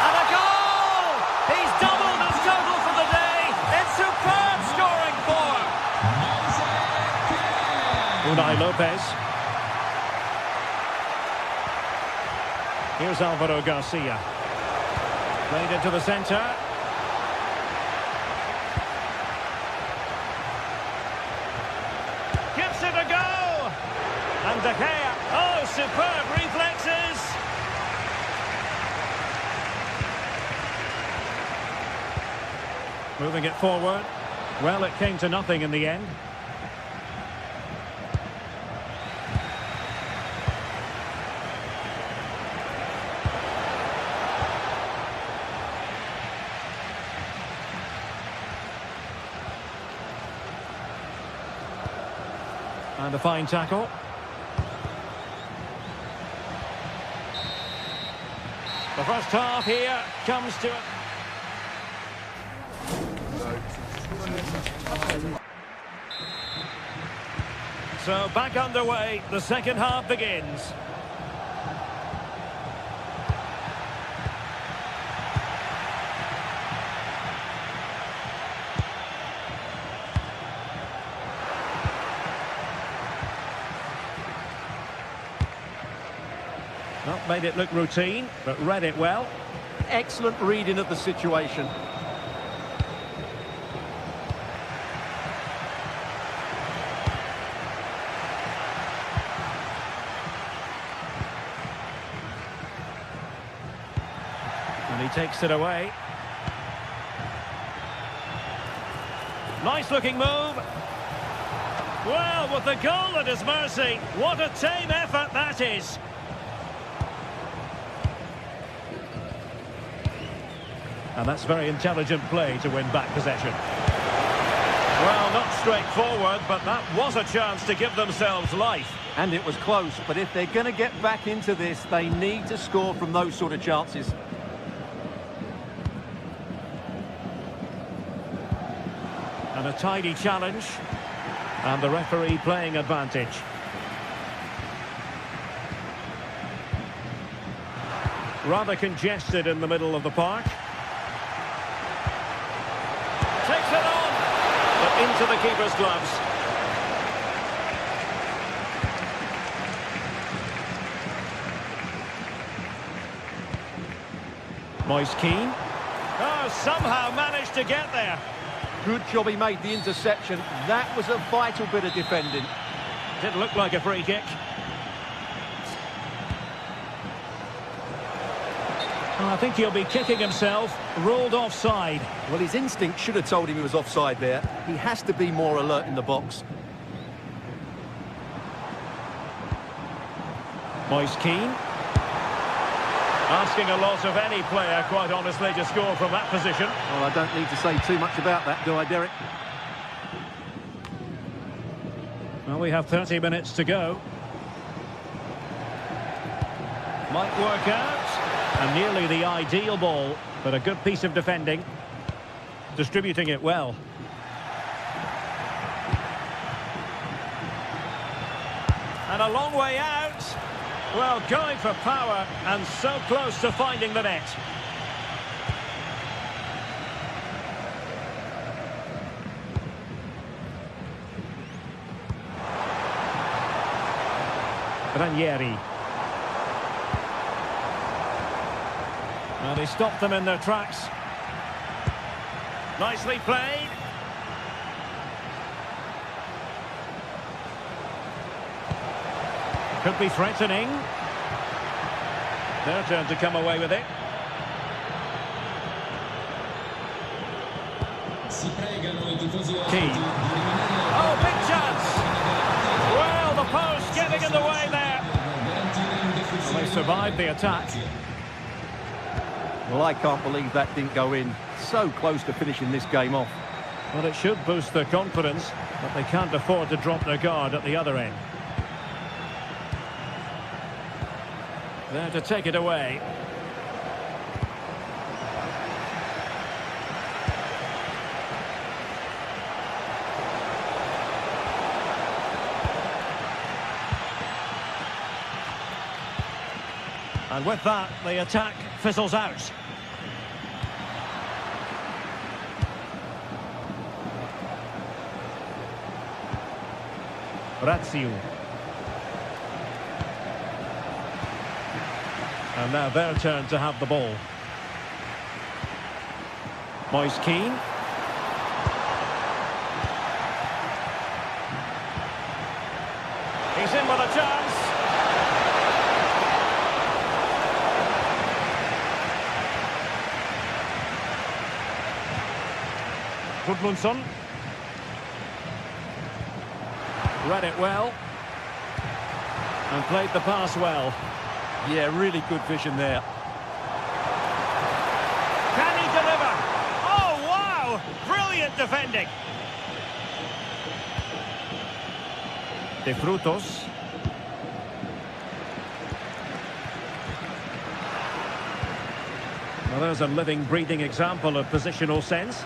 Speaker 3: And a goal! He's doubled his total for the day. It's superb scoring form.
Speaker 5: Unai Lopez. Here's Alvaro Garcia. Played into the centre.
Speaker 3: Gives it a go. And De Gea. Oh, superb reflexes.
Speaker 5: Moving it forward. Well, it came to nothing in the end. And a fine tackle. The first half here comes to it. So back underway, the second half begins. Not made it look routine, but read it well.
Speaker 4: Excellent reading of the situation.
Speaker 5: And he takes it away. Nice looking move. Well, with the goal at his mercy, what a tame effort that is. And that's very intelligent play to win back possession. Well, not straightforward, but that was a chance to give themselves life.
Speaker 4: And it was close, but if they're going to get back into this, they need to score from those sort of chances.
Speaker 5: And a tidy challenge. And the referee playing advantage. Rather congested in the middle of the park. Takes it on, but into the keeper's gloves. Moise Keane. Oh, somehow managed to get there.
Speaker 4: Good job he made the interception. That was a vital bit of defending.
Speaker 5: Didn't look like a free kick. Well, I think he'll be kicking himself. Ruled offside.
Speaker 4: Well, his instinct should have told him he was offside there. He has to be more alert in the box.
Speaker 5: Moise Keane. Asking a lot of any player, quite honestly, to score from that position.
Speaker 4: Well, I don't need to say too much about that, do I, Derek?
Speaker 5: Well, we have 30 minutes to go. Might work out. And nearly the ideal ball, but a good piece of defending. Distributing it well. And a long way out. Well, going for power and so close to finding the net. Ranieri. Well, they stopped them in their tracks. Nicely played. Could be threatening. Their turn to come away with it. Key. Oh, big chance! Well, the post getting in the way there. Well, they survived the attack.
Speaker 4: Well, I can't believe that didn't go in. So close to finishing this game off.
Speaker 5: Well, it should boost their confidence, but they can't afford to drop their guard at the other end. There to take it away. And with that, the attack fizzles out. Razziu. And now their turn to have the ball. Moise Keane. He's in with a chance. Gudmundsson. Read it well. And played the pass well.
Speaker 4: Yeah, really good vision there.
Speaker 3: Can he deliver? Oh, wow! Brilliant defending.
Speaker 5: De Frutos. Well, there's a living, breathing example of positional sense.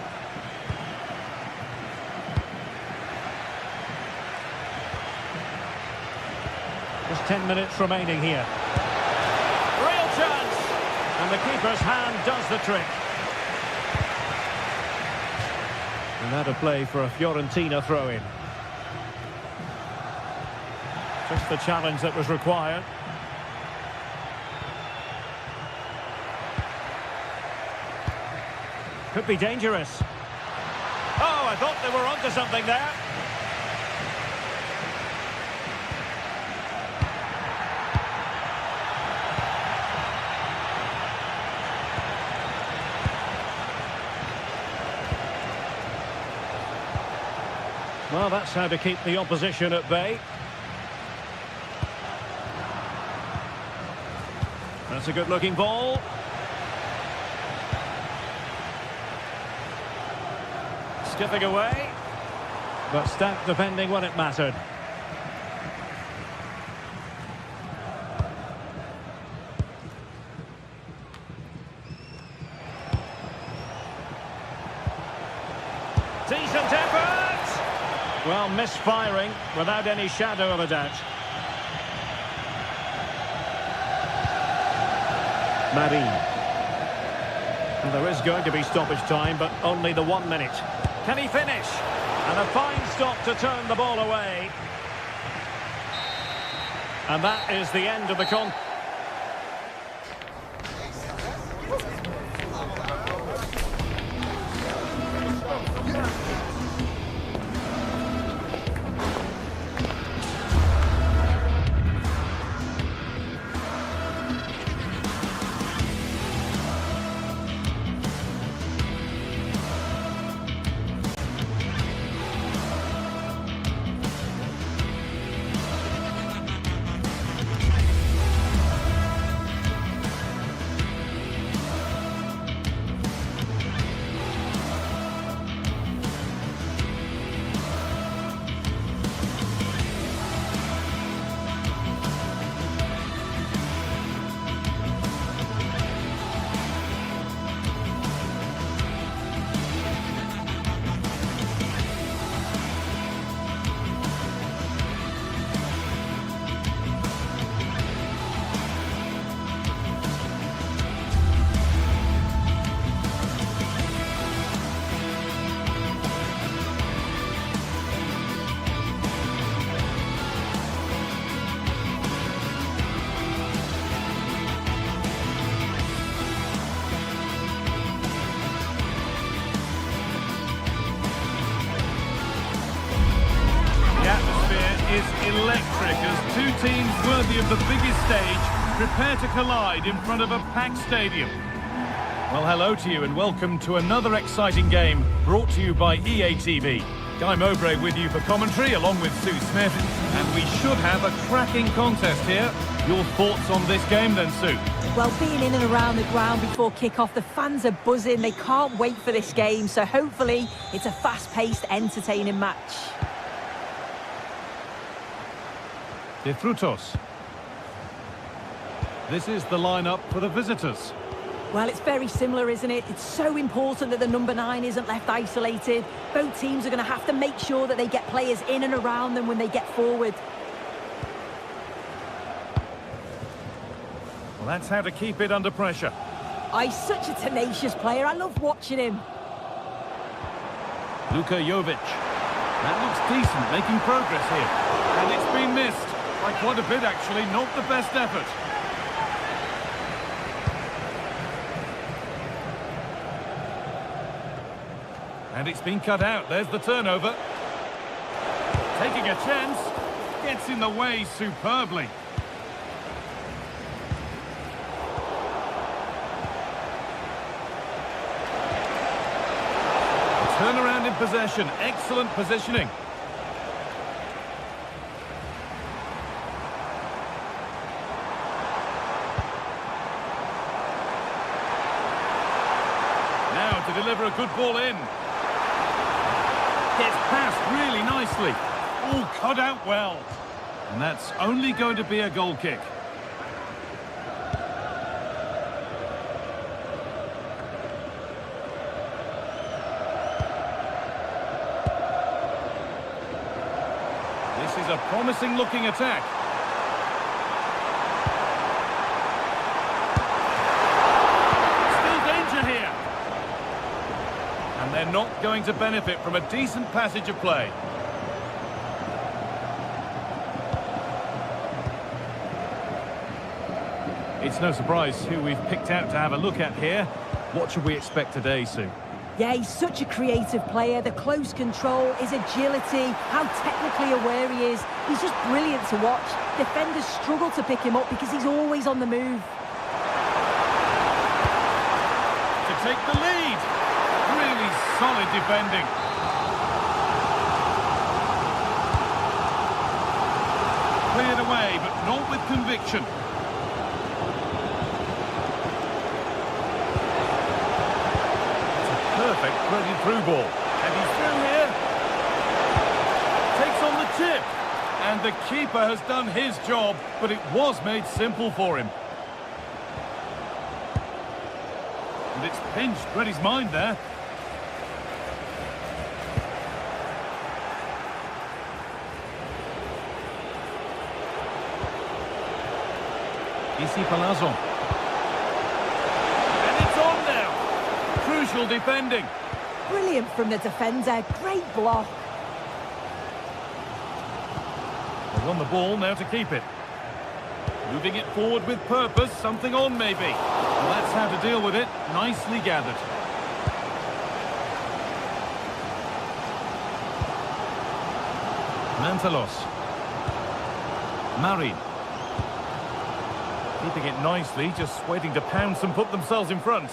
Speaker 5: Just 10 minutes remaining here. Real chance! And the keeper's hand does the trick. And out of play for a Fiorentina throw-in. Just the challenge that was required. Could be dangerous. Oh, I thought they were onto something there. Well, that's how to keep the opposition at bay. That's a good-looking ball. Skipping away. But stacked defending when it mattered. Decent effort! Well, misfiring without any shadow of a doubt. Marin. And there is going to be stoppage time, but only the 1 minute. Can he finish? And a fine stop to turn the ball away. And that is the end of the con.
Speaker 1: Is electric as two teams worthy of the biggest stage prepare to collide in front of a packed stadium. Well, hello to you and welcome to another exciting game brought to you by EA TV. Guy Mowbray with you for commentary along with Sue Smith, and we should have a cracking contest here. Your thoughts on this game then, Sue?
Speaker 2: Well, being in and around the ground before kick-off, the fans are buzzing. They can't wait for this game, so hopefully it's a fast-paced, entertaining match.
Speaker 1: De Frutos. This is the lineup for the visitors.
Speaker 2: Well, it's very similar, isn't it? It's so important that the number 9 isn't left isolated. Both teams are going to have to make sure that they get players in and around them when they get forward.
Speaker 1: Well, that's how to keep it under pressure.
Speaker 2: He's such a tenacious player. I love watching him.
Speaker 1: Luka Jovic. That looks decent, making progress here. And it's been missed. By quite a bit, actually. Not the best effort. And it's been cut out. There's the turnover. Taking a chance. Gets in the way superbly. Turnaround in possession. Excellent positioning. Now to deliver a good ball in. Gets past really nicely. Oh, cut out well. And that's only going to be a goal kick. This is a promising looking attack. Still danger here. And they're not going to benefit from a decent passage of play. It's no surprise who we've picked out to have a look at here. What should we expect today, Sue?
Speaker 2: Yeah, he's such a creative player. The close control, his agility, how technically aware he is. He's just brilliant to watch. Defenders struggle to pick him up because he's always on the move.
Speaker 1: To take the lead. Really solid defending. Cleared away, but not with conviction. Perfect threaded through ball. And he's through here. Takes on the tip. And the keeper has done his job, but it was made simple for him. And it's pinched Reddy's mind there. Issy Palazzo. Crucial defending.
Speaker 2: Brilliant from the defender. Great block.
Speaker 1: They've won the ball, now to keep it. Moving it forward with purpose, something on maybe. Well, that's how to deal with it. Nicely gathered. Mantalos. Marin. Keeping it nicely, just waiting to pounce and put themselves in front.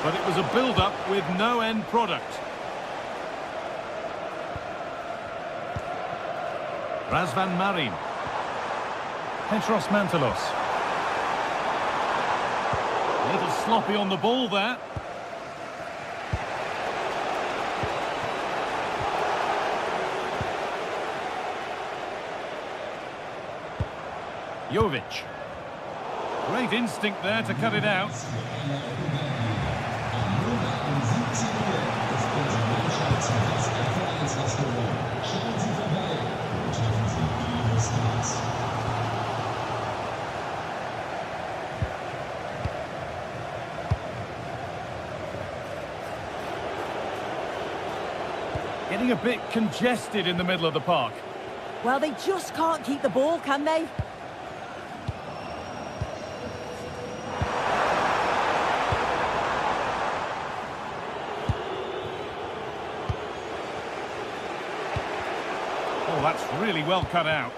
Speaker 1: But it was a build-up with no end product. Razvan Marin. Petros Mantalos. A little sloppy on the ball there. Jovic. Great instinct there to cut it out. Getting a bit congested in the middle of the park.
Speaker 2: Well, they just can't keep the ball, can they?
Speaker 1: Oh, that's really well cut out.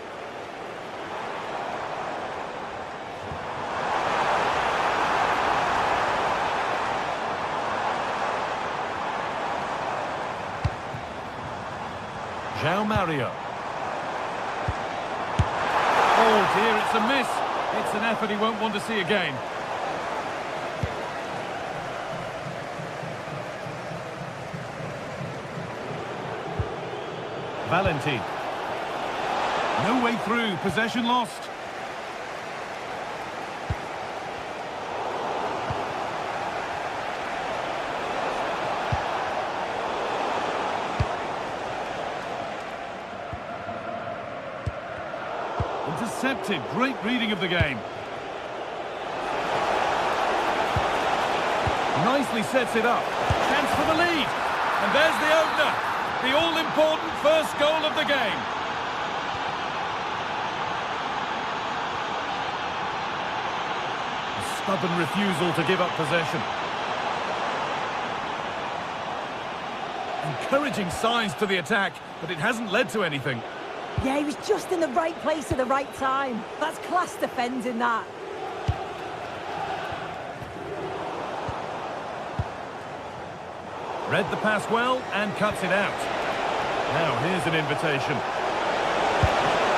Speaker 1: João Mario. Oh dear, it's a miss. It's an effort he won't want to see again. Valentin. No way through, possession lost. Intercepted, great reading of the game. Nicely sets it up. Chance for the lead. And there's the opener. The all-important first goal of the game. A stubborn refusal to give up possession. Encouraging signs to the attack, but it hasn't led to anything.
Speaker 2: Yeah, he was just in the right place at the right time. That's class defending, that.
Speaker 1: Read the pass well and cuts it out. Now here's an invitation.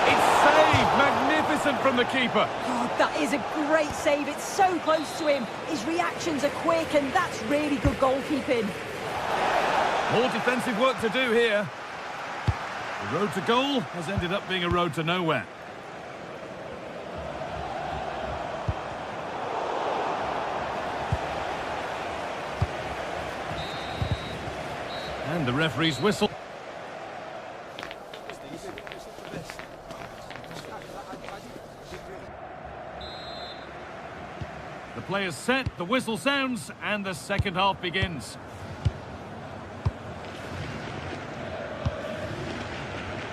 Speaker 1: It's saved! Magnificent from the keeper.
Speaker 2: Oh, that is a great save. It's so close to him. His reactions are quick, and that's really good goalkeeping.
Speaker 1: More defensive work to do here. The road to goal has ended up being a road to nowhere. And the referee's whistle. The player's set, the whistle sounds, and the second half begins.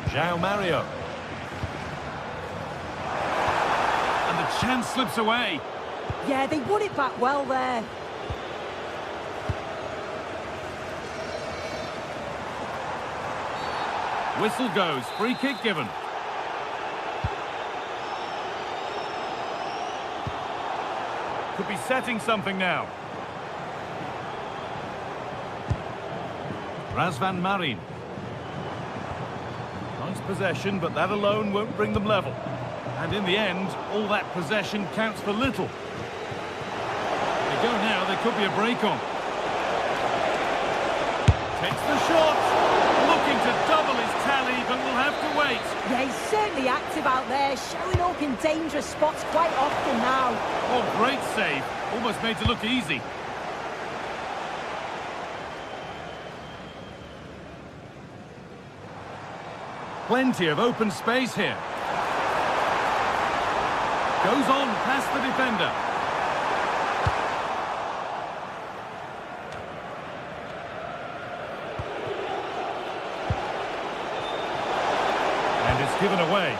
Speaker 1: João Mario. And the chance slips away.
Speaker 2: Yeah, they won it back well there.
Speaker 1: Whistle goes, free kick given. Could be setting something now. Razvan Marin. Nice possession, but that alone won't bring them level. And in the end, all that possession counts for little. They go now, there could be a break on. Takes the shot. Looking to double his tally, but will have to wait.
Speaker 2: Yeah, he's certainly active out there, showing up in dangerous spots quite often now.
Speaker 1: Oh, great save. Almost made to look easy. Plenty of open space here. Goes on past the defender. And it's given away.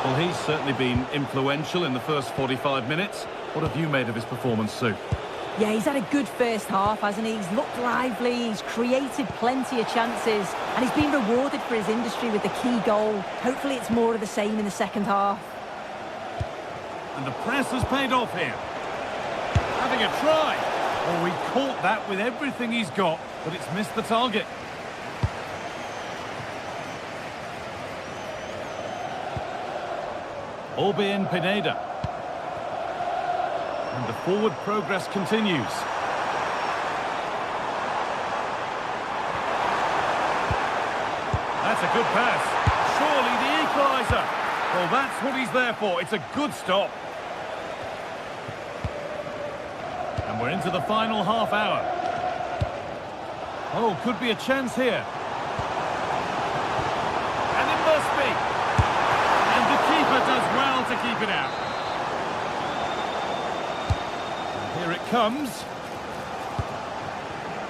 Speaker 1: Well, he's certainly been influential in the first 45 minutes. What have you made of his performance, Sue?
Speaker 2: Yeah, he's had a good first half, hasn't he? He's looked lively, he's created plenty of chances, and he's been rewarded for his industry with the key goal. Hopefully it's more of the same in the second half.
Speaker 1: And the press has paid off here. Having a try. Oh, he caught that with everything he's got, but it's missed the target. Orbien Pineda. And the forward progress continues. That's a good pass. Surely the equaliser. Well, that's what he's there for. It's a good stop. And we're into the final half hour. Oh, could be a chance here. And it must be. And the keeper does well to keep it out. Here it comes.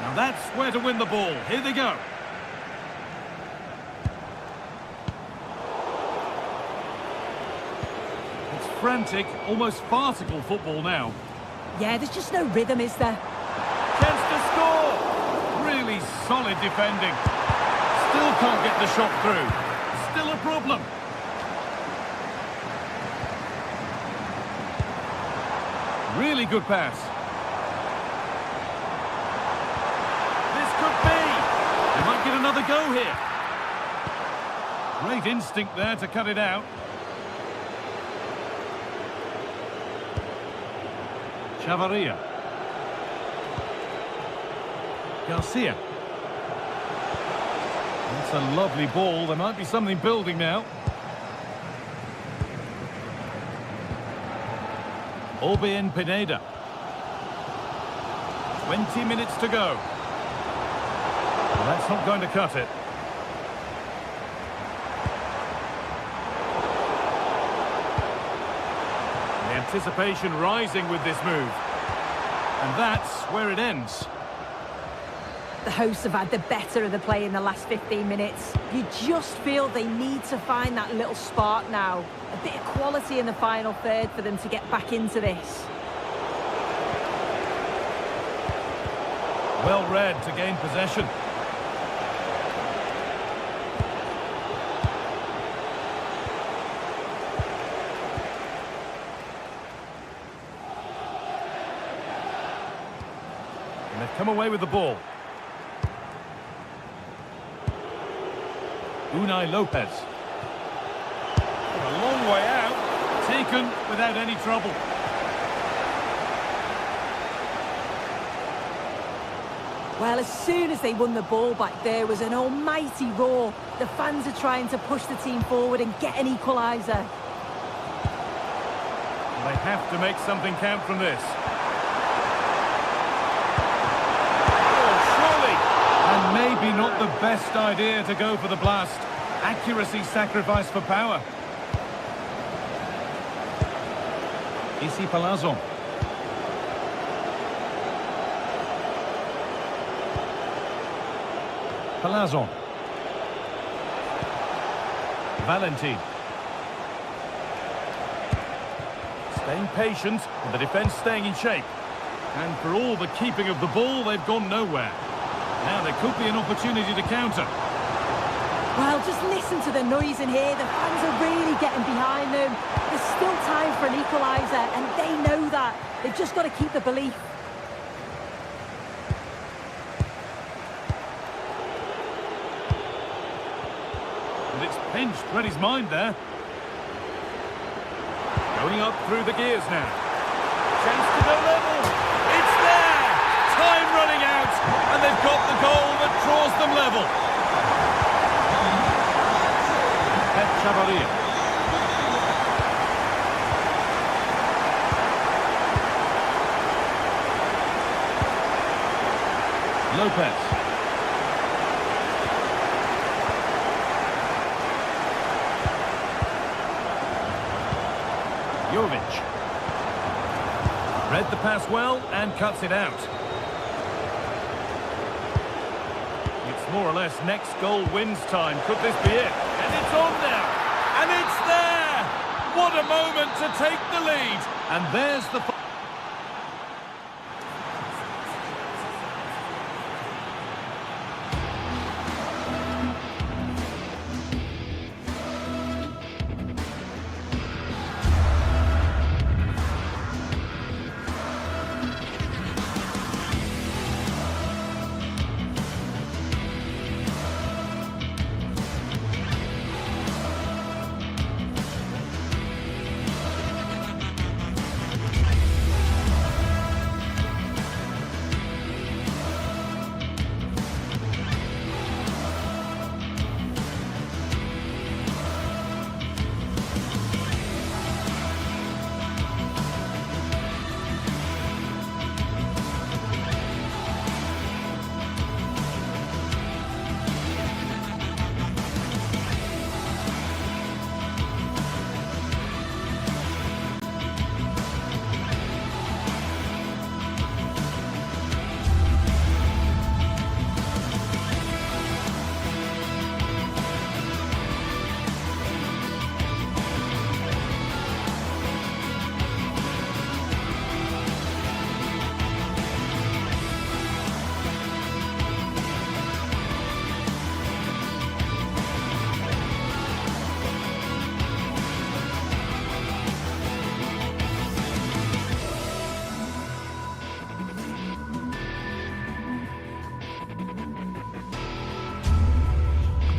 Speaker 1: Now that's where to win the ball. Here they go. It's frantic, almost farcical football now.
Speaker 2: Yeah, there's just no rhythm, is there?
Speaker 1: Chance to score! Really solid defending. Still can't get the shot through. Still a problem. Really good pass. This could be. They might get another go here. Great instinct there to cut it out. Chavarria. Garcia. That's a lovely ball. There might be something building now. Orbien Pineda. 20 minutes to go. Well, that's not going to cut it. The anticipation rising with this move. And that's where it ends.
Speaker 2: The hosts have had the better of the play in the last 15 minutes. You just feel they need to find that little spark now. A bit of quality in the final third for them to get back into this.
Speaker 1: Well read to gain possession. And they've come away with the ball. Unai Lopez. A long way out. Taken without any trouble.
Speaker 2: Well, as soon as they won the ball back, there was an almighty roar. The fans are trying to push the team forward and get an equaliser.
Speaker 1: They have to make something count from this. And maybe not the best idea to go for the blast. Accuracy sacrificed for power. Issy Palazzo. Palazzo. Valentin. Staying patient, and the defence staying in shape. And for all the keeping of the ball, they've gone nowhere. Now there could be an opportunity to counter.
Speaker 2: Well, just listen to the noise in here. The fans are really getting behind them. There's still time for an equaliser, and they know that. They've just got to keep the belief.
Speaker 1: And it's pinched Reddy's mind there. Going up through the gears now. Chance to go level. It's there! Time running out, and they've got the goal that draws them level. Pep Chavalia. Lopez. Jovic. Read the pass well and cuts it out. It's more or less next goal wins time. Could this be it? And it's on now. And it's there! What a moment to take the lead. And there's the...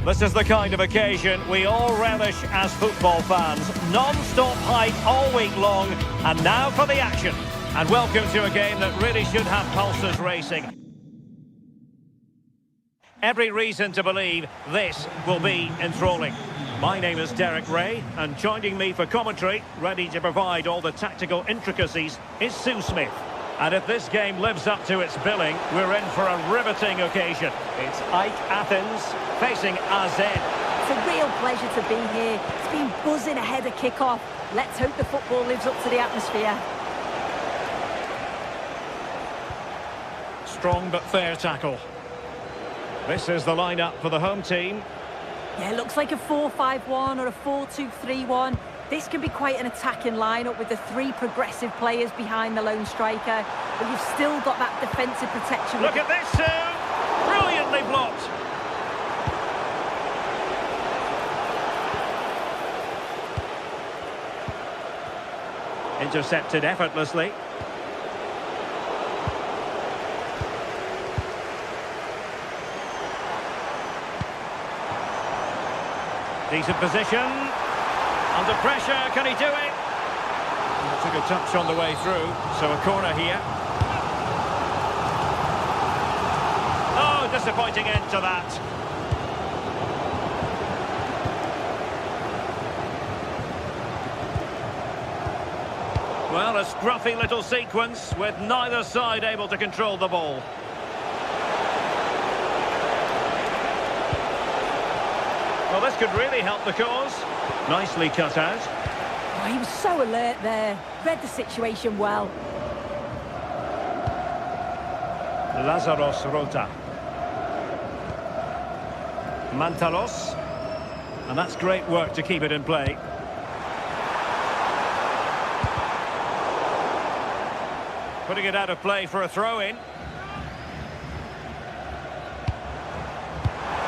Speaker 3: This is the kind of occasion we all relish as football fans. Non-stop hype all week long, and now for the action. And welcome to a game that really should have pulses racing. Every reason to believe this will be enthralling. My name is Derek Ray, and joining me for commentary, ready to provide all the tactical intricacies, is Sue Smith. And if this game lives up to its billing, we're in for a riveting occasion. It's Ike Athens facing AZ.
Speaker 2: It's a real pleasure to be here. It's been buzzing ahead of kick-off. Let's hope the football lives up to the atmosphere.
Speaker 5: Strong but fair tackle. This is the lineup for the home team.
Speaker 2: Yeah, it looks like a 4-5-1 or a 4-2-3-1. This can be quite an attacking lineup with the three progressive players behind the lone striker. But you've still got that defensive protection.
Speaker 3: Look at this, Sue! Brilliantly blocked. Intercepted effortlessly.
Speaker 5: Decent position. Under pressure, can he do it? Took a touch on the way through, so a corner here. Oh, disappointing end to that. Well, a scruffy little sequence with neither side able to control the ball. Well, this could really help the cause. Nicely cut out.
Speaker 2: Oh, he was so alert there. Read the situation well.
Speaker 5: Lazaros Rota. Mantalos. And that's great work to keep it in play. Putting it out of play for a throw-in.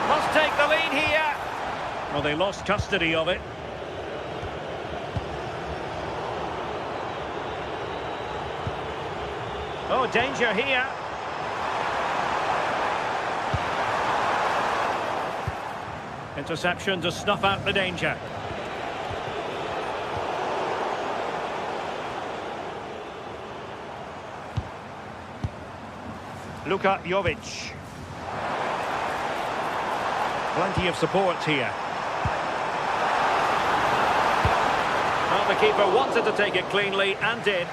Speaker 5: Must take the lead here. Well, they lost custody of it. Oh, danger here. Interception to snuff out the danger. Luka Jovic. Plenty of support here. Well, the keeper wanted to take it cleanly and did.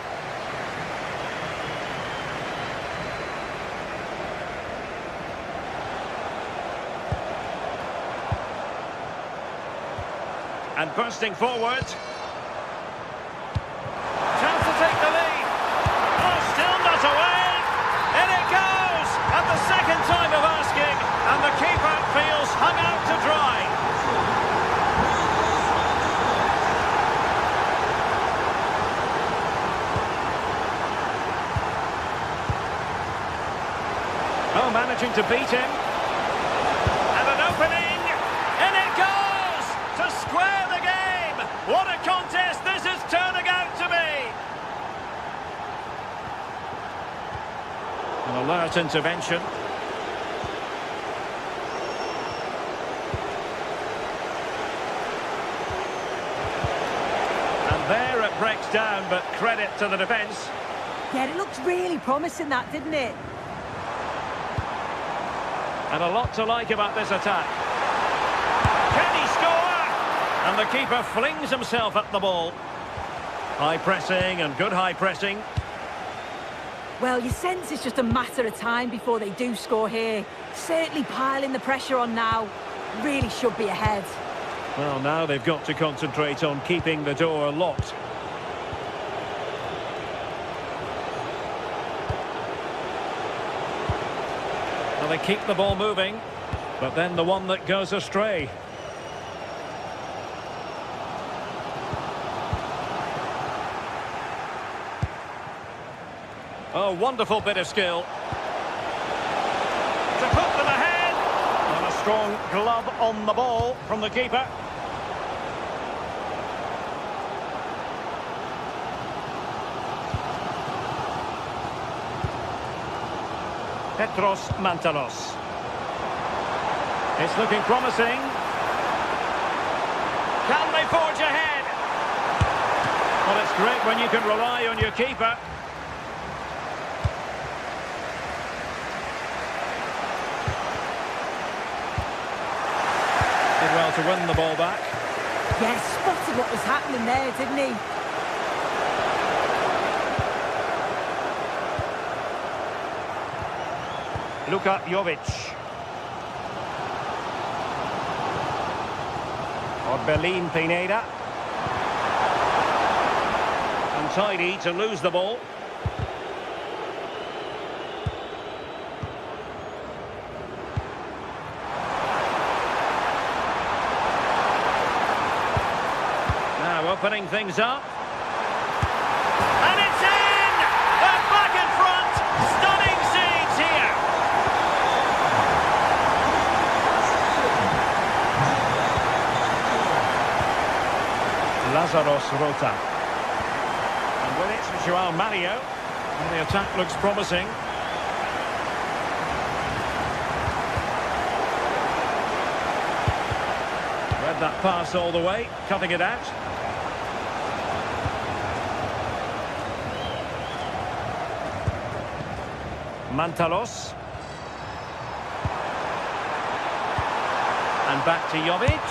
Speaker 5: And bursting forward. Chance to take the lead. Oh, still not away. In it goes. At the second time of asking. And the keeper feels hung out to dry. Oh, managing to beat him. And an opening. In it goes. To square the game. What a contest this is turning out to be. An alert intervention. And there it breaks down, but credit to the defence.
Speaker 2: Yeah, it looked really promising, that, didn't it?
Speaker 5: And a lot to like about this attack. Can he score? And the keeper flings himself at the ball. High pressing and good high pressing.
Speaker 2: Well, you sense it's just a matter of time before they do score here. Certainly piling the pressure on now. Really should be ahead.
Speaker 5: Well, now they've got to concentrate on keeping the door locked. Well, they keep the ball moving, but then the one that goes astray. Oh, wonderful bit of skill. To put them ahead. And a strong glove on the ball from the keeper. Petros Mantalos. It's looking promising. Can they forge ahead? Well, it's great when you can rely on your keeper. Did well to win the ball back.
Speaker 2: Yeah, spotted what was happening there, didn't he?
Speaker 5: Luka Jovic. Orbelin Pineda. Untidy to lose the ball. Now opening things up. And it's in! They're back in front! Stunning scenes here! Lazaros Rota. And with it, Joao Mario. And the attack looks promising. Read that pass all the way, cutting it out. Mantalos. And back to Jovic.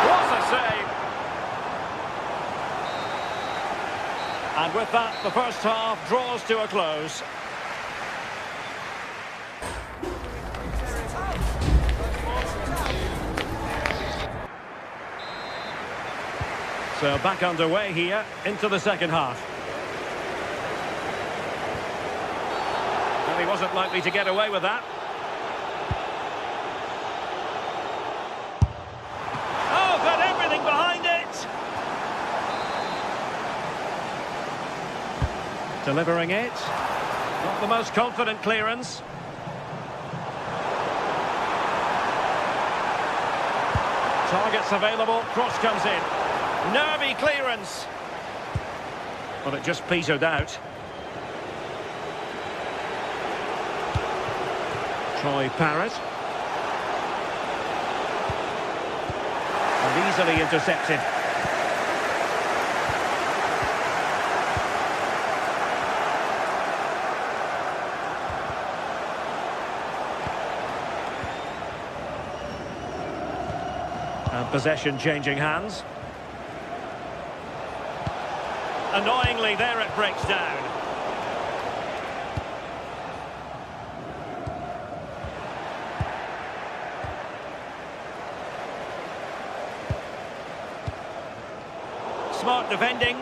Speaker 5: What a save! And with that, the first half draws to a close. So back underway here into the second half. And he wasn't likely to get away with that. Oh, got everything behind it! Delivering it. Not the most confident clearance. Targets available, cross comes in. Nervy clearance. But it just petered out. Troy Parrott. And easily intercepted. And possession changing hands. Annoyingly, there it breaks down. Smart defending.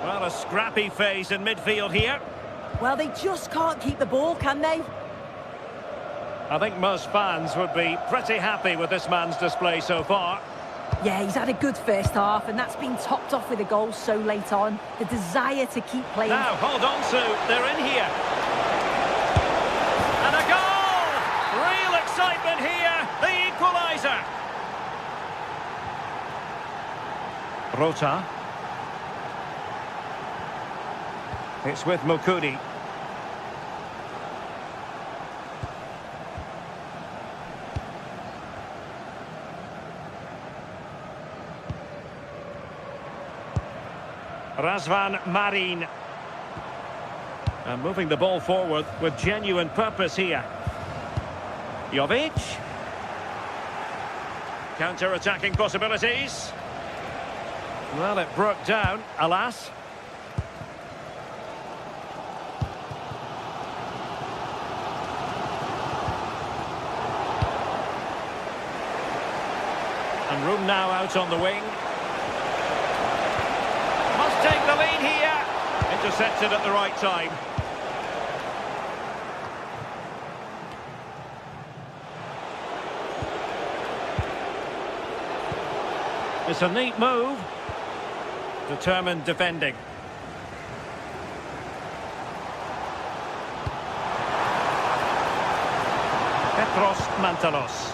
Speaker 5: Well, a scrappy phase in midfield here.
Speaker 2: Well, they just can't keep the ball, can they?
Speaker 5: I think most fans would be pretty happy with this man's display so far.
Speaker 2: Yeah, he's had a good first half, and that's been topped off with a goal so late on. The desire to keep playing.
Speaker 5: Now, hold on, Sue. They're in here. And a goal! Real excitement here. The equaliser. Rota. It's with Mukudi. Razvan Marin. And moving the ball forward with genuine purpose here. Jovic. Counter-attacking possibilities. Well, it broke down, alas. And room now out on the wing. Must take the lead here. Intercepted at the right time. It's a neat move. Determined defending. Petros Mantalos.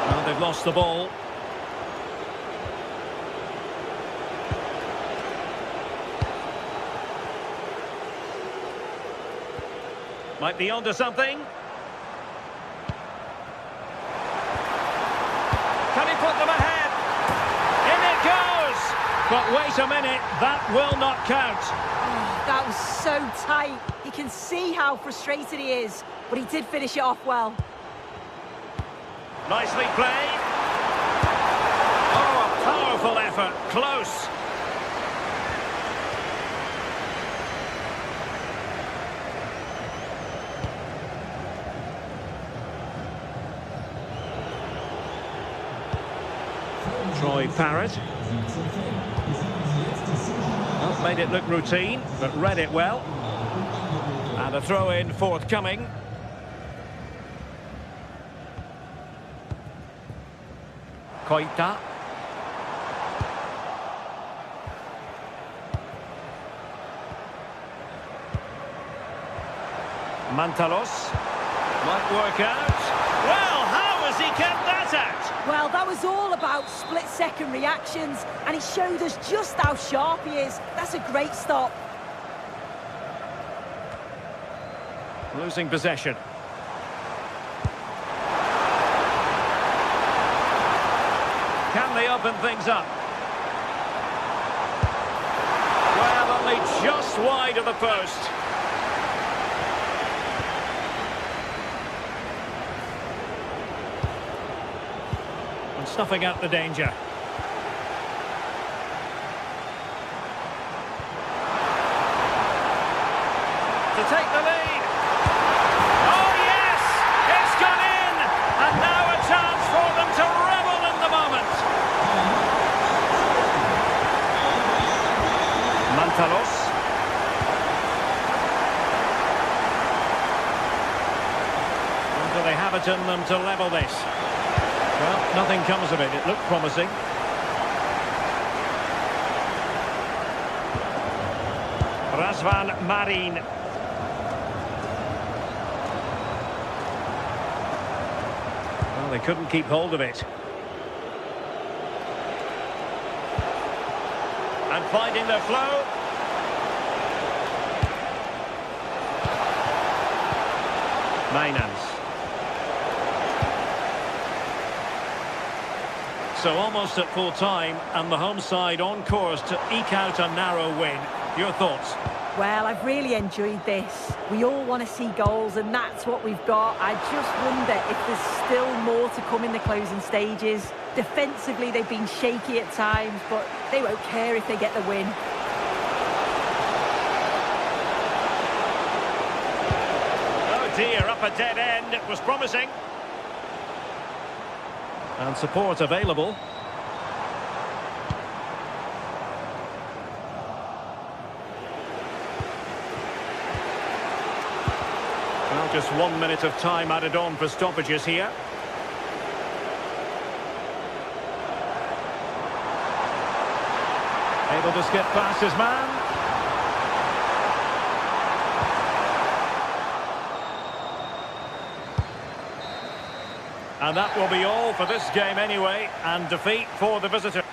Speaker 5: Well, they've lost the ball. Might be onto something. Can he put them ahead? In it goes! But wait a minute, that will not count.
Speaker 2: Oh, that was so tight. You can see how frustrated he is, but he did finish it off well.
Speaker 5: Nicely played. Oh, a powerful effort. Close. Troy Parrott. Well, made it look routine, but read it well. And a throw-in forthcoming. Koita. Mantalos. Might work out. Well, how has he kept that out?
Speaker 2: Well, that That was all about split-second reactions, and he showed us just how sharp he is. That's a great stop.
Speaker 5: Losing possession. Can they open things up? Well, only just wide of the post. And snuffing out the danger. To take the lead. Oh, yes! It's gone in! And now a chance for them to revel in the moment. Mantalos. And do they have it in them to level this? Well, nothing comes of it. It looked promising. Razvan Marin. Well, they couldn't keep hold of it. And finding their flow. Mainans. So almost at full time, and the home side on course to eke out a narrow win. Your thoughts?
Speaker 2: Well, I've really enjoyed this. We all want to see goals, and that's what we've got. I just wonder if there's still more to come in the closing stages. Defensively, they've been shaky at times, but they won't care if they get the win.
Speaker 5: Oh dear, up a dead end. It was promising. And support available. Well, just 1 minute of time added on for stoppages here. Able to skip past his man. And that will be all for this game anyway, and defeat for the visitor.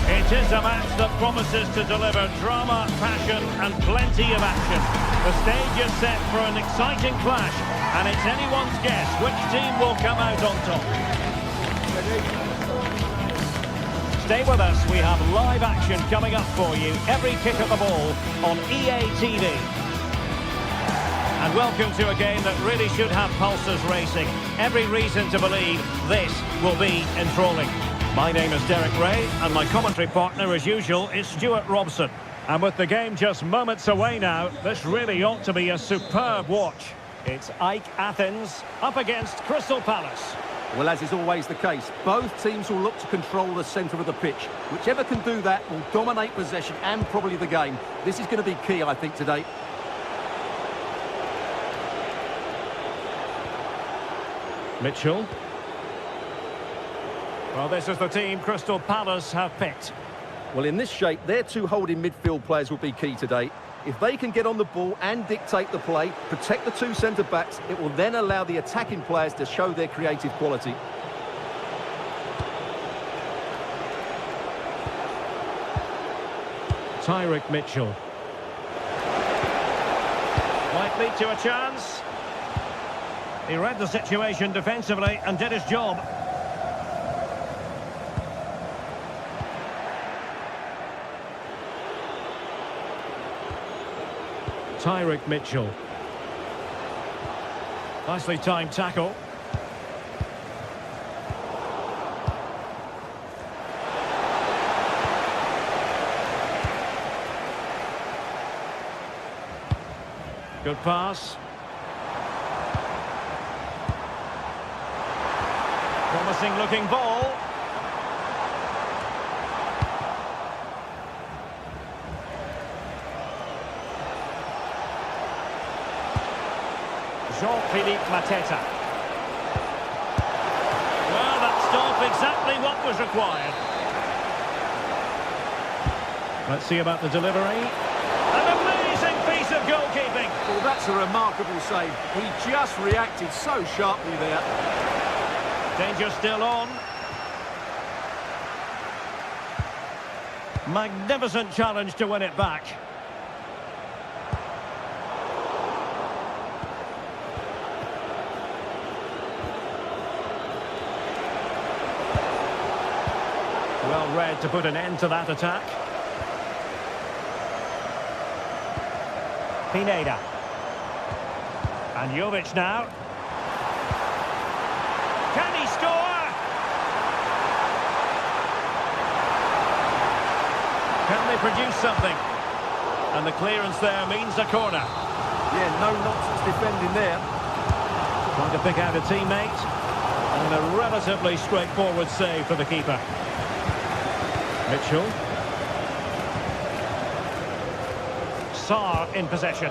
Speaker 5: It is a match that promises to deliver drama, passion and plenty of action. The stage is set for an exciting clash, and it's anyone's guess which team will come out on top. Stay with us, we have live action coming up for you every kick of the ball on EA TV. And welcome to a game that really should have pulses racing. Every reason to believe this will be enthralling. My name is Derek Ray, and my commentary partner, as usual, is Stuart Robson. And with the game just moments away now, this really ought to be a superb watch. It's Ike Athens up against Crystal Palace.
Speaker 4: Well, as is always the case, both teams will look to control the centre of the pitch. Whichever can do that will dominate possession and probably the game. This is going to be key, I think, today.
Speaker 5: Mitchell. Well, this is the team Crystal Palace have picked.
Speaker 4: Well, in this shape, their two holding midfield players will be key today. If they can get on the ball and dictate the play, protect the two centre-backs, it will then allow the attacking players to show their creative quality.
Speaker 5: Tyrick Mitchell. Might lead to a chance. He read the situation defensively and did his job. Tyrick Mitchell. Nicely timed tackle. Good pass. Promising looking ball. Jean-Philippe Mateta. Well, that stopped exactly what was required. Let's see about the delivery. An amazing piece of goalkeeping.
Speaker 4: Well, that's a remarkable save. He just reacted so sharply there.
Speaker 5: Danger still on. Magnificent challenge to win it back. Well read to put an end to that attack. Pineda. And Jovic now. Can he score? Can they produce something? And the clearance there means a corner.
Speaker 4: Yeah, no nonsense defending there.
Speaker 5: Trying to pick out a teammate. And a relatively straightforward save for the keeper. Mitchell. Sarr in possession.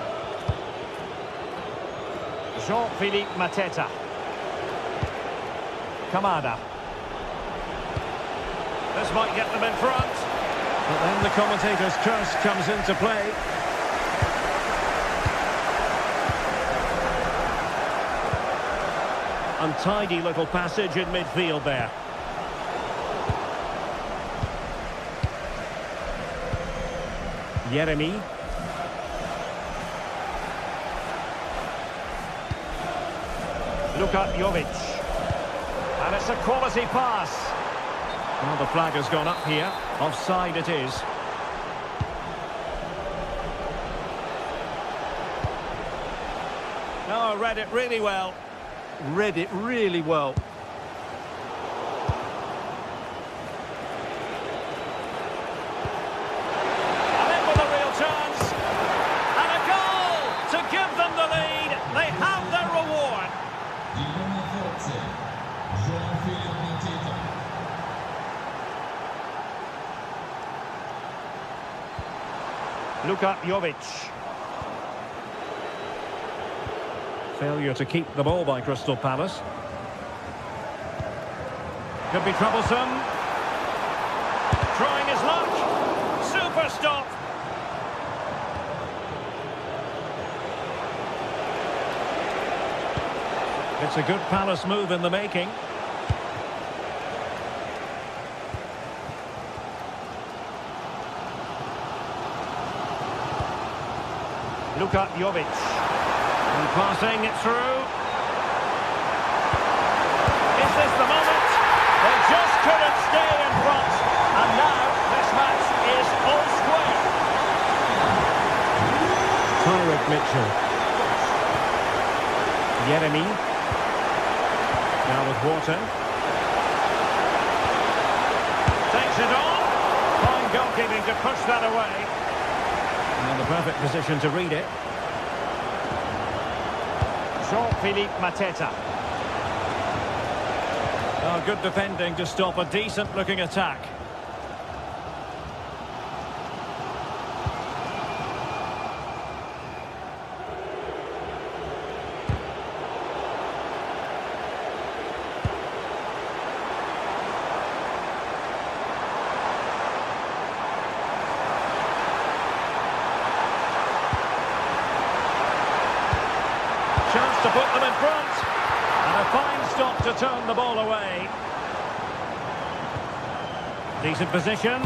Speaker 5: Jean-Philippe Mateta. Kamada. This might get them in front. But then the commentator's curse comes into play. Untidy little passage in midfield there. Yeremy. Luka Jovic. And it's a quality pass. Well, the flag has gone up here. Offside it is. No, read it really well.
Speaker 4: Read it really well.
Speaker 5: And in with a real chance. And a goal to give them the lead. They have their reward.
Speaker 6: The number 40, Jean-Philippe Mateta.
Speaker 5: Luka Jovic. Failure to keep the ball by Crystal Palace. Could be troublesome. Trying his luck. Super stop. It's a good Palace move in the making. Luka Jovic. And passing it through. Is this the moment? They just couldn't stay in front. And now this match is all square. Tyrick Mitchell. Yeremy. Now with Wharton. Takes it on. Fine goalkeeping to push that away. And in the perfect position to read it. Jean-Philippe Mateta. Oh, good defending to stop a decent-looking attack. Chance to put them in front. And a fine stop to turn the ball away. Decent position.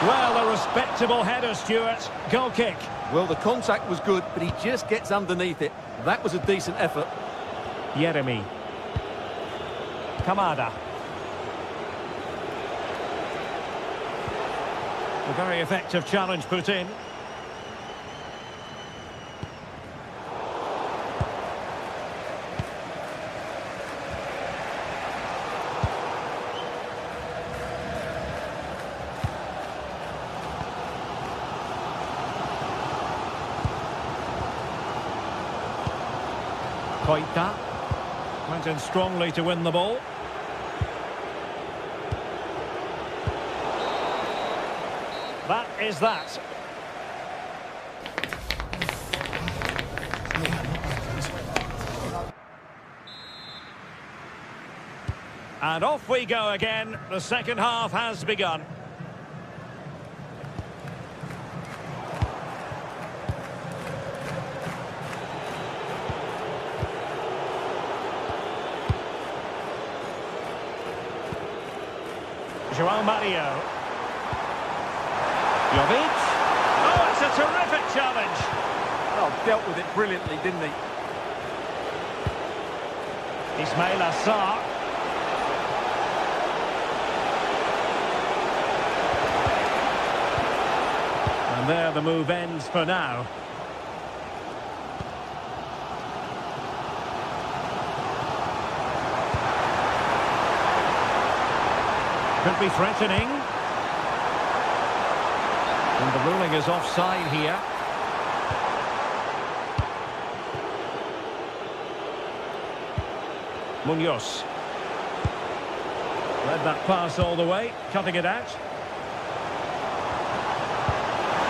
Speaker 5: Well, a respectable header, Stuart. Goal kick.
Speaker 4: Well, the contact was good, but he just gets underneath it. That was a decent effort.
Speaker 5: Yeremy. Kamada. A very effective challenge put in. Koita went in strongly to win the ball. That is that. And off we go again. The second half has begun. João Mario. Jovic. Oh, it's a terrific challenge.
Speaker 4: Well, dealt with it brilliantly, didn't he?
Speaker 5: Ismail Assar. And there the move ends for now. Could be threatening. And the ruling is offside here. Munoz. Led that pass all the way, cutting it out.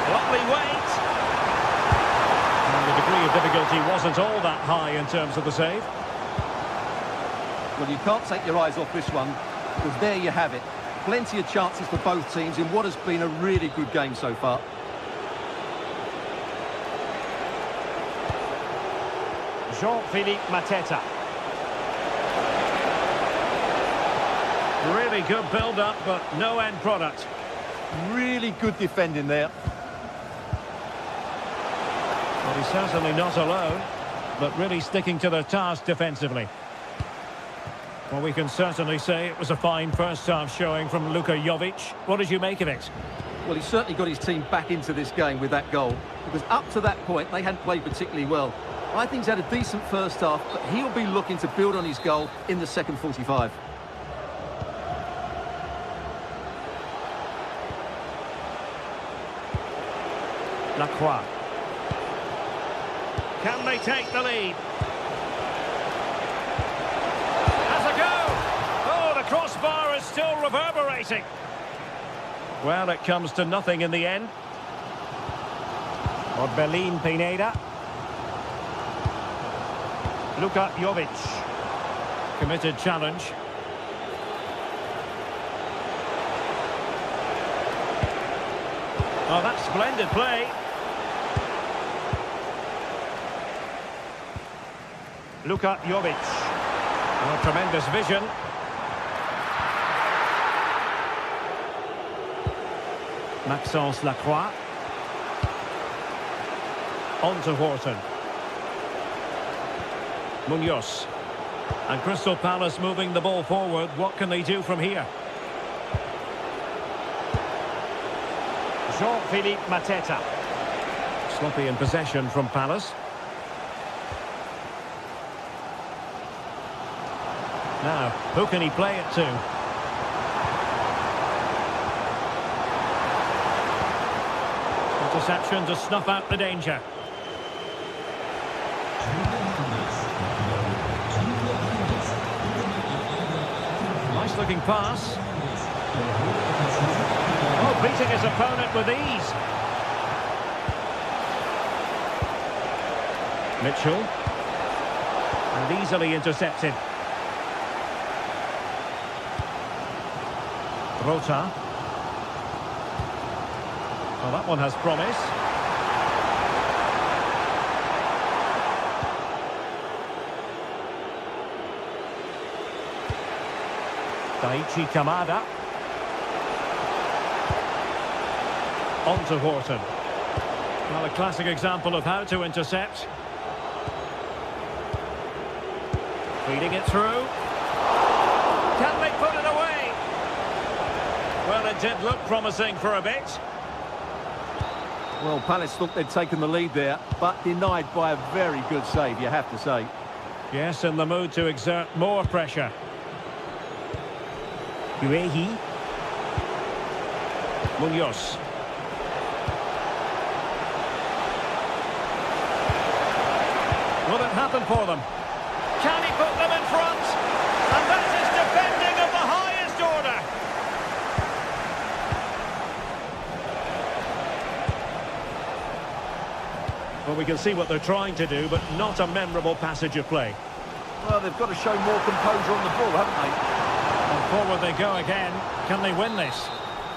Speaker 5: Lovely weight. And the degree of difficulty wasn't all that high in terms of the save.
Speaker 4: Well, you can't take your eyes off this one, because there you have it. Plenty of chances for both teams in what has been a really good game so far.
Speaker 5: Jean-Philippe Mateta. Really good build-up, but no end product.
Speaker 4: Really good defending there.
Speaker 5: Well, he's certainly not alone, but really sticking to their task defensively. Well, we can certainly say it was a fine first-half showing from Luka Jovic. What did you make of it?
Speaker 4: Well, he certainly got his team back into this game with that goal, because up to that point, they hadn't played particularly well. I think he's had a decent first half, but he'll be looking to build on his goal in the second 45.
Speaker 5: Lacroix. Can they take the lead? Has a go! Oh, the crossbar is still reverberating. Well, it comes to nothing in the end. Orbelin Pineda. Luka Jovic. Committed challenge. Oh, that's splendid play. Luka Jovic. Oh, tremendous vision. Maxence Lacroix. On to Wharton. Munoz. And Crystal Palace moving the ball forward. What can they do from here? Jean-Philippe Mateta. Sloppy in possession from Palace. Now, who can he play it to? Interception to snuff out the danger. Nice looking pass. Oh, beating his opponent with ease. Mitchell. And easily intercepted. Rota. Well, that one has promise. Daichi Kamada. On to Wharton. Well, a classic example of how to intercept. Feeding it through. Can they put it away? Well, it did look promising for a bit.
Speaker 4: Well, Palace thought they'd taken the lead there, but denied by a very good save, you have to say.
Speaker 5: Yes, in the mood to exert more pressure. Uehi. Munoz. Will it happen for them? Can he put them in front? And that is defending of the highest order. Well, we can see what they're trying to do, but not a memorable passage of play.
Speaker 4: Well, they've got to show more composure on the ball, haven't they?
Speaker 5: And forward they go again. Can they win this?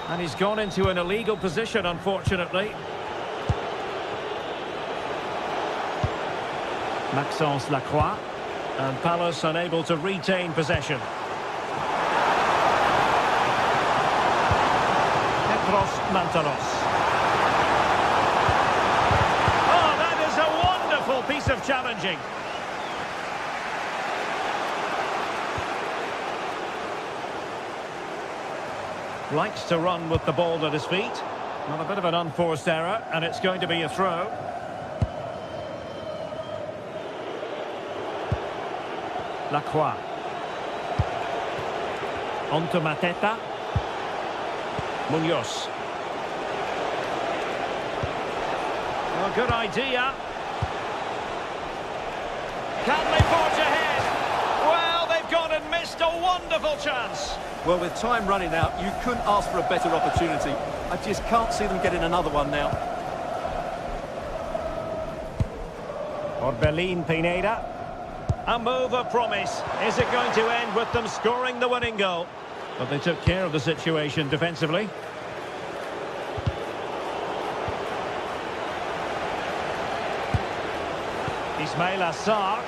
Speaker 5: And he's gone into an illegal position, unfortunately. Maxence Lacroix. And Palace unable to retain possession. Petros Mantalos. Oh, that is a wonderful piece of challenging. Likes to run with the ball at his feet. Well, a bit of an unforced error, and it's going to be a throw. Lacroix. On to Mateta. Munoz. Oh, good idea. Can they forge ahead? Well, they've gone and missed a wonderful chance.
Speaker 4: Well, with time running out, you couldn't ask for a better opportunity. I just can't see them getting another one now.
Speaker 5: Orbelin Pineda. A move of promise. Is it going to end with them scoring the winning goal? But they took care of the situation defensively. Ismail Assar.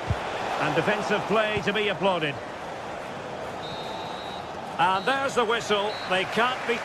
Speaker 5: And defensive play to be applauded. And there's the whistle. They can't be...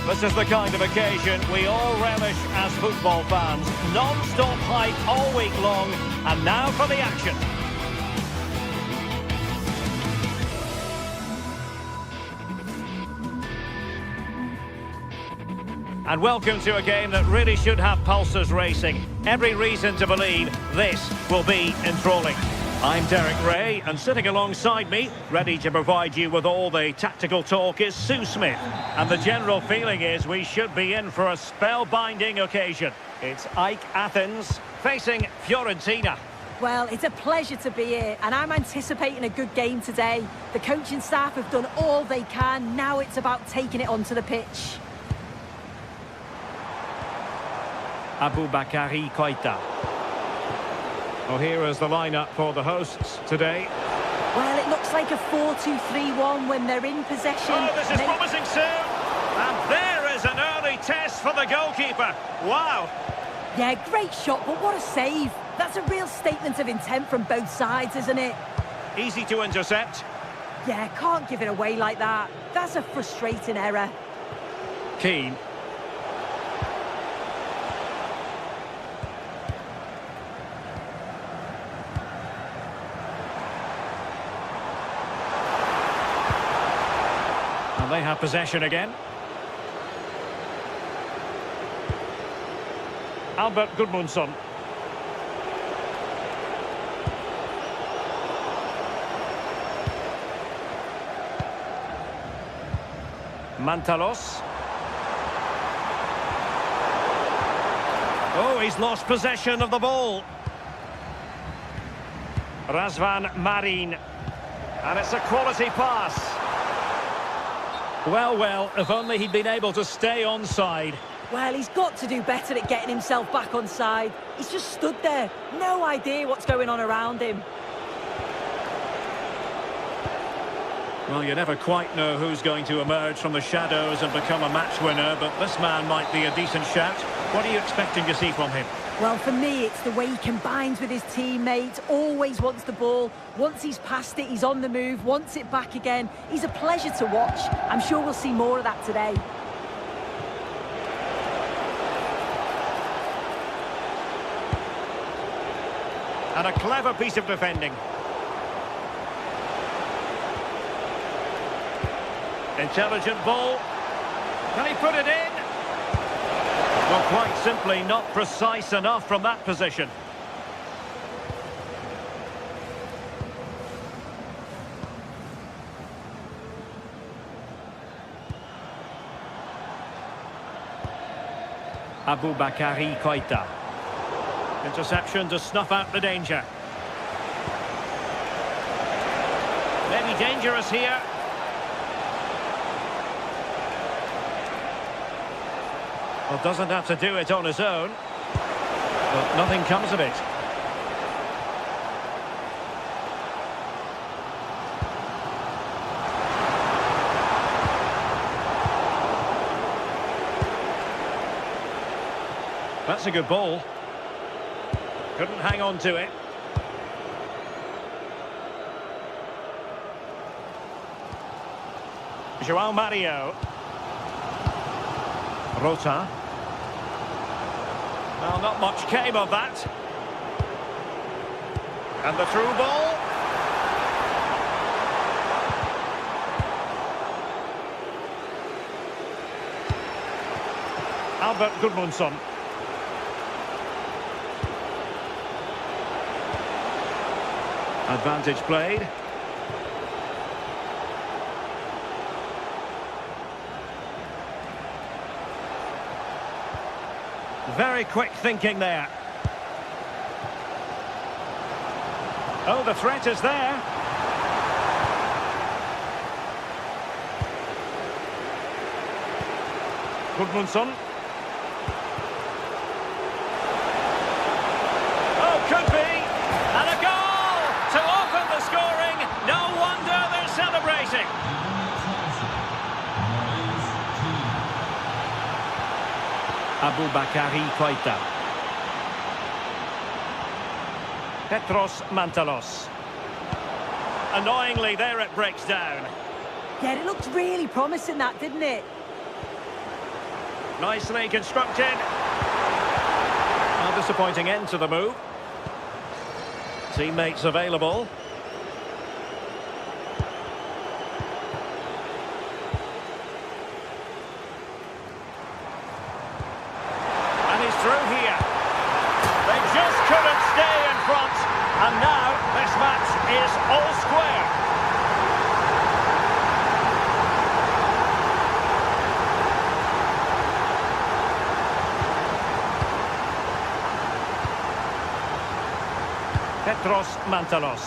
Speaker 5: This is the kind of occasion we all relish as football fans. Non-stop hype all week long, and now for the action. And welcome to a game that really should have pulses racing. Every reason to believe this will be enthralling. I'm Derek Ray, and sitting alongside me, ready to provide you with all the tactical talk, is Sue Smith. And the general feeling is we should be in for a spellbinding occasion. It's Ike Athens facing Fiorentina.
Speaker 2: Well, it's a pleasure to be here, and I'm anticipating a good game today. The coaching staff have done all they can. Now it's about taking it onto the pitch.
Speaker 5: Aboubakary Koita. Well, here is the lineup for the hosts today.
Speaker 2: Well, it looks like a 4-2-3-1 when they're in possession.
Speaker 5: Oh, this is promising soon. And there is an early test for the goalkeeper. Wow.
Speaker 2: Yeah, great shot, but what a save. That's a real statement of intent from both sides, isn't it?
Speaker 5: Easy to intercept.
Speaker 2: Yeah, can't give it away like that. That's a frustrating error.
Speaker 5: Keane. And they have possession again. Albert Gudmundsson. Mantalos.
Speaker 3: Oh, he's lost possession of the ball. Razvan Marin. And it's a quality pass. Well, if only he'd been able to stay onside.
Speaker 2: Well, he's got to do better at getting himself back on side. He's just stood there. No idea what's going on around him.
Speaker 3: Well, you never quite know who's going to emerge from the shadows and become a match winner, but this man might be a decent shout. What are you expecting to see from him?
Speaker 2: Well, for me, it's the way he combines with his teammates, always wants the ball. Once he's passed it, he's on the move, wants it back again. He's a pleasure to watch. I'm sure we'll see more of that today.
Speaker 3: And a clever piece of defending. Intelligent ball. Can he put it in? Well, quite simply not precise enough from that position. Aboubakary Koita. Interception to snuff out the danger. Maybe dangerous here. Well, doesn't have to do it on his own. But nothing comes of it. That's a good ball. Couldn't hang on to it. João Mario. Rota. Well, not much came of that. And the through ball. Albert Gudmundsson. Advantage played. Very quick thinking there. Oh, the threat is there. Gudmundsson. Oh, could be. And a goal to open the scoring. No wonder they're celebrating. Aboubakary Koita. Petros Mantalos. Annoyingly, there it breaks down.
Speaker 2: Yeah, it looked really promising, that, didn't it?
Speaker 3: Nicely constructed. A disappointing end to the move. Teammates available. Through here. They just couldn't stay in front, and now this match is all square. Petros Mantalos.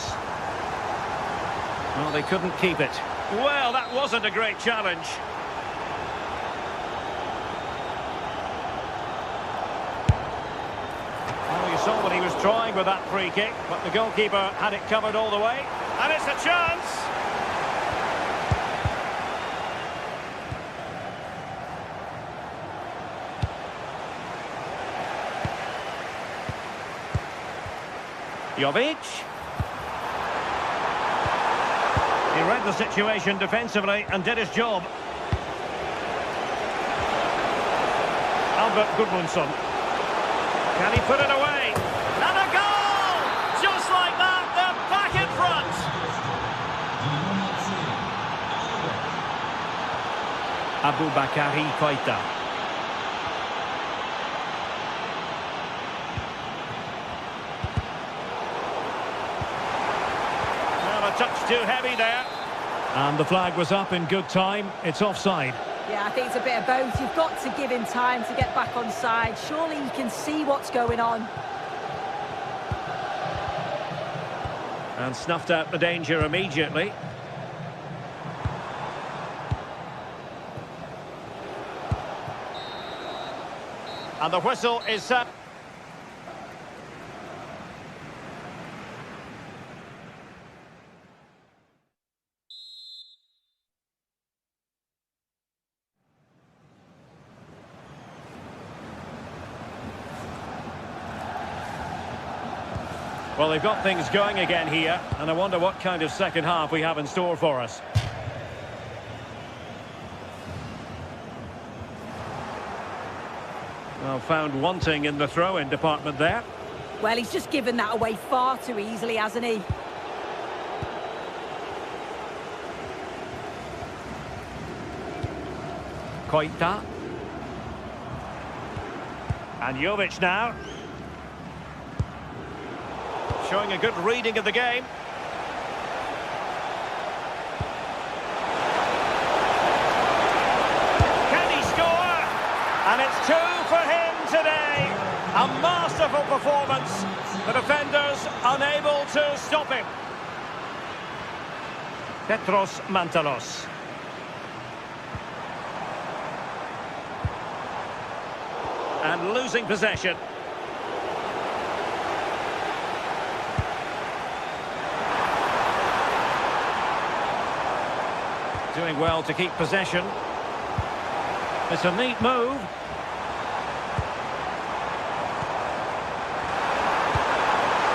Speaker 3: Well, they couldn't keep it. Well, that wasn't a great challenge. Saw what he was trying with that free kick, but the goalkeeper had it covered all the way. And it's a chance! Jovic. He read the situation defensively and did his job. Albert Gudmundsson. Can he put it away? And a goal! Just like that, they're back in front! Aboubakary Koita. Well, a touch too heavy there. And the flag was up in good time. It's offside.
Speaker 2: Yeah, I think it's a bit of both. You've got to give him time to get back on side. Surely he can see what's going on.
Speaker 5: And snuffed out the danger immediately. And the whistle is set. Well, they've got things going again here, and I wonder what kind of second half we have in store for us. Well, found wanting in the throw-in department there.
Speaker 2: Well, he's just given that away far too easily, hasn't he?
Speaker 5: Koita. And Jovic now. Showing a good reading of the game. Can he score? And it's 2 for him today. A masterful performance. The defenders unable to stop him. Petros Mantalos. And losing possession. Doing well to keep possession. It's a neat move.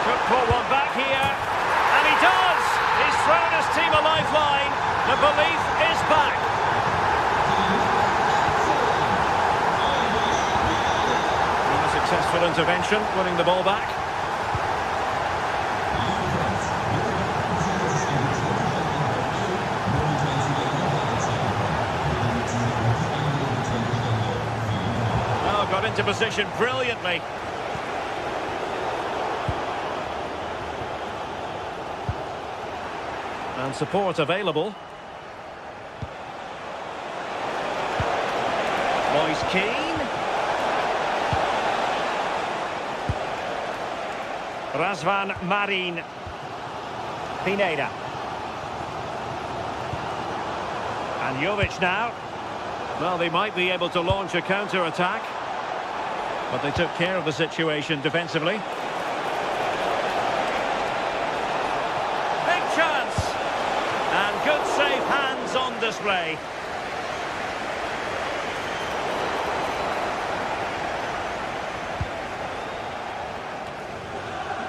Speaker 5: Could pull one back here. And he does! He's thrown his team a lifeline. The belief is back. A successful intervention, winning the ball back. Got into position brilliantly. And support available. Moise Keane. Razvan Marin. Pineda. And Jovic now. Well, they might be able to launch a counter-attack. But they took care of the situation defensively. Big chance! And good safe hands on display.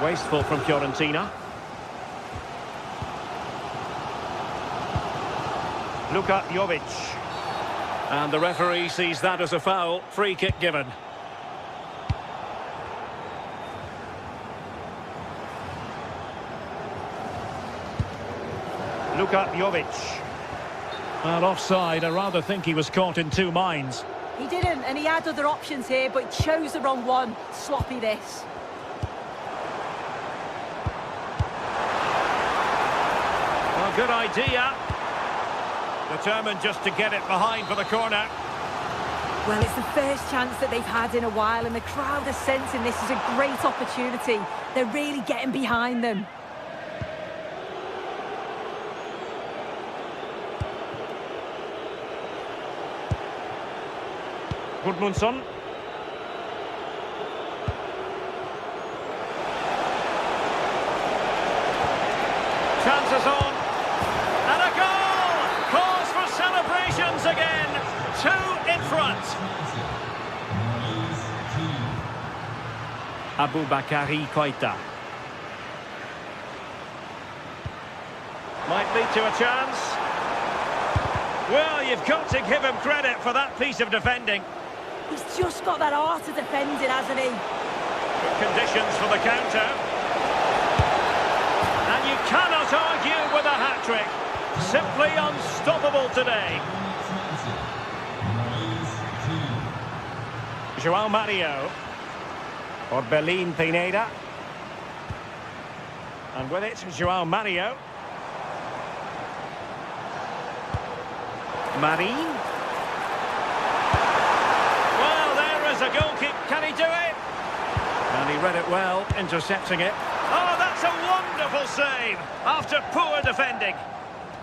Speaker 5: Wasteful from Fiorentina. Luka Jovic. And the referee sees that as a foul. Free kick given. Luka Jovic. Well, offside. I rather think he was caught in two minds.
Speaker 2: He didn't, and he had other options here, but he chose the wrong one. Sloppy this.
Speaker 5: Well, good idea. Determined just to get it behind for the corner.
Speaker 2: Well, it's the first chance that they've had in a while, and the crowd are sensing this is a great opportunity. They're really getting behind them.
Speaker 5: Gudmundsson. Chances on. And a goal! Cause for celebrations again. 2 in front. Aboubakary Koita. Might lead to a chance. Well, you've got to give him credit for that piece of defending.
Speaker 2: He's just got that art of defending, hasn't he?
Speaker 5: Good conditions for the counter. And you cannot argue with a hat-trick. Simply unstoppable today. João Mario. Orbelín Pineda. And with it, João Mario. Marin.
Speaker 3: He read it well, intercepting it. Oh, that's a wonderful save after poor defending.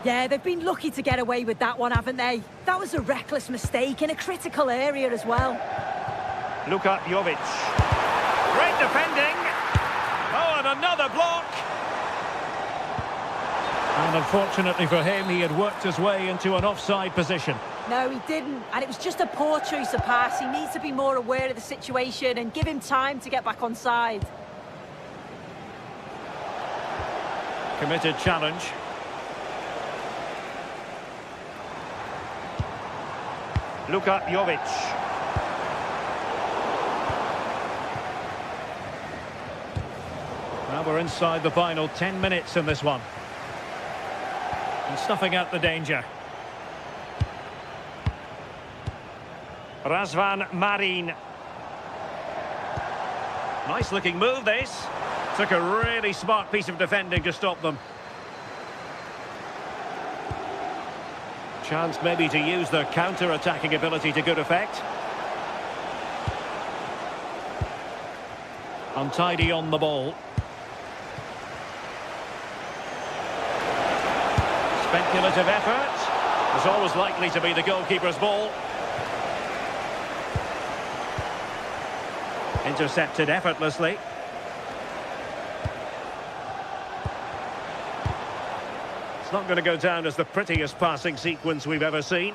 Speaker 2: Yeah, they've been lucky to get away with that one, haven't they? That was a reckless mistake in a critical area as well.
Speaker 3: Luka Jovic. Great defending. Oh, and another block.
Speaker 5: And unfortunately for him, he had worked his way into an offside position.
Speaker 2: No, he didn't, and it was just a poor choice of pass. He needs to be more aware of the situation and give him time to get back on side.
Speaker 3: Committed challenge. Luka Jovic.
Speaker 5: Well, we're inside the final 10 minutes in this one. And snuffing out the danger.
Speaker 3: Razvan Marin. Nice looking move this. Took a really smart piece of defending to stop them. Chance maybe to use their counter-attacking ability to good effect.
Speaker 5: Untidy on the ball.
Speaker 3: Speculative effort. Was always likely to be the goalkeeper's ball. Intercepted effortlessly. It's not going to go down as the prettiest passing sequence we've ever seen.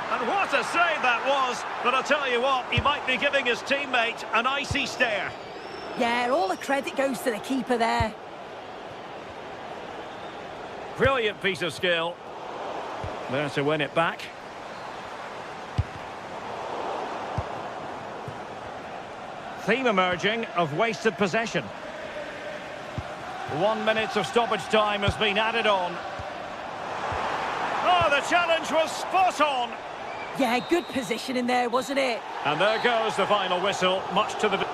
Speaker 3: And what a save that was! But I'll tell you what, he might be giving his teammate an icy stare.
Speaker 2: Yeah, all the credit goes to the keeper there.
Speaker 3: Brilliant piece of skill. There to win it back. Theme emerging of wasted possession. 1 minute of stoppage time has been added on. Oh, the challenge was spot on.
Speaker 2: Yeah, good position in there, wasn't it?
Speaker 3: And there goes the final whistle, much to the...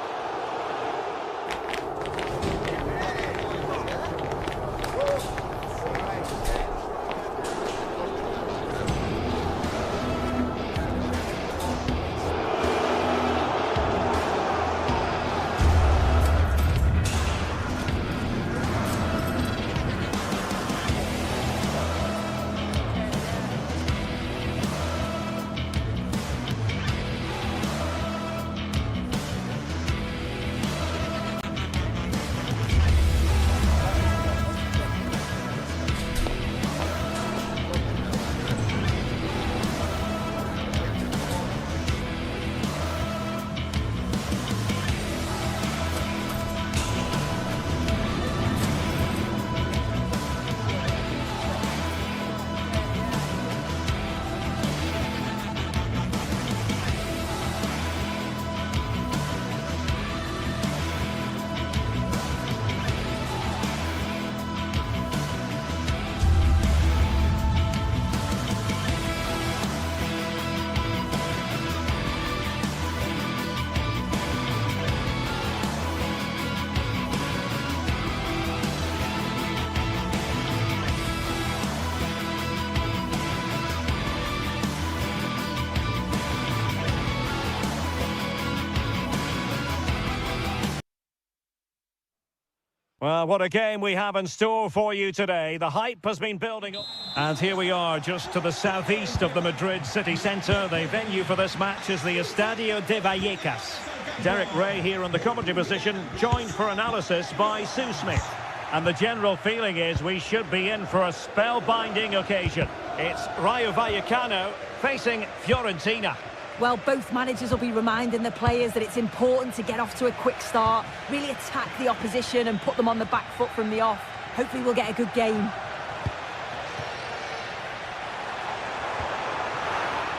Speaker 3: Well, what a game we have in store for you today. The hype has been building up. And here we are, just to the southeast of the Madrid city centre. The venue for this match is the Estadio de Vallecas. Derek Ray here in the commentary position, joined for analysis by Sue Smith. And the general feeling is we should be in for a spellbinding occasion. It's Rayo Vallecano facing Fiorentina.
Speaker 2: Well, both managers will be reminding the players that it's important to get off to a quick start, really attack the opposition and put them on the back foot from the off. Hopefully we'll get a good game.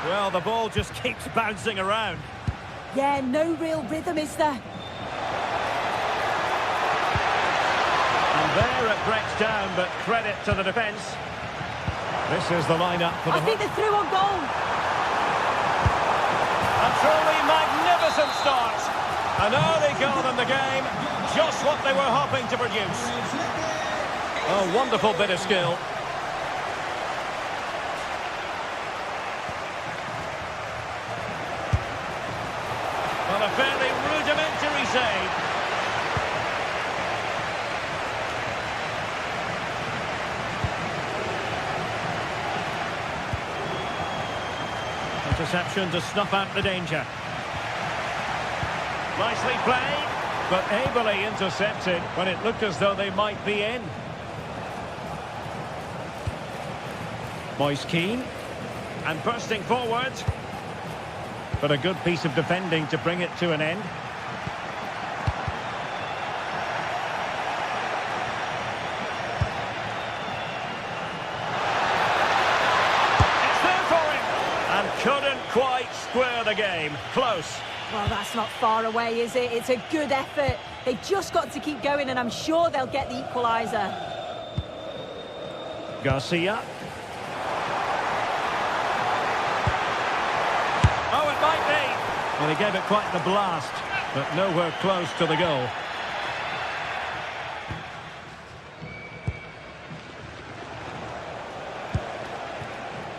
Speaker 3: Well, the ball just keeps bouncing around.
Speaker 2: Yeah, no real rhythm, is there?
Speaker 3: And there it breaks down, but credit to the defence. This is the lineup for the...
Speaker 2: I think they're through on goal.
Speaker 3: A truly magnificent start. An early goal in the game, just what they were hoping to produce. A wonderful bit of skill. Well, a fairly rudimentary save.
Speaker 5: interception to snuff out the danger. Nicely played, but ably intercepted when it looked as though they might be in. Moise Keane, and bursting forward. But a good piece of defending to bring it to an end. It's there for him! And couldn't quite square the game. Close.
Speaker 2: Well, that's not far away, is it? It's a good effort. They've just got to keep going, and I'm sure they'll get the equaliser.
Speaker 5: Garcia. Oh, it might be. Well, he gave it quite the blast, but nowhere close to the goal.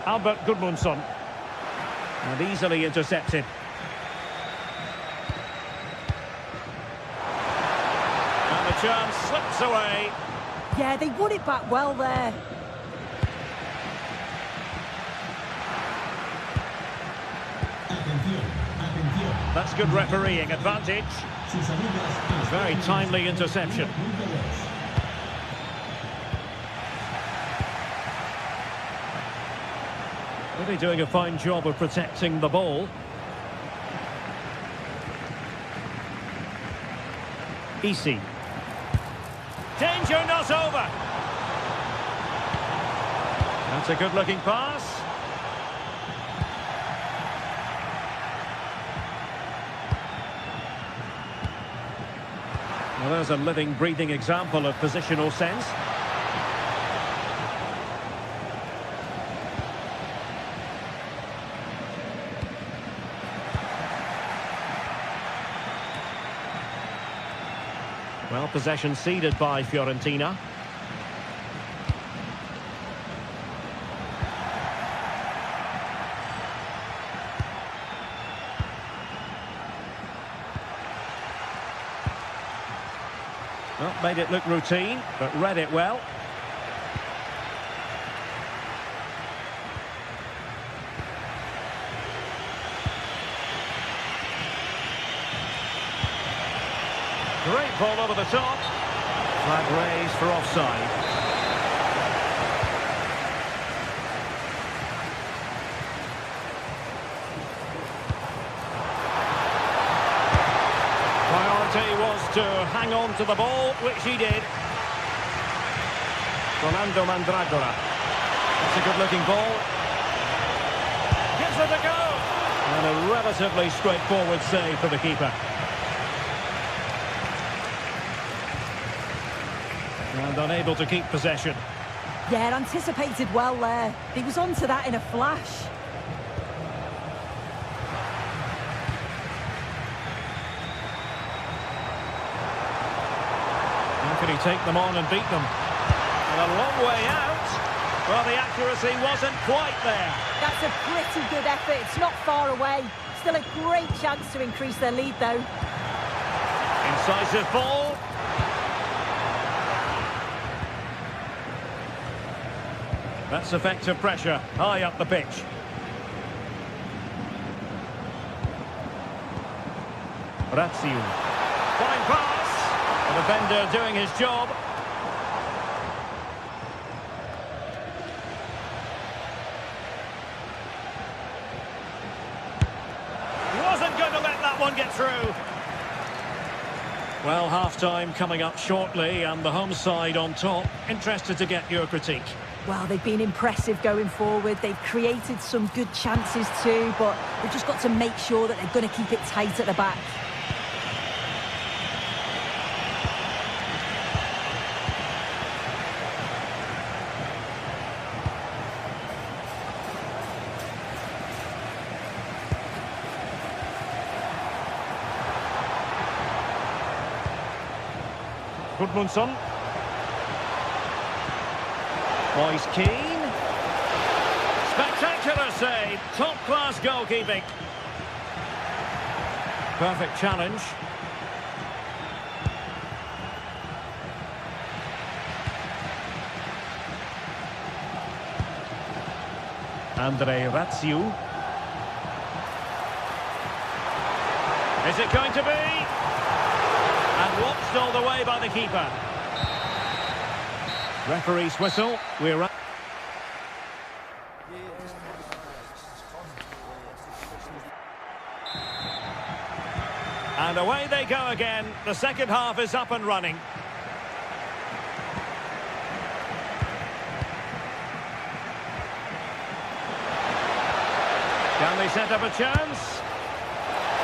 Speaker 5: Albert Gudmundsson. And easily intercepted. And the chance slips away.
Speaker 2: Yeah, they won it back well there.
Speaker 5: That's good refereeing advantage. Very timely interception. Really doing a fine job of protecting the ball. Easy. Danger not over. That's a good-looking pass. Well, there's a living, breathing example of positional sense. Well, possession ceded by Fiorentina. Well, made it look routine, but read it well. Great ball over the top. Flag raised for offside. Priority was to hang on to the ball, which he did. Ronaldo Mandragora. That's a good-looking ball. Gives it a go. And a relatively straightforward save for the keeper. And unable to keep possession.
Speaker 2: Yeah, anticipated well there. He was onto that in a flash.
Speaker 5: How can he take them on and beat them? And a long way out. Well, the accuracy wasn't quite there.
Speaker 2: That's a pretty good effort. It's not far away. Still a great chance to increase their lead, though.
Speaker 5: Incisive ball. That's effective pressure, high up the pitch. Razziu. Fine pass. The defender doing his job. Wasn't going to let that one get through. Well, half-time coming up shortly and the home side on top. Interested to get your critique.
Speaker 2: Well, they've been impressive going forward. They've created some good chances too, but they've just got to make sure that they're going to keep it tight at the back.
Speaker 5: Gudmundsson. Moise Keane. Spectacular save. Top-class goalkeeping. Perfect challenge. Andre Razziu.
Speaker 3: Is it going to be? And watched all the way by the keeper. Referee's whistle. We're up. And away they go again. The second half is up and running. Can they set up a chance?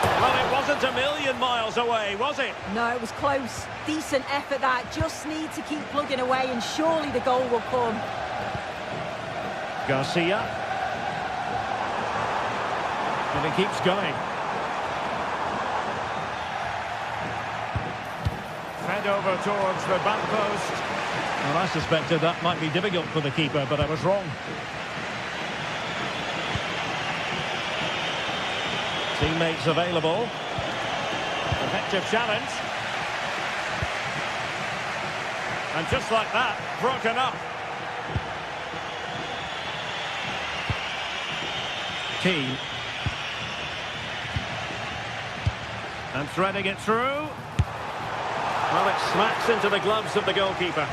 Speaker 3: Well, it wasn't a million miles away, was it?
Speaker 2: No, it was close. Decent effort that. Just need to keep plugging away and surely the goal will come.
Speaker 3: Garcia. And he keeps going. Fed over towards the back post. Well, I suspected that might be difficult for the keeper, but I was wrong. Teammates available. Effective challenge. And just like that, broken up. Keane. And threading it through. Well, it smacks into the gloves of the goalkeeper.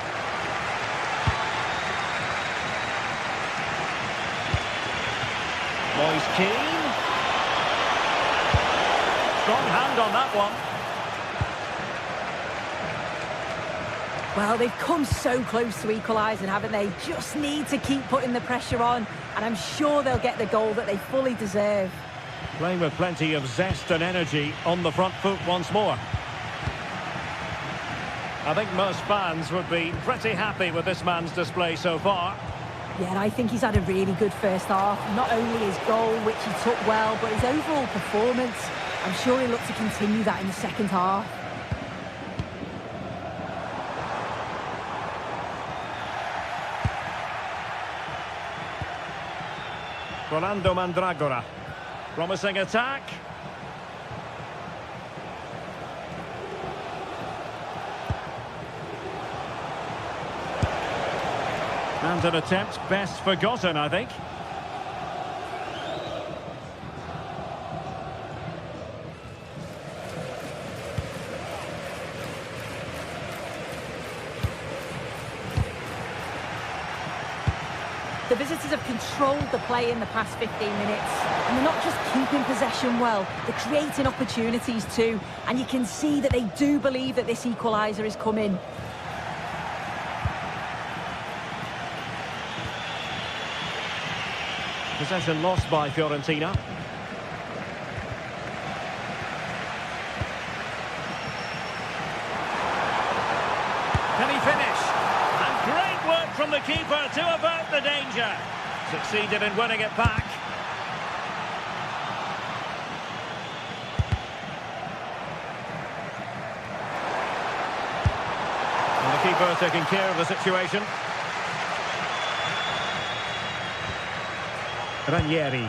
Speaker 3: Moise Keane. Strong hand on that one.
Speaker 2: Well, they've come so close to equalising, haven't they? Just need to keep putting the pressure on, and I'm sure they'll get the goal that they fully deserve.
Speaker 3: Playing with plenty of zest and energy on the front foot once more. I think most fans would be pretty happy with this man's display so far.
Speaker 2: Yeah, and I think he's had a really good first half. Not only his goal, which he took well, but his overall performance. I'm sure he'll look to continue that in the second half.
Speaker 3: Rolando Mandragora. Promising attack. And an attempt best forgotten, I think.
Speaker 2: The visitors have controlled the play in the past 15 minutes. And they're not just keeping possession well, they're creating opportunities too. And you can see that they do believe that this equaliser is coming.
Speaker 3: Possession lost by Fiorentina. Can he finish? And great work from the keeper to avert the danger. Succeeded in winning it back. And the keeper taking care of the situation. Ranieri.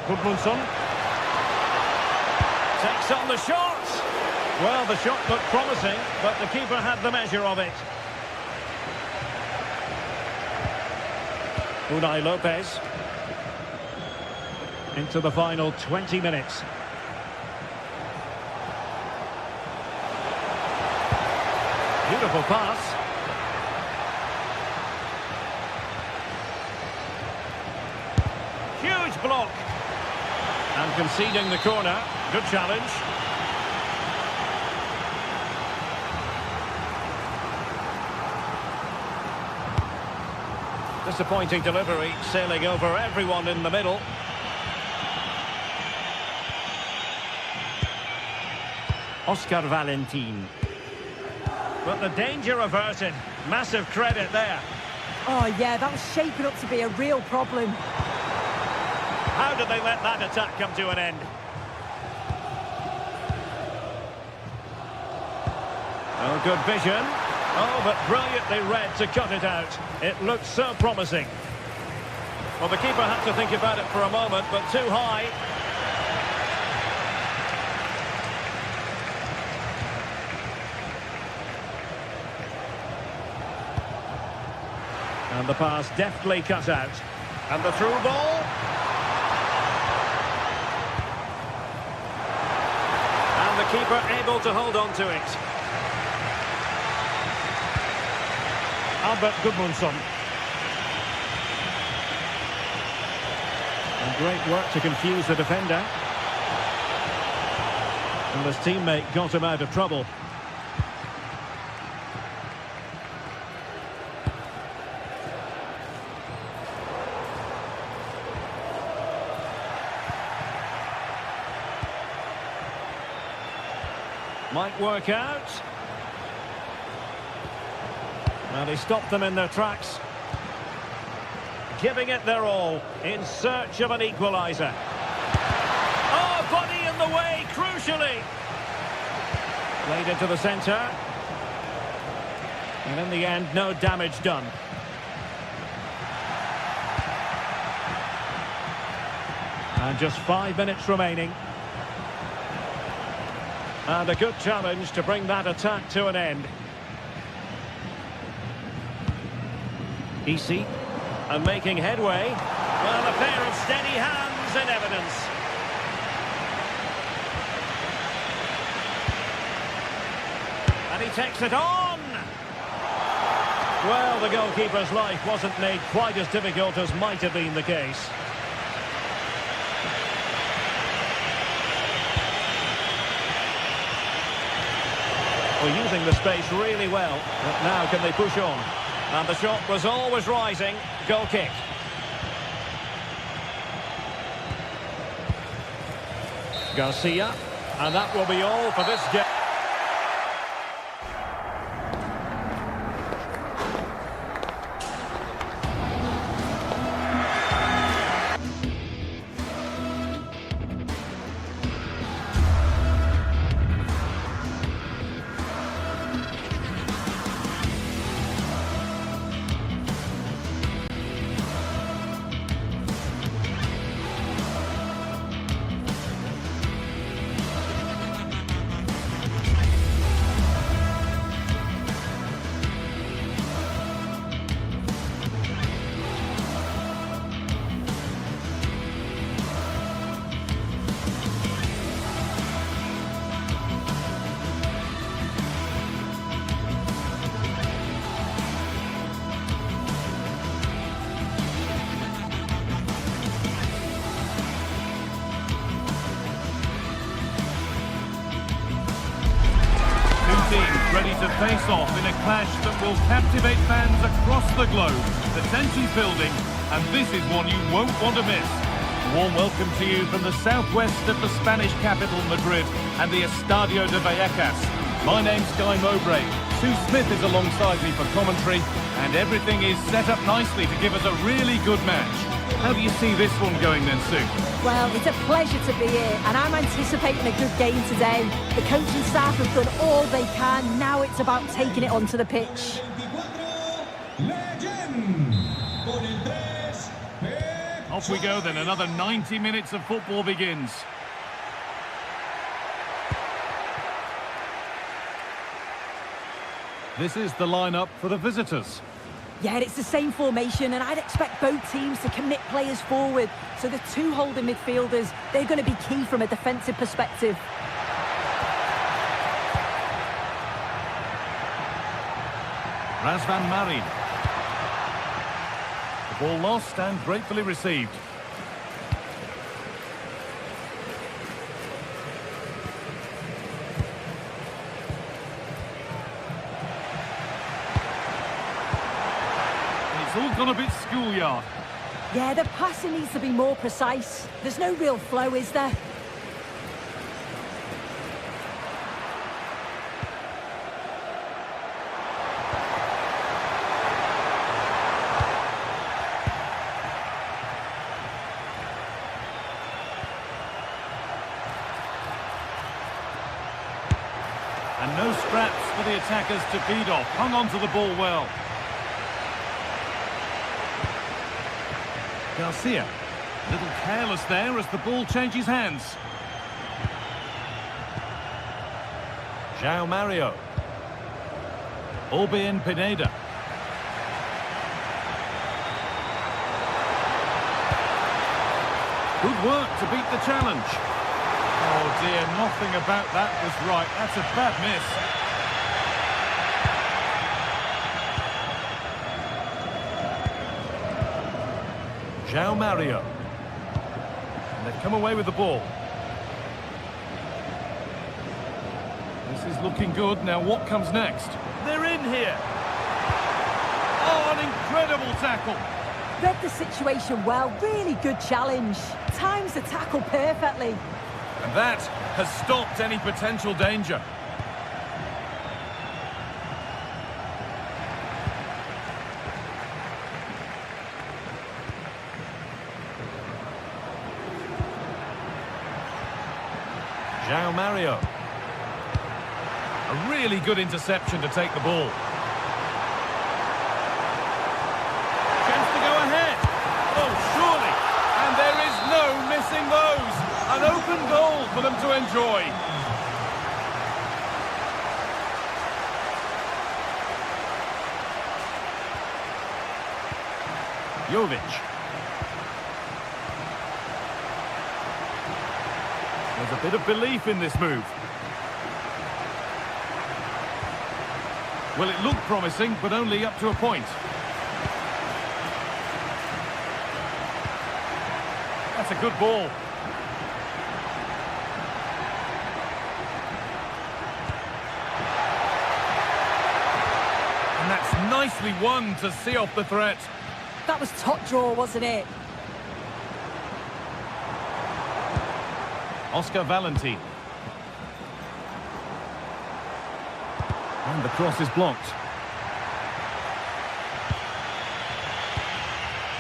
Speaker 3: Gudmundsson takes on the shot. Well, the shot looked promising, but the keeper had the measure of it. Unai Lopez. Into the final 20 minutes. Beautiful pass. Huge block. And conceding the corner. Good challenge. Disappointing delivery, sailing over everyone in the middle. Oscar Valentin. But the danger averted. Massive credit there.
Speaker 2: Oh yeah, that was shaping up to be a real problem.
Speaker 3: How did they let that attack come to an end? Oh, good vision. Oh, but brilliantly read to cut it out. It looked so promising. Well, the keeper had to think about it for a moment, but too high. And the pass deftly cut out. And the through ball. And the keeper able to hold on to it.
Speaker 5: Albert Gudmundsson. And great work to confuse the defender. And his teammate got him out of trouble. Might work out. And he stopped them in their tracks. Giving it their all in search of an equaliser. Oh, body in the way, crucially. Played into the centre. And in the end, no damage done. And just 5 minutes remaining. And a good challenge to bring that attack to an end. Easy. And making headway. Well, a pair of steady hands in evidence. And he takes it on. Well, the goalkeeper's life wasn't made quite as difficult as might have been the case. Well, using the space really well. But now can they push on? And the shot was always rising. Goal kick. Garcia. And that will be all for this game.
Speaker 1: Ready to face off in a clash that will captivate fans across the globe. The Tenchi's building, and this is one you won't want to miss. A warm welcome to you from the southwest of the Spanish capital, Madrid, and the Estadio de Vallecas. My name's Guy Mowbray. Sue Smith is alongside me for commentary, and everything is set up nicely to give us a really good match. How do you see this one going then, Sue?
Speaker 2: Well, it's a pleasure to be here, and I'm anticipating a good game today. The coaching staff have done all they can. Now it's about taking it onto the pitch.
Speaker 1: Off we go then. Another 90 minutes of football begins. This is the lineup for the visitors.
Speaker 2: Yeah, it's the same formation, and I'd expect both teams to commit players forward. So the two holding midfielders, they're going to be key from a defensive perspective.
Speaker 1: Razvan Marin. The ball lost and gratefully received. It's all gone a bit schoolyard.
Speaker 2: Yeah, the passing needs to be more precise. There's no real flow, is there?
Speaker 1: And no scraps for the attackers to feed off. Hung on to the ball well. Garcia, a little careless there as the ball changes hands. João Mario. Orbien Pineda. Good work to beat the challenge. Oh dear, nothing about that was right. That's a bad miss. João Mario. And they've come away with the ball. This is looking good. Now what comes next? They're in here. Oh, an incredible tackle.
Speaker 2: Read the situation well, really good challenge. Times the tackle perfectly.
Speaker 1: And that has stopped any potential danger. João Mario. A really good interception to take the ball. Chance to go ahead. Oh, surely. And there is no missing those. An open goal for them to enjoy. Jovic. There's a bit of belief in this move. Well, it looked promising, but only up to a point. That's a good ball. And that's nicely won to see off the threat.
Speaker 2: That was top draw, wasn't it?
Speaker 1: Oscar Valentin. And the cross is blocked.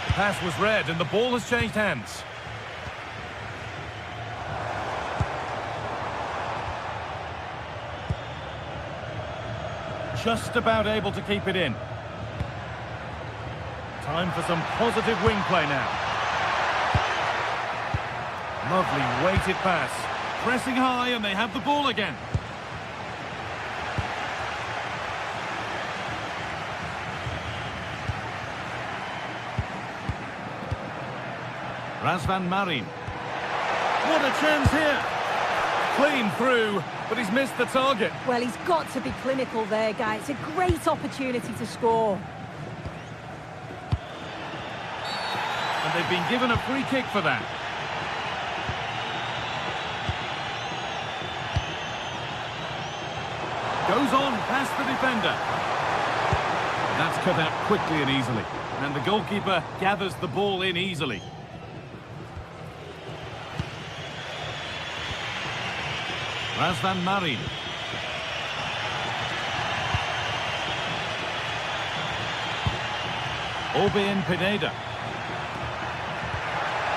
Speaker 1: The pass was read and the ball has changed hands. Just about able to keep it in. Time for some positive wing play now. Lovely weighted pass. Pressing high and they have the ball again. Razvan Marin. What a chance here. Clean through, but he's missed the target.
Speaker 2: Well, he's got to be clinical there, guys. It's a great opportunity to score.
Speaker 1: And they've been given a free kick for that. Goes on past the defender. That's cut out quickly and easily. And the goalkeeper gathers the ball in easily. Razvan Marin. Orbien Pineda.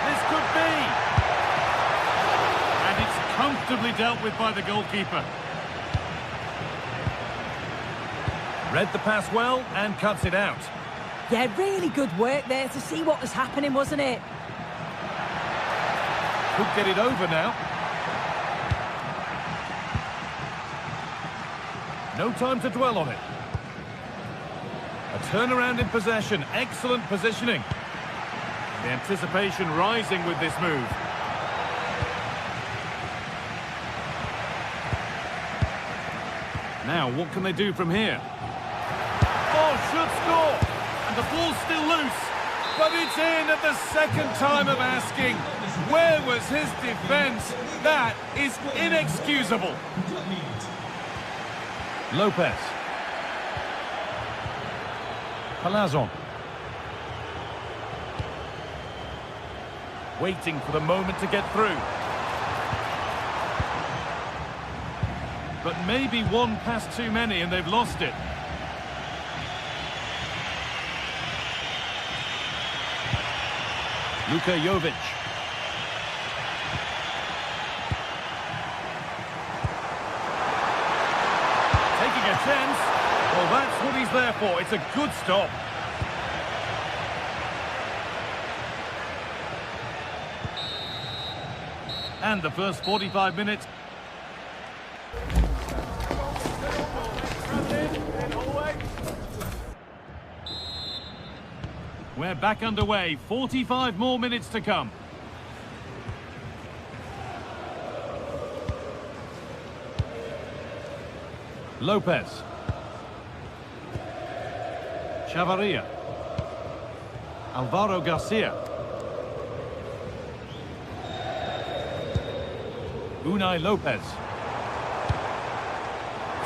Speaker 1: This could be. And it's comfortably dealt with by the goalkeeper. Read the pass well and cuts it out.
Speaker 2: Yeah, really good work there to see what was happening, wasn't it?
Speaker 1: Could get it over now. No time to dwell on it. A turnaround in possession. Excellent positioning. The anticipation rising with this move. Now, what can they do from here? Oh, should score! And the ball's still loose. But it's in at the second time of asking. Where was his defence? That is inexcusable. Lopez. Palazon. Waiting for the moment to get through. But maybe one pass too many and they've lost it. Luka Jovic. Taking a chance. Well, that's what he's there for. It's a good stop. And the first 45 minutes. We're back underway. 45 more minutes to come. Lopez. Chavarria. Alvaro Garcia. Unai Lopez.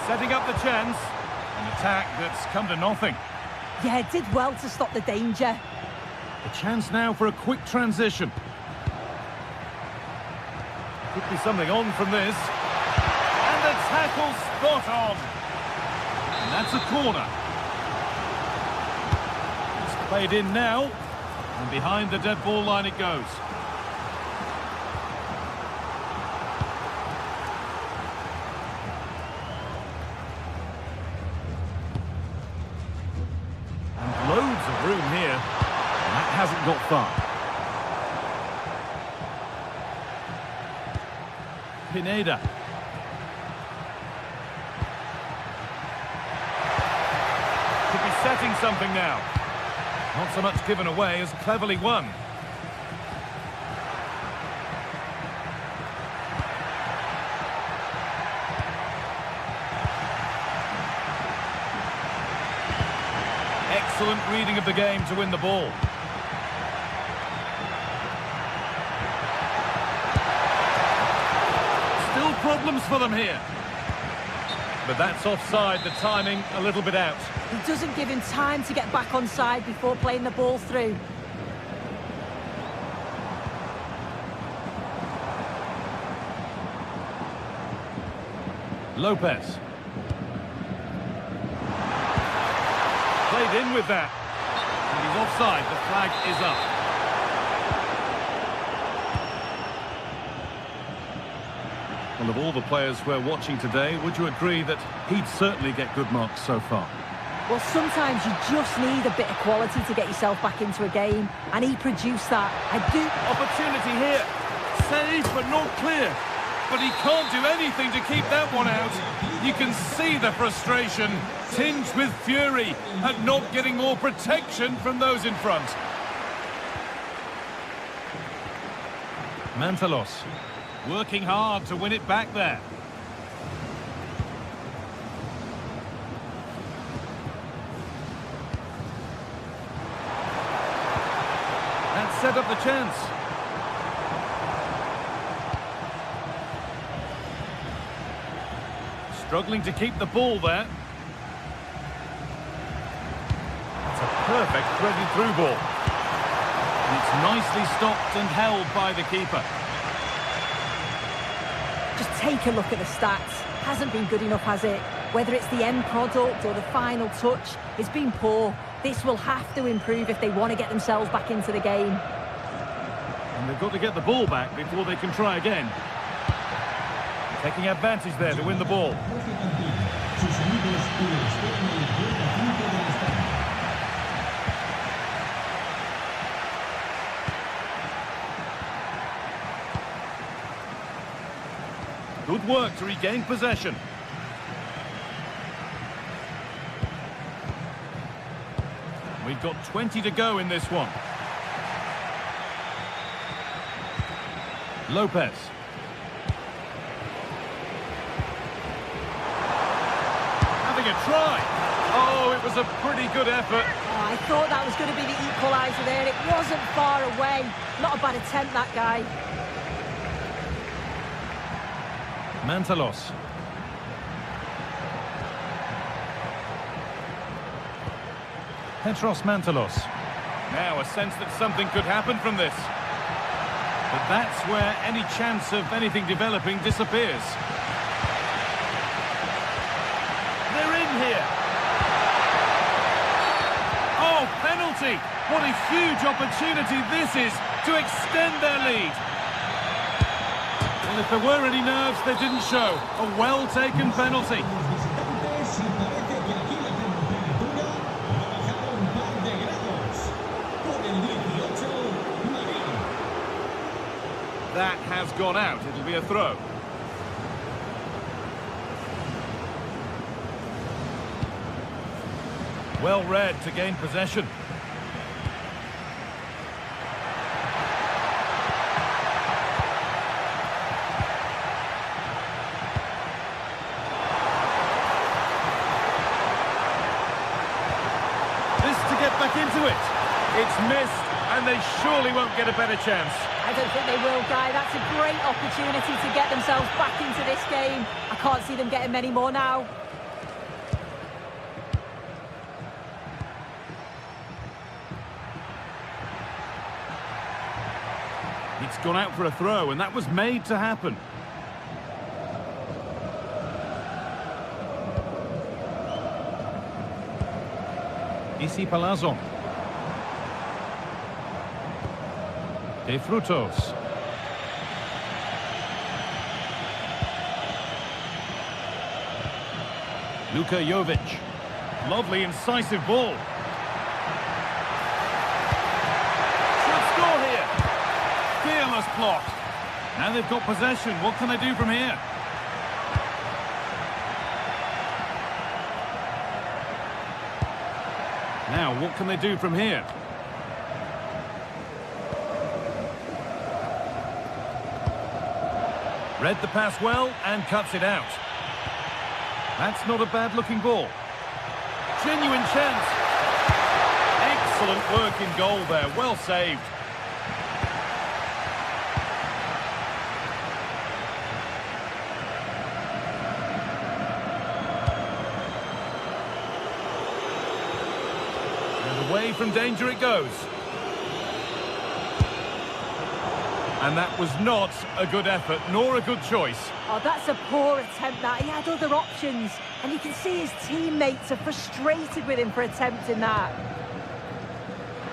Speaker 1: Setting up the chance. An attack that's come to nothing.
Speaker 2: Yeah, did well to stop the danger.
Speaker 1: A chance now for a quick transition. Could be something on from this. And the tackle spot on. And that's a corner. It's played in now. And behind the dead ball line it goes. And loads of room here. And that hasn't got far. Pineda. Could be setting something now. Not so much given away as cleverly won. Excellent reading of the game to win the ball. Still problems for them here. But that's offside, the timing a little bit out.
Speaker 2: He doesn't give him time to get back on side before playing the ball through.
Speaker 1: Lopez. Played in with that. And he's offside, the flag is up. Well, of all the players we're watching today, would you agree that he'd certainly get good marks so far?
Speaker 2: Well, sometimes you just need a bit of quality to get yourself back into a game, and he produced that. I do...
Speaker 1: Opportunity here. Saved, but not clear. But he can't do anything to keep that one out. You can see the frustration, tinged with fury, at not getting more protection from those in front. Mantalos. Working hard to win it back there. That set up the chance. Struggling to keep the ball there. It's a perfect threaded through ball. And it's nicely stopped and held by the keeper.
Speaker 2: Just take a look at the stats. Hasn't been good enough, has it? Whether it's the end product or the final touch, it's been poor. This will have to improve if they want to get themselves back into the game.
Speaker 1: And they've got to get the ball back before they can try again. Taking advantage there to win the ball. Good work to regain possession. We've got 20 to go in this one. Lopez. Having a try. Oh, it was a pretty good effort.
Speaker 2: Oh, I thought that was going to be the equaliser there. It wasn't far away. Not a bad attempt, that guy.
Speaker 1: Mantalos. Petros Mantalos. Now a sense that something could happen from this. But that's where any chance of anything developing disappears. They're in here. Oh, penalty! What a huge opportunity this is to extend their lead. Well, if there were any nerves, they didn't show. A well-taken penalty. That has gone out. It'll be a throw. Well read to gain possession. missed, and they surely won't get a better chance.
Speaker 2: I don't think they will, Guy. That's a great opportunity to get themselves back into this game. I can't see them getting many more now.
Speaker 1: It's gone out for a throw, and that was made to happen. Isi Palazzo. De Frutos. Luka Jovic. Lovely, incisive ball. Should score here. Fearless block. Now they've got possession. What can they do from here? Now, what can they do from here? Read the pass well and cuts it out. That's not a bad-looking ball. Genuine chance. Excellent work in goal there. Well saved. And away from danger it goes. And that was not a good effort, nor a good choice.
Speaker 2: Oh, that's a poor attempt, that. He had other options, and you can see his teammates are frustrated with him for attempting that.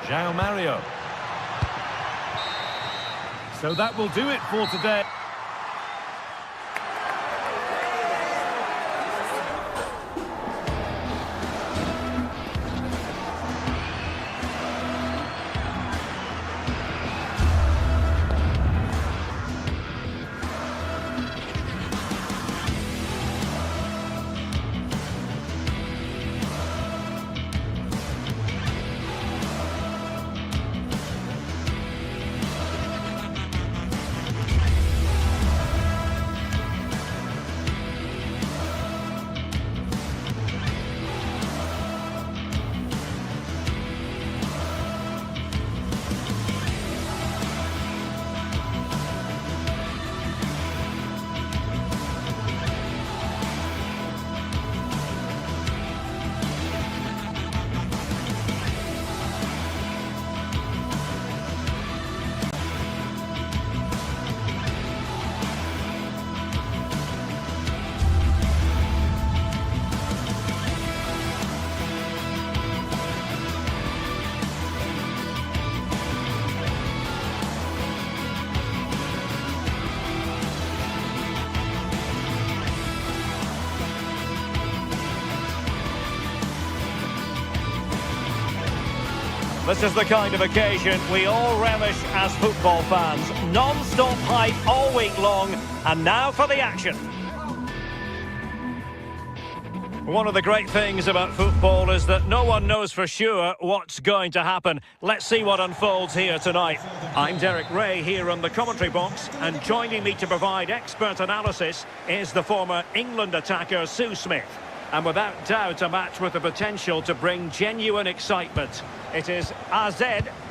Speaker 1: João Mario. So that will do it for today.
Speaker 5: This is the kind of occasion we all relish as football fans. Non-stop hype all week long, and now for the action. One of the great things about football is that no one knows for sure what's going to happen. Let's see what unfolds here tonight. I'm Derek Ray here on the commentary box, and joining me to provide expert analysis is the former England attacker Sue Smith. And without doubt, a match with the potential to bring genuine excitement. It is AZ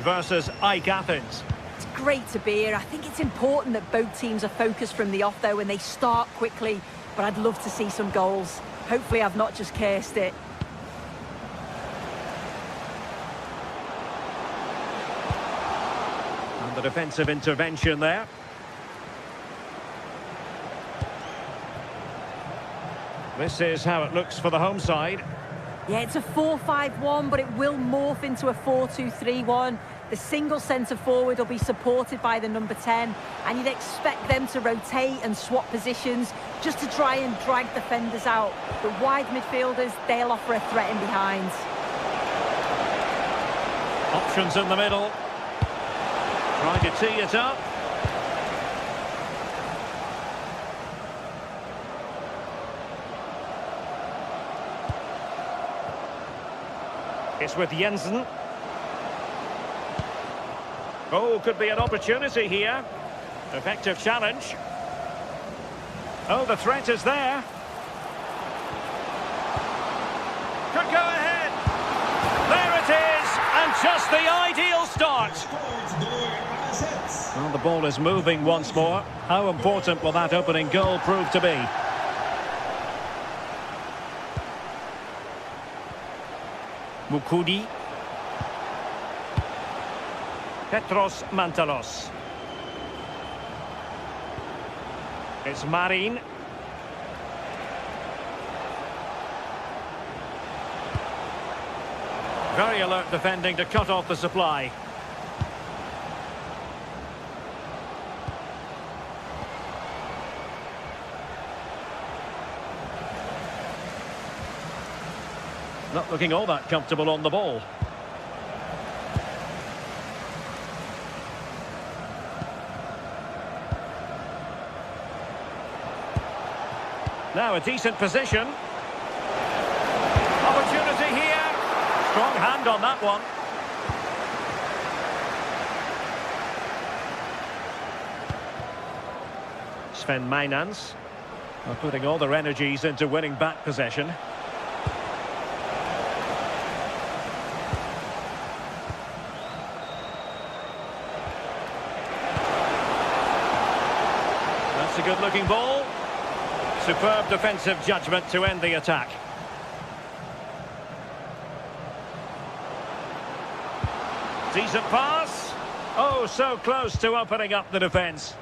Speaker 5: versus AEK Athens.
Speaker 2: It's great to be here. I think it's important that both teams are focused from the off, though, when they start quickly. But I'd love to see some goals. Hopefully I've not just cursed it.
Speaker 5: And the defensive intervention there. This is how it looks for the home side.
Speaker 2: Yeah, it's a 4-5-1, but it will morph into a 4-2-3-1. The single centre-forward will be supported by the number 10, and you'd expect them to rotate and swap positions just to try and drag defenders out. But wide midfielders, they'll offer a threat in behind.
Speaker 5: Options in the middle. Trying to tee it up. It's with Jensen. Oh, could be an opportunity here. Effective challenge. Oh, the threat is there. Could go ahead. There it is, and just the ideal start. start. Well, the ball is moving once more. How important will that opening goal prove to be? Mukudi. Petros Mantalos. It's Marin. Very alert defending to cut off the supply. Not looking all that comfortable on the ball. Now a decent position. Opportunity here. Strong hand on that one. Sven Mainans are putting all their energies into winning back possession. That's a good-looking ball. Superb defensive judgment to end the attack. Decent pass. Oh, so close to opening up the defence.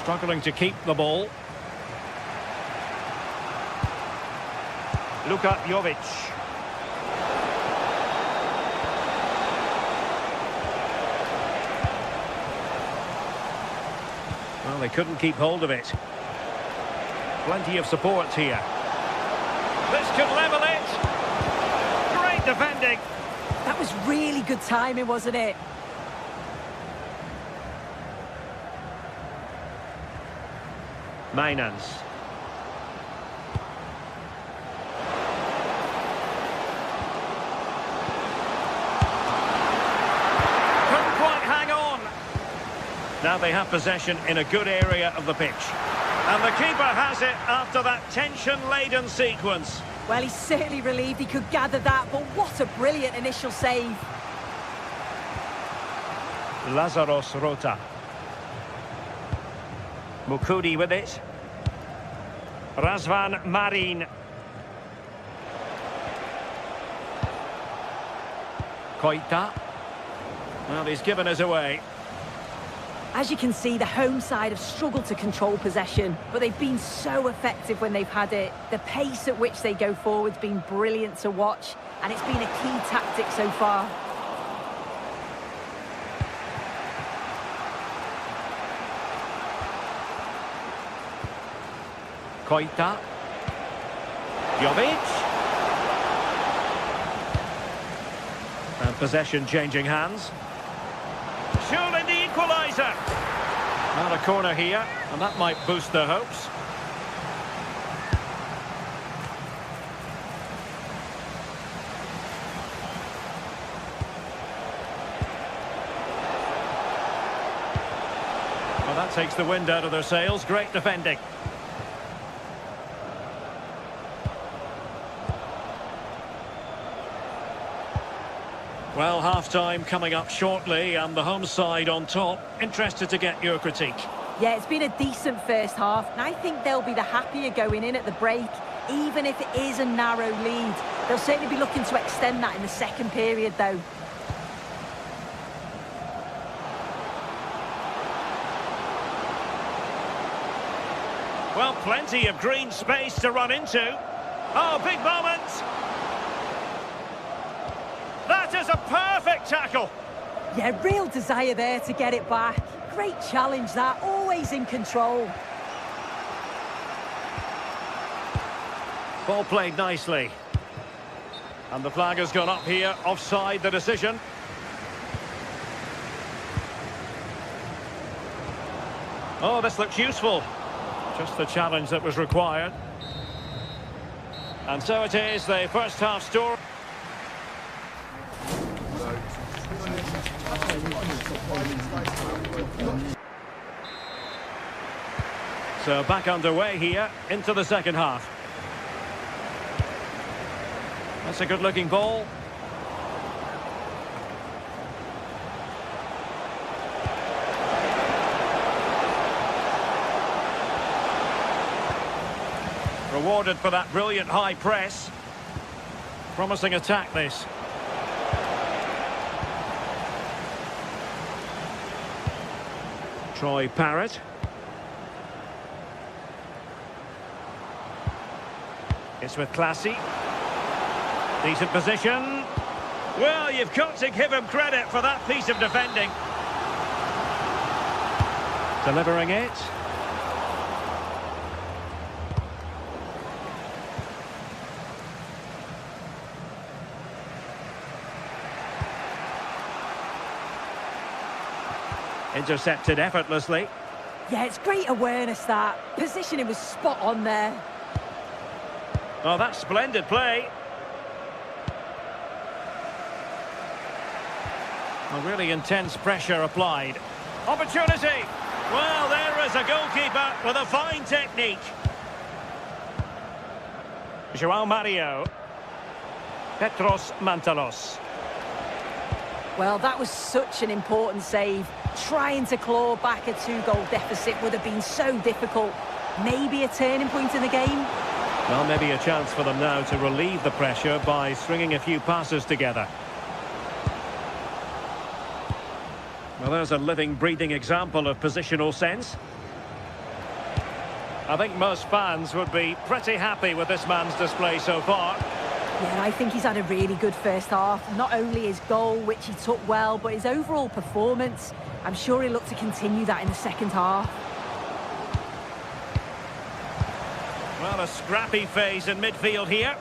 Speaker 5: Struggling to keep the ball. Luka Jovic. Well, they couldn't keep hold of it. Plenty of support here. This could level it. Great defending.
Speaker 2: That was really good timing, wasn't it?
Speaker 5: Mainans. Couldn't quite hang on. Now they have possession in a good area of the pitch. And the keeper has it after that tension-laden sequence.
Speaker 2: Well, he's certainly relieved he could gather that, but what a brilliant initial save.
Speaker 5: Lazaros Rota. Mukudi with it. Razvan Marin. Koita. Well, he's given us away.
Speaker 2: As you can see, the home side have struggled to control possession, but they've been so effective when they've had it. The pace at which they go forward's been brilliant to watch, and it's been a key tactic so far.
Speaker 5: Koita. Jovic. And possession changing hands. Surely the equaliser. And a corner here, and that might boost their hopes. Well, that takes the wind out of their sails. Great defending. Well, half-time coming up shortly, and the home side on top. Interested to get your critique.
Speaker 2: Yeah, it's been a decent first half, and I think they'll be the happier going in at the break, even if it is a narrow lead. They'll certainly be looking to extend that in the second period, though.
Speaker 5: Well, plenty of green space to run into. Oh, big moment! That is a perfect tackle!
Speaker 2: Yeah, real desire there to get it back. Great challenge that, always in control.
Speaker 5: Ball played nicely. And the flag has gone up here, offside the decision. Oh, this looks useful. Just the challenge that was required. And so it is, the first half story. So back underway here into the second half. That's a good-looking ball. Rewarded for that brilliant high press. Promising attack, this. Troy Parrott. It's with Classy. Decent position. Well, you've got to give him credit for that piece of defending. Delivering it. Intercepted effortlessly.
Speaker 2: Yeah, it's great awareness, that. Positioning was spot on there.
Speaker 5: Oh, that's splendid play. A really intense pressure applied. Opportunity! Well, there is a goalkeeper with a fine technique. João Mario. Petros Mantalos.
Speaker 2: Well, that was such an important save. Trying to claw back a 2-goal deficit would have been so difficult. Maybe a turning point in the game.
Speaker 5: Well, maybe a chance for them now to relieve the pressure by stringing a few passes together. Well, there's a living, breathing example of positional sense. I think most fans would be pretty happy with this man's display so far.
Speaker 2: Yeah, I think he's had a really good first half. Not only his goal, which he took well, but his overall performance. I'm sure he'll look to continue that in the second half.
Speaker 5: Well, a scrappy phase in midfield here.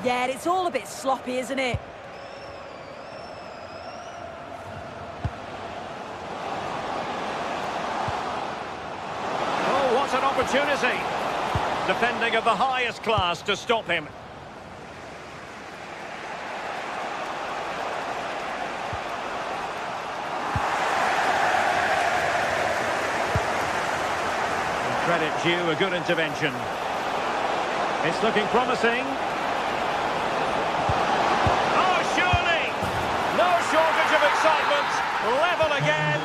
Speaker 2: Yeah, it's all a bit sloppy, isn't it?
Speaker 5: Oh, what an opportunity. Defending of the highest class to stop him. Credit due, a good intervention. It's looking promising. Oh, surely! No shortage of excitement. Level again.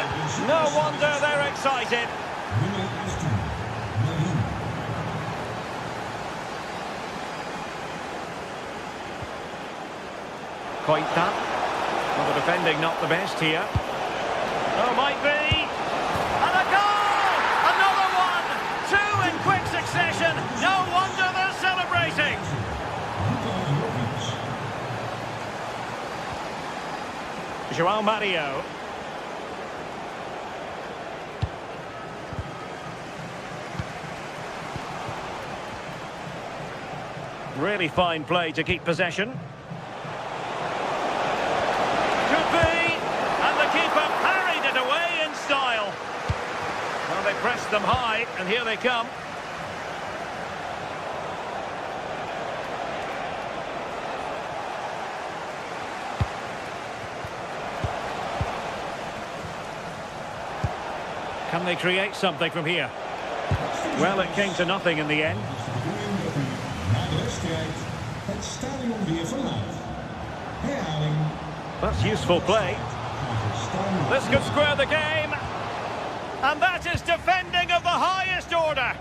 Speaker 5: No wonder they're excited. Coita. Well, the defending not the best here. Oh, might be. And a goal! Another one! Two in quick succession. No wonder they're celebrating. João Mario. Really fine play to keep possession. Could be. And the keeper parried it away in style. Well, they pressed them high, and here they come. Can they create something from here? Well, it came to nothing in the end. That's useful play. This could square the game. And that is defending of the highest order.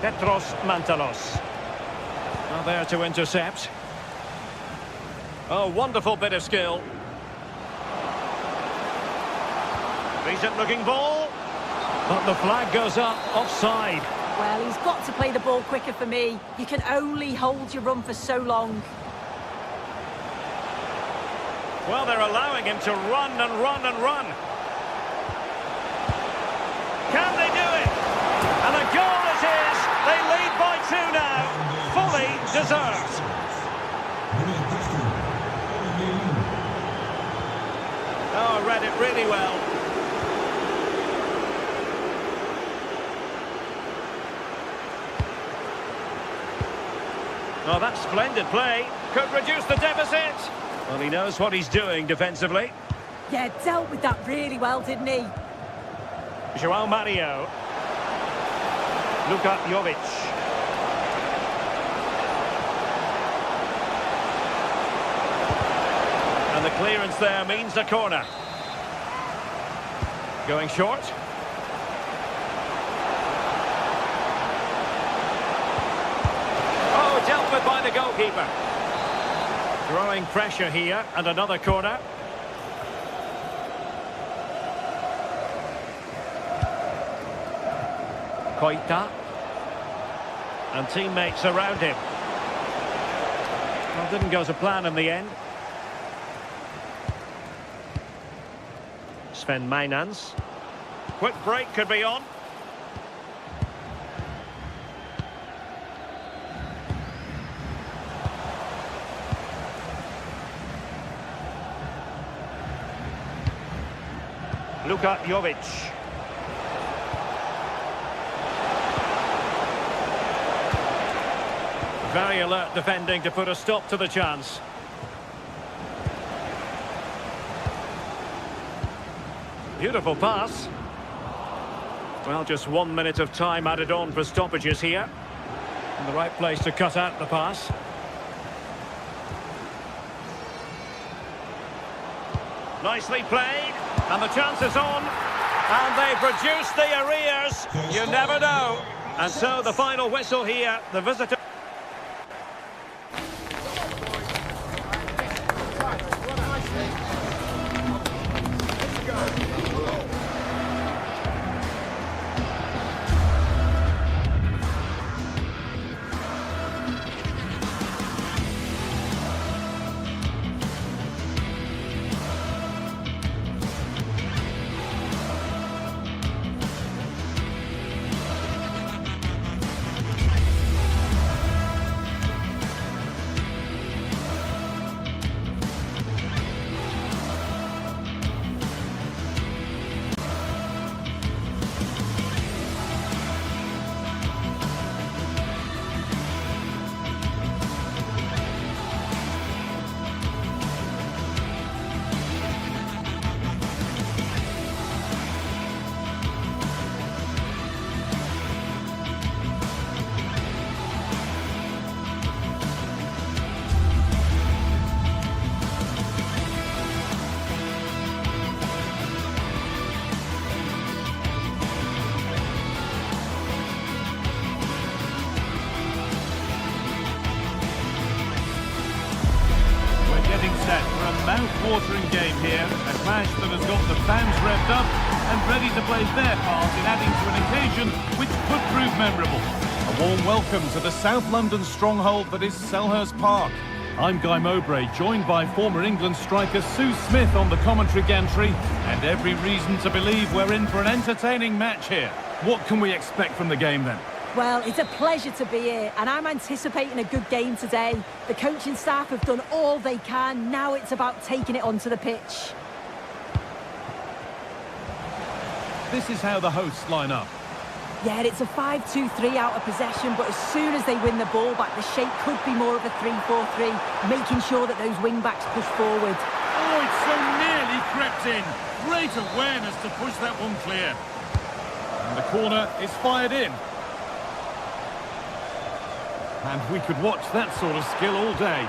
Speaker 5: Petros Mantalos. Now there to intercept. Oh, wonderful bit of skill. Decent looking ball. But the flag goes up, offside.
Speaker 2: Well, he's got to play the ball quicker for me. You can only hold your run for so long.
Speaker 5: Well, they're allowing him to run and run and run. Can they do it? And a goal it is. They lead by 2 now. Fully deserved. Oh, read it really well.
Speaker 3: Oh, that's splendid play. Could reduce the deficit. Well, he knows what he's doing defensively.
Speaker 2: Yeah, dealt with that really well, didn't he?
Speaker 3: João Mario. Luka Jovic. And the clearance there means a corner. Going short. Oh, dealt with by the goalkeeper. Growing pressure here, and another corner. Koita. And teammates around him. Well, didn't go to plan in the end. Sven Mainans. Quick break could be on. Luka Jovic. Very alert defending to put a stop to the chance. Beautiful pass. Well, just 1 minute of time added on for stoppages here. In the right place to cut out the pass. Nicely played. And the chance is on. And they've reduced the arrears. You never know. And so the final whistle here. The visitor...
Speaker 1: Set for a mouth-watering game here, a clash that has got the fans revved up and ready to play their part in adding to an occasion which could prove memorable. A warm welcome to the South London stronghold that is Selhurst Park. I'm Guy Mowbray, joined by former England striker Sue Smith on the commentary gantry, and every reason to believe we're in for an entertaining match here. What can we expect from the game then?
Speaker 2: Well, it's a pleasure to be here, and I'm anticipating a good game today. The coaching staff have done all they can. Now it's about taking it onto the pitch.
Speaker 1: This is how the hosts line up.
Speaker 2: Yeah, it's a 5-2-3 out of possession, but as soon as they win the ball back, the shape could be more of a 3-4-3, making sure that those wing-backs push forward.
Speaker 1: Oh, it's so nearly crept in. Great awareness to push that one clear. And the corner is fired in. And we could watch that sort of skill all day.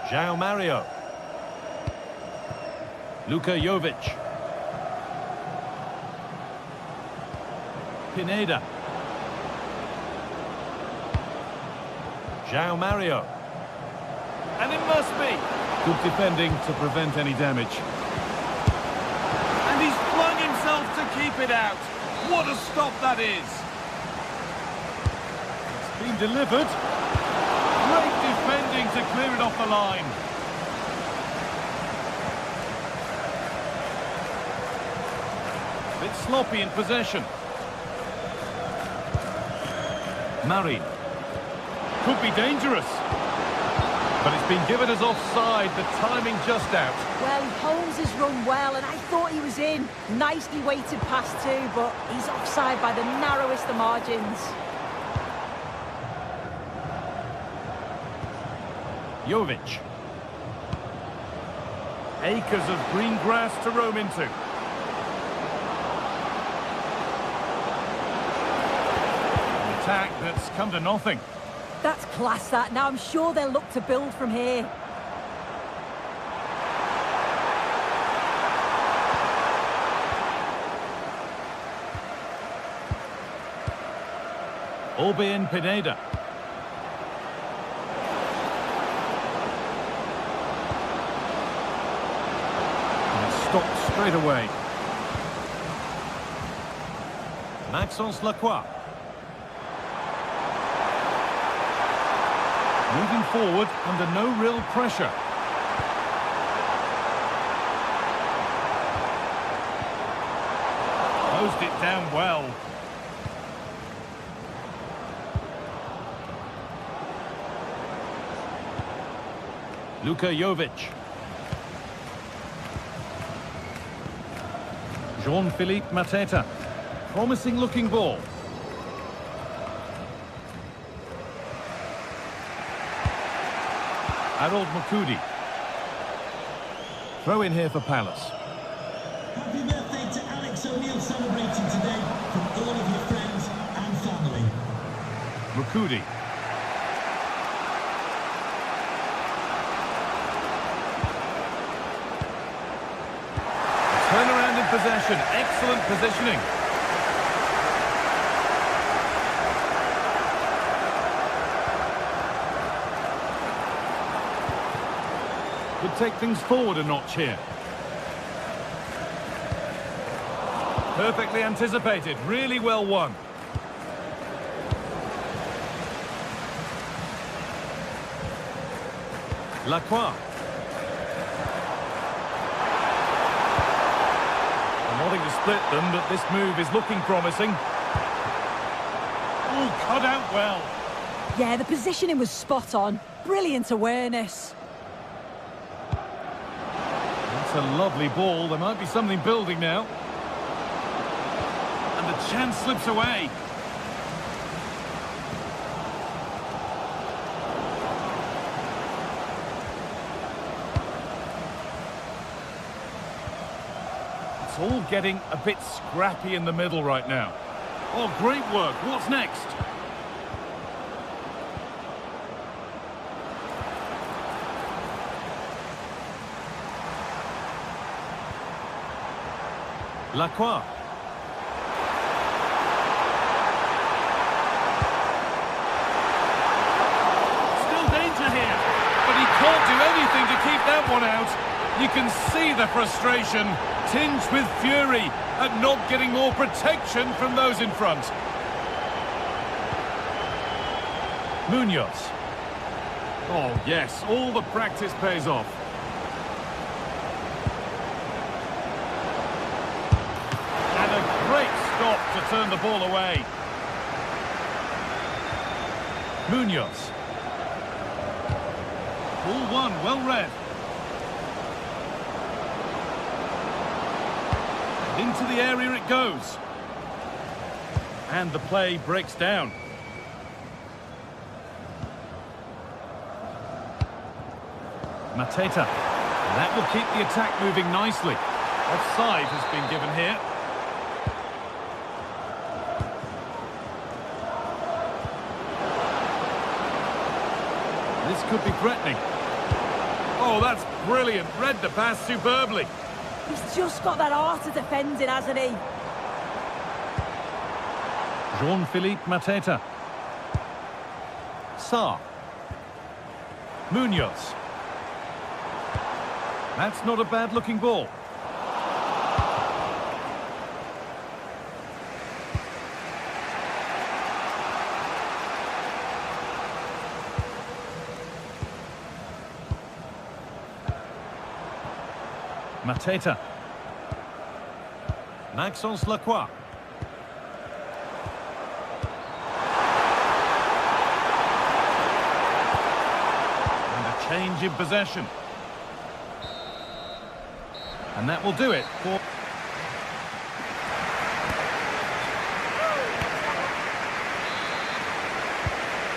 Speaker 1: João Mario. Luka Jovic. Pineda. João Mario. And it must be. Good defending to prevent any damage. And he's flung himself to keep it out. What a stop that is. It's been delivered. Great defending to clear it off the line. A bit sloppy in possession. Marin. Could be dangerous. But it's been given as offside, the timing just out.
Speaker 2: Well, Holmes has run well, and I thought he was in. Nicely weighted pass too, but he's offside by the narrowest of margins.
Speaker 1: Jovic. Acres of green grass to roam into. An attack that's come to nothing.
Speaker 2: That's class, that. Now I'm sure they'll look to build from here.
Speaker 1: Orbien Pineda. And it's stopped straight away. Maxence Lacroix. Moving forward under no real pressure. Closed it down well. Luka Jovic. Jean-Philippe Mateta. Promising looking ball. Harold Makudi. Throw in here for Palace.
Speaker 6: Happy birthday to Alex O'Neill celebrating today from all of your friends and family.
Speaker 1: Makudi. Turnaround in possession. Excellent positioning. Could take things forward a notch here. Perfectly anticipated. Really well won. Lacroix. Wanting to split them, but this move is looking promising. Oh, cut out well.
Speaker 2: Yeah, the positioning was spot on. Brilliant awareness.
Speaker 1: That's a lovely ball. There might be something building now. And the chance slips away. It's all getting a bit scrappy in the middle right now. Oh, great work. What's next? Lacroix. Still danger here, but he can't do anything to keep that one out. You can see the frustration, tinged with fury at not getting more protection from those in front. Munoz. Oh yes, all the practice pays off. And a great stop to turn the ball away. Munoz. Ball one, well read. Into the area it goes. And the play breaks down. Mateta. That will keep the attack moving nicely. Offside has been given here. This could be threatening. Oh, that's brilliant. Read the pass superbly.
Speaker 2: He's just got that art of defending, hasn't he?
Speaker 1: Jean-Philippe Mateta. Sarr. Munoz. That's not a bad-looking ball. Mateta. Maxence Lacroix. And a change in possession. And that will do it for...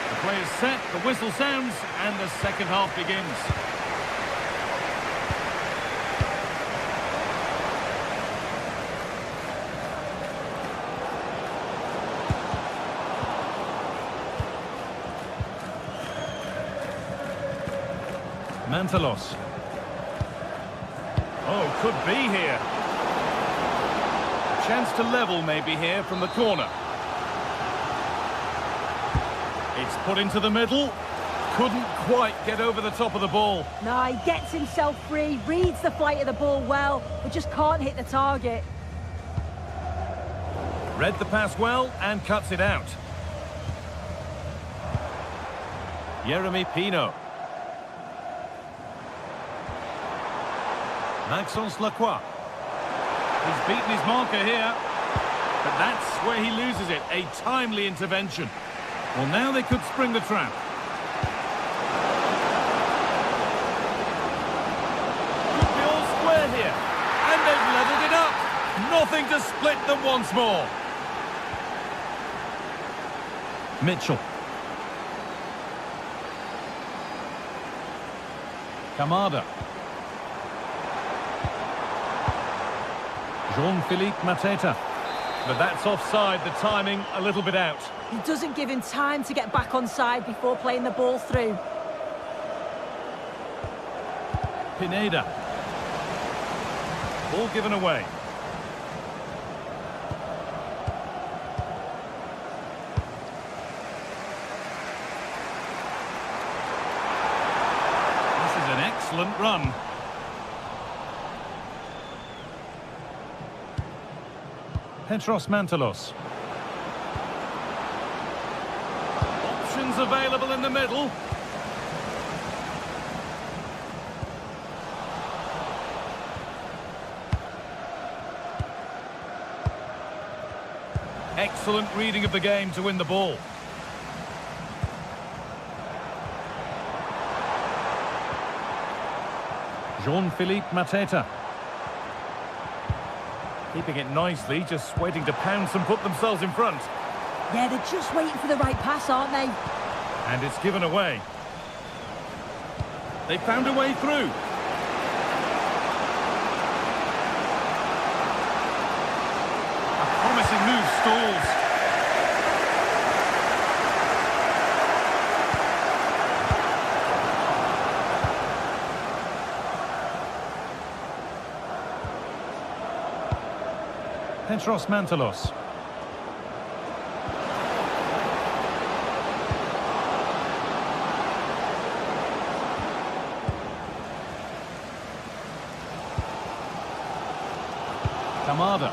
Speaker 1: The play is set, the whistle sounds, and the second half begins. Mantalos. Oh, could be here. A chance to level maybe here from the corner. It's put into the middle. Couldn't quite get over the top of the ball.
Speaker 2: No, he gets himself free, reads the flight of the ball well, but just can't hit the target.
Speaker 1: Read the pass well and cuts it out. Jeremy Pino. Maxence Lacroix. He's beaten his marker here, but that's where he loses it. A timely intervention. Well, now they could spring the trap. Could be all square here, and they've levelled it up. Nothing to split them once more. Mitchell. Kamada. Jean-Philippe Mateta. But that's offside, the timing a little bit out.
Speaker 2: He doesn't give him time to get back on side before playing the ball through.
Speaker 1: Pineda. Ball given away. This is an excellent run. Petros Mantalos. Options available in the middle. Excellent reading of the game to win the ball. Jean-Philippe Mateta. Keeping it nicely, just waiting to pounce and put themselves in front.
Speaker 2: Yeah, they're just waiting for the right pass, aren't they?
Speaker 1: And it's given away. They found a way through. A promising move stalls. Petros Mantalos. Kamada.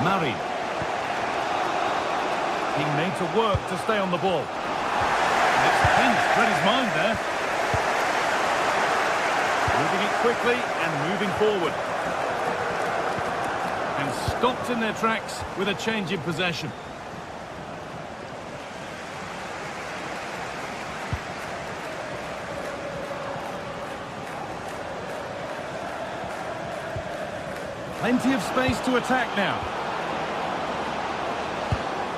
Speaker 1: Mari. Being made to work to stay on the ball. It's pinched, read his mind there. Moving it quickly and moving forward. And stopped in their tracks with a change in possession. Plenty of space to attack now.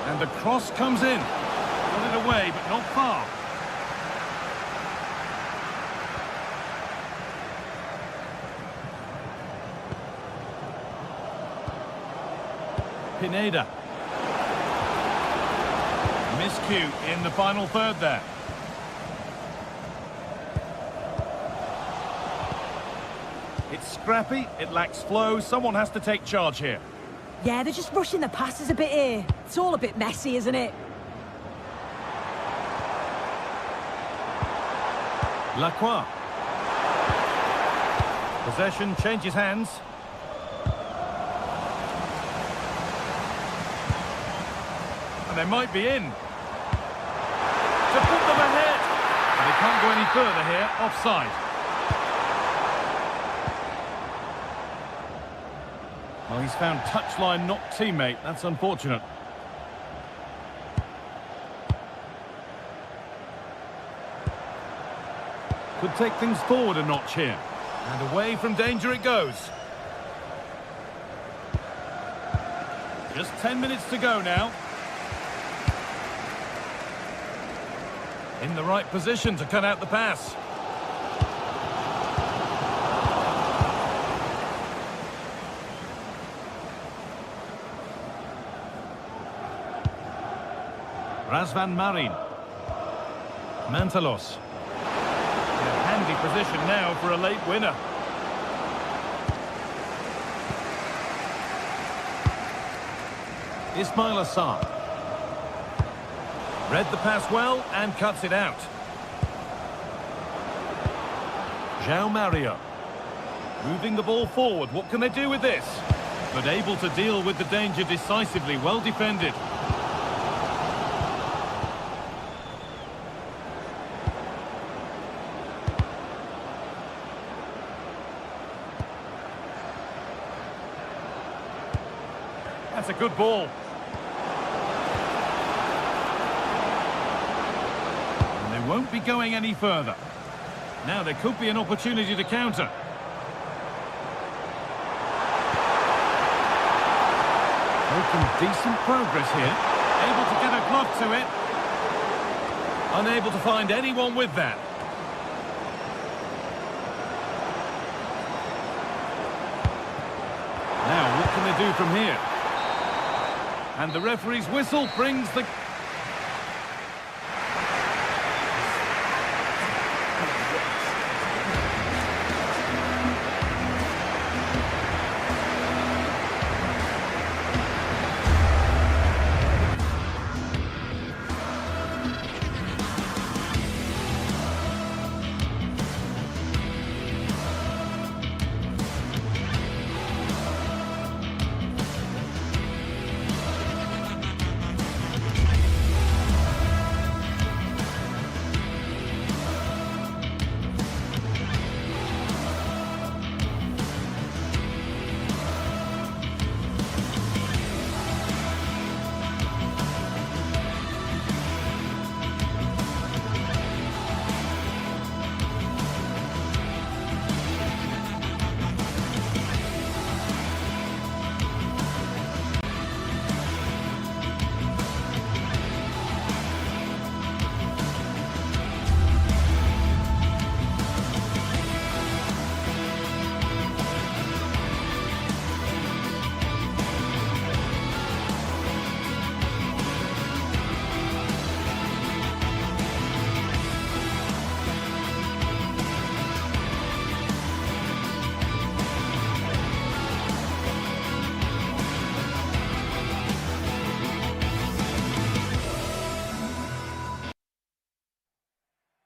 Speaker 1: And the cross comes in. Got it away, but not far. Pineda. Miscue in the final third there. It's scrappy, it lacks flow, someone has to take charge here.
Speaker 2: Yeah, they're just rushing the passes a bit here. It's all a bit messy, isn't it?
Speaker 1: Lacroix. Possession changes hands. And they might be in. To put them ahead. And they can't go any further here, offside. Well, he's found touchline, not teammate. That's unfortunate. Could take things forward a notch here. And away from danger it goes. Just 10 minutes to go now. In the right position to cut out the pass. Razvan Marin. Mantalos. In a handy position now for a late winner. Ismail Assar. Read the pass well and cuts it out. João Mario. Moving the ball forward. What can they do with this? But able to deal with the danger decisively. Well defended. That's a good ball. And they won't be going any further. Now there could be an opportunity to counter. Making decent progress here. Able to get a glove to it. Unable to find anyone with that. Now what can they do from here? And the referee's whistle brings the...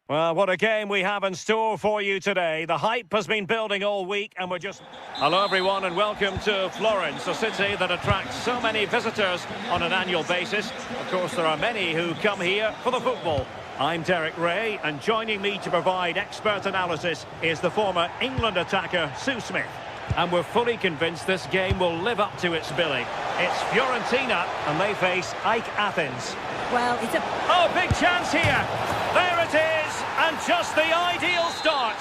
Speaker 5: Well, what a game we have in store for you today. The hype has been building all week and we're just... Hello everyone and welcome to Florence, a city that attracts so many visitors on an annual basis. Of course, there are many who come here for the football. I'm Derek Ray and joining me to provide expert analysis is the former England attacker Sue Smith. And we're fully convinced this game will live up to its billing. It's Fiorentina and they face AEK Athens.
Speaker 2: Well, it's a...
Speaker 5: Oh, big chance here! There it is! And just the ideal start.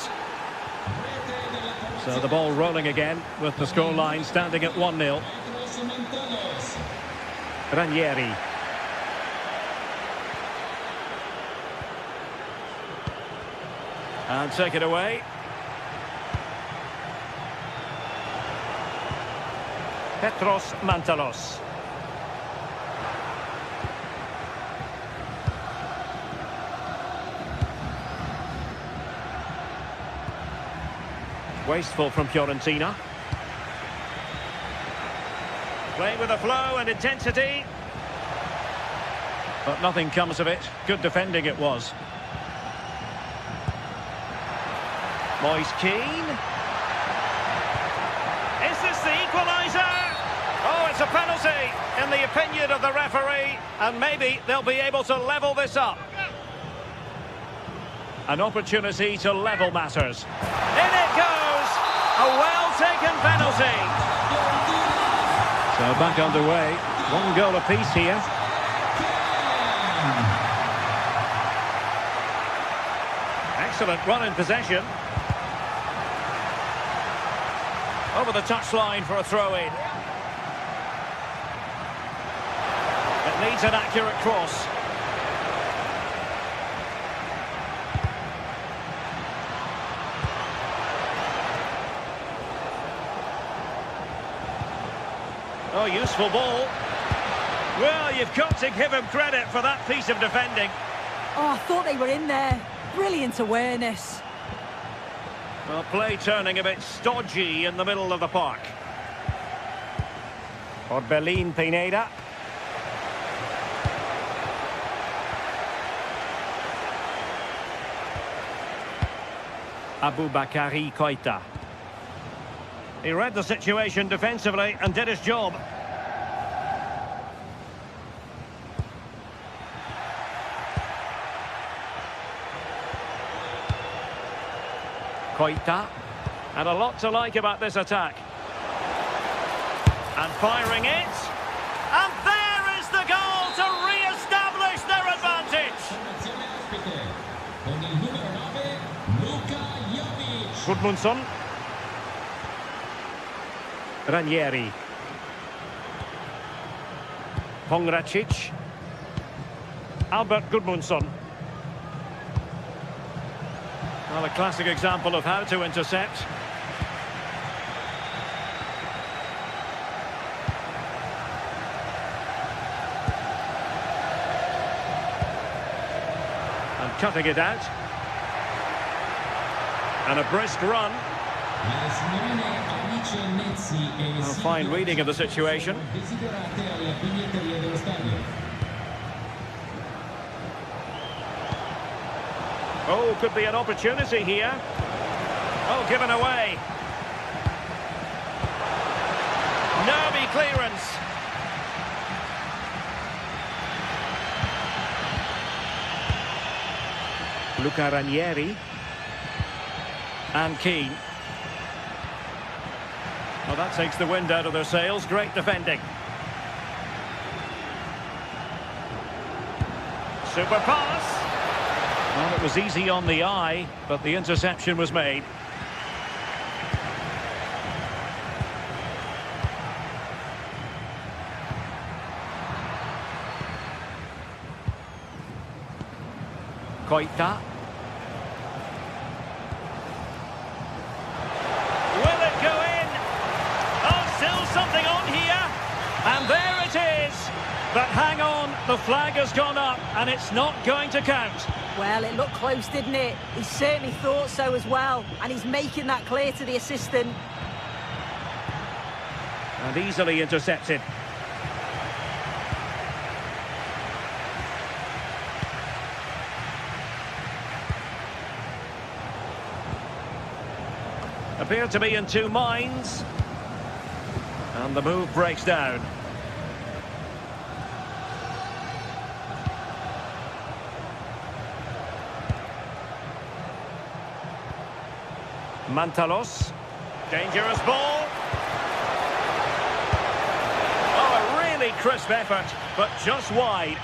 Speaker 5: So the ball rolling again with the scoreline standing at 1-0. Ranieri. And take it away. Petros Mantalos. Wasteful from Fiorentina. Playing with a flow and intensity. But nothing comes of it. Good defending it was. Moise Keane. Is this the equaliser? Oh, it's a penalty in the opinion of the referee. And maybe they'll be able to level this up. An opportunity to level matters. In it goes! A well-taken penalty. So back underway. One goal apiece here. Excellent run in possession. Over the touchline for a throw-in. It needs an accurate cross. Oh, useful ball. Well, you've got to give him credit for that piece of defending.
Speaker 2: Oh, I thought they were in there. Brilliant awareness.
Speaker 5: Well, play turning a bit stodgy in the middle of the park. Orbelín Pineda. Aboubakary Koita. He read the situation defensively and did his job. Koita. And a lot to like about this attack. And firing it. And there is the goal to re-establish their advantage. Gudmundsson. Ranieri. Pongracic. Albert Gudmundsson. Well, a classic example of how to intercept. And cutting it out. And a brisk run. A fine reading of the situation. Oh, could be an opportunity here. Oh, given away. Nervy clearance. Luca Ranieri. And Keane. Well, that takes the wind out of their sails. Great defending. Super pass. Well, it was easy on the eye, but the interception was made. Koita. Will it go in? Oh, still something on here. And there it is. But hang on, the flag has gone up, and it's not going to count.
Speaker 2: Well, it looked close, didn't it? He certainly thought so as well. And he's making that clear to the assistant.
Speaker 5: And easily intercepted. Appeared to be in two minds. And the move breaks down. Mantalos. Dangerous ball. Oh, a really crisp effort, but just wide.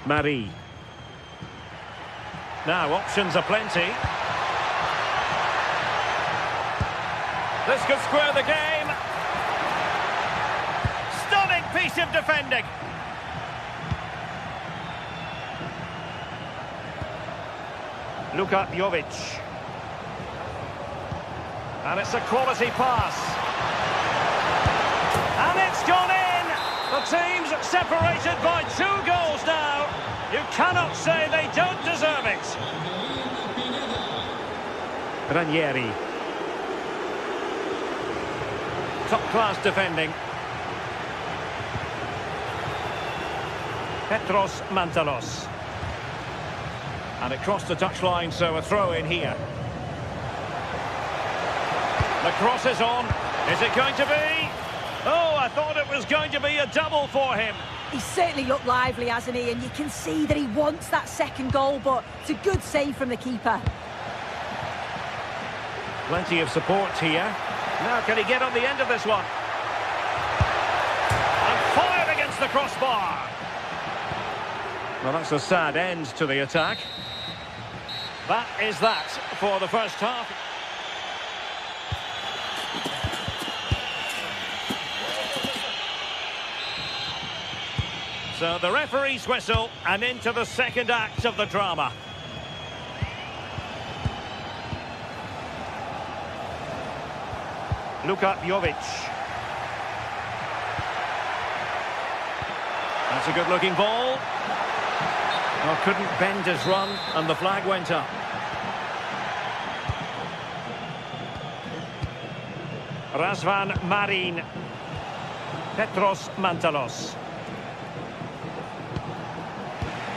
Speaker 5: Marie. Now, options are plenty. This could square the game. Stunning piece of defending. Luka Jovic. And it's a quality pass. And it's gone in! The team's separated by 2 goals now. You cannot say they don't deserve it. Ranieri. Top-class defending. Petros Mantalos. And it crossed the touchline, so a throw in here. The cross is on. Is it going to be? Oh, I thought it was going to be a double for him.
Speaker 2: He's certainly looked lively, hasn't he? And you can see that he wants that second goal, but it's a good save from the keeper.
Speaker 5: Plenty of support here. Now, can he get on the end of this one? And fired against towards the crossbar. Well, that's a sad end to the attack. That is that for the first half. So the referee's whistle, and into the second act of the drama. Luka Jovic. That's a good-looking ball. Oh, couldn't bend his run, and the flag went up. Razvan Marin. Petros Mantalos.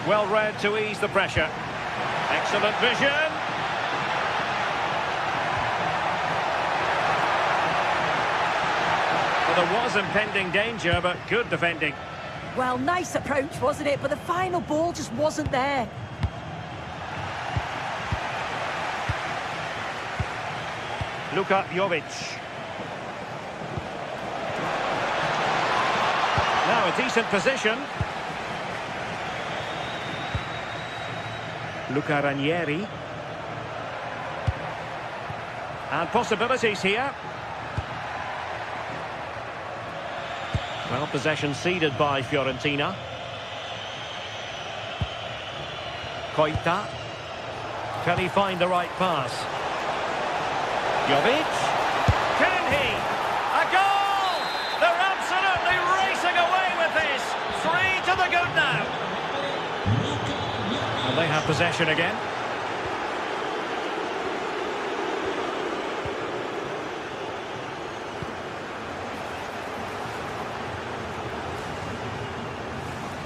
Speaker 5: Well read to ease the pressure. Excellent vision. Well, there was impending danger, but good defending.
Speaker 2: Well, nice approach, wasn't it? But the final ball just wasn't there.
Speaker 5: Luka Jovic. Now a decent position. Luca Ranieri. And possibilities here. Well, possession ceded by Fiorentina. Koita. Can he find the right pass? Jovic. Can he? A goal! They're absolutely racing away with this. 3 to the good now. And they have possession again.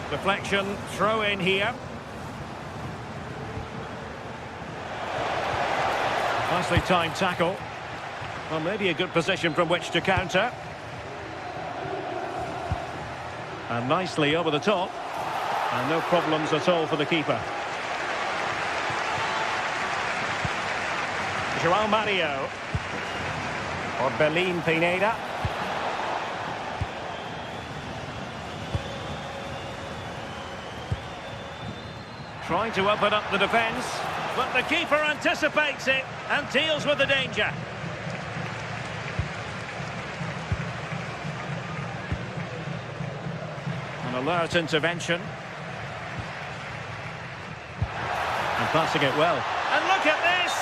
Speaker 5: Deflection, throw in here. Nicely timed tackle. Well, maybe a good position from which to counter. And nicely over the top. And no problems at all for the keeper. João Mario. Or Belín Pineda. Trying to open up the defence, but the keeper anticipates it and deals with the danger. An alert intervention. And passing it well. And look at this!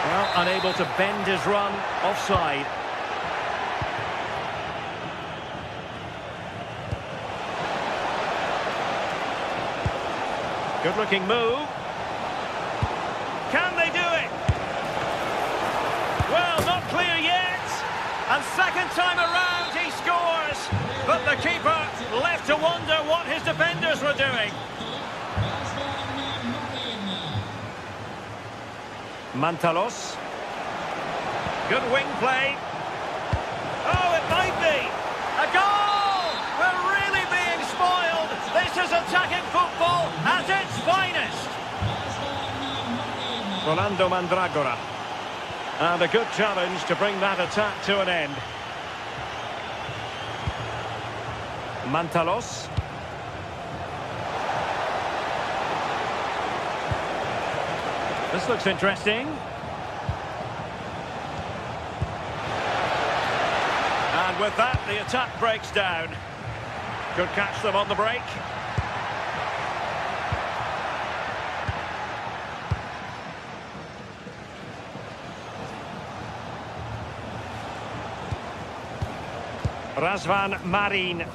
Speaker 5: Well, unable to bend his run, offside. Good-looking move. Can they do it? Well, not clear yet. And second time around, he scores. But the keeper left to wonder what his defenders were doing. Mantalos. Good wing play. Oh, it might be. A goal! We're really being spoiled. This is attacking football at its finest. Rolando Mandragora. And a good challenge to bring that attack to an end. Mantalos. This looks interesting. And with that, the attack breaks down. Could catch them on the break. Razvan Marin.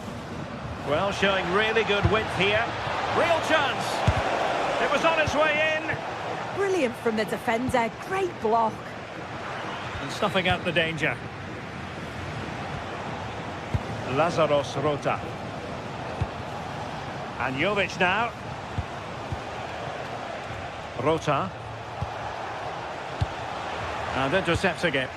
Speaker 5: Well, showing really good width here. Real chance. It was on its way in.
Speaker 2: Brilliant from the defender. Great block.
Speaker 5: And snuffing out the danger. Lazaros Rota. And Jovic now. Rota. And intercepting it.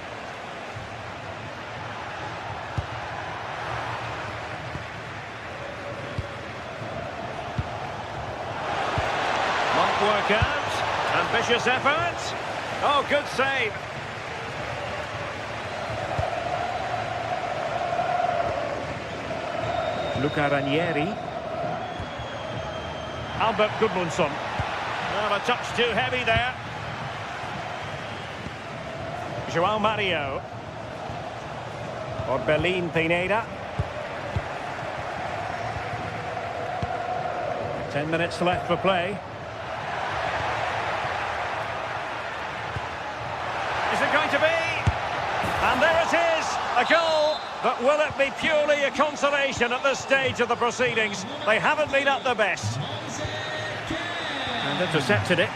Speaker 5: Might work out. Ambitious effort. Oh, good save.
Speaker 3: Luca Ranieri. Albert Gudmundsson. Well, a touch too heavy there. João Mario. Orbelín Pineda. 10 minutes left for play. Is it going to be? And there it is, a goal. But will it be purely a consolation at this stage of the proceedings? They haven't been at their best. And intercepted it.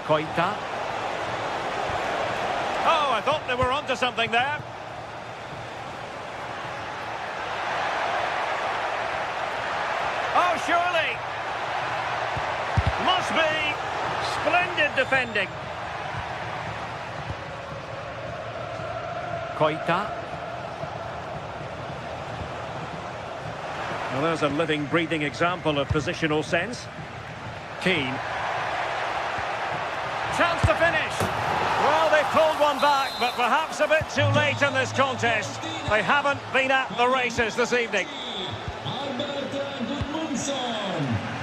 Speaker 3: Koita. Oh, I thought they were onto something there. Oh, surely. Must be. Splendid defending. Koita. Well, there's a living, breathing example of positional sense. Keane. Chance to finish. Well, they pulled one back, but perhaps a bit too late in this contest. They haven't been at the races this evening.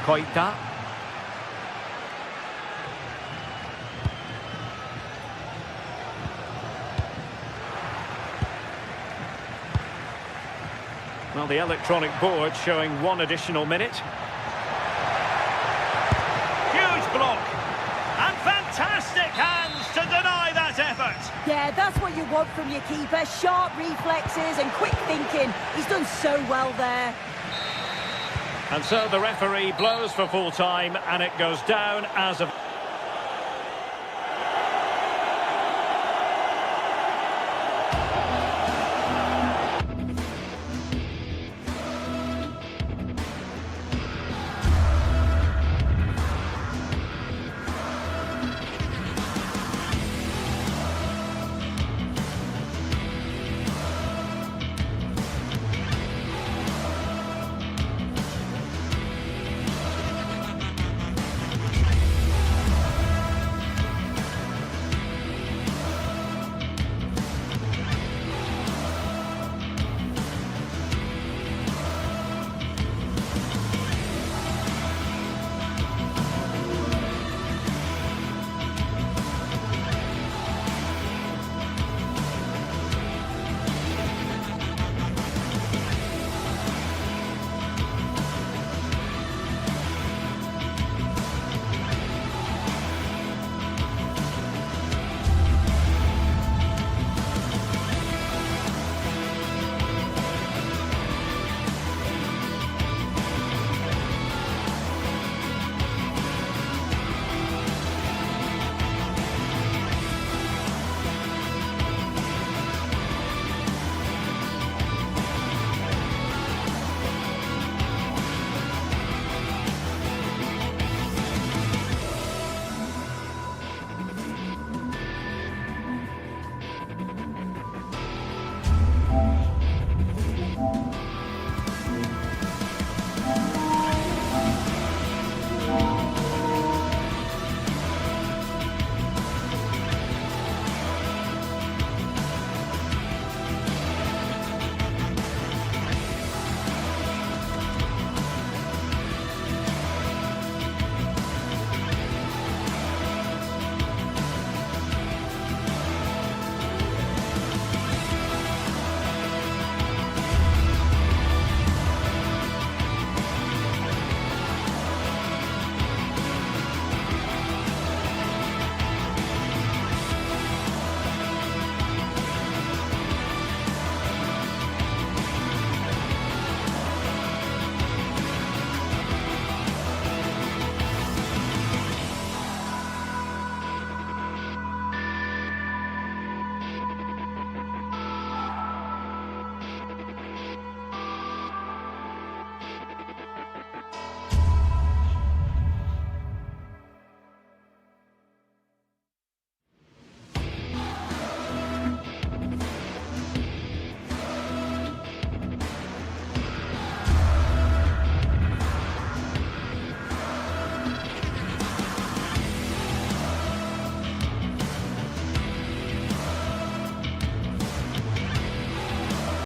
Speaker 3: Koita. Well, the electronic board showing 1 additional minute. Huge block. And fantastic hands to deny that effort.
Speaker 2: Yeah, that's what you want from your keeper. Sharp reflexes and quick thinking. He's done so well there.
Speaker 5: And so the referee blows for full time, and it goes down as a...